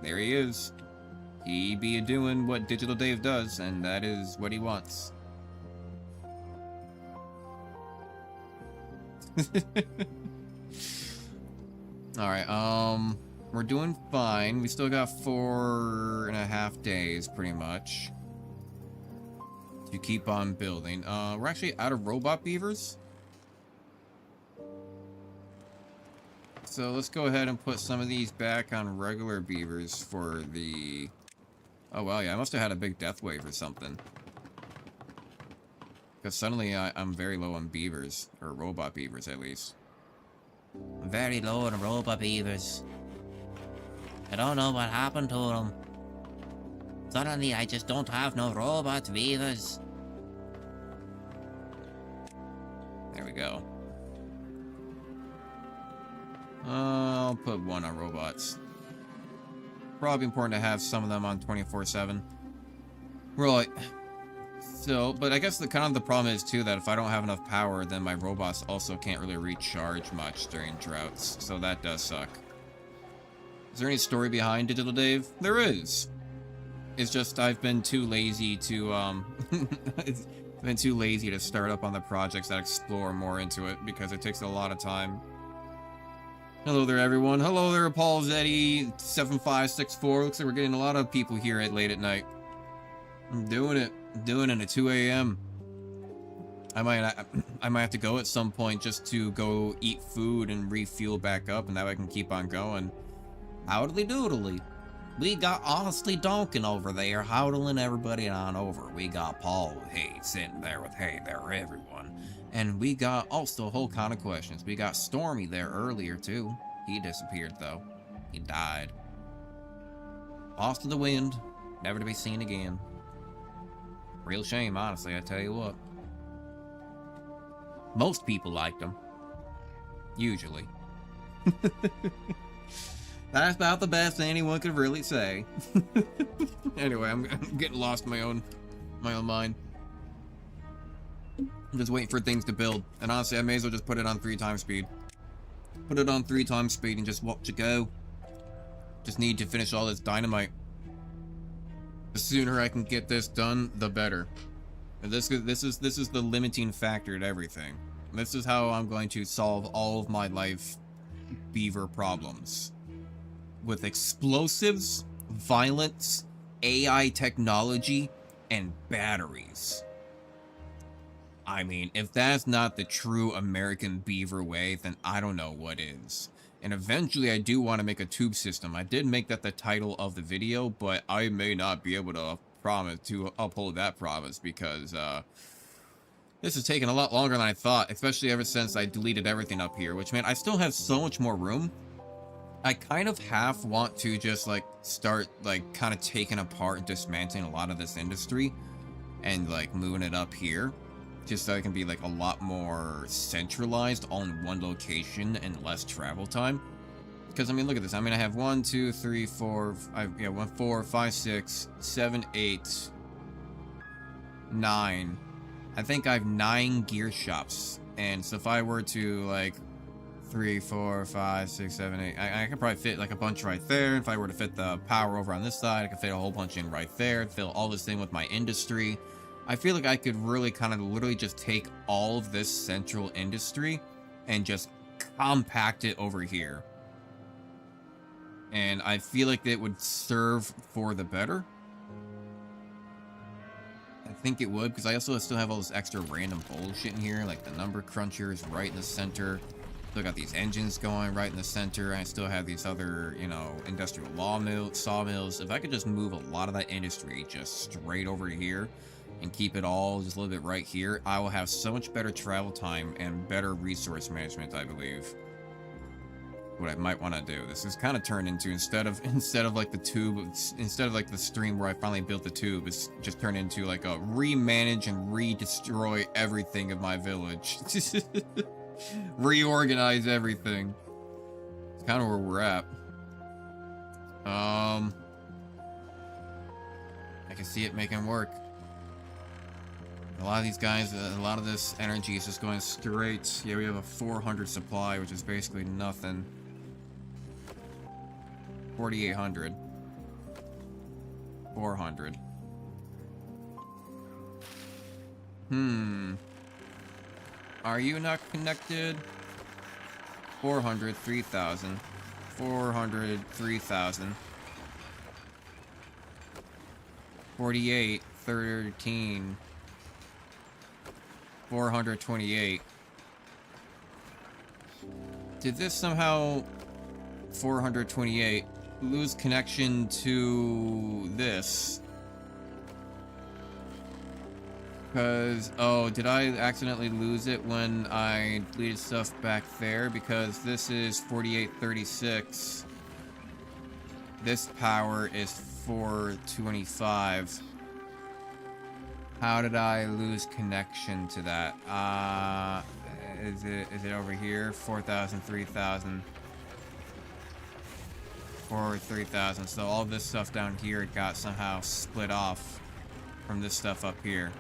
There he is. He be doing what Digital Dave does, and that is what he wants. Alright, we're doing fine. We still got 4.5 days, pretty much, to keep on building. We're actually out of robot beavers. So let's go ahead and put some of these back on regular beavers for the... Oh, well, yeah, I must have had a big death wave or something. Because suddenly I'm very low on beavers, or robot beavers at least. Very low on robot beavers. I don't know what happened to them. Suddenly I just don't have no robot beavers. There we go. I'll put one on robots. Probably important to have some of them on 24/7. Right. So, but I guess the problem is too that if I don't have enough power, then my robots also can't really recharge much during droughts. So that does suck. Is there any story behind Digital Dave? There is. It's just I've been too lazy to I've been too lazy to start up on the projects that explore more into it because it takes a lot of time. Hello there, everyone. Hello there, Paul Zeddy 7564. Looks like we're getting a lot of people here at late at night. I'm doing it at 2 a.m. I might have to go at some point just to go eat food and refuel back up, and that way I can keep on going. Howdly doodly. We got Honestly Donkin over there, howdling everybody on over. We got Paul with Hey sitting there with Hey there, everyone. And we got also a whole kind of questions. We got Stormy there earlier too. He disappeared though. He died. Lost to the wind, never to be seen again. Real shame, honestly, I tell you what. Most people liked him. Usually. That's about the best anyone could really say. Anyway, I'm getting lost in my own mind. I'm just waiting for things to build. And honestly, I may as well just put it on 3x speed. Put it on 3x speed and just watch it go. Just need to finish all this dynamite. The sooner I can get this done, the better. And this is the limiting factor to everything. This is how I'm going to solve all of my life beaver problems. With explosives, violence, AI technology, and batteries. I mean, if that's not the true American beaver way, then I don't know what is. And eventually I do want to make a tube system. I did make that the title of the video, but I may not be able to promise to uphold that promise because this is taking a lot longer than I thought, especially ever since I deleted everything up here, which meant I still have so much more room. I kind of half want to just like start like kind of taking apart and dismantling a lot of this industry and like moving it up here. Just so I can be like a lot more centralized on one location and less travel time. Because I mean, look at this. I mean, I have 1, 2, 3, 4, 5, 1, 4, 5, 6, 7, 8, 9. I think I have 9 gear shops. And so if I were to like 3, 4, 5, 6, 7, 8, I could probably fit like a bunch right there. If I were to fit the power over on this side, I could fit a whole bunch in right there. Fill all this in with my industry. I feel like I could really kind of literally just take all of this central industry and just compact it over here. And I feel like it would serve for the better. I think it would, because I also still have all this extra random bullshit in here, like the number crunchers right in the center. Still got these engines going right in the center. I still have these other, you know, industrial sawmills. If I could just move a lot of that industry just straight over to here, and keep it all just a little bit right here, I will have so much better travel time and better resource management, I believe. What I might want to do. This is kind of turned into, instead of like the tube, instead of like the stream where I finally built the tube, it's just turned into like a remanage and re-destroy everything of my village. Reorganize everything. It's kind of where we're at. I can see it making work. A lot of these guys, a lot of this energy is just going straight. Yeah, we have a 400 supply, which is basically nothing. 4,800. 400. Are you not connected? 400, 3,000. 400, 3,000. 48, 13. 428. Did this somehow 428 lose connection to this? Because, oh, did I accidentally lose it when I deleted stuff back there? Because this is 4836. This power is 425. How did I lose connection to that? Is it over here? 4,000, 3,000. 3,000. So all this stuff down here got somehow split off from this stuff up here.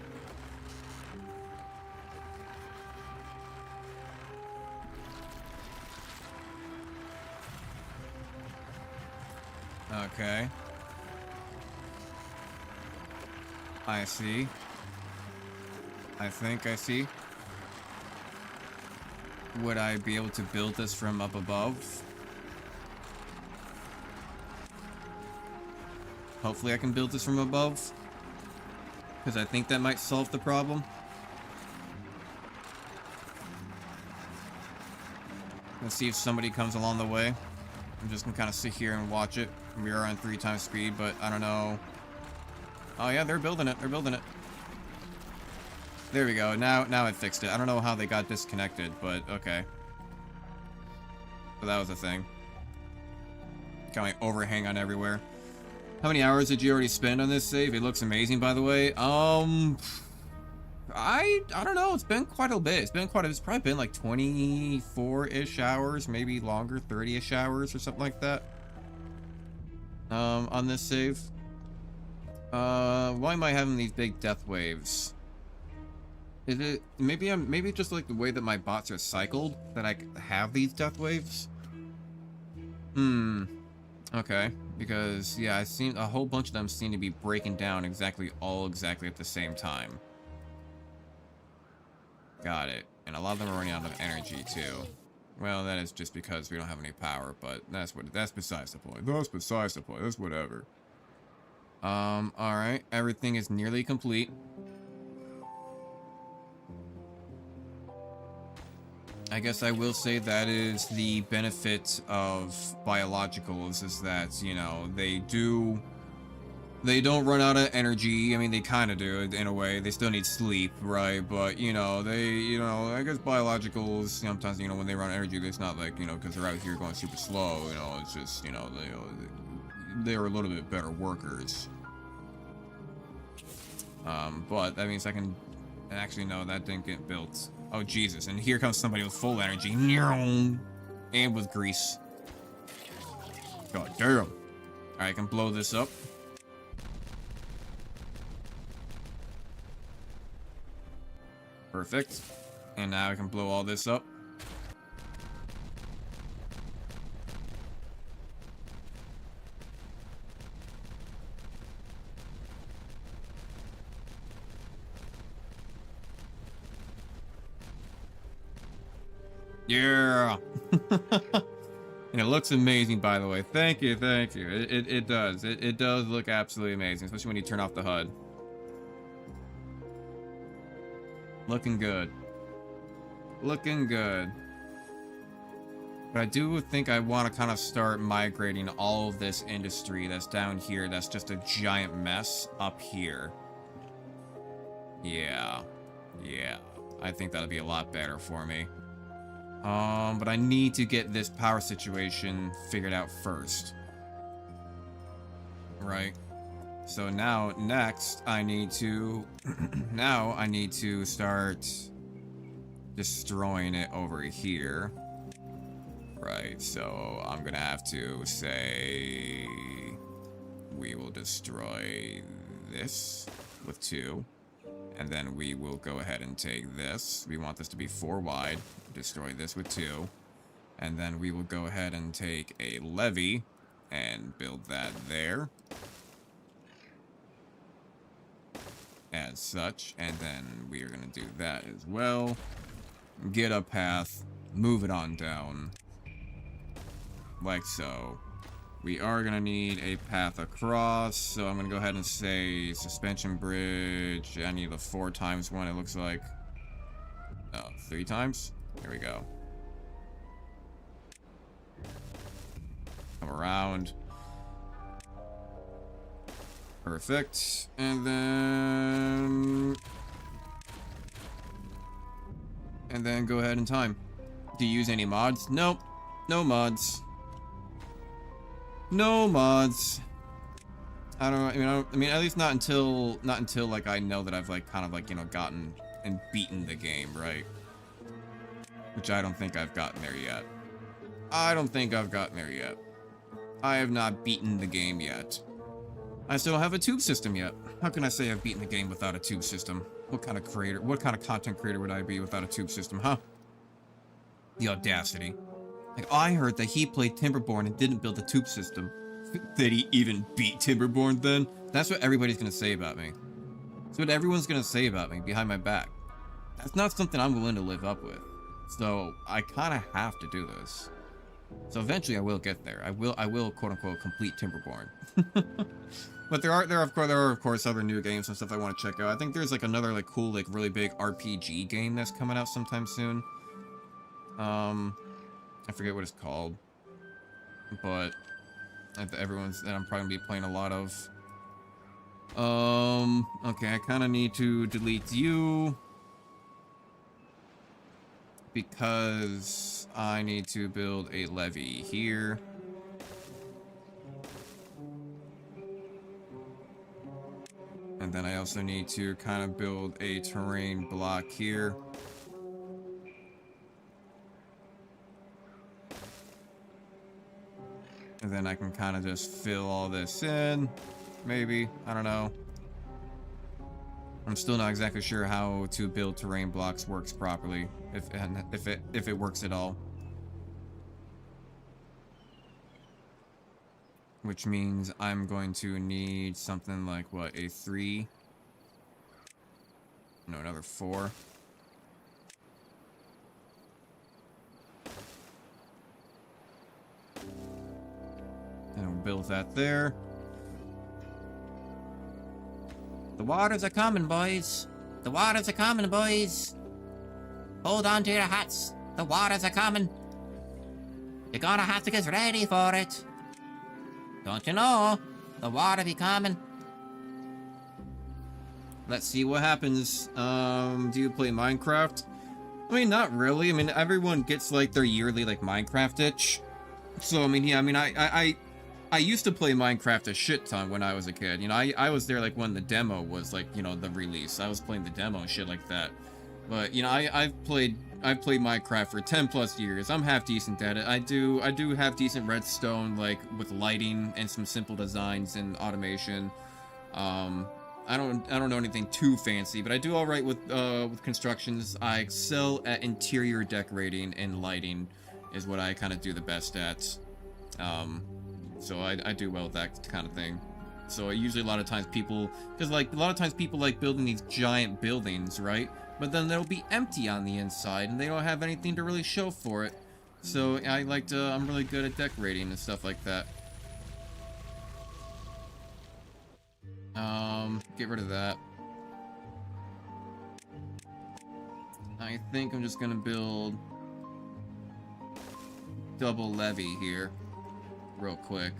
Okay. I see. I think I see. Would I be able to build this from up above? Hopefully I can build this from above, because I think that might solve the problem. Let's see if somebody comes along the way. I'm just gonna kind of sit here and watch it. We are on 3x speed, but I don't know. Oh yeah, they're building it. They're building it. There we go. Now it fixed it. I don't know how they got disconnected, but okay. So that was a thing. Got my overhang on everywhere. How many hours did you already spend on this save? It looks amazing, by the way. I don't know. It's been quite a bit. It's probably been like 24-ish hours, maybe longer, 30-ish hours or something like that. On this save. Why am I having these big death waves? Is it maybe just like the way that my bots are cycled that I have these death waves? Okay, because yeah, I've seen a whole bunch of them seem to be breaking down exactly at the same time. Got it. And a lot of them are running out of energy too. Well, that is just because we don't have any power, but that's besides the point. That's besides the point. That's whatever. Alright. Everything is nearly complete. I guess I will say that is the benefit of biologicals, is that, you know, they don't run out of energy. I mean, they kind of do in a way. They still need sleep, right? But, you know, I guess biologicals, sometimes, you know, when they run energy, it's not like, you know, because they're out here going super slow, you know, it's just, you know, they're a little bit better workers. But that means I can, actually, no, that didn't get built. Oh, Jesus. And here comes somebody with full energy. And with grease. God damn. Alright, I can blow this up. Perfect. And now I can blow all this up. Yeah. And it looks amazing, by the way. Thank you, thank you. It does. It does look absolutely amazing, especially when you turn off the HUD. Looking good. Looking good. But I do think I want to kind of start migrating all of this industry that's down here, that's just a giant mess, up here. Yeah. Yeah. I think that'll be a lot better for me. But I need to get this power situation figured out first. Right? So now, next, I need to... now, I need to start destroying it over here. Right, so I'm gonna have to say... we will destroy this with 2. And then we will go ahead and take this. We want this to be 4 wide. Destroy this with 2. And then we will go ahead and take a levee and build that there. As such. And then we are going to do that as well. Get a path. Move it on down. Like so. We are going to need a path across, so I'm going to go ahead and say suspension bridge. I need the 4 times one, it looks like. Oh, 3 times? Here we go. Come around. Perfect. And then go ahead and time. Do you use any mods? Nope. No mods. No mods. I don't know. I mean, at least not until like I know that I've like kind of like, you know, gotten and beaten the game, right? Which I don't think I've gotten there yet. I don't think I've gotten there yet. I have not beaten the game yet. I still don't have a tube system yet. How can I say I've beaten the game without a tube system? What kind of content creator would I be without a tube system, huh? The audacity. Like, I heard that he played Timberborn and didn't build a tube system. Did he even beat Timberborn then? That's what everybody's gonna say about me. That's what everyone's gonna say about me behind my back. That's not something I'm willing to live up with. So I kind of have to do this. So eventually I will get there. I will quote unquote complete Timberborn. But there are of course other new games and stuff I want to check out. I think there's like another like cool like really big RPG game that's coming out sometime soon. I forget what it's called, but that I'm probably gonna be playing a lot of. Okay, I kind of need to delete you. because I need to build a levee here. And then I also need to kind of build a terrain block here. And then I can kind of just fill all this in. Maybe. I don't know. I'm still not exactly sure how to build terrain blocks works properly. If it works at all. Which means I'm going to need something like, what, a 3? No, another 4. And we'll build that there. The waters are coming, boys. The waters are coming, boys. Hold on to your hats. The waters are coming. You're gonna have to get ready for it. Don't you know? The water be coming. Let's see what happens. Do you play Minecraft? I mean, not really. I mean, everyone gets like their yearly like Minecraft itch. So I mean, yeah. I mean, I used to play Minecraft a shit ton when I was a kid. You know, I was there like when the demo was like, you know, the release. I was playing the demo and shit like that. But you know, I've played Minecraft for 10 plus years. I'm half decent at it. I do have decent redstone, like with lighting and some simple designs and automation. I don't know anything too fancy, but I do all right with constructions. I excel at interior decorating and lighting, is what I kind of do the best at. So I do well with that kind of thing. So usually a lot of times people like building these giant buildings, right? But then they'll be empty on the inside, and they don't have anything to really show for it. So I'm really good at decorating and stuff like that. Get rid of that. I think I'm just gonna build double levee here, real quick.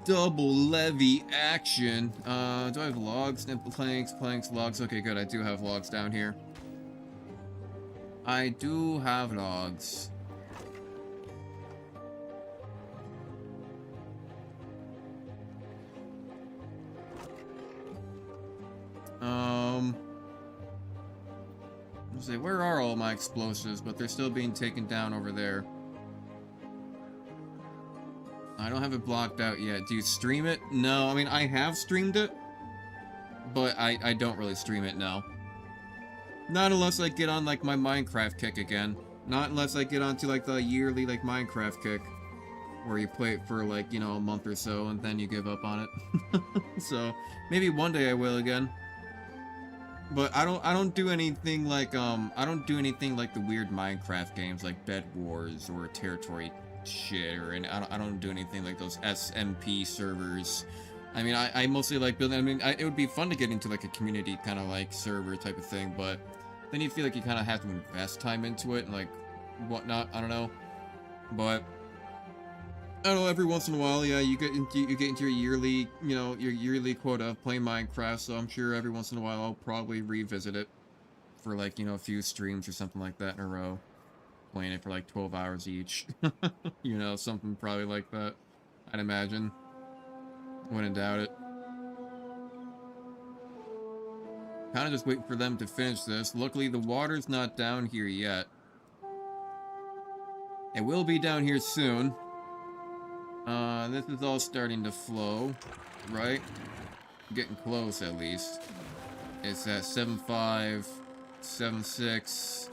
Double levee action. Do I have logs? Planks, logs. Okay, good. I do have logs down here. I do have logs. Let's see, where are all my explosives? But they're still being taken down over there. I don't have it blocked out yet. Do you stream it? No, I mean, I have streamed it, but I don't really stream it now. Not unless I get on, like, my Minecraft kick again. Not unless I get onto, like, the yearly, like, Minecraft kick, where you play it for, like, you know, a month or so, and then you give up on it. So, maybe one day I will again. But I don't do anything like, the weird Minecraft games, like Bed Wars or Territory shit, or I don't do anything like those SMP servers. I mean, I mostly like building. I mean, it would be fun to get into like a community kind of like server type of thing, but then you feel like you kind of have to invest time into it and like whatnot. I don't know, but I don't know. Every once in a while, yeah, you get into your yearly, you know, your yearly quota of playing Minecraft. So I'm sure every once in a while I'll probably revisit it for like, you know, a few streams or something like that in a row. Playing it for like 12 hours each. You know, something probably like that, I'd imagine. Wouldn't doubt it. Kind of just waiting for them to finish this. Luckily, the water's not down here yet. It will be down here soon. This is all starting to flow, right? Getting close, at least. It's at 7.5, 7.6.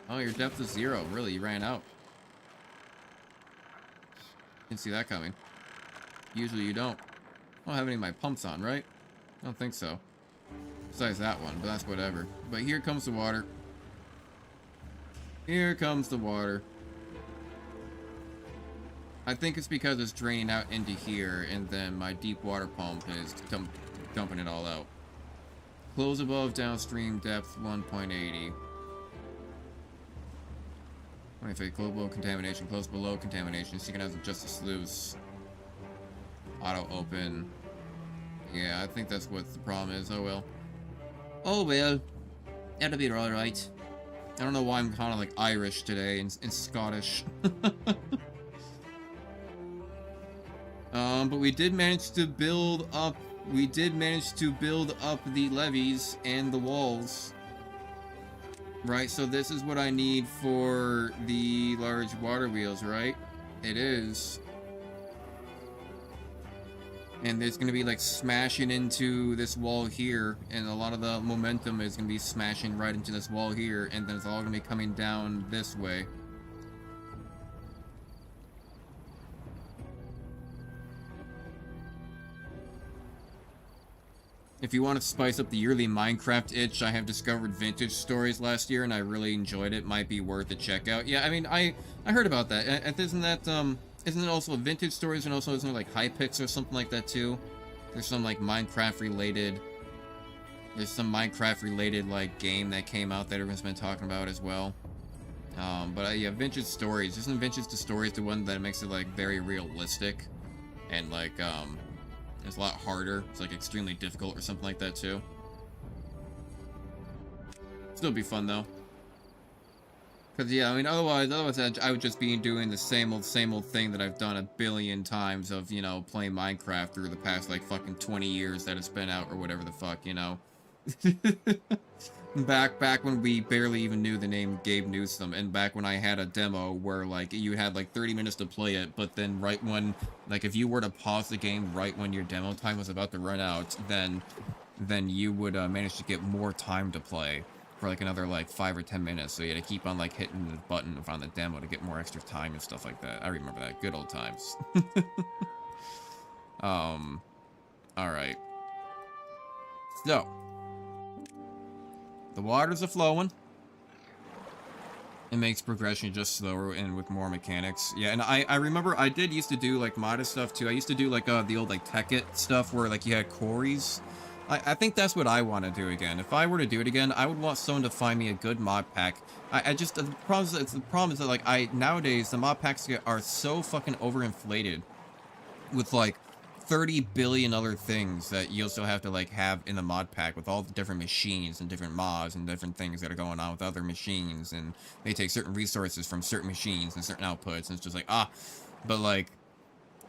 Oh, your depth is 0. Really, you ran out. Didn't see that coming. Usually you don't. I don't have any of my pumps on, right? I don't think so. Besides that one, but that's whatever. But here comes the water. Here comes the water. I think it's because it's draining out into here, and then my deep water pump is dumping it all out. Close above downstream depth 1.80. 25, close below contamination, close below contamination, so you can have adjust the sluice. Auto open. Yeah, I think that's what the problem is. Oh well. Oh well, it'll be alright. I don't know why I'm kind of like Irish today and Scottish. But we did manage to build up. We did manage to build up the levees and the walls. Right, so this is what I need for the large water wheels, right? It is. And there's going to be like smashing into this wall here, and a lot of the momentum is going to be smashing right into this wall here, and then it's all going to be coming down this way. If you want to spice up the yearly Minecraft itch, I have discovered Vintage Stories last year, and I really enjoyed it. Might be worth a check out. Yeah, I mean, I heard about that. Isn't it also a Vintage Stories, and also isn't there like Hypixel or something like that too? There's some like Minecraft related. There's some Minecraft related like game that came out that everyone's been talking about as well. Yeah, Vintage Stories. Isn't Vintage Stories the one that makes it like very realistic, and like it's a lot harder. It's like extremely difficult or something like that too. Still be fun though. Cause yeah, I mean, otherwise I would just be doing the same old thing that I've done a billion times of, you know, playing Minecraft through the past like fucking 20 years that it's been out or whatever the fuck, you know. back when we barely even knew the name Gabe Newsom, and back when I had a demo where like you had like 30 minutes to play it, but then right when, like, if you were to pause the game right when your demo time was about to run out, then you would manage to get more time to play for like another like 5 or 10 minutes, so you had to keep on like hitting the button on the demo to get more extra time and stuff like that. I remember that. Good old times. Alright. So, the waters are flowing. It makes progression just slower and with more mechanics. Yeah, and I remember I did used to do like modded stuff too. I used to do like the old like Tekkit stuff where like you had quarries. I think that's what I want to do again. If I were to do it again, I would want someone to find me a good mod pack. I just the problem is that like nowadays the mod packs are so fucking overinflated with like 30 billion other things that you also have to like have in the mod pack with all the different machines and different mods and different things that are going on with other machines, and they take certain resources from certain machines and certain outputs, and it's just like but like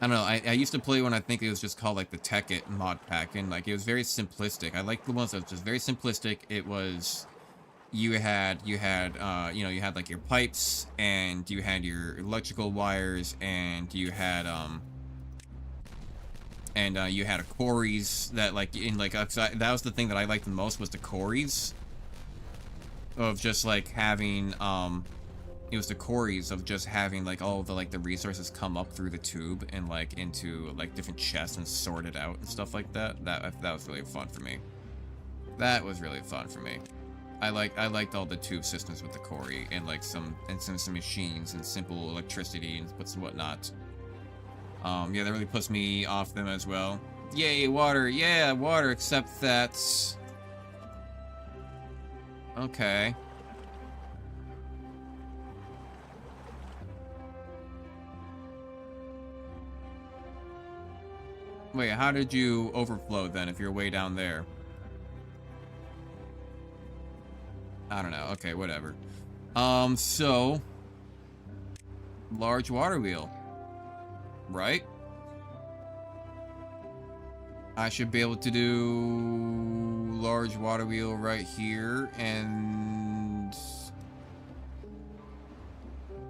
I don't know, I used to play when I think it was just called like the Tekkit mod pack, and like it was very simplistic. I like the ones that was just very simplistic. It was you had you know, you had like your pipes, and you had your electrical wires, and you had you had a quarries that like in like that was the thing that I liked the most, was the quarries of just like having it was the quarries of just having like all the like the resources come up through the tube and like into like different chests and sorted out and stuff like that. That was really fun for me. That was really fun for me. I liked all the tube systems with the quarry and like some machines and simple electricity and whatnot. Yeah, that really puts me off them as well. Yay, water! Yeah, water, except that... Okay. Wait, how did you overflow then if you're way down there? I don't know. Okay, whatever. So... Large water wheel. Right? I should be able to do large water wheel right here, and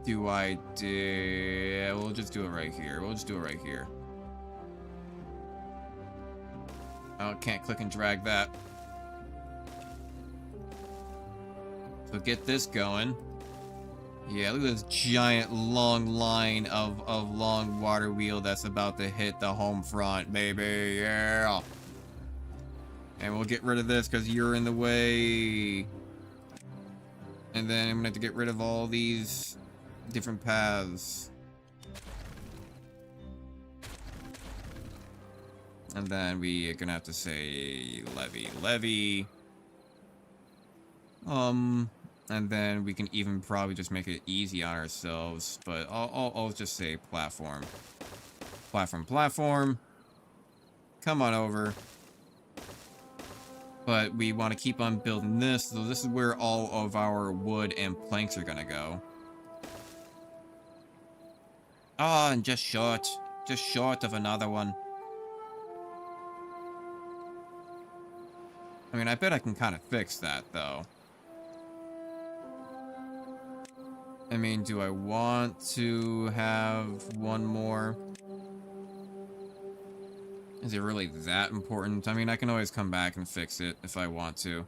we'll just do it right here. We'll just do it right here. Oh, can't click and drag that. So get this going. Yeah, look at this giant long line of long water wheel that's about to hit the home front, baby. Yeah. And we'll get rid of this because you're in the way. And then I'm gonna have to get rid of all these different paths. And then we are gonna have to say levy. And then we can even probably just make it easy on ourselves, but I'll just say platform. Platform. Come on over. But we want to keep on building this, so this is where all of our wood and planks are gonna go. Oh, and just short of another one. I mean, I bet I can kind of fix that, though. I mean, do I want to have one more? Is it really that important? I mean, I can always come back and fix it if I want to.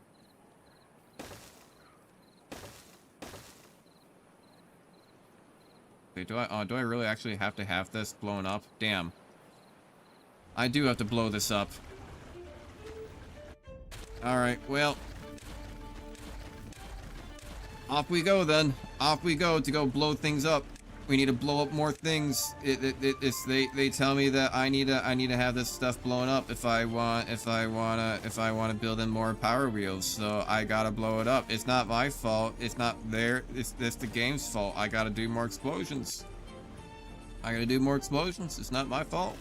Wait, do I really actually have to have this blown up? Damn. I do have to blow this up. Alright, well. Off we go then. Off we go to go blow things up. We need to blow up more things. They tell me that I need to have this stuff blown up if I want to build in more power wheels. So I gotta blow it up. It's not my fault. It's not it's the game's fault. I gotta do more explosions. I gotta do more explosions. It's not my fault.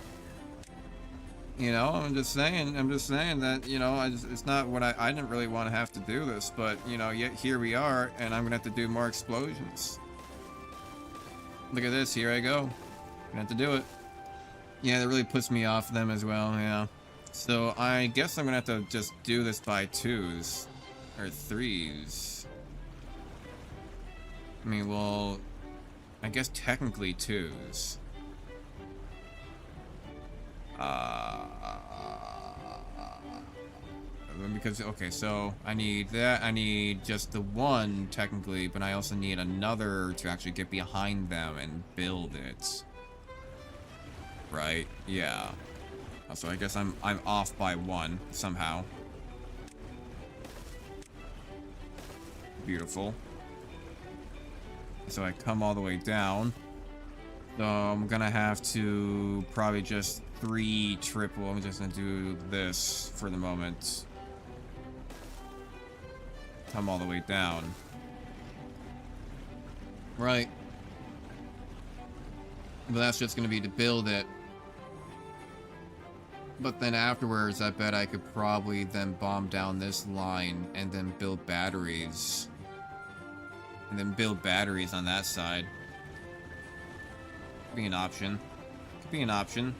You know, I'm just saying that, you know, it's not what I didn't really want to have to do this, but, you know, yet here we are, and I'm gonna have to do more explosions. Look at this, here I go. Gonna have to do it. Yeah, that really puts me off them as well, yeah. So I guess I'm gonna have to just do this by 2s. Or 3s. I mean, well, I guess technically 2s. Because, okay, so I need that. I need just the one, technically, but I also need another to actually get behind them and build it. Right? Yeah. So I guess I'm off by 1, somehow. Beautiful. So I come all the way down. So I'm gonna have to probably just 3 triple. I'm just gonna do this for the moment. Come all the way down. Right. But that's just gonna be to build it. But then afterwards, I bet I could probably then bomb down this line and then build batteries. And then build batteries on that side. Could be an option. Could be an option.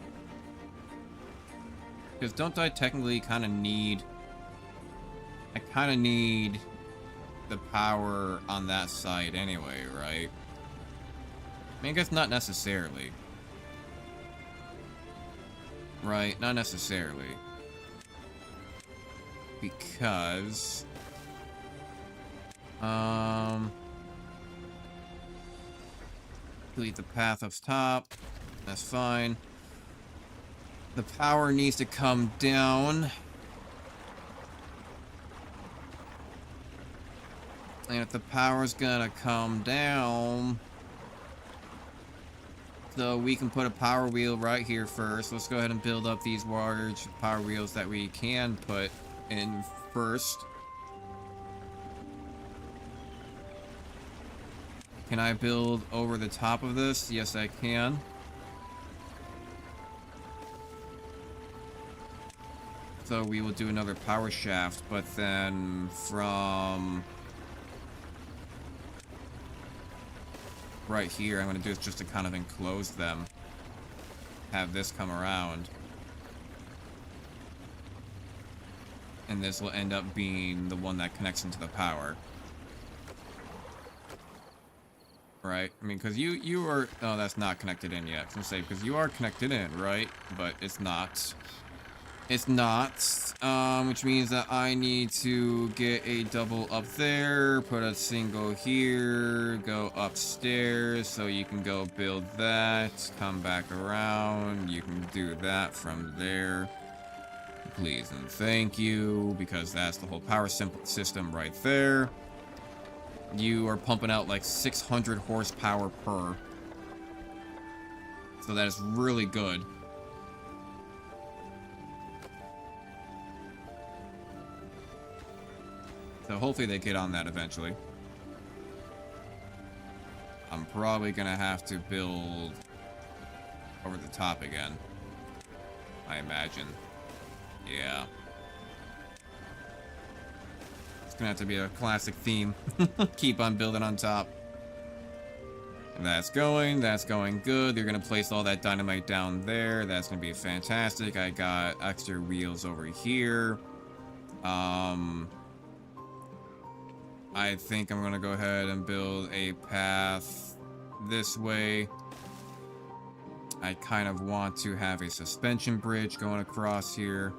Because don't I technically kind of need... I kind of need the power on that side anyway, right? I mean, I guess not necessarily. Right, not necessarily. Because... delete the path up top. That's fine. The power needs to come down. And if the power's gonna come down... So we can put a power wheel right here first. Let's go ahead and build up these large power wheels that we can put in first. Can I build over the top of this? Yes, I can. So we will do another power shaft, but then from right here, I'm going to do is just to kind of enclose them. Have this come around. And this will end up being the one that connects into the power. Right? I mean, because you are... Oh, that's not connected in yet. I was going to say, because you are connected in, right? But it's not. It's not. Which means that I need to get a double up there, put a single here, go upstairs, so you can go build that, come back around, you can do that from there. Please and thank you, because that's the whole power system right there. You are pumping out like 600 horsepower per. So that is really good. So hopefully they get on that eventually. I'm probably gonna have to build over the top again, I imagine. Yeah. It's gonna have to be a classic theme. Keep on building on top. That's going good. They're gonna place all that dynamite down there. That's gonna be fantastic. I got extra wheels over here. I think I'm gonna go ahead and build a path this way. I kind of want to have a suspension bridge going across here.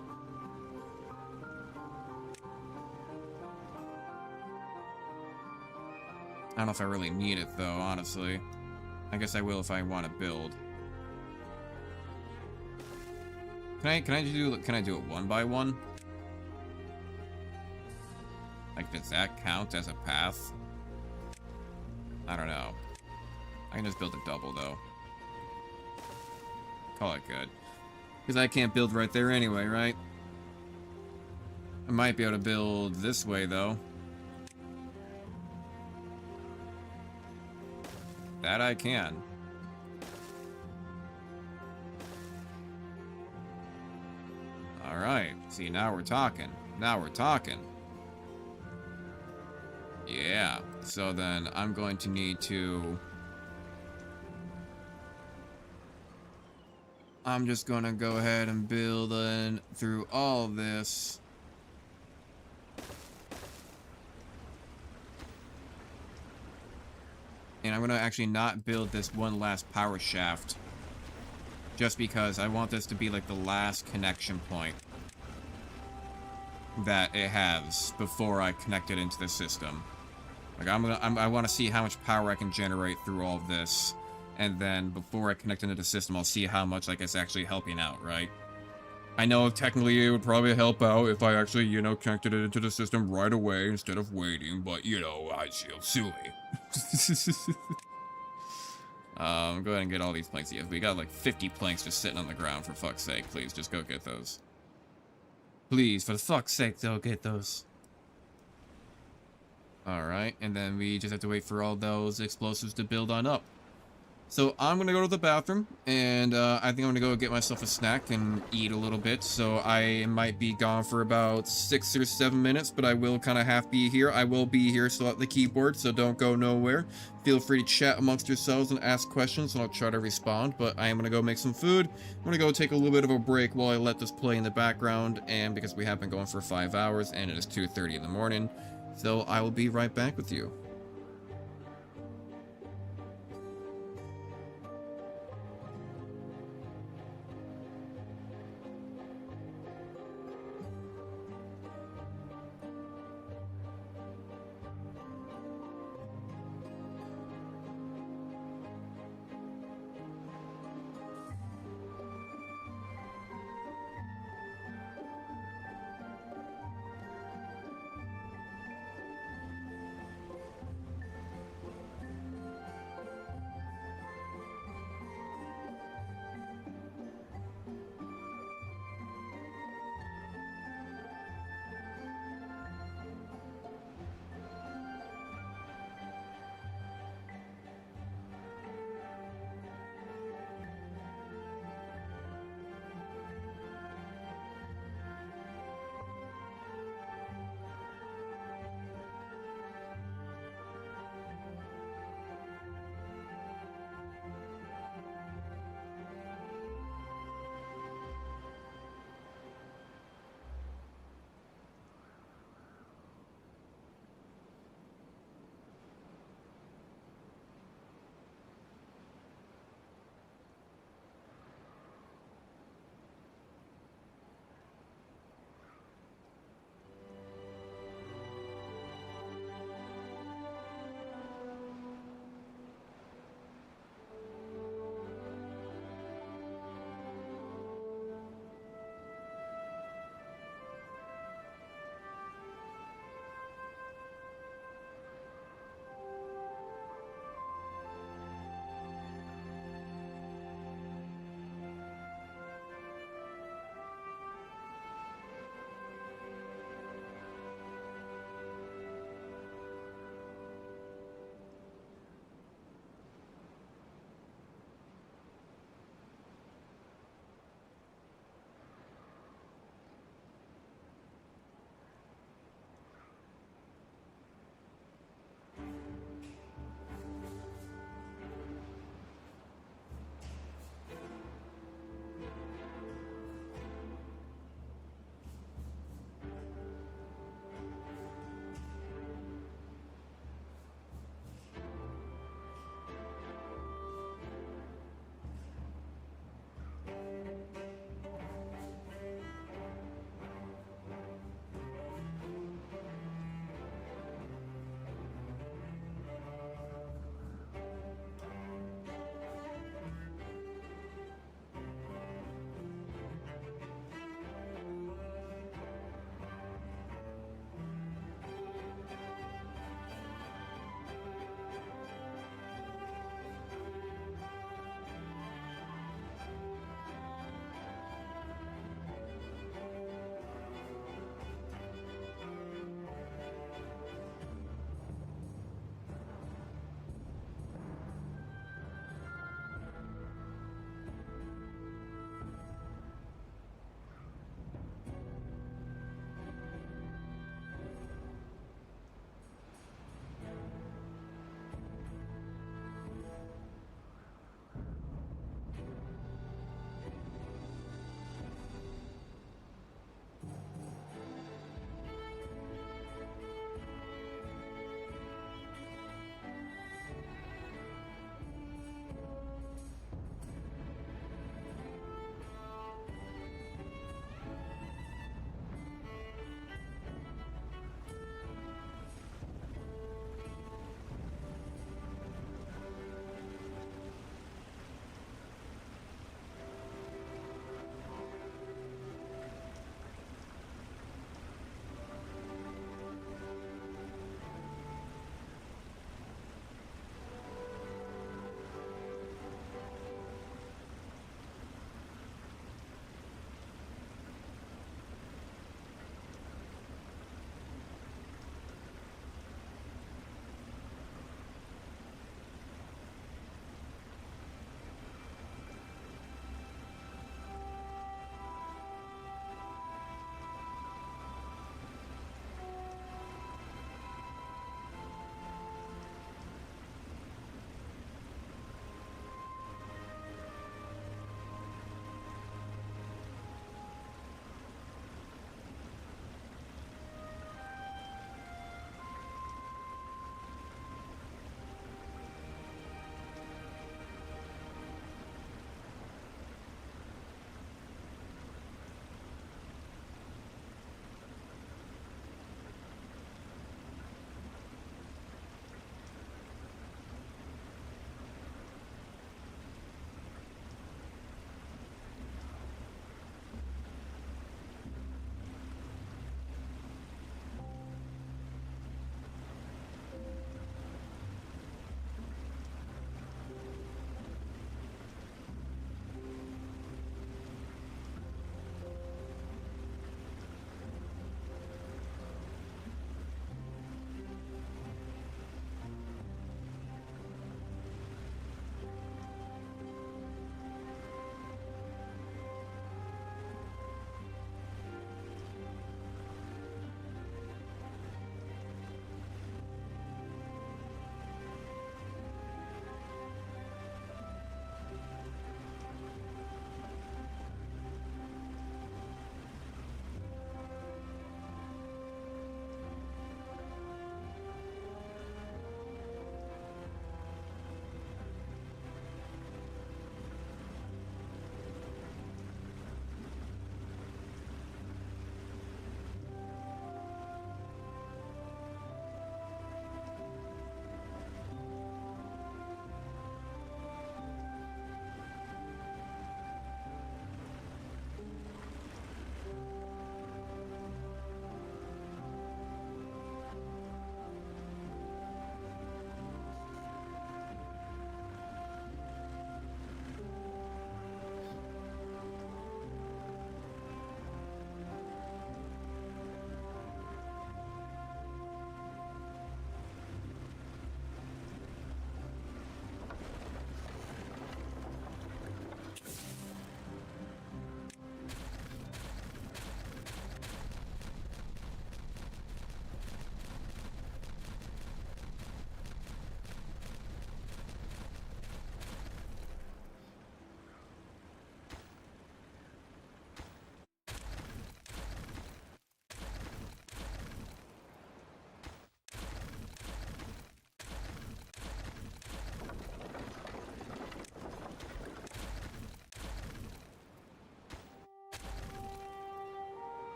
I don't know if I really need it though, honestly. I guess I will if I want to build. Can I do it one by one? Like, does that count as a path? I don't know. I can just build a double though. Call it good. Because I can't build right there anyway, right? I might be able to build this way though. That I can. Alright. See, now we're talking. Now we're talking. Yeah. So then I'm going to need to... I'm just gonna go ahead and build in through all this. And I'm gonna actually not build this one last power shaft. Just because I want this to be like the last connection point that it has before I connect it into the system. Like I want to see how much power I can generate through all of this. And then before I connect into the system, I'll see how much like it's actually helping out, right? I know technically it would probably help out if I actually, you know, connected it into the system right away instead of waiting, but you know, I feel silly. Go ahead and get all these planks. Yeah, we got like 50 planks just sitting on the ground, for fuck's sake. Please, just go get those. Please, for the fuck's sake, go get those. Alright, and then we just have to wait for all those explosives to build on up. So I'm gonna go to the bathroom, and I think I'm gonna go get myself a snack and eat a little bit. So I might be gone for about 6 or 7 minutes, but I will kind of half be here. I will be here still at the keyboard, so don't go nowhere. Feel free to chat amongst yourselves and ask questions, and I'll try to respond. But I am gonna go make some food. I'm gonna go take a little bit of a break while I let this play in the background, and because we have been going for 5 hours, and it is 2:30 in the morning, so I will be right back with you.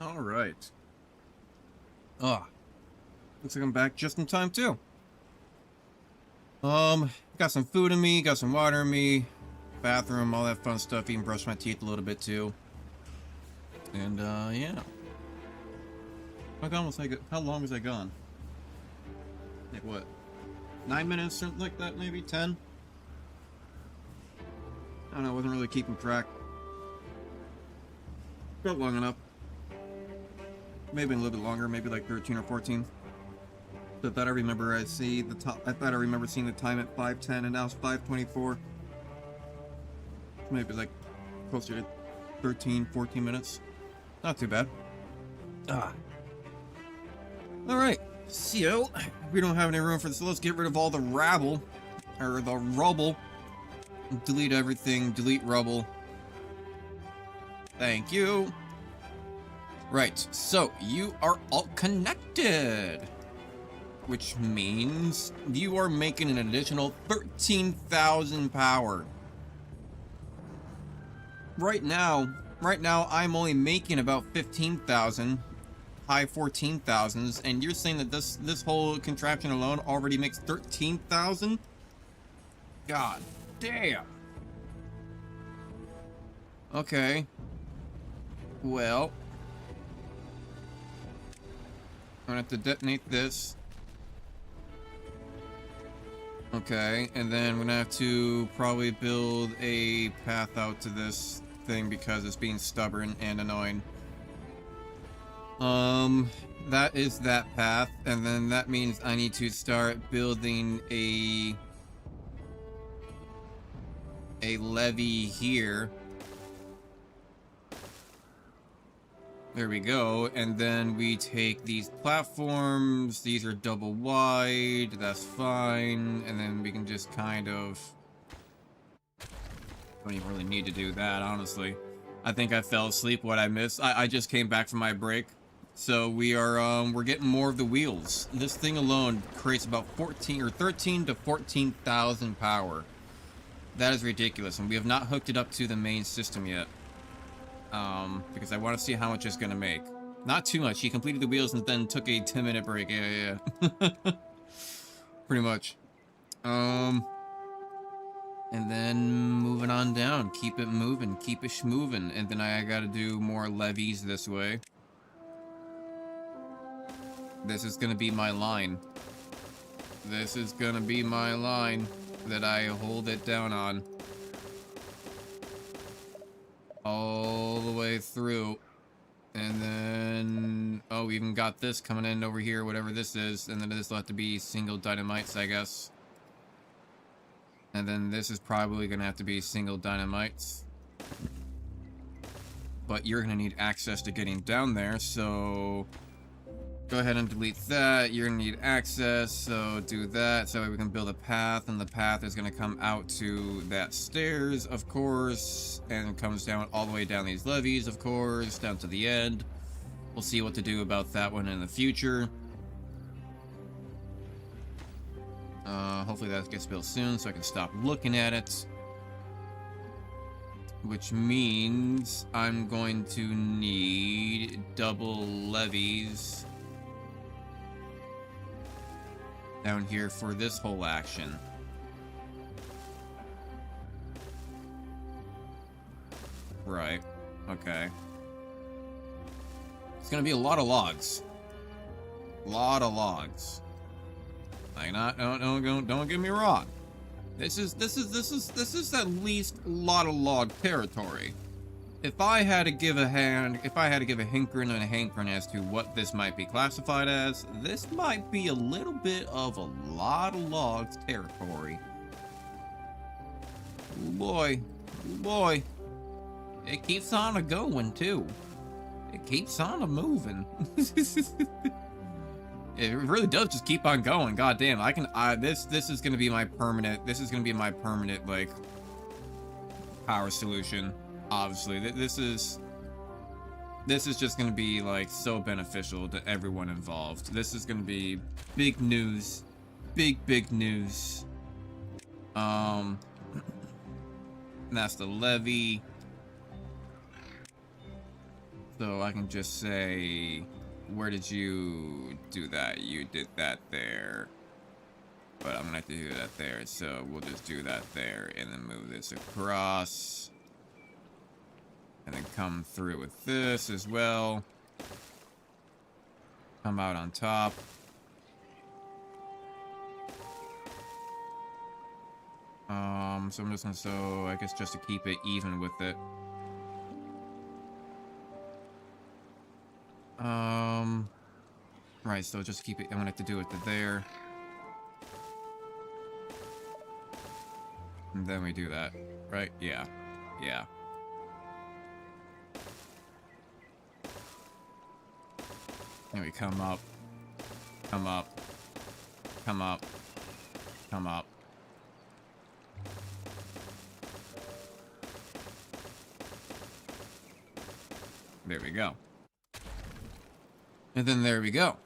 Alright. Ah. Looks like I'm back just in time, too. Got some food in me, got some water in me, bathroom, all that fun stuff, even brushed my teeth a little bit, too. And, yeah. How long was I gone? Like, what? 9 minutes, something like that, maybe? 10? I don't know, I wasn't really keeping track. Felt long enough. Maybe a little bit longer, maybe like 13 or 14. So I thought I remember seeing the time at 5:10 and now it's 5:24. Maybe like closer to 13, 14 minutes. Not too bad. Alright, so we don't have any room for this, so let's get rid of all the rabble. Or the rubble. Delete everything, delete rubble. Thank you. Right, so you are all connected. Which means you are making an additional 13,000 power. Right now I'm only making about 15,000, high 14,000s, and you're saying that this whole contraption alone already makes 13,000? God damn. Okay. Well, I'm gonna have to detonate this. Okay, and then we're gonna have to probably build a path out to this thing because it's being stubborn and annoying. That is that path, and then that means I need to start building a levee here. There we go, and then we take these platforms, these are double wide, that's fine, and then we can just kind of... Don't even really need to do that, honestly. I think I fell asleep, what I missed. I just came back from my break, so we're getting more of the wheels. This thing alone creates about 13 to 14,000 power. That is ridiculous, and we have not hooked it up to the main system yet. Because I want to see how much it's gonna make. Not too much. He completed the wheels and then took a 10-minute break. Yeah. Pretty much. And then moving on down. Keep it moving. Keep it schmoving. And then I gotta do more levees this way. This is gonna be my line. This is gonna be my line that I hold it down on. All the way through, and then we even got this coming in over here, whatever this is, and then this will have to be single dynamites, I guess. And then this is probably gonna have to be single dynamites, but you're gonna need access to getting down there, so go ahead and delete that. You're gonna need access, so do that so we can build a path, and the path is gonna come out to that stairs, of course, and it comes down all the way down these levees, of course, down to the end. We'll see what to do about that one in the future. Hopefully that gets built soon so I can stop looking at it. Which means I'm going to need double levees down here for this whole action. Right. Okay. It's gonna be a lot of logs. A lot of logs. Like, don't get me wrong. This is at least a lot of log territory. If I had to give a hinkering and a hankering as to what this might be classified as, this might be a little bit of a lot of logs territory. Ooh boy. Ooh boy. It keeps on a-going, too. It keeps on a-moving. It really does just keep on going. God damn, this is gonna be my permanent, like, power solution. Obviously, this is just gonna be, like, so beneficial to everyone involved. This is gonna be big news. Big news. That's the levee. So So I can just say, where did you do that? You did that there. But I'm gonna have to do that there, so we'll just do that there, and then move this across. And then come through with this as well. Come out on top. So I'm just gonna, so I guess just to keep it even with it. Right, so just keep it, I'm gonna have to do it to there. And then we do that, right? Yeah. Yeah. And we come up. Come up. Come up. Come up. There we go. And then there we go.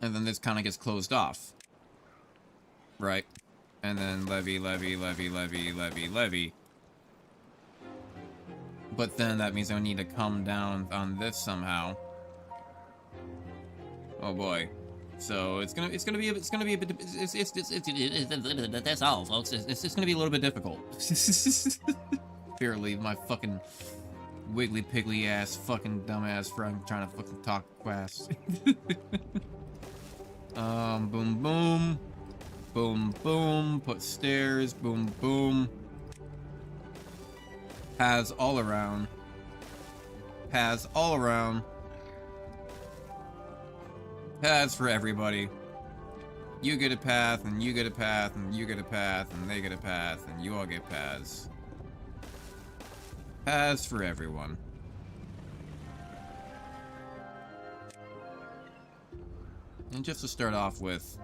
And then this kind of gets closed off. Right? And then levy, levy, levy, levy, levy, levy. But then that means I need to come down on this somehow. Oh boy. So it's gonna be a bit, that's all, folks. It's just gonna be a little bit difficult. Barely my fucking wiggly piggly ass fucking dumbass friend trying to fucking talk fast. Boom boom. Boom boom. Put stairs. Boom boom. Paths all around. Paths all around. Paths for everybody. You get a path, and you get a path, and you get a path, and they get a path, and you all get paths. Paths for everyone. And just to start off with,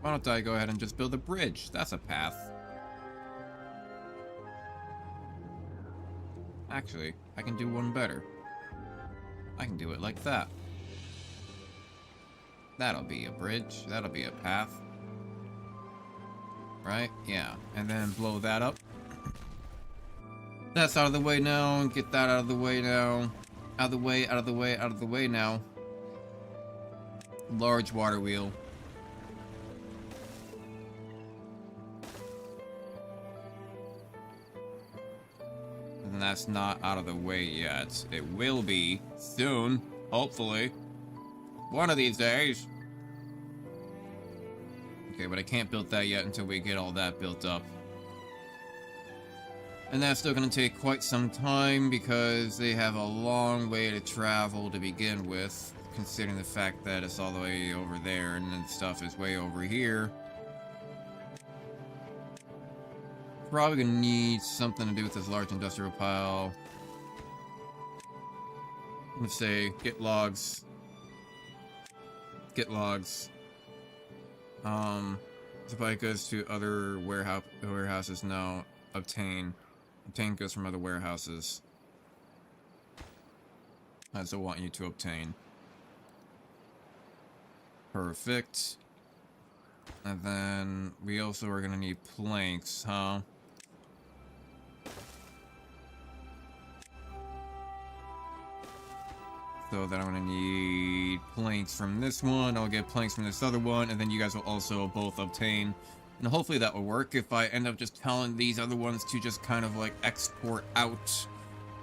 why don't I go ahead and just build a bridge? That's a path. Actually, I can do one better. I can do it like that. That'll be a bridge. That'll be a path. Right? Yeah. And then blow that up. That's out of the way now. Get that out of the way now. Out of the way, out of the way, out of the way now. Large water wheel. And that's not out of the way yet. It will be soon, hopefully. One of these days. Okay, but I can't build that yet until we get all that built up. And that's still going to take quite some time because they have a long way to travel to begin with, considering the fact that it's all the way over there and then stuff is way over here. Probably going to need something to do with this large industrial pile. Let's say, get logs. Get logs. Supply goods to other warehouses now. Obtain goods from other warehouses. As I want you to obtain. Perfect. And then we also are gonna need planks, huh? So then I'm gonna need planks from this one, I'll get planks from this other one, and then you guys will also both obtain. And hopefully that will work if I end up just telling these other ones to just kind of like export out,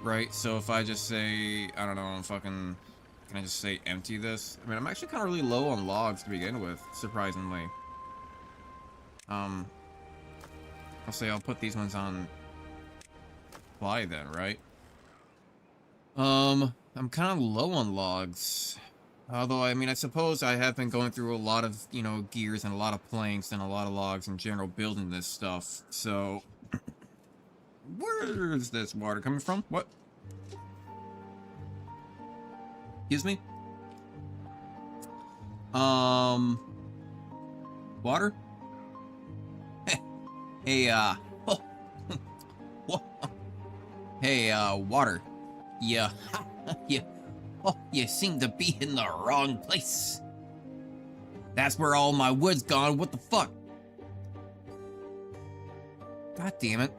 right? So if I just say, I don't know, can I just say empty this? I mean, I'm actually kind of really low on logs to begin with, surprisingly. I'll say I'll put these ones on supply then, right? I'm kind of low on logs. Although, I mean, I suppose I have been going through a lot of, you know, gears and a lot of planks and a lot of logs in general building this stuff. So, where is this water coming from? What? Excuse me? Water? Hey, hey, water. Yeah, yeah. Oh, you seem to be in the wrong place. That's where all my wood's gone. What the fuck? God damn it.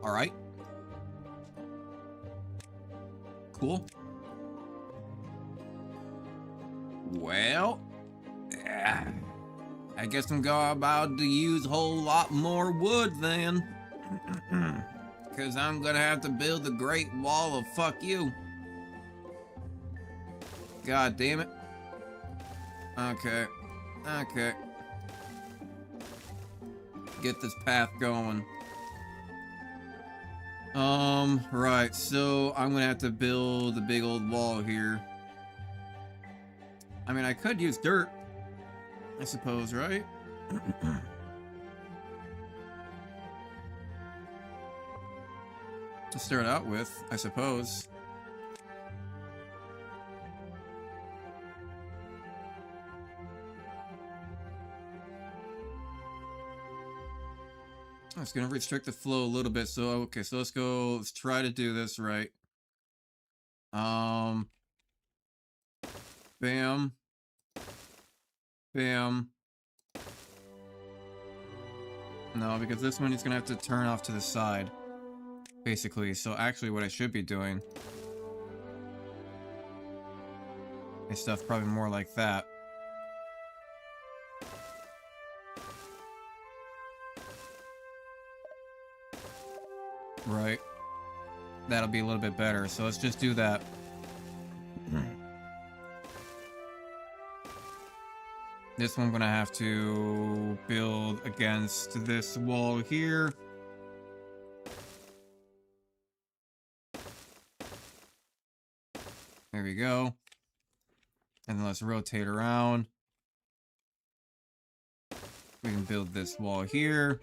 Alright. Cool. Well, I guess I'm about to use a whole lot more wood then. Because I'm gonna have to build the Great Wall of fuck you. God damn it. Okay. Okay. Get this path going. Right, so I'm gonna have to build a big old wall here. I mean, I could use dirt, I suppose, right? To start out with, I suppose. It's gonna restrict the flow a little bit, so okay, so let's try to do this right. Bam. Bam. No, because this one is gonna have to turn off to the side. Basically, so actually what I should be doing is stuff probably more like that. Right. That'll be a little bit better, so let's just do that. This one I'm gonna have to build against this wall here. There we go. And then let's rotate around. We can build this wall here.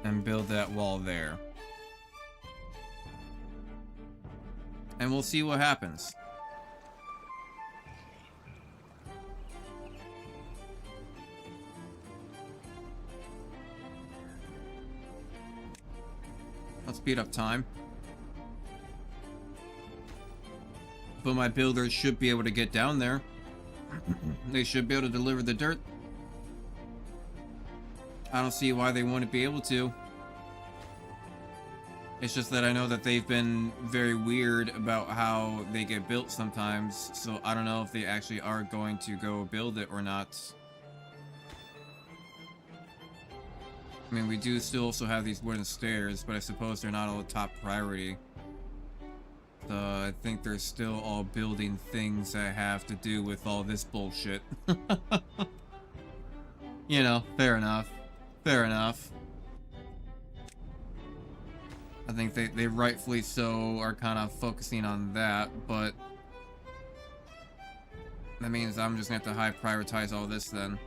And build that wall there. And we'll see what happens. Let's speed up time. But my builders should be able to get down there. They should be able to deliver the dirt. I don't see why they wouldn't be able to. It's just that I know that they've been very weird about how they get built sometimes, so I don't know if they actually are going to go build it or not. I mean, we do still also have these wooden stairs, but I suppose they're not all top priority. So I think they're still all building things that have to do with all this bullshit. You know, fair enough. Fair enough. I think they rightfully so are kind of focusing on that, but that means I'm just gonna have to high prioritize all this then.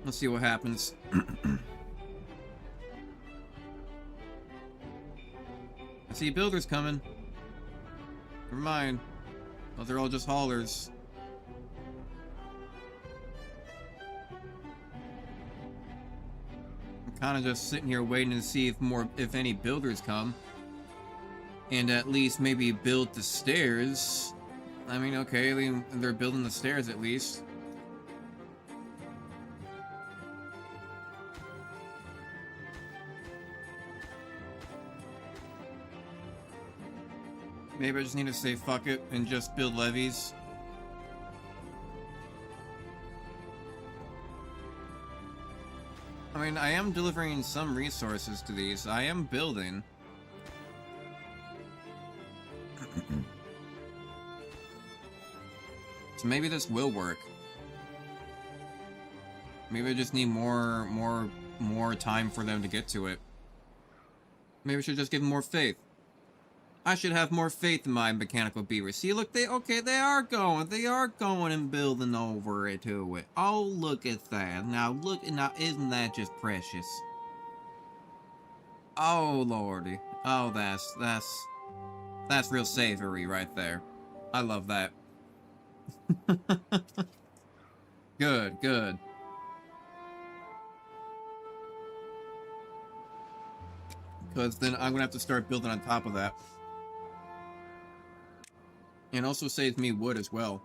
Let's see what happens. I see builders coming. Never mind. Oh, they're all just haulers. I'm kind of just sitting here waiting to see if any builders come. And at least maybe build the stairs. I mean, okay, they're building the stairs at least. Maybe I just need to say fuck it and just build levees. I mean, I am delivering some resources to these. I am building. So maybe this will work. Maybe I just need more time for them to get to it. Maybe I should just give them more faith. I should have more faith in my mechanical beavers. See, look, they are going and building over it to it. Oh, look at that. Now, isn't that just precious? Oh, lordy. Oh, that's real savory right there. I love that. Good, good. Because then I'm gonna have to start building on top of that. And also saves me wood as well.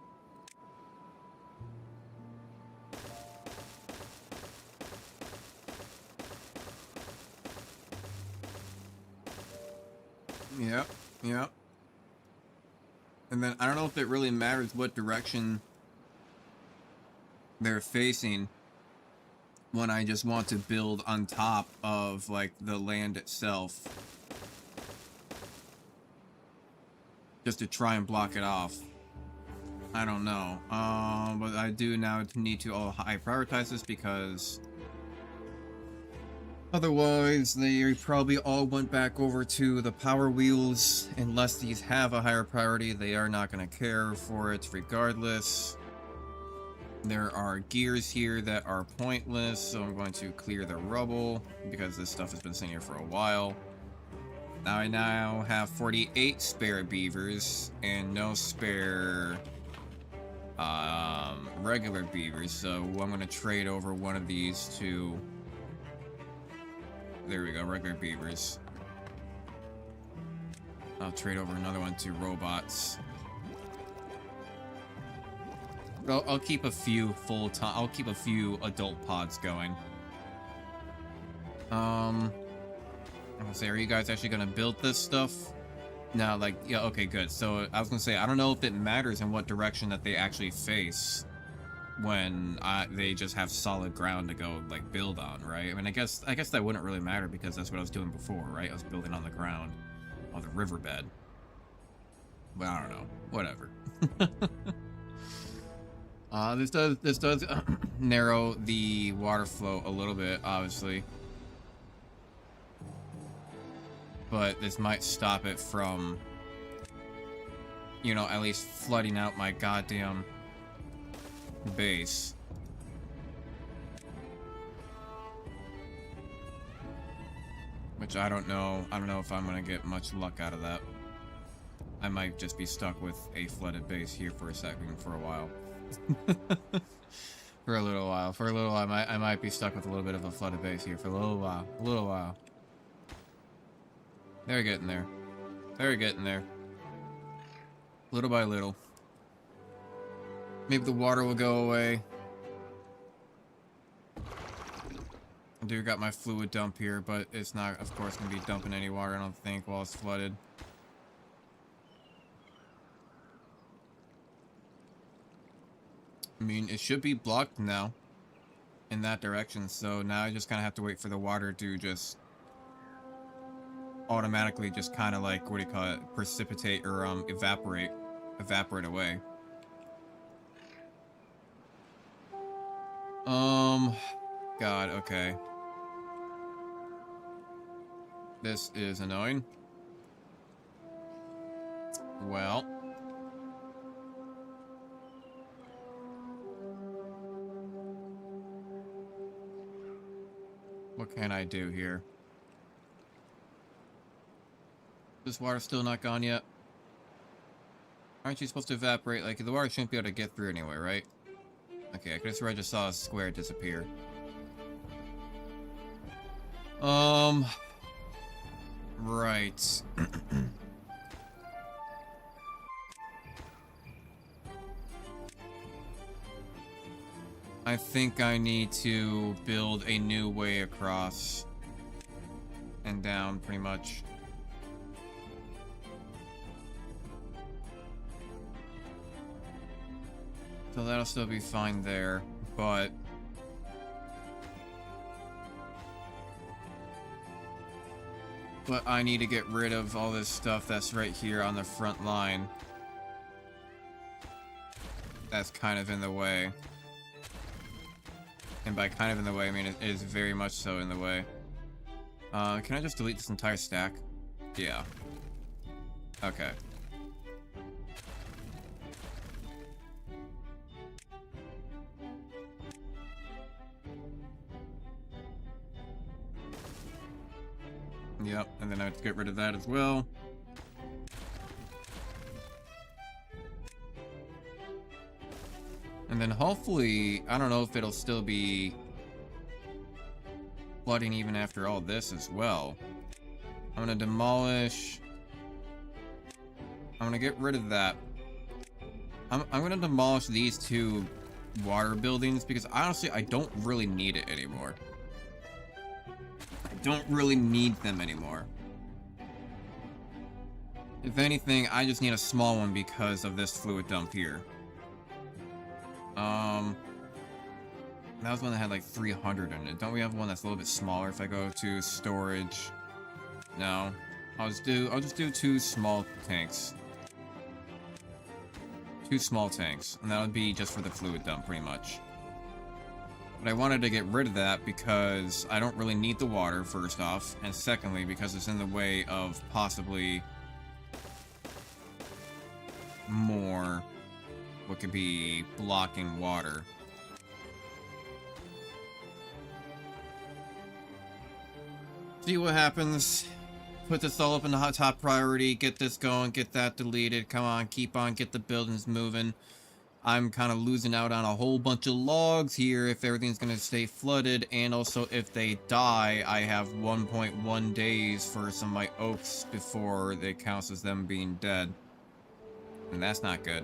Yep, yep. And then I don't know if it really matters what direction they're facing when I just want to build on top of, like, the land itself. Just to try and block it off. I don't know. But I do now need to high prioritize this because otherwise they probably all went back over to the power wheels. Unless these have a higher priority, they are not going to care for it regardless. There are gears here that are pointless, so I'm going to clear the rubble because this stuff has been sitting here for a while. Now I now have 48 spare beavers and no spare regular beavers, so I'm going to trade over one of these to, there we go, regular beavers. I'll trade over another one to robots. I'll keep a few full-time, I'll keep a few adult pods going. I'm gonna say, are you guys actually gonna build this stuff? No, like, yeah, okay, good. So I was gonna say, I don't know if it matters in what direction that they actually face when they just have solid ground to go, like, build on, right? I mean, I guess that wouldn't really matter because that's what I was doing before, right? I was building on the ground, on the riverbed. But I don't know, whatever. This does narrow the water flow a little bit, obviously. But this might stop it from, you know, at least flooding out my goddamn base. Which I don't know if I'm gonna get much luck out of that. I might just be stuck with a flooded base here for a second, for a while. For a little while. I might be stuck with a little bit of a flooded base here for a little while. They're getting there. Little by little. Maybe the water will go away. I do got my fluid dump here, but it's not, of course, going to be dumping any water, I don't think, while it's flooded. I mean, it should be blocked now in that direction, so now I just kind of have to wait for the water to just automatically just kind of like, what do you call it, precipitate or evaporate away. God, okay. This is annoying. Well, what can I do here? This water's still not gone yet. Aren't you supposed to evaporate? Like, the water shouldn't be able to get through anyway, right? Okay, I could have sworn I just saw a square disappear. Right. I think I need to build a new way across and down, pretty much. So that'll still be fine there, but I need to get rid of all this stuff that's right here on the front line. That's kind of in the way. And by kind of in the way, I mean it is very much so in the way. Can I just delete this entire stack? Yeah. Okay. Yep, and then I have to get rid of that as well. And then hopefully, I don't know if it'll still be flooding even after all this as well. I'm gonna demolish. I'm gonna get rid of that I'm gonna demolish these two water buildings because honestly, I don't really need it anymore. I don't really need them anymore. If anything, I just need a small one because of this fluid dump here. That was one that had like 300 in it. Don't we have one that's a little bit smaller if I go to storage? No. I'll just do two small tanks. Two small tanks, and that would be just for the fluid dump, pretty much. But I wanted to get rid of that because I don't really need the water, first off, and secondly, because it's in the way of possibly more what could be blocking water. See what happens. Put this all up in the top priority, get this going, get that deleted, come on, keep on, get the buildings moving. I'm kind of losing out on a whole bunch of logs here if everything's going to stay flooded, and also if they die, I have 1.1 days for some of my oaks before it counts as them being dead. And that's not good.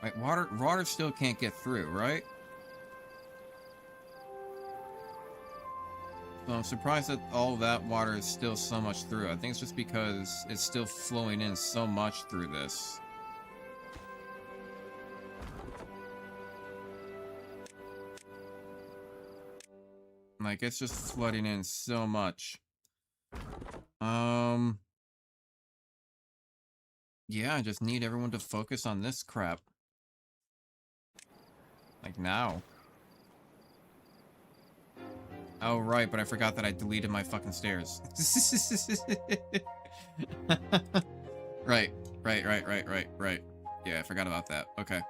Wait, water still can't get through, right? So I'm surprised that all that water is still so much through. I think it's just because it's still flowing in so much through this. Like, it's just flooding in so much. Yeah, I just need everyone to focus on this crap. Like, now. Oh, right, but I forgot that I deleted my fucking stairs. Right. Yeah, I forgot about that. Okay.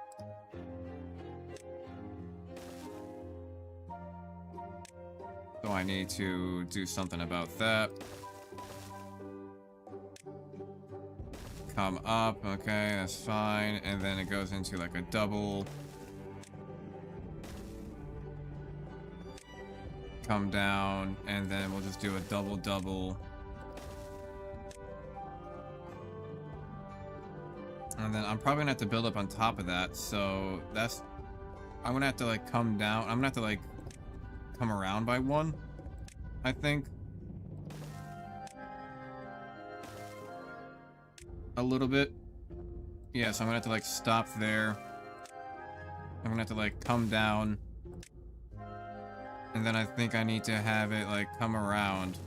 So I need to do something about that. Come up, okay, that's fine. And then it goes into like a double. Come down, and then we'll just do a double. And then I'm probably gonna have to build up on top of that, so that's... I'm gonna have to like come down, I'm gonna have to like come around by one, I think. A little bit. Yeah, so I'm gonna have to like stop there. I'm gonna have to like come down. And then I think I need to have it like come around.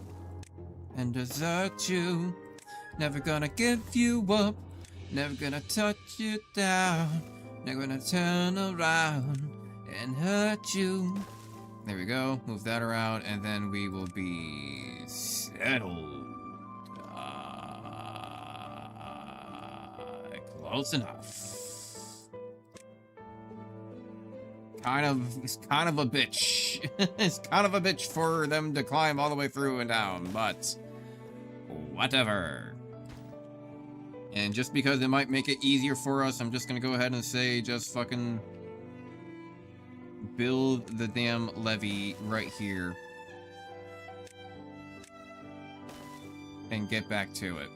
And desert you. Never gonna give you up. Never gonna touch you down. Never gonna turn around and hurt you. There we go. Move that around, and then we will be settled. Close enough. It's kind of a bitch. It's kind of a bitch for them to climb all the way through and down, but whatever. And just because it might make it easier for us, I'm just gonna go ahead and say just fucking build the damn levee right here. And get back to it.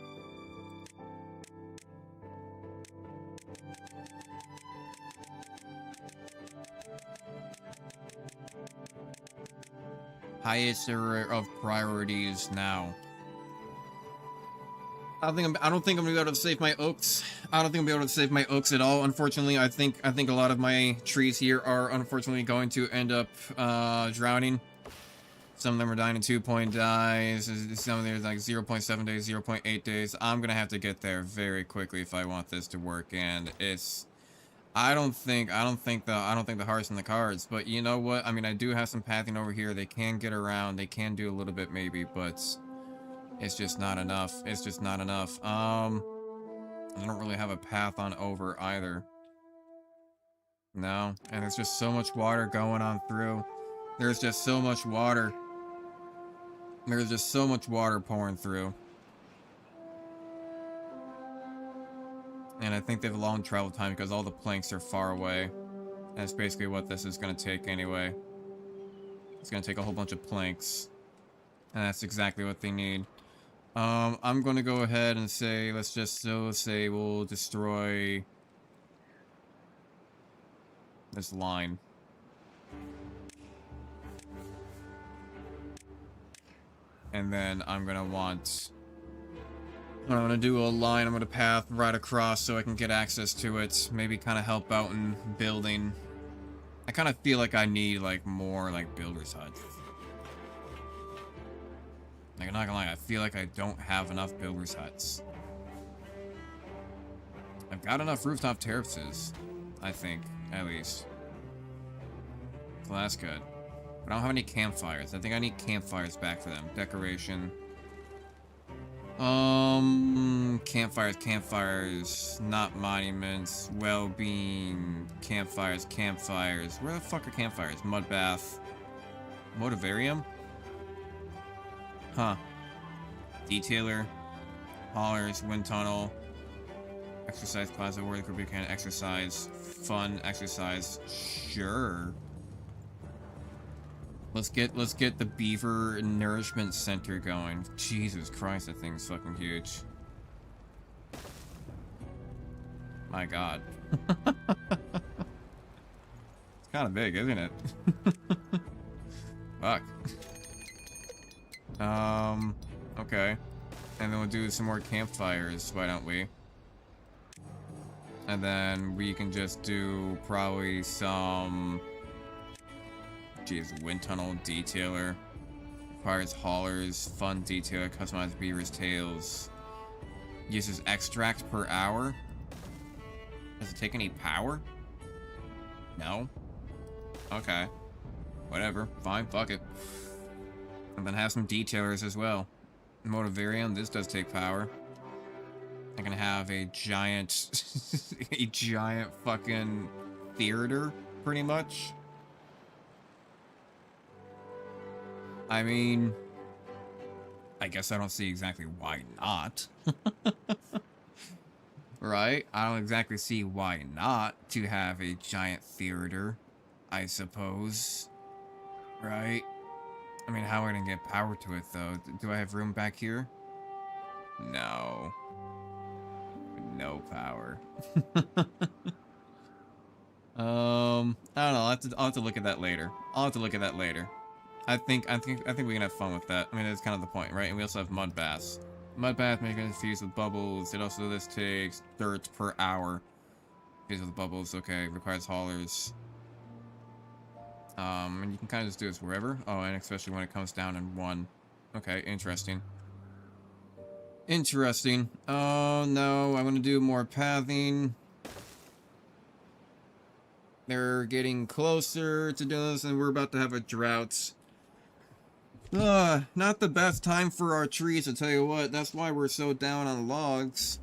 Highest of priorities now. I don't think I'm gonna be able to save my oaks. I don't think I'm gonna be able to save my oaks at all. Unfortunately, I think a lot of my trees here are unfortunately going to end up drowning. Some of them are dying in 2-point dies. Some of them are like 0.7 days, 0.8 days. I'm gonna have to get there very quickly if I want this to work, and it's. I don't think the heart's in the cards, but you know what? I mean, I do have some pathing over here. They can get around. They can do a little bit maybe, but it's just not enough. It's just not enough. I don't really have a path on over either. No, and there's just so much water going on through. There's just so much water. There's just so much water pouring through. And I think they have a long travel time because all the planks are far away. And that's basically what this is going to take anyway. It's going to take a whole bunch of planks. And that's exactly what they need. I'm gonna go ahead and say, let's just say we'll destroy this line. And then I'm gonna do a line, I'm gonna path right across so I can get access to it. Maybe kind of help out in building. I kind of feel like I need, like, more, like, builder's huts. Like, I'm not gonna lie, I feel like I don't have enough builder's huts. I've got enough rooftop terraces, I think, at least. So that's good. But I don't have any campfires. I think I need campfires back for them. Decoration. Campfires, not monuments. Well-being, campfires. Where the fuck are campfires? Mud bath. Motivarium? Huh. Detailer. Haulers, wind tunnel. Exercise plaza where the group can exercise. Fun exercise. Sure. Let's get the Beaver Nourishment Center going. Jesus Christ, that thing's fucking huge. My God. It's kind of big, isn't it? Fuck. Okay. And then we'll do some more campfires, why don't we? And then we can just do probably some... Jeez, wind tunnel, detailer. Requires haulers, fun detailer, customized beaver's tails. Uses extract per hour. Does it take any power? No? Okay. Whatever. Fine, fuck it. And then have some detailers as well. Motivarium, this does take power. I can have a giant... a giant fucking theater, pretty much. I mean, I guess I don't see exactly why not. Right? I don't exactly see why not to have a giant theater, I suppose. Right? I mean, how am I gonna get power to it, though? Do I have room back here? No. No power. I don't know. I'll have to look at that later. I think we can have fun with that. I mean, that's kind of the point, right? And we also have mud baths. Mud bath may get infused with bubbles. It also this takes dirt per hour. Infused with bubbles, okay. Requires haulers. And you can kind of just do this wherever. Oh, and especially when it comes down in one. Okay, interesting. Interesting. Oh no, I'm gonna do more pathing. They're getting closer to doing this, and we're about to have a drought. Not the best time for our trees, I tell you what. That's why we're so down on logs.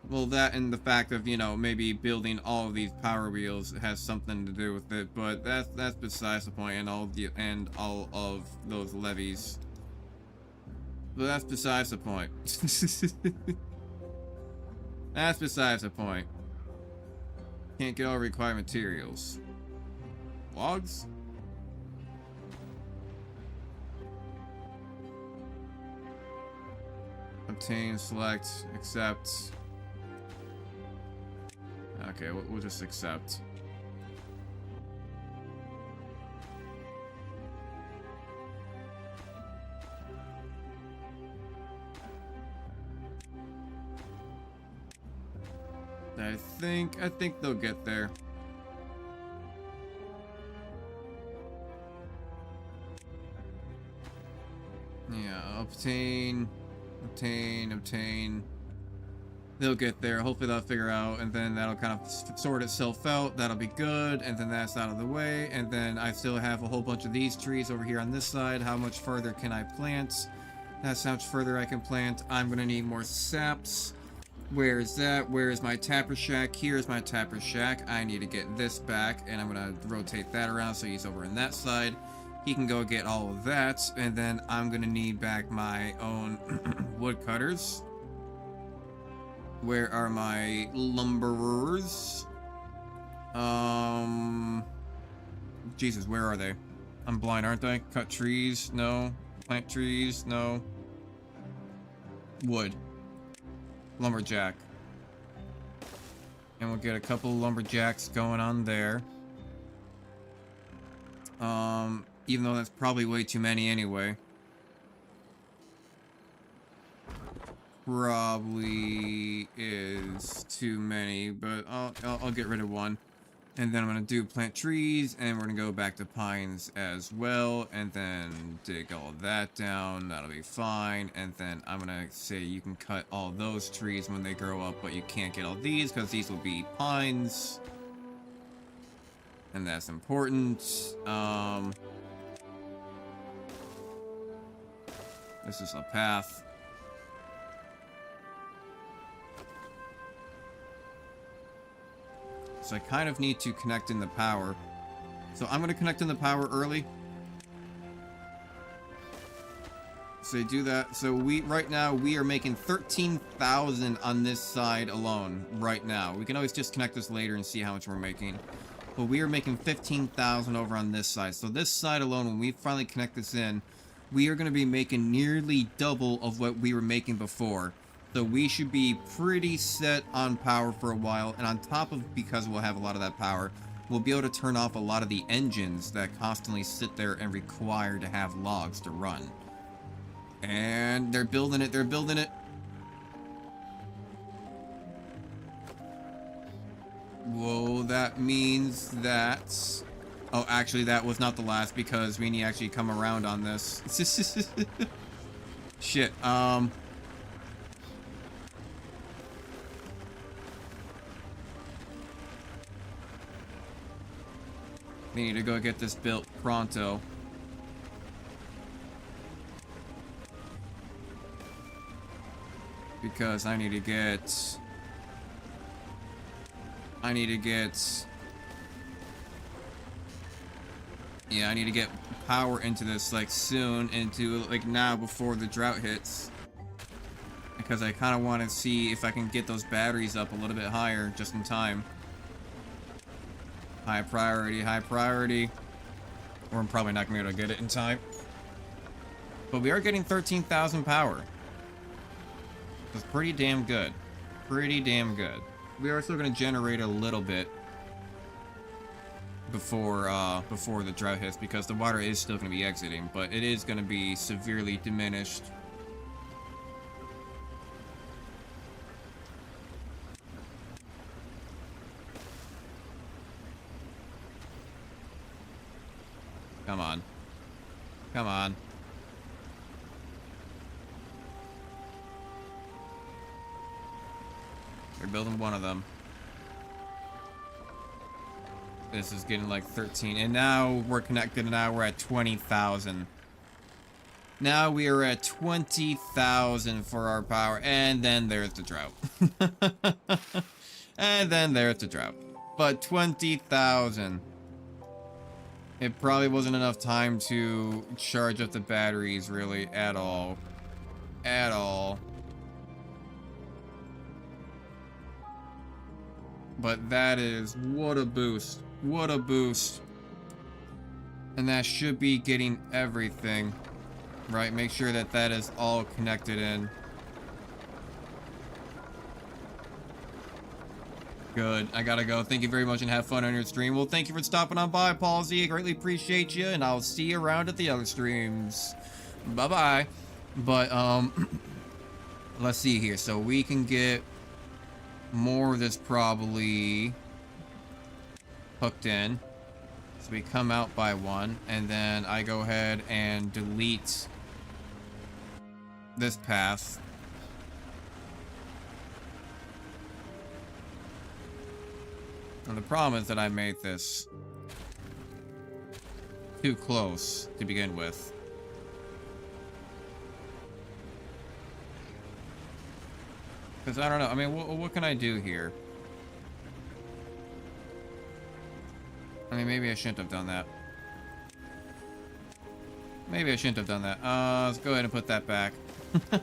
Well, that and the fact of, you know, maybe building all of these power wheels has something to do with it, but that's besides the point, and all of those levees. But that's besides the point. That's besides the point. Can't get all required materials. Logs? Obtain, select, accept. Okay, we'll just accept. I think they'll get there. Yeah, obtain. They'll get there. Hopefully they'll figure out, and then that'll kind of sort itself out. That'll be good, and then that's out of the way. And then I still have a whole bunch of these trees over here on this side. How much further can I plant? That's how much further I can plant. I'm gonna need more saps. Where is that? Where is my tapper shack? Here's my tapper shack. I need to get this back, and I'm gonna rotate that around so he's over on that side. He can go get all of that, and then I'm gonna need back my own woodcutters. Where are my lumberers? Jesus, where are they? I'm blind, aren't I? Cut trees? No. Plant trees, no. Wood. Lumberjack. And we'll get a couple lumberjacks going on there. Even though that's probably way too many anyway. Probably is too many, but I'll get rid of one. And then I'm gonna do plant trees, and we're gonna go back to pines as well, and then dig all that down. That'll be fine. And then I'm gonna say you can cut all those trees when they grow up, but you can't get all these because these will be pines, and that's important. This is a path. So I kind of need to connect in the power. So I'm going to connect in the power early. So you do that. So right now we are making 13,000 on this side alone right now. We can always disconnect this later and see how much we're making. But we are making 15,000 over on this side. So this side alone, when we finally connect this in, we are going to be making nearly double of what we were making before. So we should be pretty set on power for a while, and on top of, because we'll have a lot of that power, we'll be able to turn off a lot of the engines that constantly sit there and require to have logs to run. And they're building it, they're building it. Whoa, that means that... Oh, actually, that was not the last, because we need to actually come around on this. Shit, we need to go get this built pronto. Because I need to get... Yeah, I need to get power into this, like, soon. Into, like, now before the drought hits. Because I kind of want to see if I can get those batteries up a little bit higher just in time. High priority, high priority. Or I'm probably not going to be able to get it in time. But we are getting 13,000 power. That's pretty damn good. Pretty damn good. We are still going to generate a little bit before the drought hits, because the water is still going to be exiting, but it is going to be severely diminished. Come on. Come on. They're building one of them. This is getting like 13. And now we're connected, and now we're at 20,000. Now we are at 20,000 for our power. And then there's the drought. And then there's the drought. But 20,000. It probably wasn't enough time to charge up the batteries, really, at all. At all. But that is... what a boost. What a boost. And that should be getting everything. Right? Make sure that that is all connected in. Good. I gotta go. Thank you very much and have fun on your stream. Well, thank you for stopping on by, Paul Z. I greatly appreciate you, and I'll see you around at the other streams. Bye-bye. But, let's see here. So we can get more of this probably hooked in. So we come out by one, and then I go ahead and delete this path. And the problem is that I made this too close to begin with. Because I don't know, I mean, what can I do here? I mean, maybe I shouldn't have done that. Maybe I shouldn't have done that. Let's go ahead and put that back. You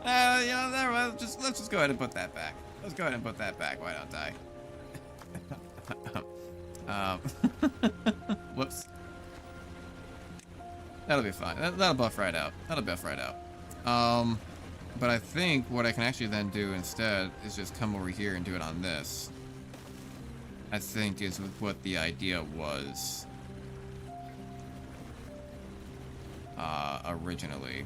know, let's just go ahead and put that back. Let's go ahead and put that back. Why don't I? Whoops. That'll be fine. That'll buff right out. That'll buff right out. But I think what I can actually then do instead is just come over here and do it on this. I think is what the idea was. Originally.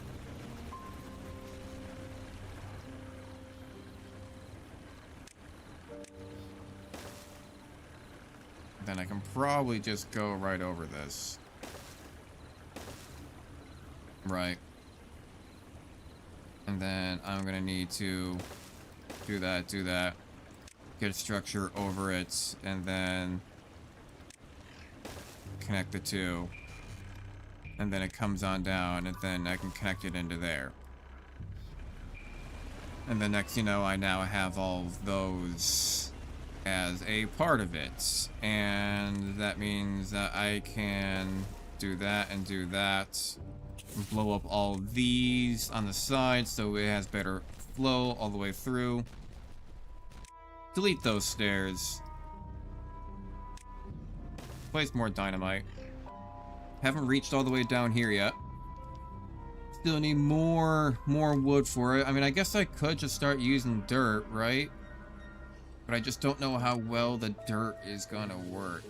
Then I can probably just go right over this. Right. And then I'm gonna need to do that, get a structure over it, and then connect the two. And then it comes on down, and then I can connect it into there. And the next, you know, I now have all of those as a part of it. And that means that I can do that and do that. Blow up all these on the side so it has better flow all the way through. Delete those stairs. Place more dynamite. Haven't reached all the way down here yet. Still need more wood for it. I mean, I guess I could just start using dirt, right? But I just don't know how well the dirt is gonna work.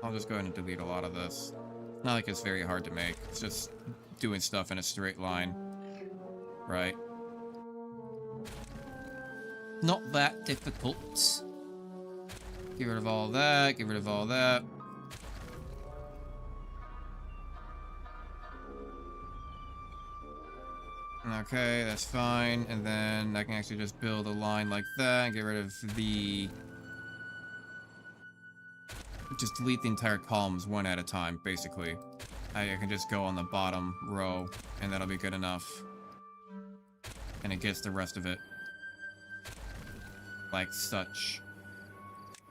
I'll just go ahead and delete a lot of this. It's not like it's very hard to make. It's just doing stuff in a straight line. Right. Not that difficult. Get rid of all that, get rid of all that. Okay, that's fine. And then I can actually just build a line like that and get rid of the... Just delete the entire columns one at a time, basically. I can just go on the bottom row, and that'll be good enough. And it gets the rest of it. Like such.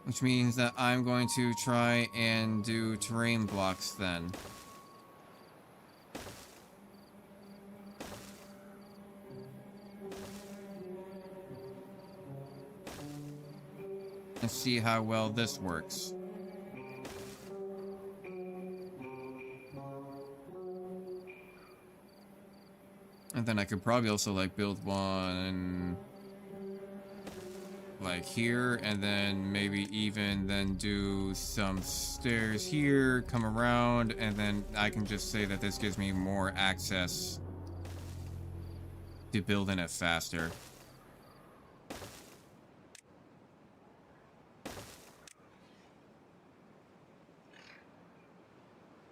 Which means that I'm going to try and do terrain blocks then. And see how well this works. And then I could probably also like build one like here, and then maybe even then do some stairs here, come around, and then I can just say that this gives me more access to building it faster.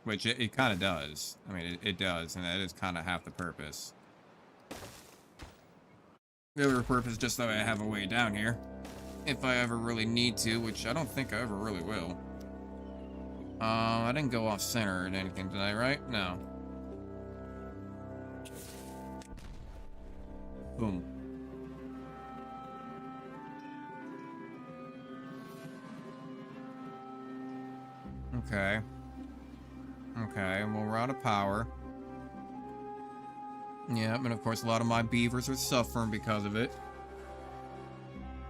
Which it kind of does. I mean, it does, and that is kind of half the purpose. The other purpose is just that I have a way down here. If I ever really need to, which I don't think I ever really will. I didn't go off center or anything tonight, right? No. Boom. Okay. Okay, well, we're out of power. Yeah, and of course a lot of my beavers are suffering because of it.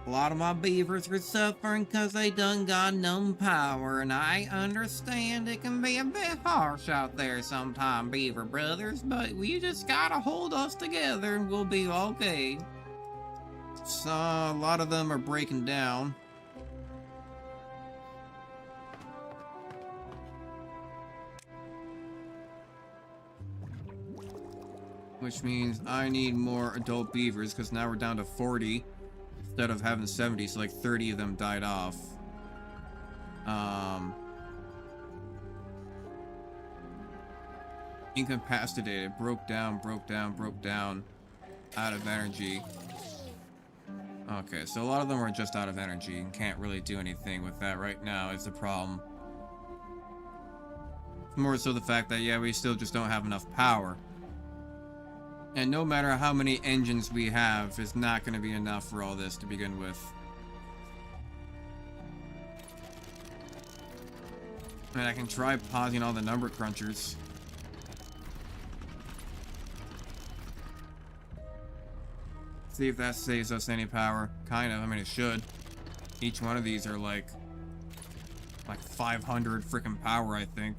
A lot of my beavers are suffering because they done got no power, and I understand it can be a bit harsh out there sometime, beaver brothers, but you just gotta hold us together and we'll be okay. So, a lot of them are breaking down. Which means I need more adult beavers, because now we're down to 40 instead of having 70, so like 30 of them died off. Incapacitated, broke down, out of energy. Okay, so a lot of them are just out of energy and can't really do anything with that right now is the problem. More so the fact that, yeah, we still just don't have enough power. And no matter how many engines we have, it's not going to be enough for all this to begin with. And I can try pausing all the number crunchers. See if that saves us any power. Kind of. I mean, it should. Each one of these are like 500 freaking power, I think.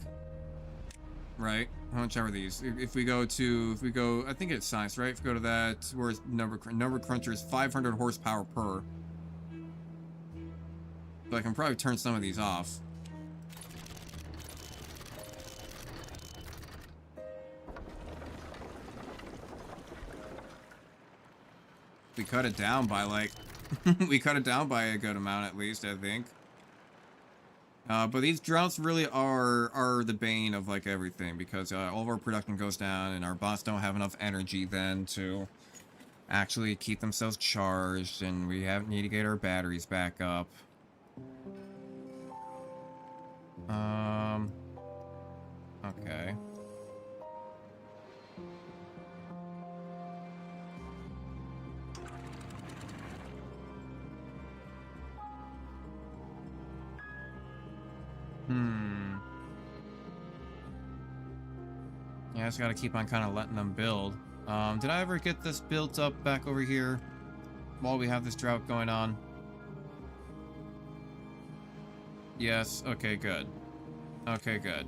Right? How much are these? If we go, I think it's science, right? If we go to that, where's number cruncher is 500 horsepower per. But I can probably turn some of these off. We cut it down by like, we cut it down by a good amount at least, I think. But these droughts really are the bane of like everything, because all of our production goes down and our bots don't have enough energy then to actually keep themselves charged, and we need to get our batteries back up. Okay. Yeah, I just gotta keep on kind of letting them build. Did I ever get this built up back over here while we have this drought going on? Yes, okay, good. Okay, good.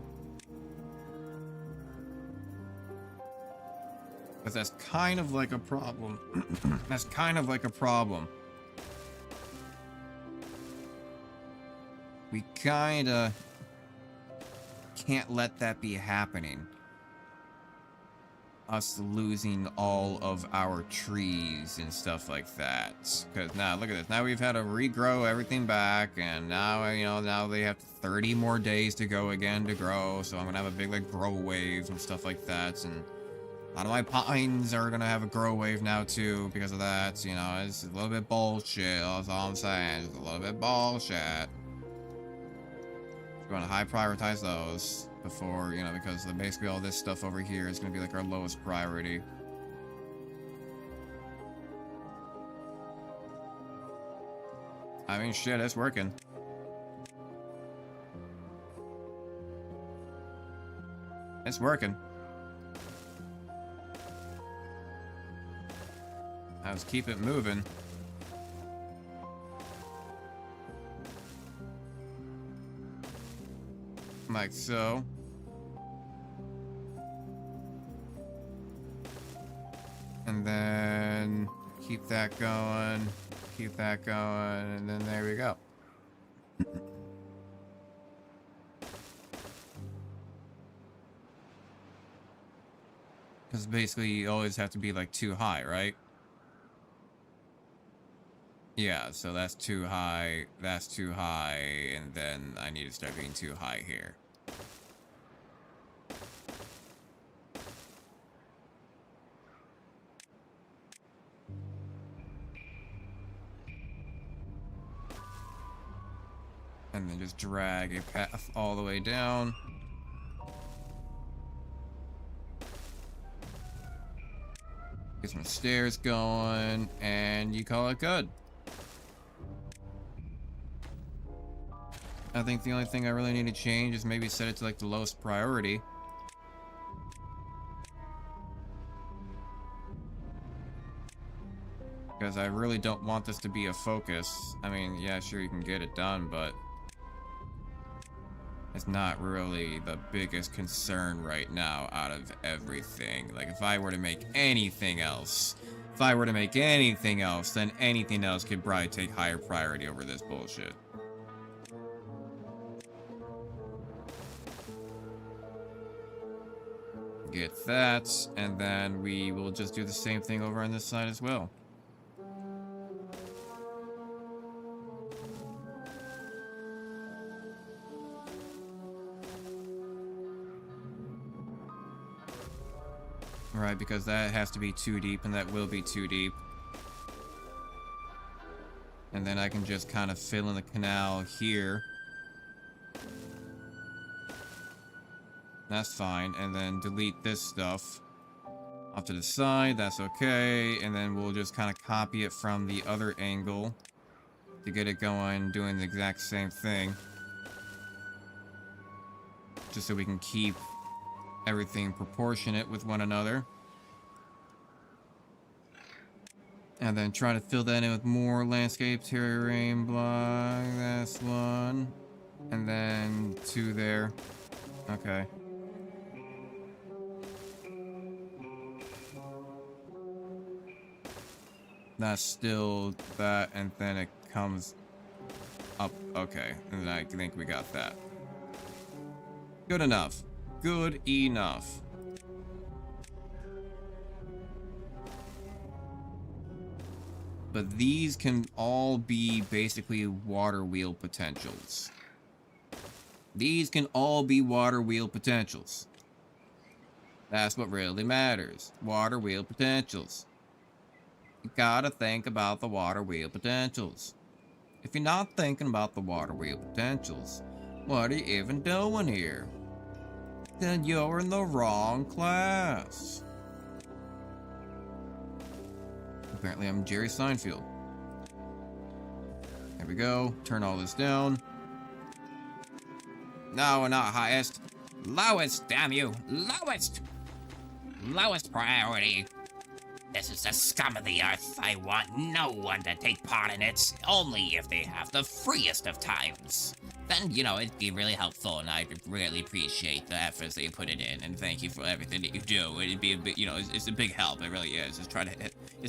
Because that's kind of like a problem. That's kind of like a problem. We kinda can't let that be happening. Us losing all of our trees and stuff like that. Because now, look at this. Now we've had to regrow everything back, and now, you know, now they have 30 more days to go again to grow, so I'm gonna have a big, like, grow wave and stuff like that, and a lot of my pines are gonna have a grow wave now, too, because of that. You know, it's a little bit bullshit, that's all I'm saying. It's a little bit bullshit. We're gonna high prioritize those before, you know, because basically all this stuff over here is gonna be like our lowest priority. I mean, shit, it's working. It's working. Let's keep it moving. Like so. And then keep that going, and then there we go. Because basically you always have to be like too high, right? Yeah, so that's too high, and then I need to start being too high here. And then just drag a path all the way down. Get some stairs going, and you call it good. I think the only thing I really need to change is maybe set it to like the lowest priority. Because I really don't want this to be a focus. I mean, yeah, sure, you can get it done, but it's not really the biggest concern right now out of everything. Like, if I were to make anything else, then anything else could probably take higher priority over this bullshit. Get that, and then we will just do the same thing over on this side as well. Right, because that has to be too deep, and that will be too deep. And then I can just kind of fill in the canal here. That's fine, and then delete this stuff off to the side, that's okay, and then we'll just kind of copy it from the other angle to get it going, doing the exact same thing. Just so we can keep everything proportionate with one another. And then try to fill that in with more landscape terrain block. That's one. And then 2 there. Okay. That's still that, and then it comes up. Okay, and I think we got that. Good enough. Good enough. But these can all be basically water wheel potentials. These can all be water wheel potentials. That's what really matters. Water wheel potentials. You gotta think about the water wheel potentials. If you're not thinking about the water wheel potentials, what are you even doing here? Then you're in the wrong class. Apparently I'm Jerry Seinfeld. There we go. Turn all this down. No, not highest. Lowest, damn you. Lowest. Lowest priority. This is the scum of the earth. I want no one to take part in it, only if they have the freest of times. Then, you know, it'd be really helpful, and I'd really appreciate the efforts that you put it in, and thank you for everything that you do. It'd be a big, you know, it's a big help. It really is. It's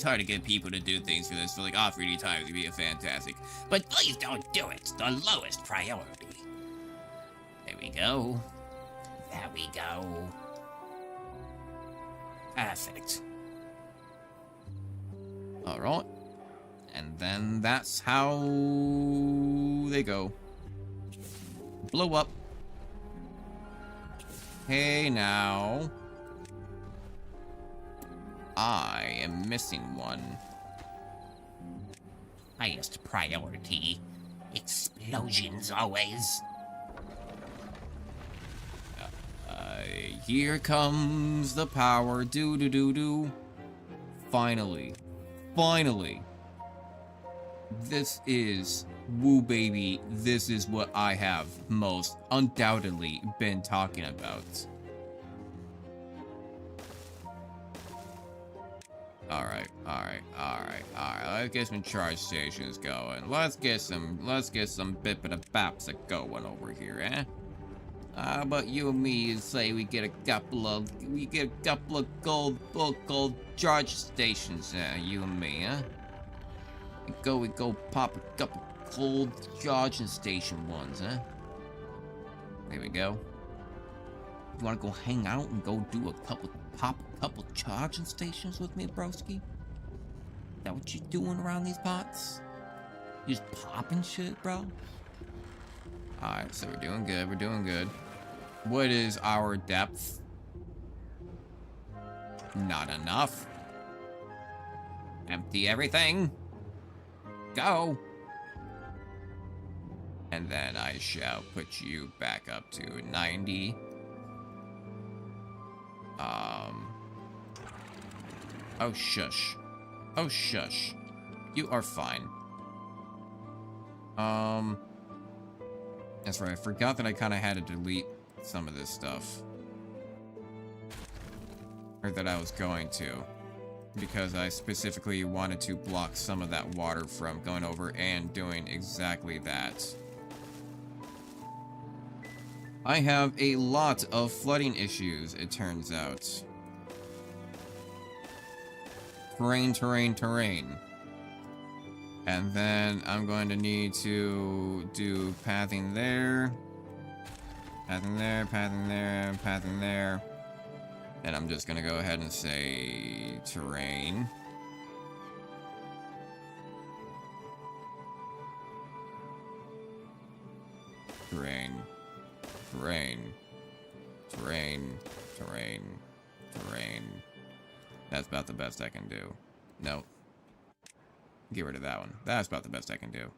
hard to get people to do things for this, so like, free time would be fantastic. But please don't do it. The lowest priority. There we go. There we go. Perfect. Alright. And then that's how they go. Blow up. Hey now. I am missing one. Highest priority. Explosions always. Here comes the power. Do do do do. Finally. Finally. This is woo baby. This is what I have most undoubtedly been talking about. Alright. Let's get some charge stations going. Let's get some bippity-baps going over here, eh? How about you and me say we get a couple of gold charge stations, you and me, huh? We go pop a couple gold charging station ones, huh? There we go. You wanna go hang out and go do pop a couple charging stations with me, broski? Is that what you doing around these parts? You just popping shit, bro? Alright, so we're doing good. What is our depth? Not enough. Empty everything. Go. And then I shall put you back up to 90. Oh, shush. Oh, shush. You are fine. That's right. I forgot that I kind of had to delete some of this stuff. Or that I was going to. Because I specifically wanted to block some of that water from going over and doing exactly that. I have a lot of flooding issues, it turns out. Terrain. And then I'm going to need to do pathing there. Pathing there. And I'm just gonna go ahead and say terrain. Terrain. That's about the best I can do. Nope. Get rid of that one. That's about the best I can do.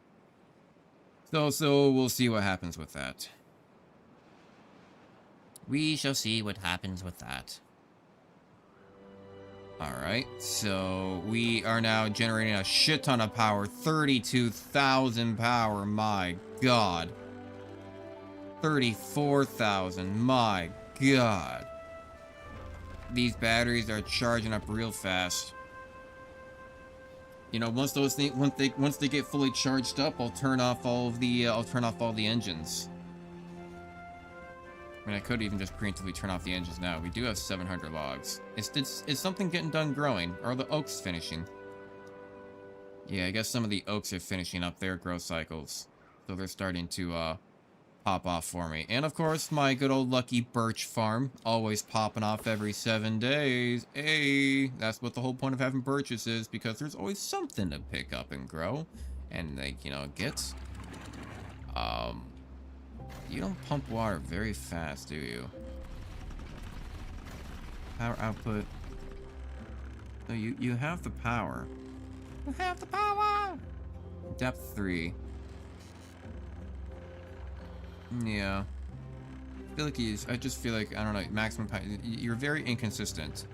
So we'll see what happens with that. We shall see what happens with that. Alright, so we are now generating a shit ton of power. 32,000 power, my god. 34,000, my god. These batteries are charging up real fast. You know, once those things, once they get fully charged up, I'll turn off all the engines. I mean, I could even just preemptively turn off the engines now. We do have 700 logs. Is something getting done growing? Or are the oaks finishing? Yeah, I guess some of the oaks are finishing up their growth cycles. So they're starting to, pop off for me. And of course, my good old lucky birch farm, always popping off every 7 days. Hey, that's what the whole point of having birches is, because there's always something to pick up and grow. And, like, you know, get. You don't pump water very fast, do you? Power output. No, you have the power. You have the power! Depth 3. Yeah. I feel like I just feel like, I don't know, maximum power. You're very inconsistent.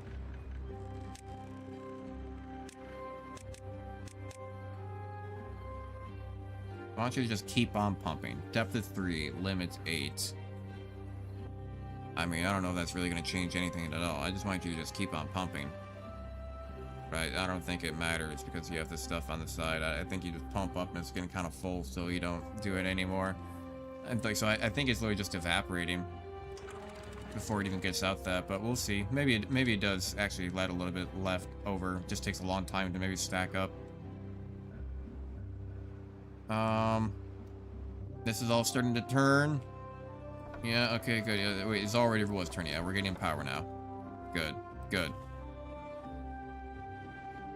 I want you to just keep on pumping. Depth of 3, limit 8. I mean, I don't know if that's really going to change anything at all. I just want you to just keep on pumping. Right? I don't think it matters because you have this stuff on the side. I think you just pump up and it's getting kind of full, so you don't do it anymore. And like, so I think it's literally just evaporating before it even gets out that, but we'll see. Maybe it does actually let a little bit left over. Just takes a long time to maybe stack up. This is all starting to turn. Yeah, okay, good. Yeah, wait, it's already was turning. Yeah, we're getting power now. Good, good.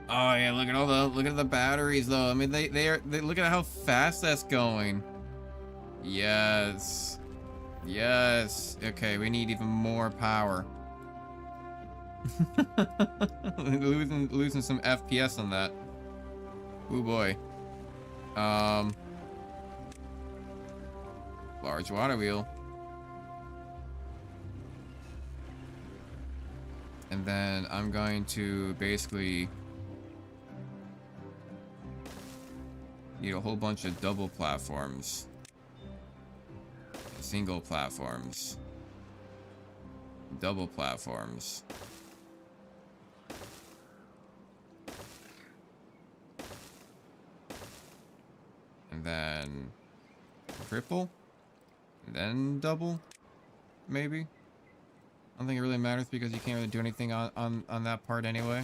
Oh yeah, look at the batteries though. I mean, they look at how fast that's going. Yes. Yes. Okay, we need even more power. losing some FPS on that. Ooh boy. Large water wheel. And then I'm going to basically need a whole bunch of double platforms. Single platforms. Double platforms. And then triple. And then double. Maybe. I don't think it really matters because you can't really do anything on that part anyway.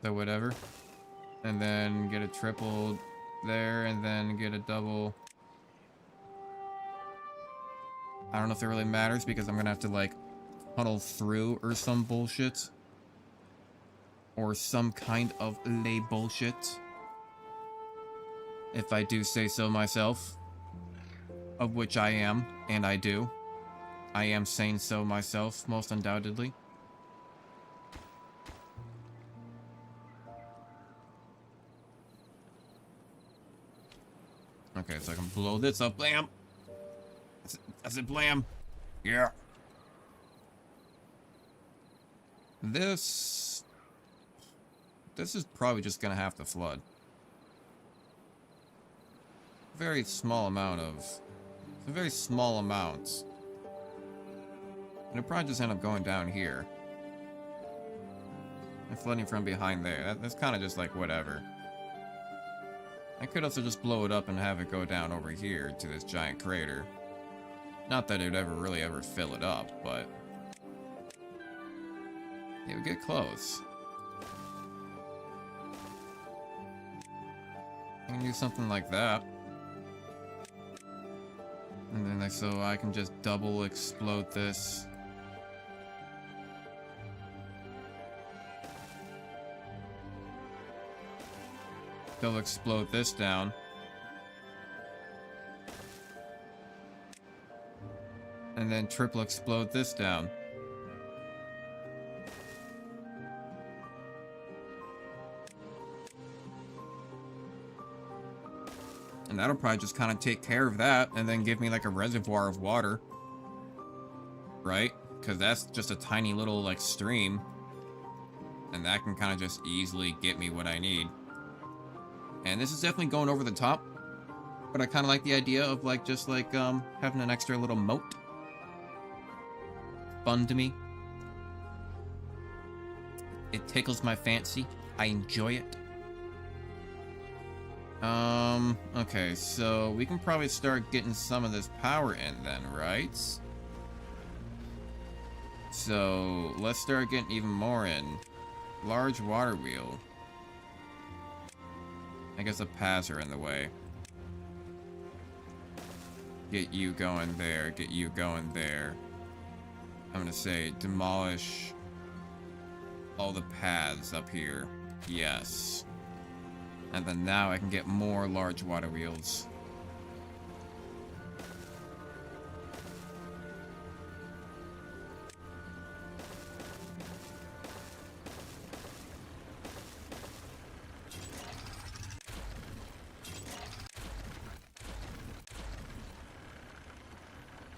So whatever. And then get a triple there, and then get a double. I don't know if it really matters because I'm gonna have to like tunnel through or some bullshit. Or some kind of lay bullshit. If I do say so myself. Of which I am, and I do. I am saying so myself, most undoubtedly. Okay, so I can blow this up. Blam! That's it, blam! Yeah! This is probably just gonna have to flood. Very small amount of... a very small amount. And it'll probably just end up going down here. And flooding from behind there. That's kind of just like whatever. I could also just blow it up and have it go down over here to this giant crater. Not that it would ever fill it up, but... it would get close. I can do something like that. And then like, so I can just double explode this. Double explode this down. And then triple explode this down. And that'll probably just kind of take care of that and then give me like a reservoir of water. Right? Because that's just a tiny little like stream. And that can kind of just easily get me what I need. And this is definitely going over the top. But I kind of like the idea of like just like having an extra little moat. Fun to me. It tickles my fancy. I enjoy it. Okay, so we can probably start getting some of this power in then, right? So, let's start getting even more in. Large water wheel. I guess the paths are in the way. Get you going there, get you going there. I'm gonna say demolish all the paths up here. Yes. And then now I can get more large water wheels.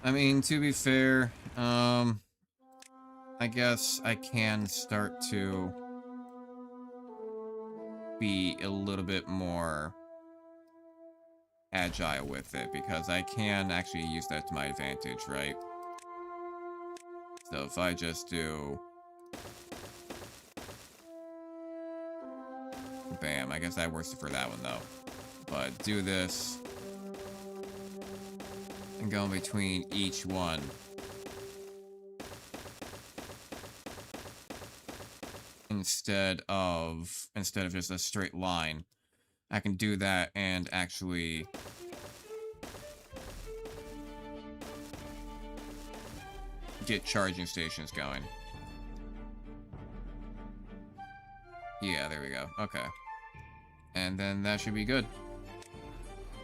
I mean, to be fair, I guess I can start to be a little bit more agile with it, because I can actually use that to my advantage, right? So if I just do... Bam, I guess that works for that one, though. But do this... and go in between each one. Instead of just a straight line. I can do that and actually get charging stations going. Yeah, there we go. Okay. And then that should be good.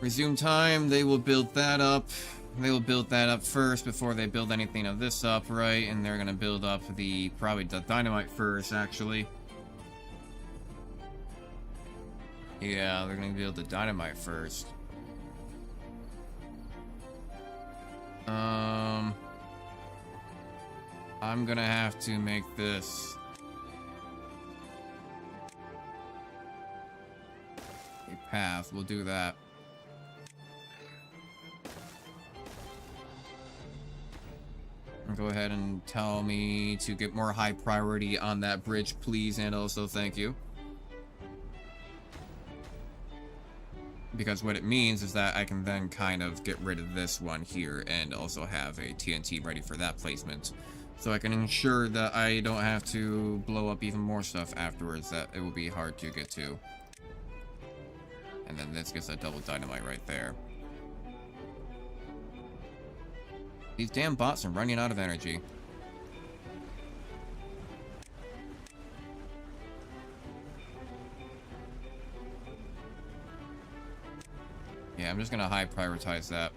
Resume time, they will build that up. They will build that up first before they build anything of this up, right? And they're gonna build up probably the dynamite first, actually. Yeah, they're gonna build the dynamite first. I'm gonna have to make this a path. We'll do that. Go ahead and tell me to get more high priority on that bridge, please, and also thank you. Because what it means is that I can then kind of get rid of this one here and also have a TNT ready for that placement. So I can ensure that I don't have to blow up even more stuff afterwards that it will be hard to get to. And then this gets a double dynamite right there. These damn bots are running out of energy. Yeah, I'm just gonna high prioritize that.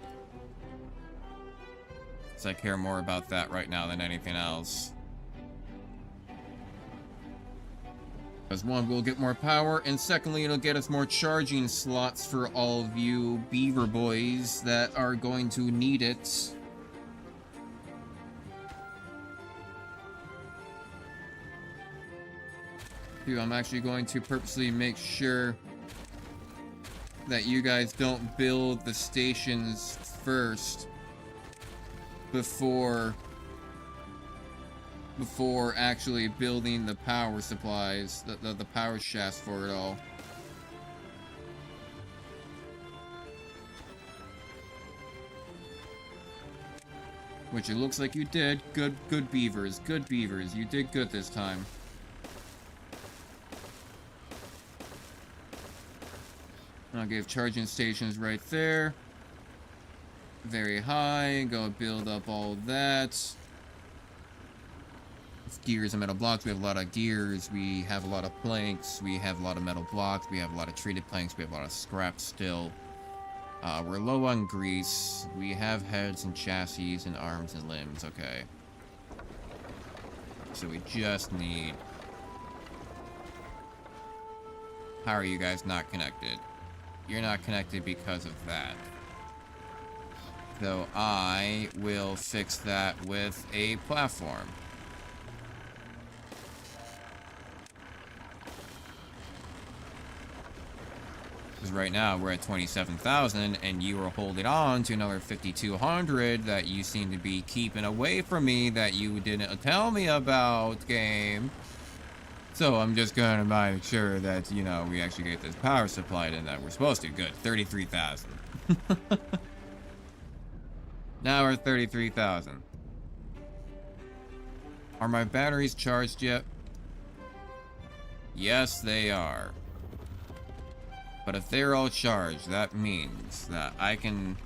Because I care more about that right now than anything else. Because one, we'll get more power, and secondly, it'll get us more charging slots for all of you beaver boys that are going to need it. Dude, I'm actually going to purposely make sure that you guys don't build the stations first before actually building the power supplies, the power shafts for it all. Which it looks like you did. Good beavers. Good beavers. You did good this time. I'll give charging stations right there. Very high. Go build up all that. Gears and metal blocks. We have a lot of gears. We have a lot of planks. We have a lot of metal blocks. We have a lot of treated planks. We have a lot of scrap still. We're low on grease. We have heads and chassis and arms and limbs. Okay. So we just need... How are you guys not connected? You're not connected because of that. So I will fix that with a platform. Because right now we're at 27,000 and you are holding on to another 5,200 that you seem to be keeping away from me that you didn't tell me about, game. So I'm just gonna make sure that, you know, we actually get this power supplied in that we're supposed to. Good. 33,000. Now we're at 33,000. Are my batteries charged yet? Yes, they are. But if they're all charged, that means that I can...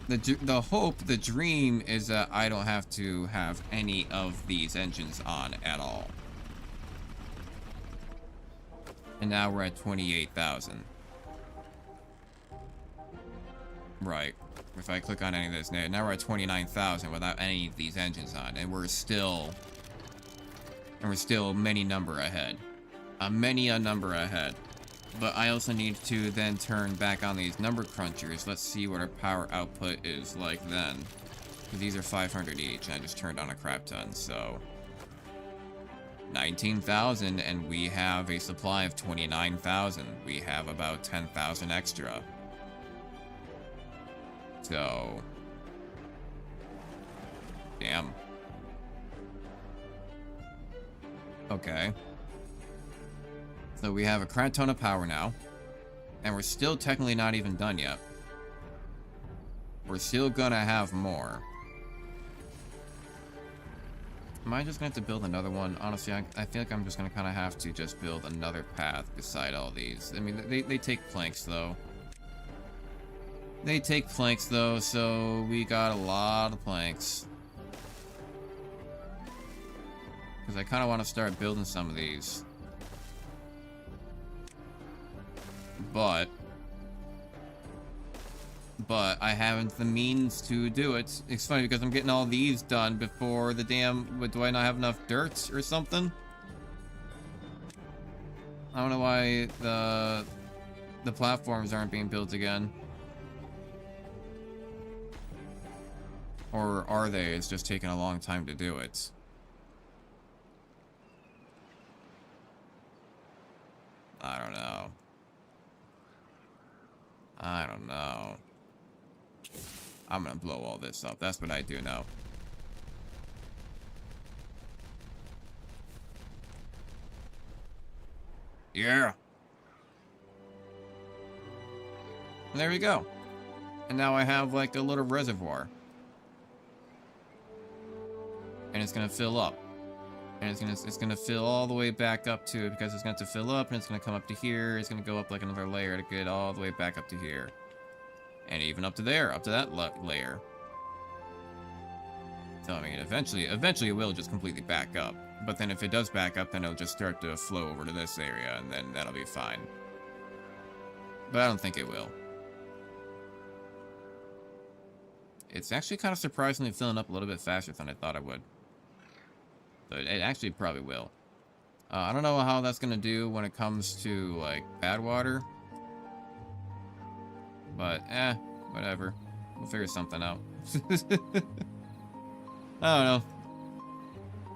The hope, the dream is that I don't have to have any of these engines on at all. And now we're at 28,000. Right. If I click on any of this, now we're at 29,000 without any of these engines on, and we're still many number ahead. Many a number ahead. But I also need to then turn back on these number crunchers. Let's see what our power output is like then. Because these are 500 each, and I just turned on a crap ton, so... 19,000, and we have a supply of 29,000. We have about 10,000 extra. So... Damn. Okay. So we have a crap ton of power now. And we're still technically not even done yet. We're still gonna have more. Am I just gonna have to build another one? Honestly, I feel like I'm just gonna kind of have to just build another path beside all these. I mean, they take planks, though. They take planks, though, so we got a lot of planks. Because I kind of want to start building some of these. But I haven't the means to do it. It's funny because I'm getting all these done before the damn... Do I not have enough dirt or something? I don't know why the platforms aren't being built again. Or are they? It's just taking a long time to do it. I don't know. I don't know. I'm gonna blow all this up. That's what I do now. Yeah. And there we go. And now I have like a little reservoir. And it's gonna fill up. And it's gonna fill all the way back up to it because it's going to fill up and it's gonna come up to here. It's gonna go up like another layer to get all the way back up to here. And even up to there, up to that layer. So I mean, eventually it will just completely back up. But then if it does back up, then it'll just start to flow over to this area, and then that'll be fine. But I don't think it will. It's actually kind of surprisingly filling up a little bit faster than I thought it would. So it actually probably will. I don't know how that's gonna do when it comes to like bad water. But whatever. We'll figure something out. I don't know.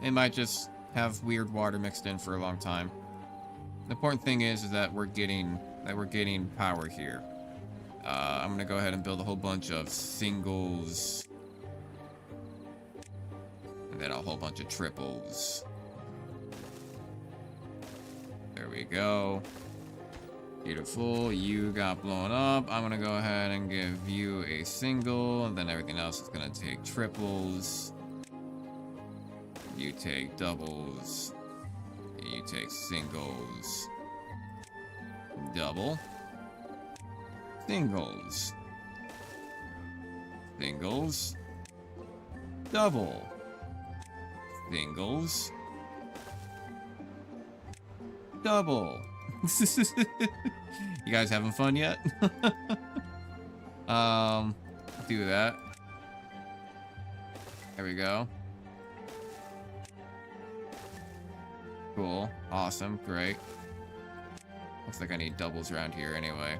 It might just have weird water mixed in for a long time. The important thing is that we're getting power here. I'm gonna go ahead and build a whole bunch of singles. And then a whole bunch of triples. There we go. Beautiful. You got blown up. I'm gonna go ahead and give you a single, and then everything else is gonna take triples. You take doubles. You take singles. Double. Singles. Singles. Double. Singles. Double. You guys having fun yet? Do that. There we go. Cool. Awesome. Great. Looks like I need doubles around here anyway.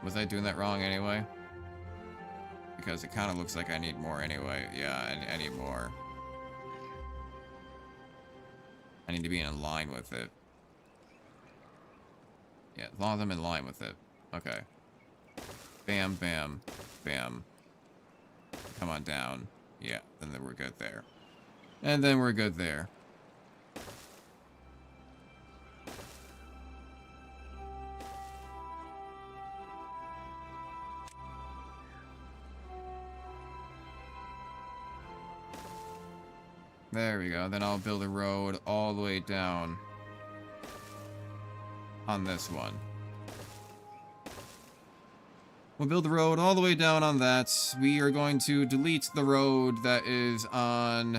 Was I doing that wrong anyway? Because it kind of looks like I need more anyway. Yeah, I need more. I need to be in line with it. Yeah, as long as I'm in line with it. Okay. Bam, bam, bam. Come on down. Yeah, then we're good there. And then we're good there. There we go. Then I'll build a road all the way down on this one. We'll build the road all the way down on that. We are going to delete the road that is on...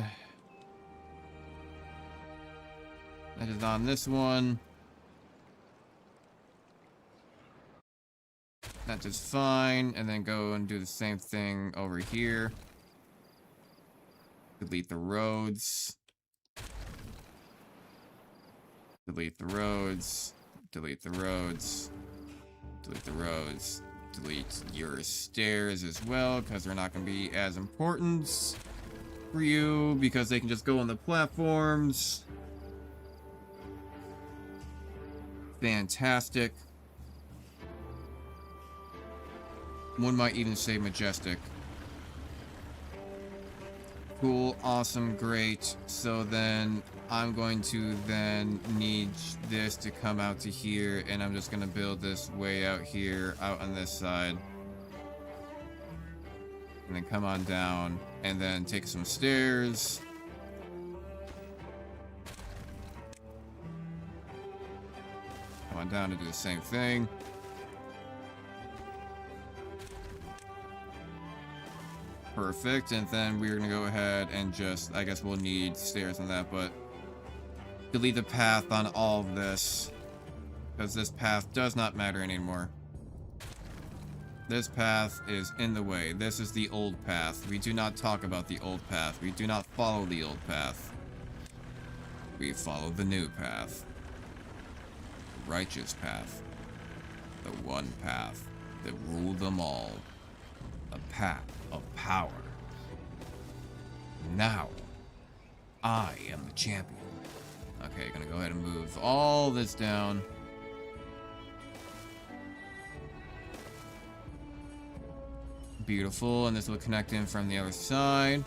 that is on this one. That is fine. And then go and do the same thing over here. Delete the roads. Delete the roads. Delete the roads. Delete the roads. Delete your stairs as well, because they're not going to be as important for you, because they can just go on the platforms. Fantastic. One might even say majestic. Cool, awesome, great. So then I'm going to then need this to come out to here, and I'm just going to build this way out here, out on this side. And then come on down, and then take some stairs. Come on down to do the same thing. Perfect, and then we're gonna go ahead and just, I guess we'll need stairs on that, but delete the path on all of this, because this path does not matter anymore. This path is in the way. This is the old path. We do not talk about the old path. We do not follow the old path. We follow the new path. The righteous path. The one path that ruled them all. A path of power. Now, I am the champion. Okay, gonna go ahead and move all this down. Beautiful, and this will connect in from the other side.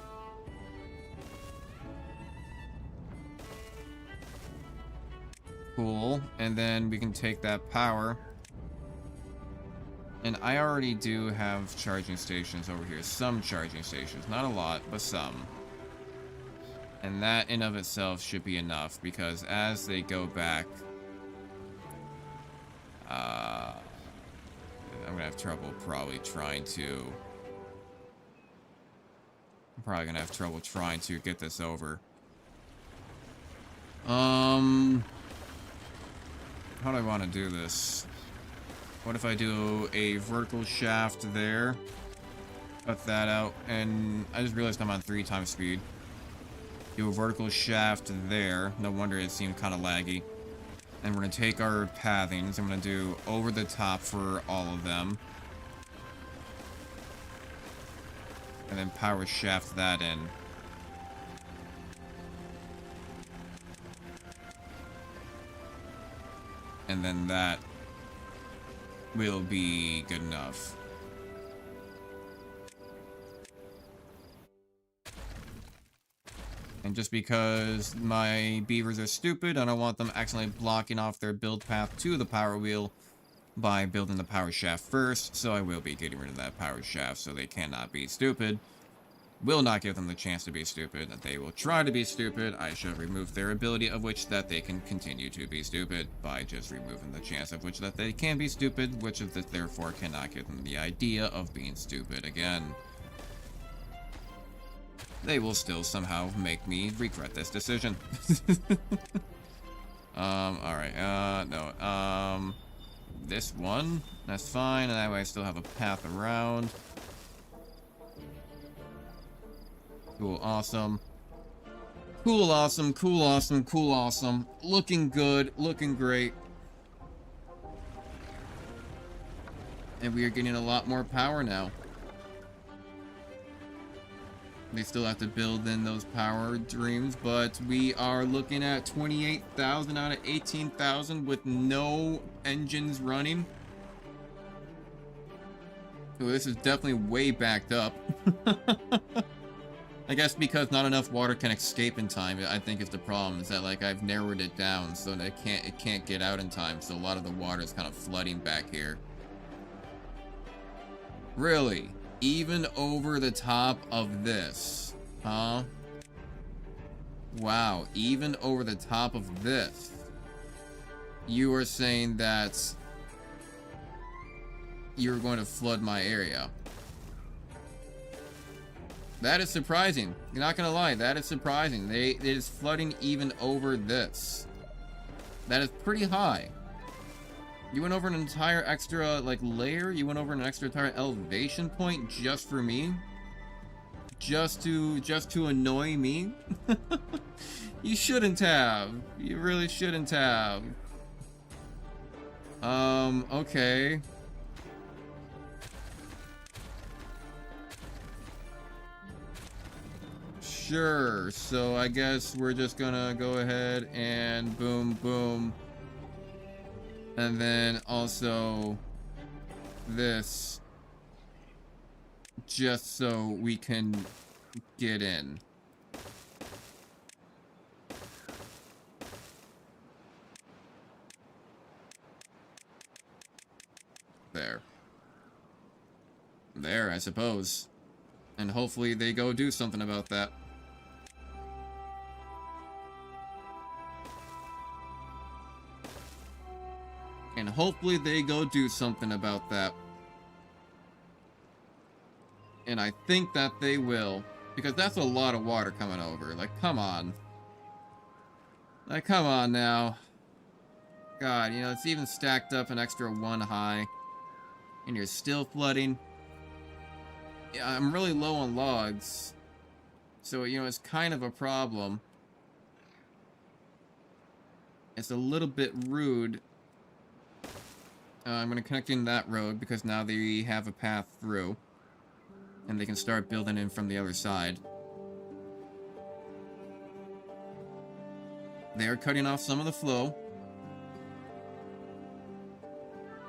Cool, and then we can take that power. And I already do have charging stations over here. Some charging stations. Not a lot, but some. And that in of itself should be enough, because as they go back... I'm gonna have trouble probably trying to... I'm probably gonna have trouble trying to get this over. How do I want to do this? What if I do a vertical shaft there? Cut that out, and I just realized I'm on 3 times speed. Do a vertical shaft there. No wonder it seemed kind of laggy. And we're going to take our pathings. I'm going to do over the top for all of them. And then power shaft that in. And then that will be good enough. And just because my beavers are stupid, I don't want them accidentally blocking off their build path to the power wheel by building the power shaft first, so I will be getting rid of that power shaft so they cannot be stupid. Will not give them the chance to be stupid. They will try to be stupid. I should remove their ability of which that they can continue to be stupid by just removing the chance of which that they can be stupid, which of that therefore cannot give them the idea of being stupid again. They will still somehow make me regret this decision. Alright, no, this one, that's fine, and that way I still have a path around. Cool, awesome. Cool, awesome, cool, awesome, cool, awesome. Looking good, looking great. And we are getting a lot more power now. They still have to build in those power dreams, but we are looking at 28,000 out of 18,000 with no engines running. Ooh, this is definitely way backed up. I guess because not enough water can escape in time, I think is the problem, is that like I've narrowed it down so that it can't get out in time, so a lot of the water is kind of flooding back here. Really? Even over the top of this? Huh? Wow, even over the top of this. You are saying that you're going to flood my area. That is surprising. You're not gonna lie, that is surprising. It is flooding even over this. That is pretty high. You went over an entire extra, like, layer? You went over an extra entire elevation point just for me? Just to annoy me? You shouldn't have. You really shouldn't have. Okay. Sure, so I guess we're just gonna go ahead and boom, boom. And then also this, just so we can get in. There. There, I suppose. And hopefully they go do something about that. And hopefully they go do something about that. And I think that they will. Because that's a lot of water coming over. Like, come on. Like, come on now. God, you know, it's even stacked up an extra 1 high. And you're still flooding. Yeah, I'm really low on logs. So, you know, it's kind of a problem. It's a little bit rude. I'm going to connect in that road because now they have a path through. And they can start building in from the other side. They are cutting off some of the flow.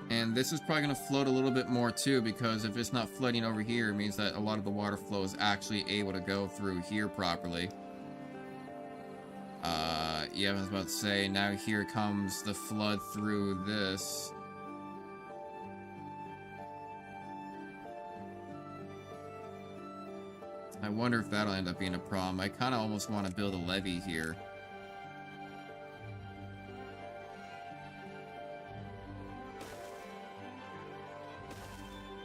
And this is probably going to float a little bit more too, because if it's not flooding over here, it means that a lot of the water flow is actually able to go through here properly. Yeah, I was about to say, now here comes the flood through this. I wonder if that'll end up being a problem. I kind of almost want to build a levee here.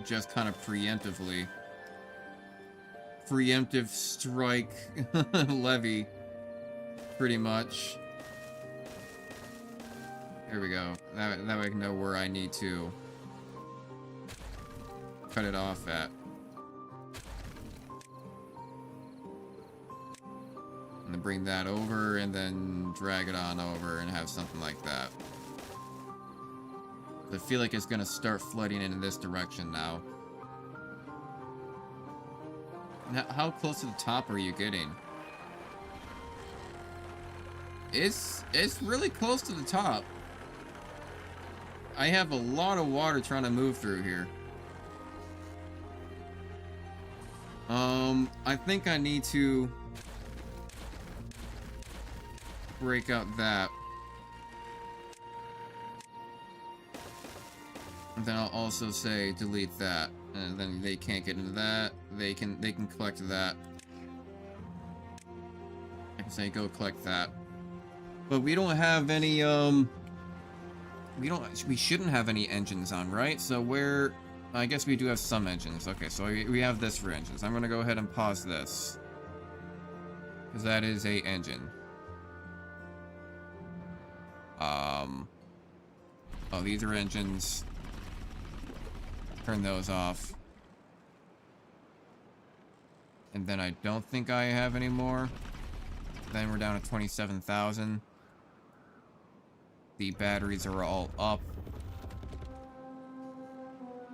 Just kind of preemptively. Preemptive strike levee. Pretty much. There we go. That way I can know where I need to cut it off at. And then bring that over and then drag it on over and have something like that. I feel like it's gonna start flooding in this direction now. How close to the top are you getting? It's really close to the top. I have a lot of water trying to move through here. I think I need to break out that. And then I'll also say delete that. And then they can't get into that. They can collect that. I can say go collect that. But we don't have any we shouldn't have any engines on, right? So where I guess we do have some engines. Okay, so we have this for engines. I'm gonna go ahead and pause this. Because that is a engine. Oh, these are engines. Turn those off. And then I don't think I have any more. Then we're down to 27,000. The batteries are all up.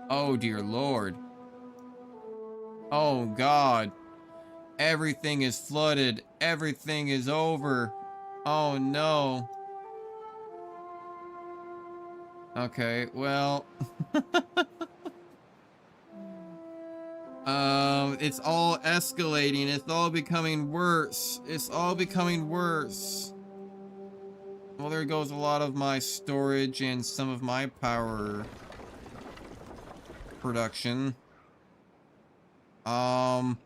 Oh, dear Lord. Oh, God. Everything is flooded. Everything is over. Oh, no. Okay, well... It's all escalating. It's all becoming worse. It's all becoming worse. Well, there goes a lot of my storage and some of my power production. God,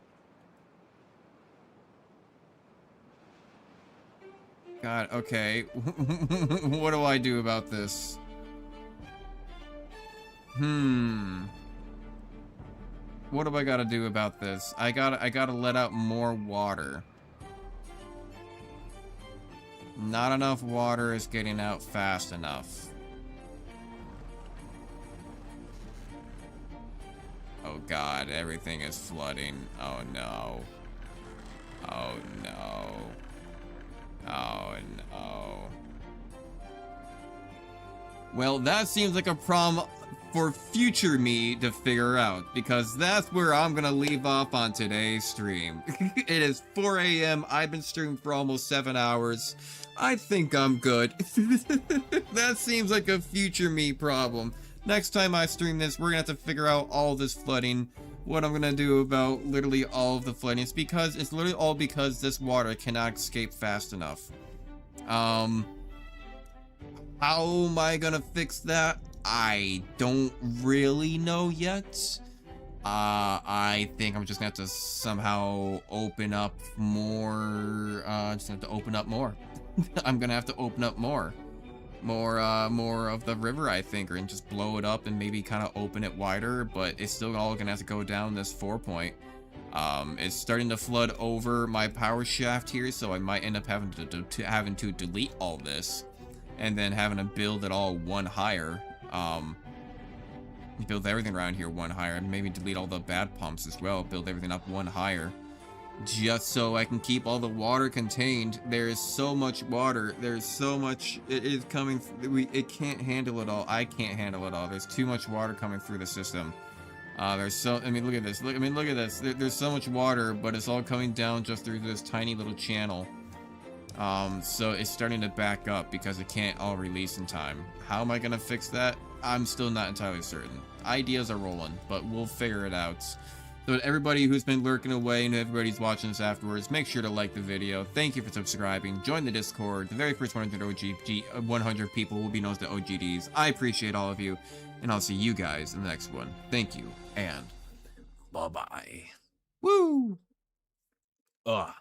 okay. What do I do about this? What do I gotta do about this? I gotta let out more water. Not enough water is getting out fast enough. Oh god, everything is flooding. Oh no. Oh no. Oh no. Well, that seems like a problem for future me to figure out, because that's where I'm gonna leave off on today's stream. It is 4 a.m. I've been streaming for almost 7 hours. I think I'm good. That seems like a future me problem. Next time I stream this, we're gonna have to figure out all this flooding, what I'm gonna do about literally all of the flooding. It's literally all because this water cannot escape fast enough. How am I gonna fix that? I don't really know yet. I think I'm just gonna have to somehow open up more. Just gonna have to open up more. I'm gonna have to open up more of the river, I think, and just blow it up and maybe kind of open it wider. But it's still all gonna have to go down this 4-point. It's starting to flood over my power shaft here, so I might end up having to delete all this, and then having to build it all one higher. Build everything around here one higher, and maybe delete all the bad pumps as well. Build everything up one higher, just so I can keep all the water contained. There is so much water. There's so much. It is coming. It can't handle it all. I can't handle it all. There's too much water coming through the system. There's so. I mean, look at this. Look at this. There's so much water, but it's all coming down just through this tiny little channel. So it's starting to back up because it can't all release in time. How am I gonna fix that? I'm still not entirely certain. Ideas are rolling, but we'll figure it out. So everybody who's been lurking away and everybody's watching this afterwards, make sure to like the video. Thank you for subscribing. Join the Discord. The very first 100 people will be known as the OGDs. I appreciate all of you, and I'll see you guys in the next one. Thank you, and bye-bye. Woo! Ugh.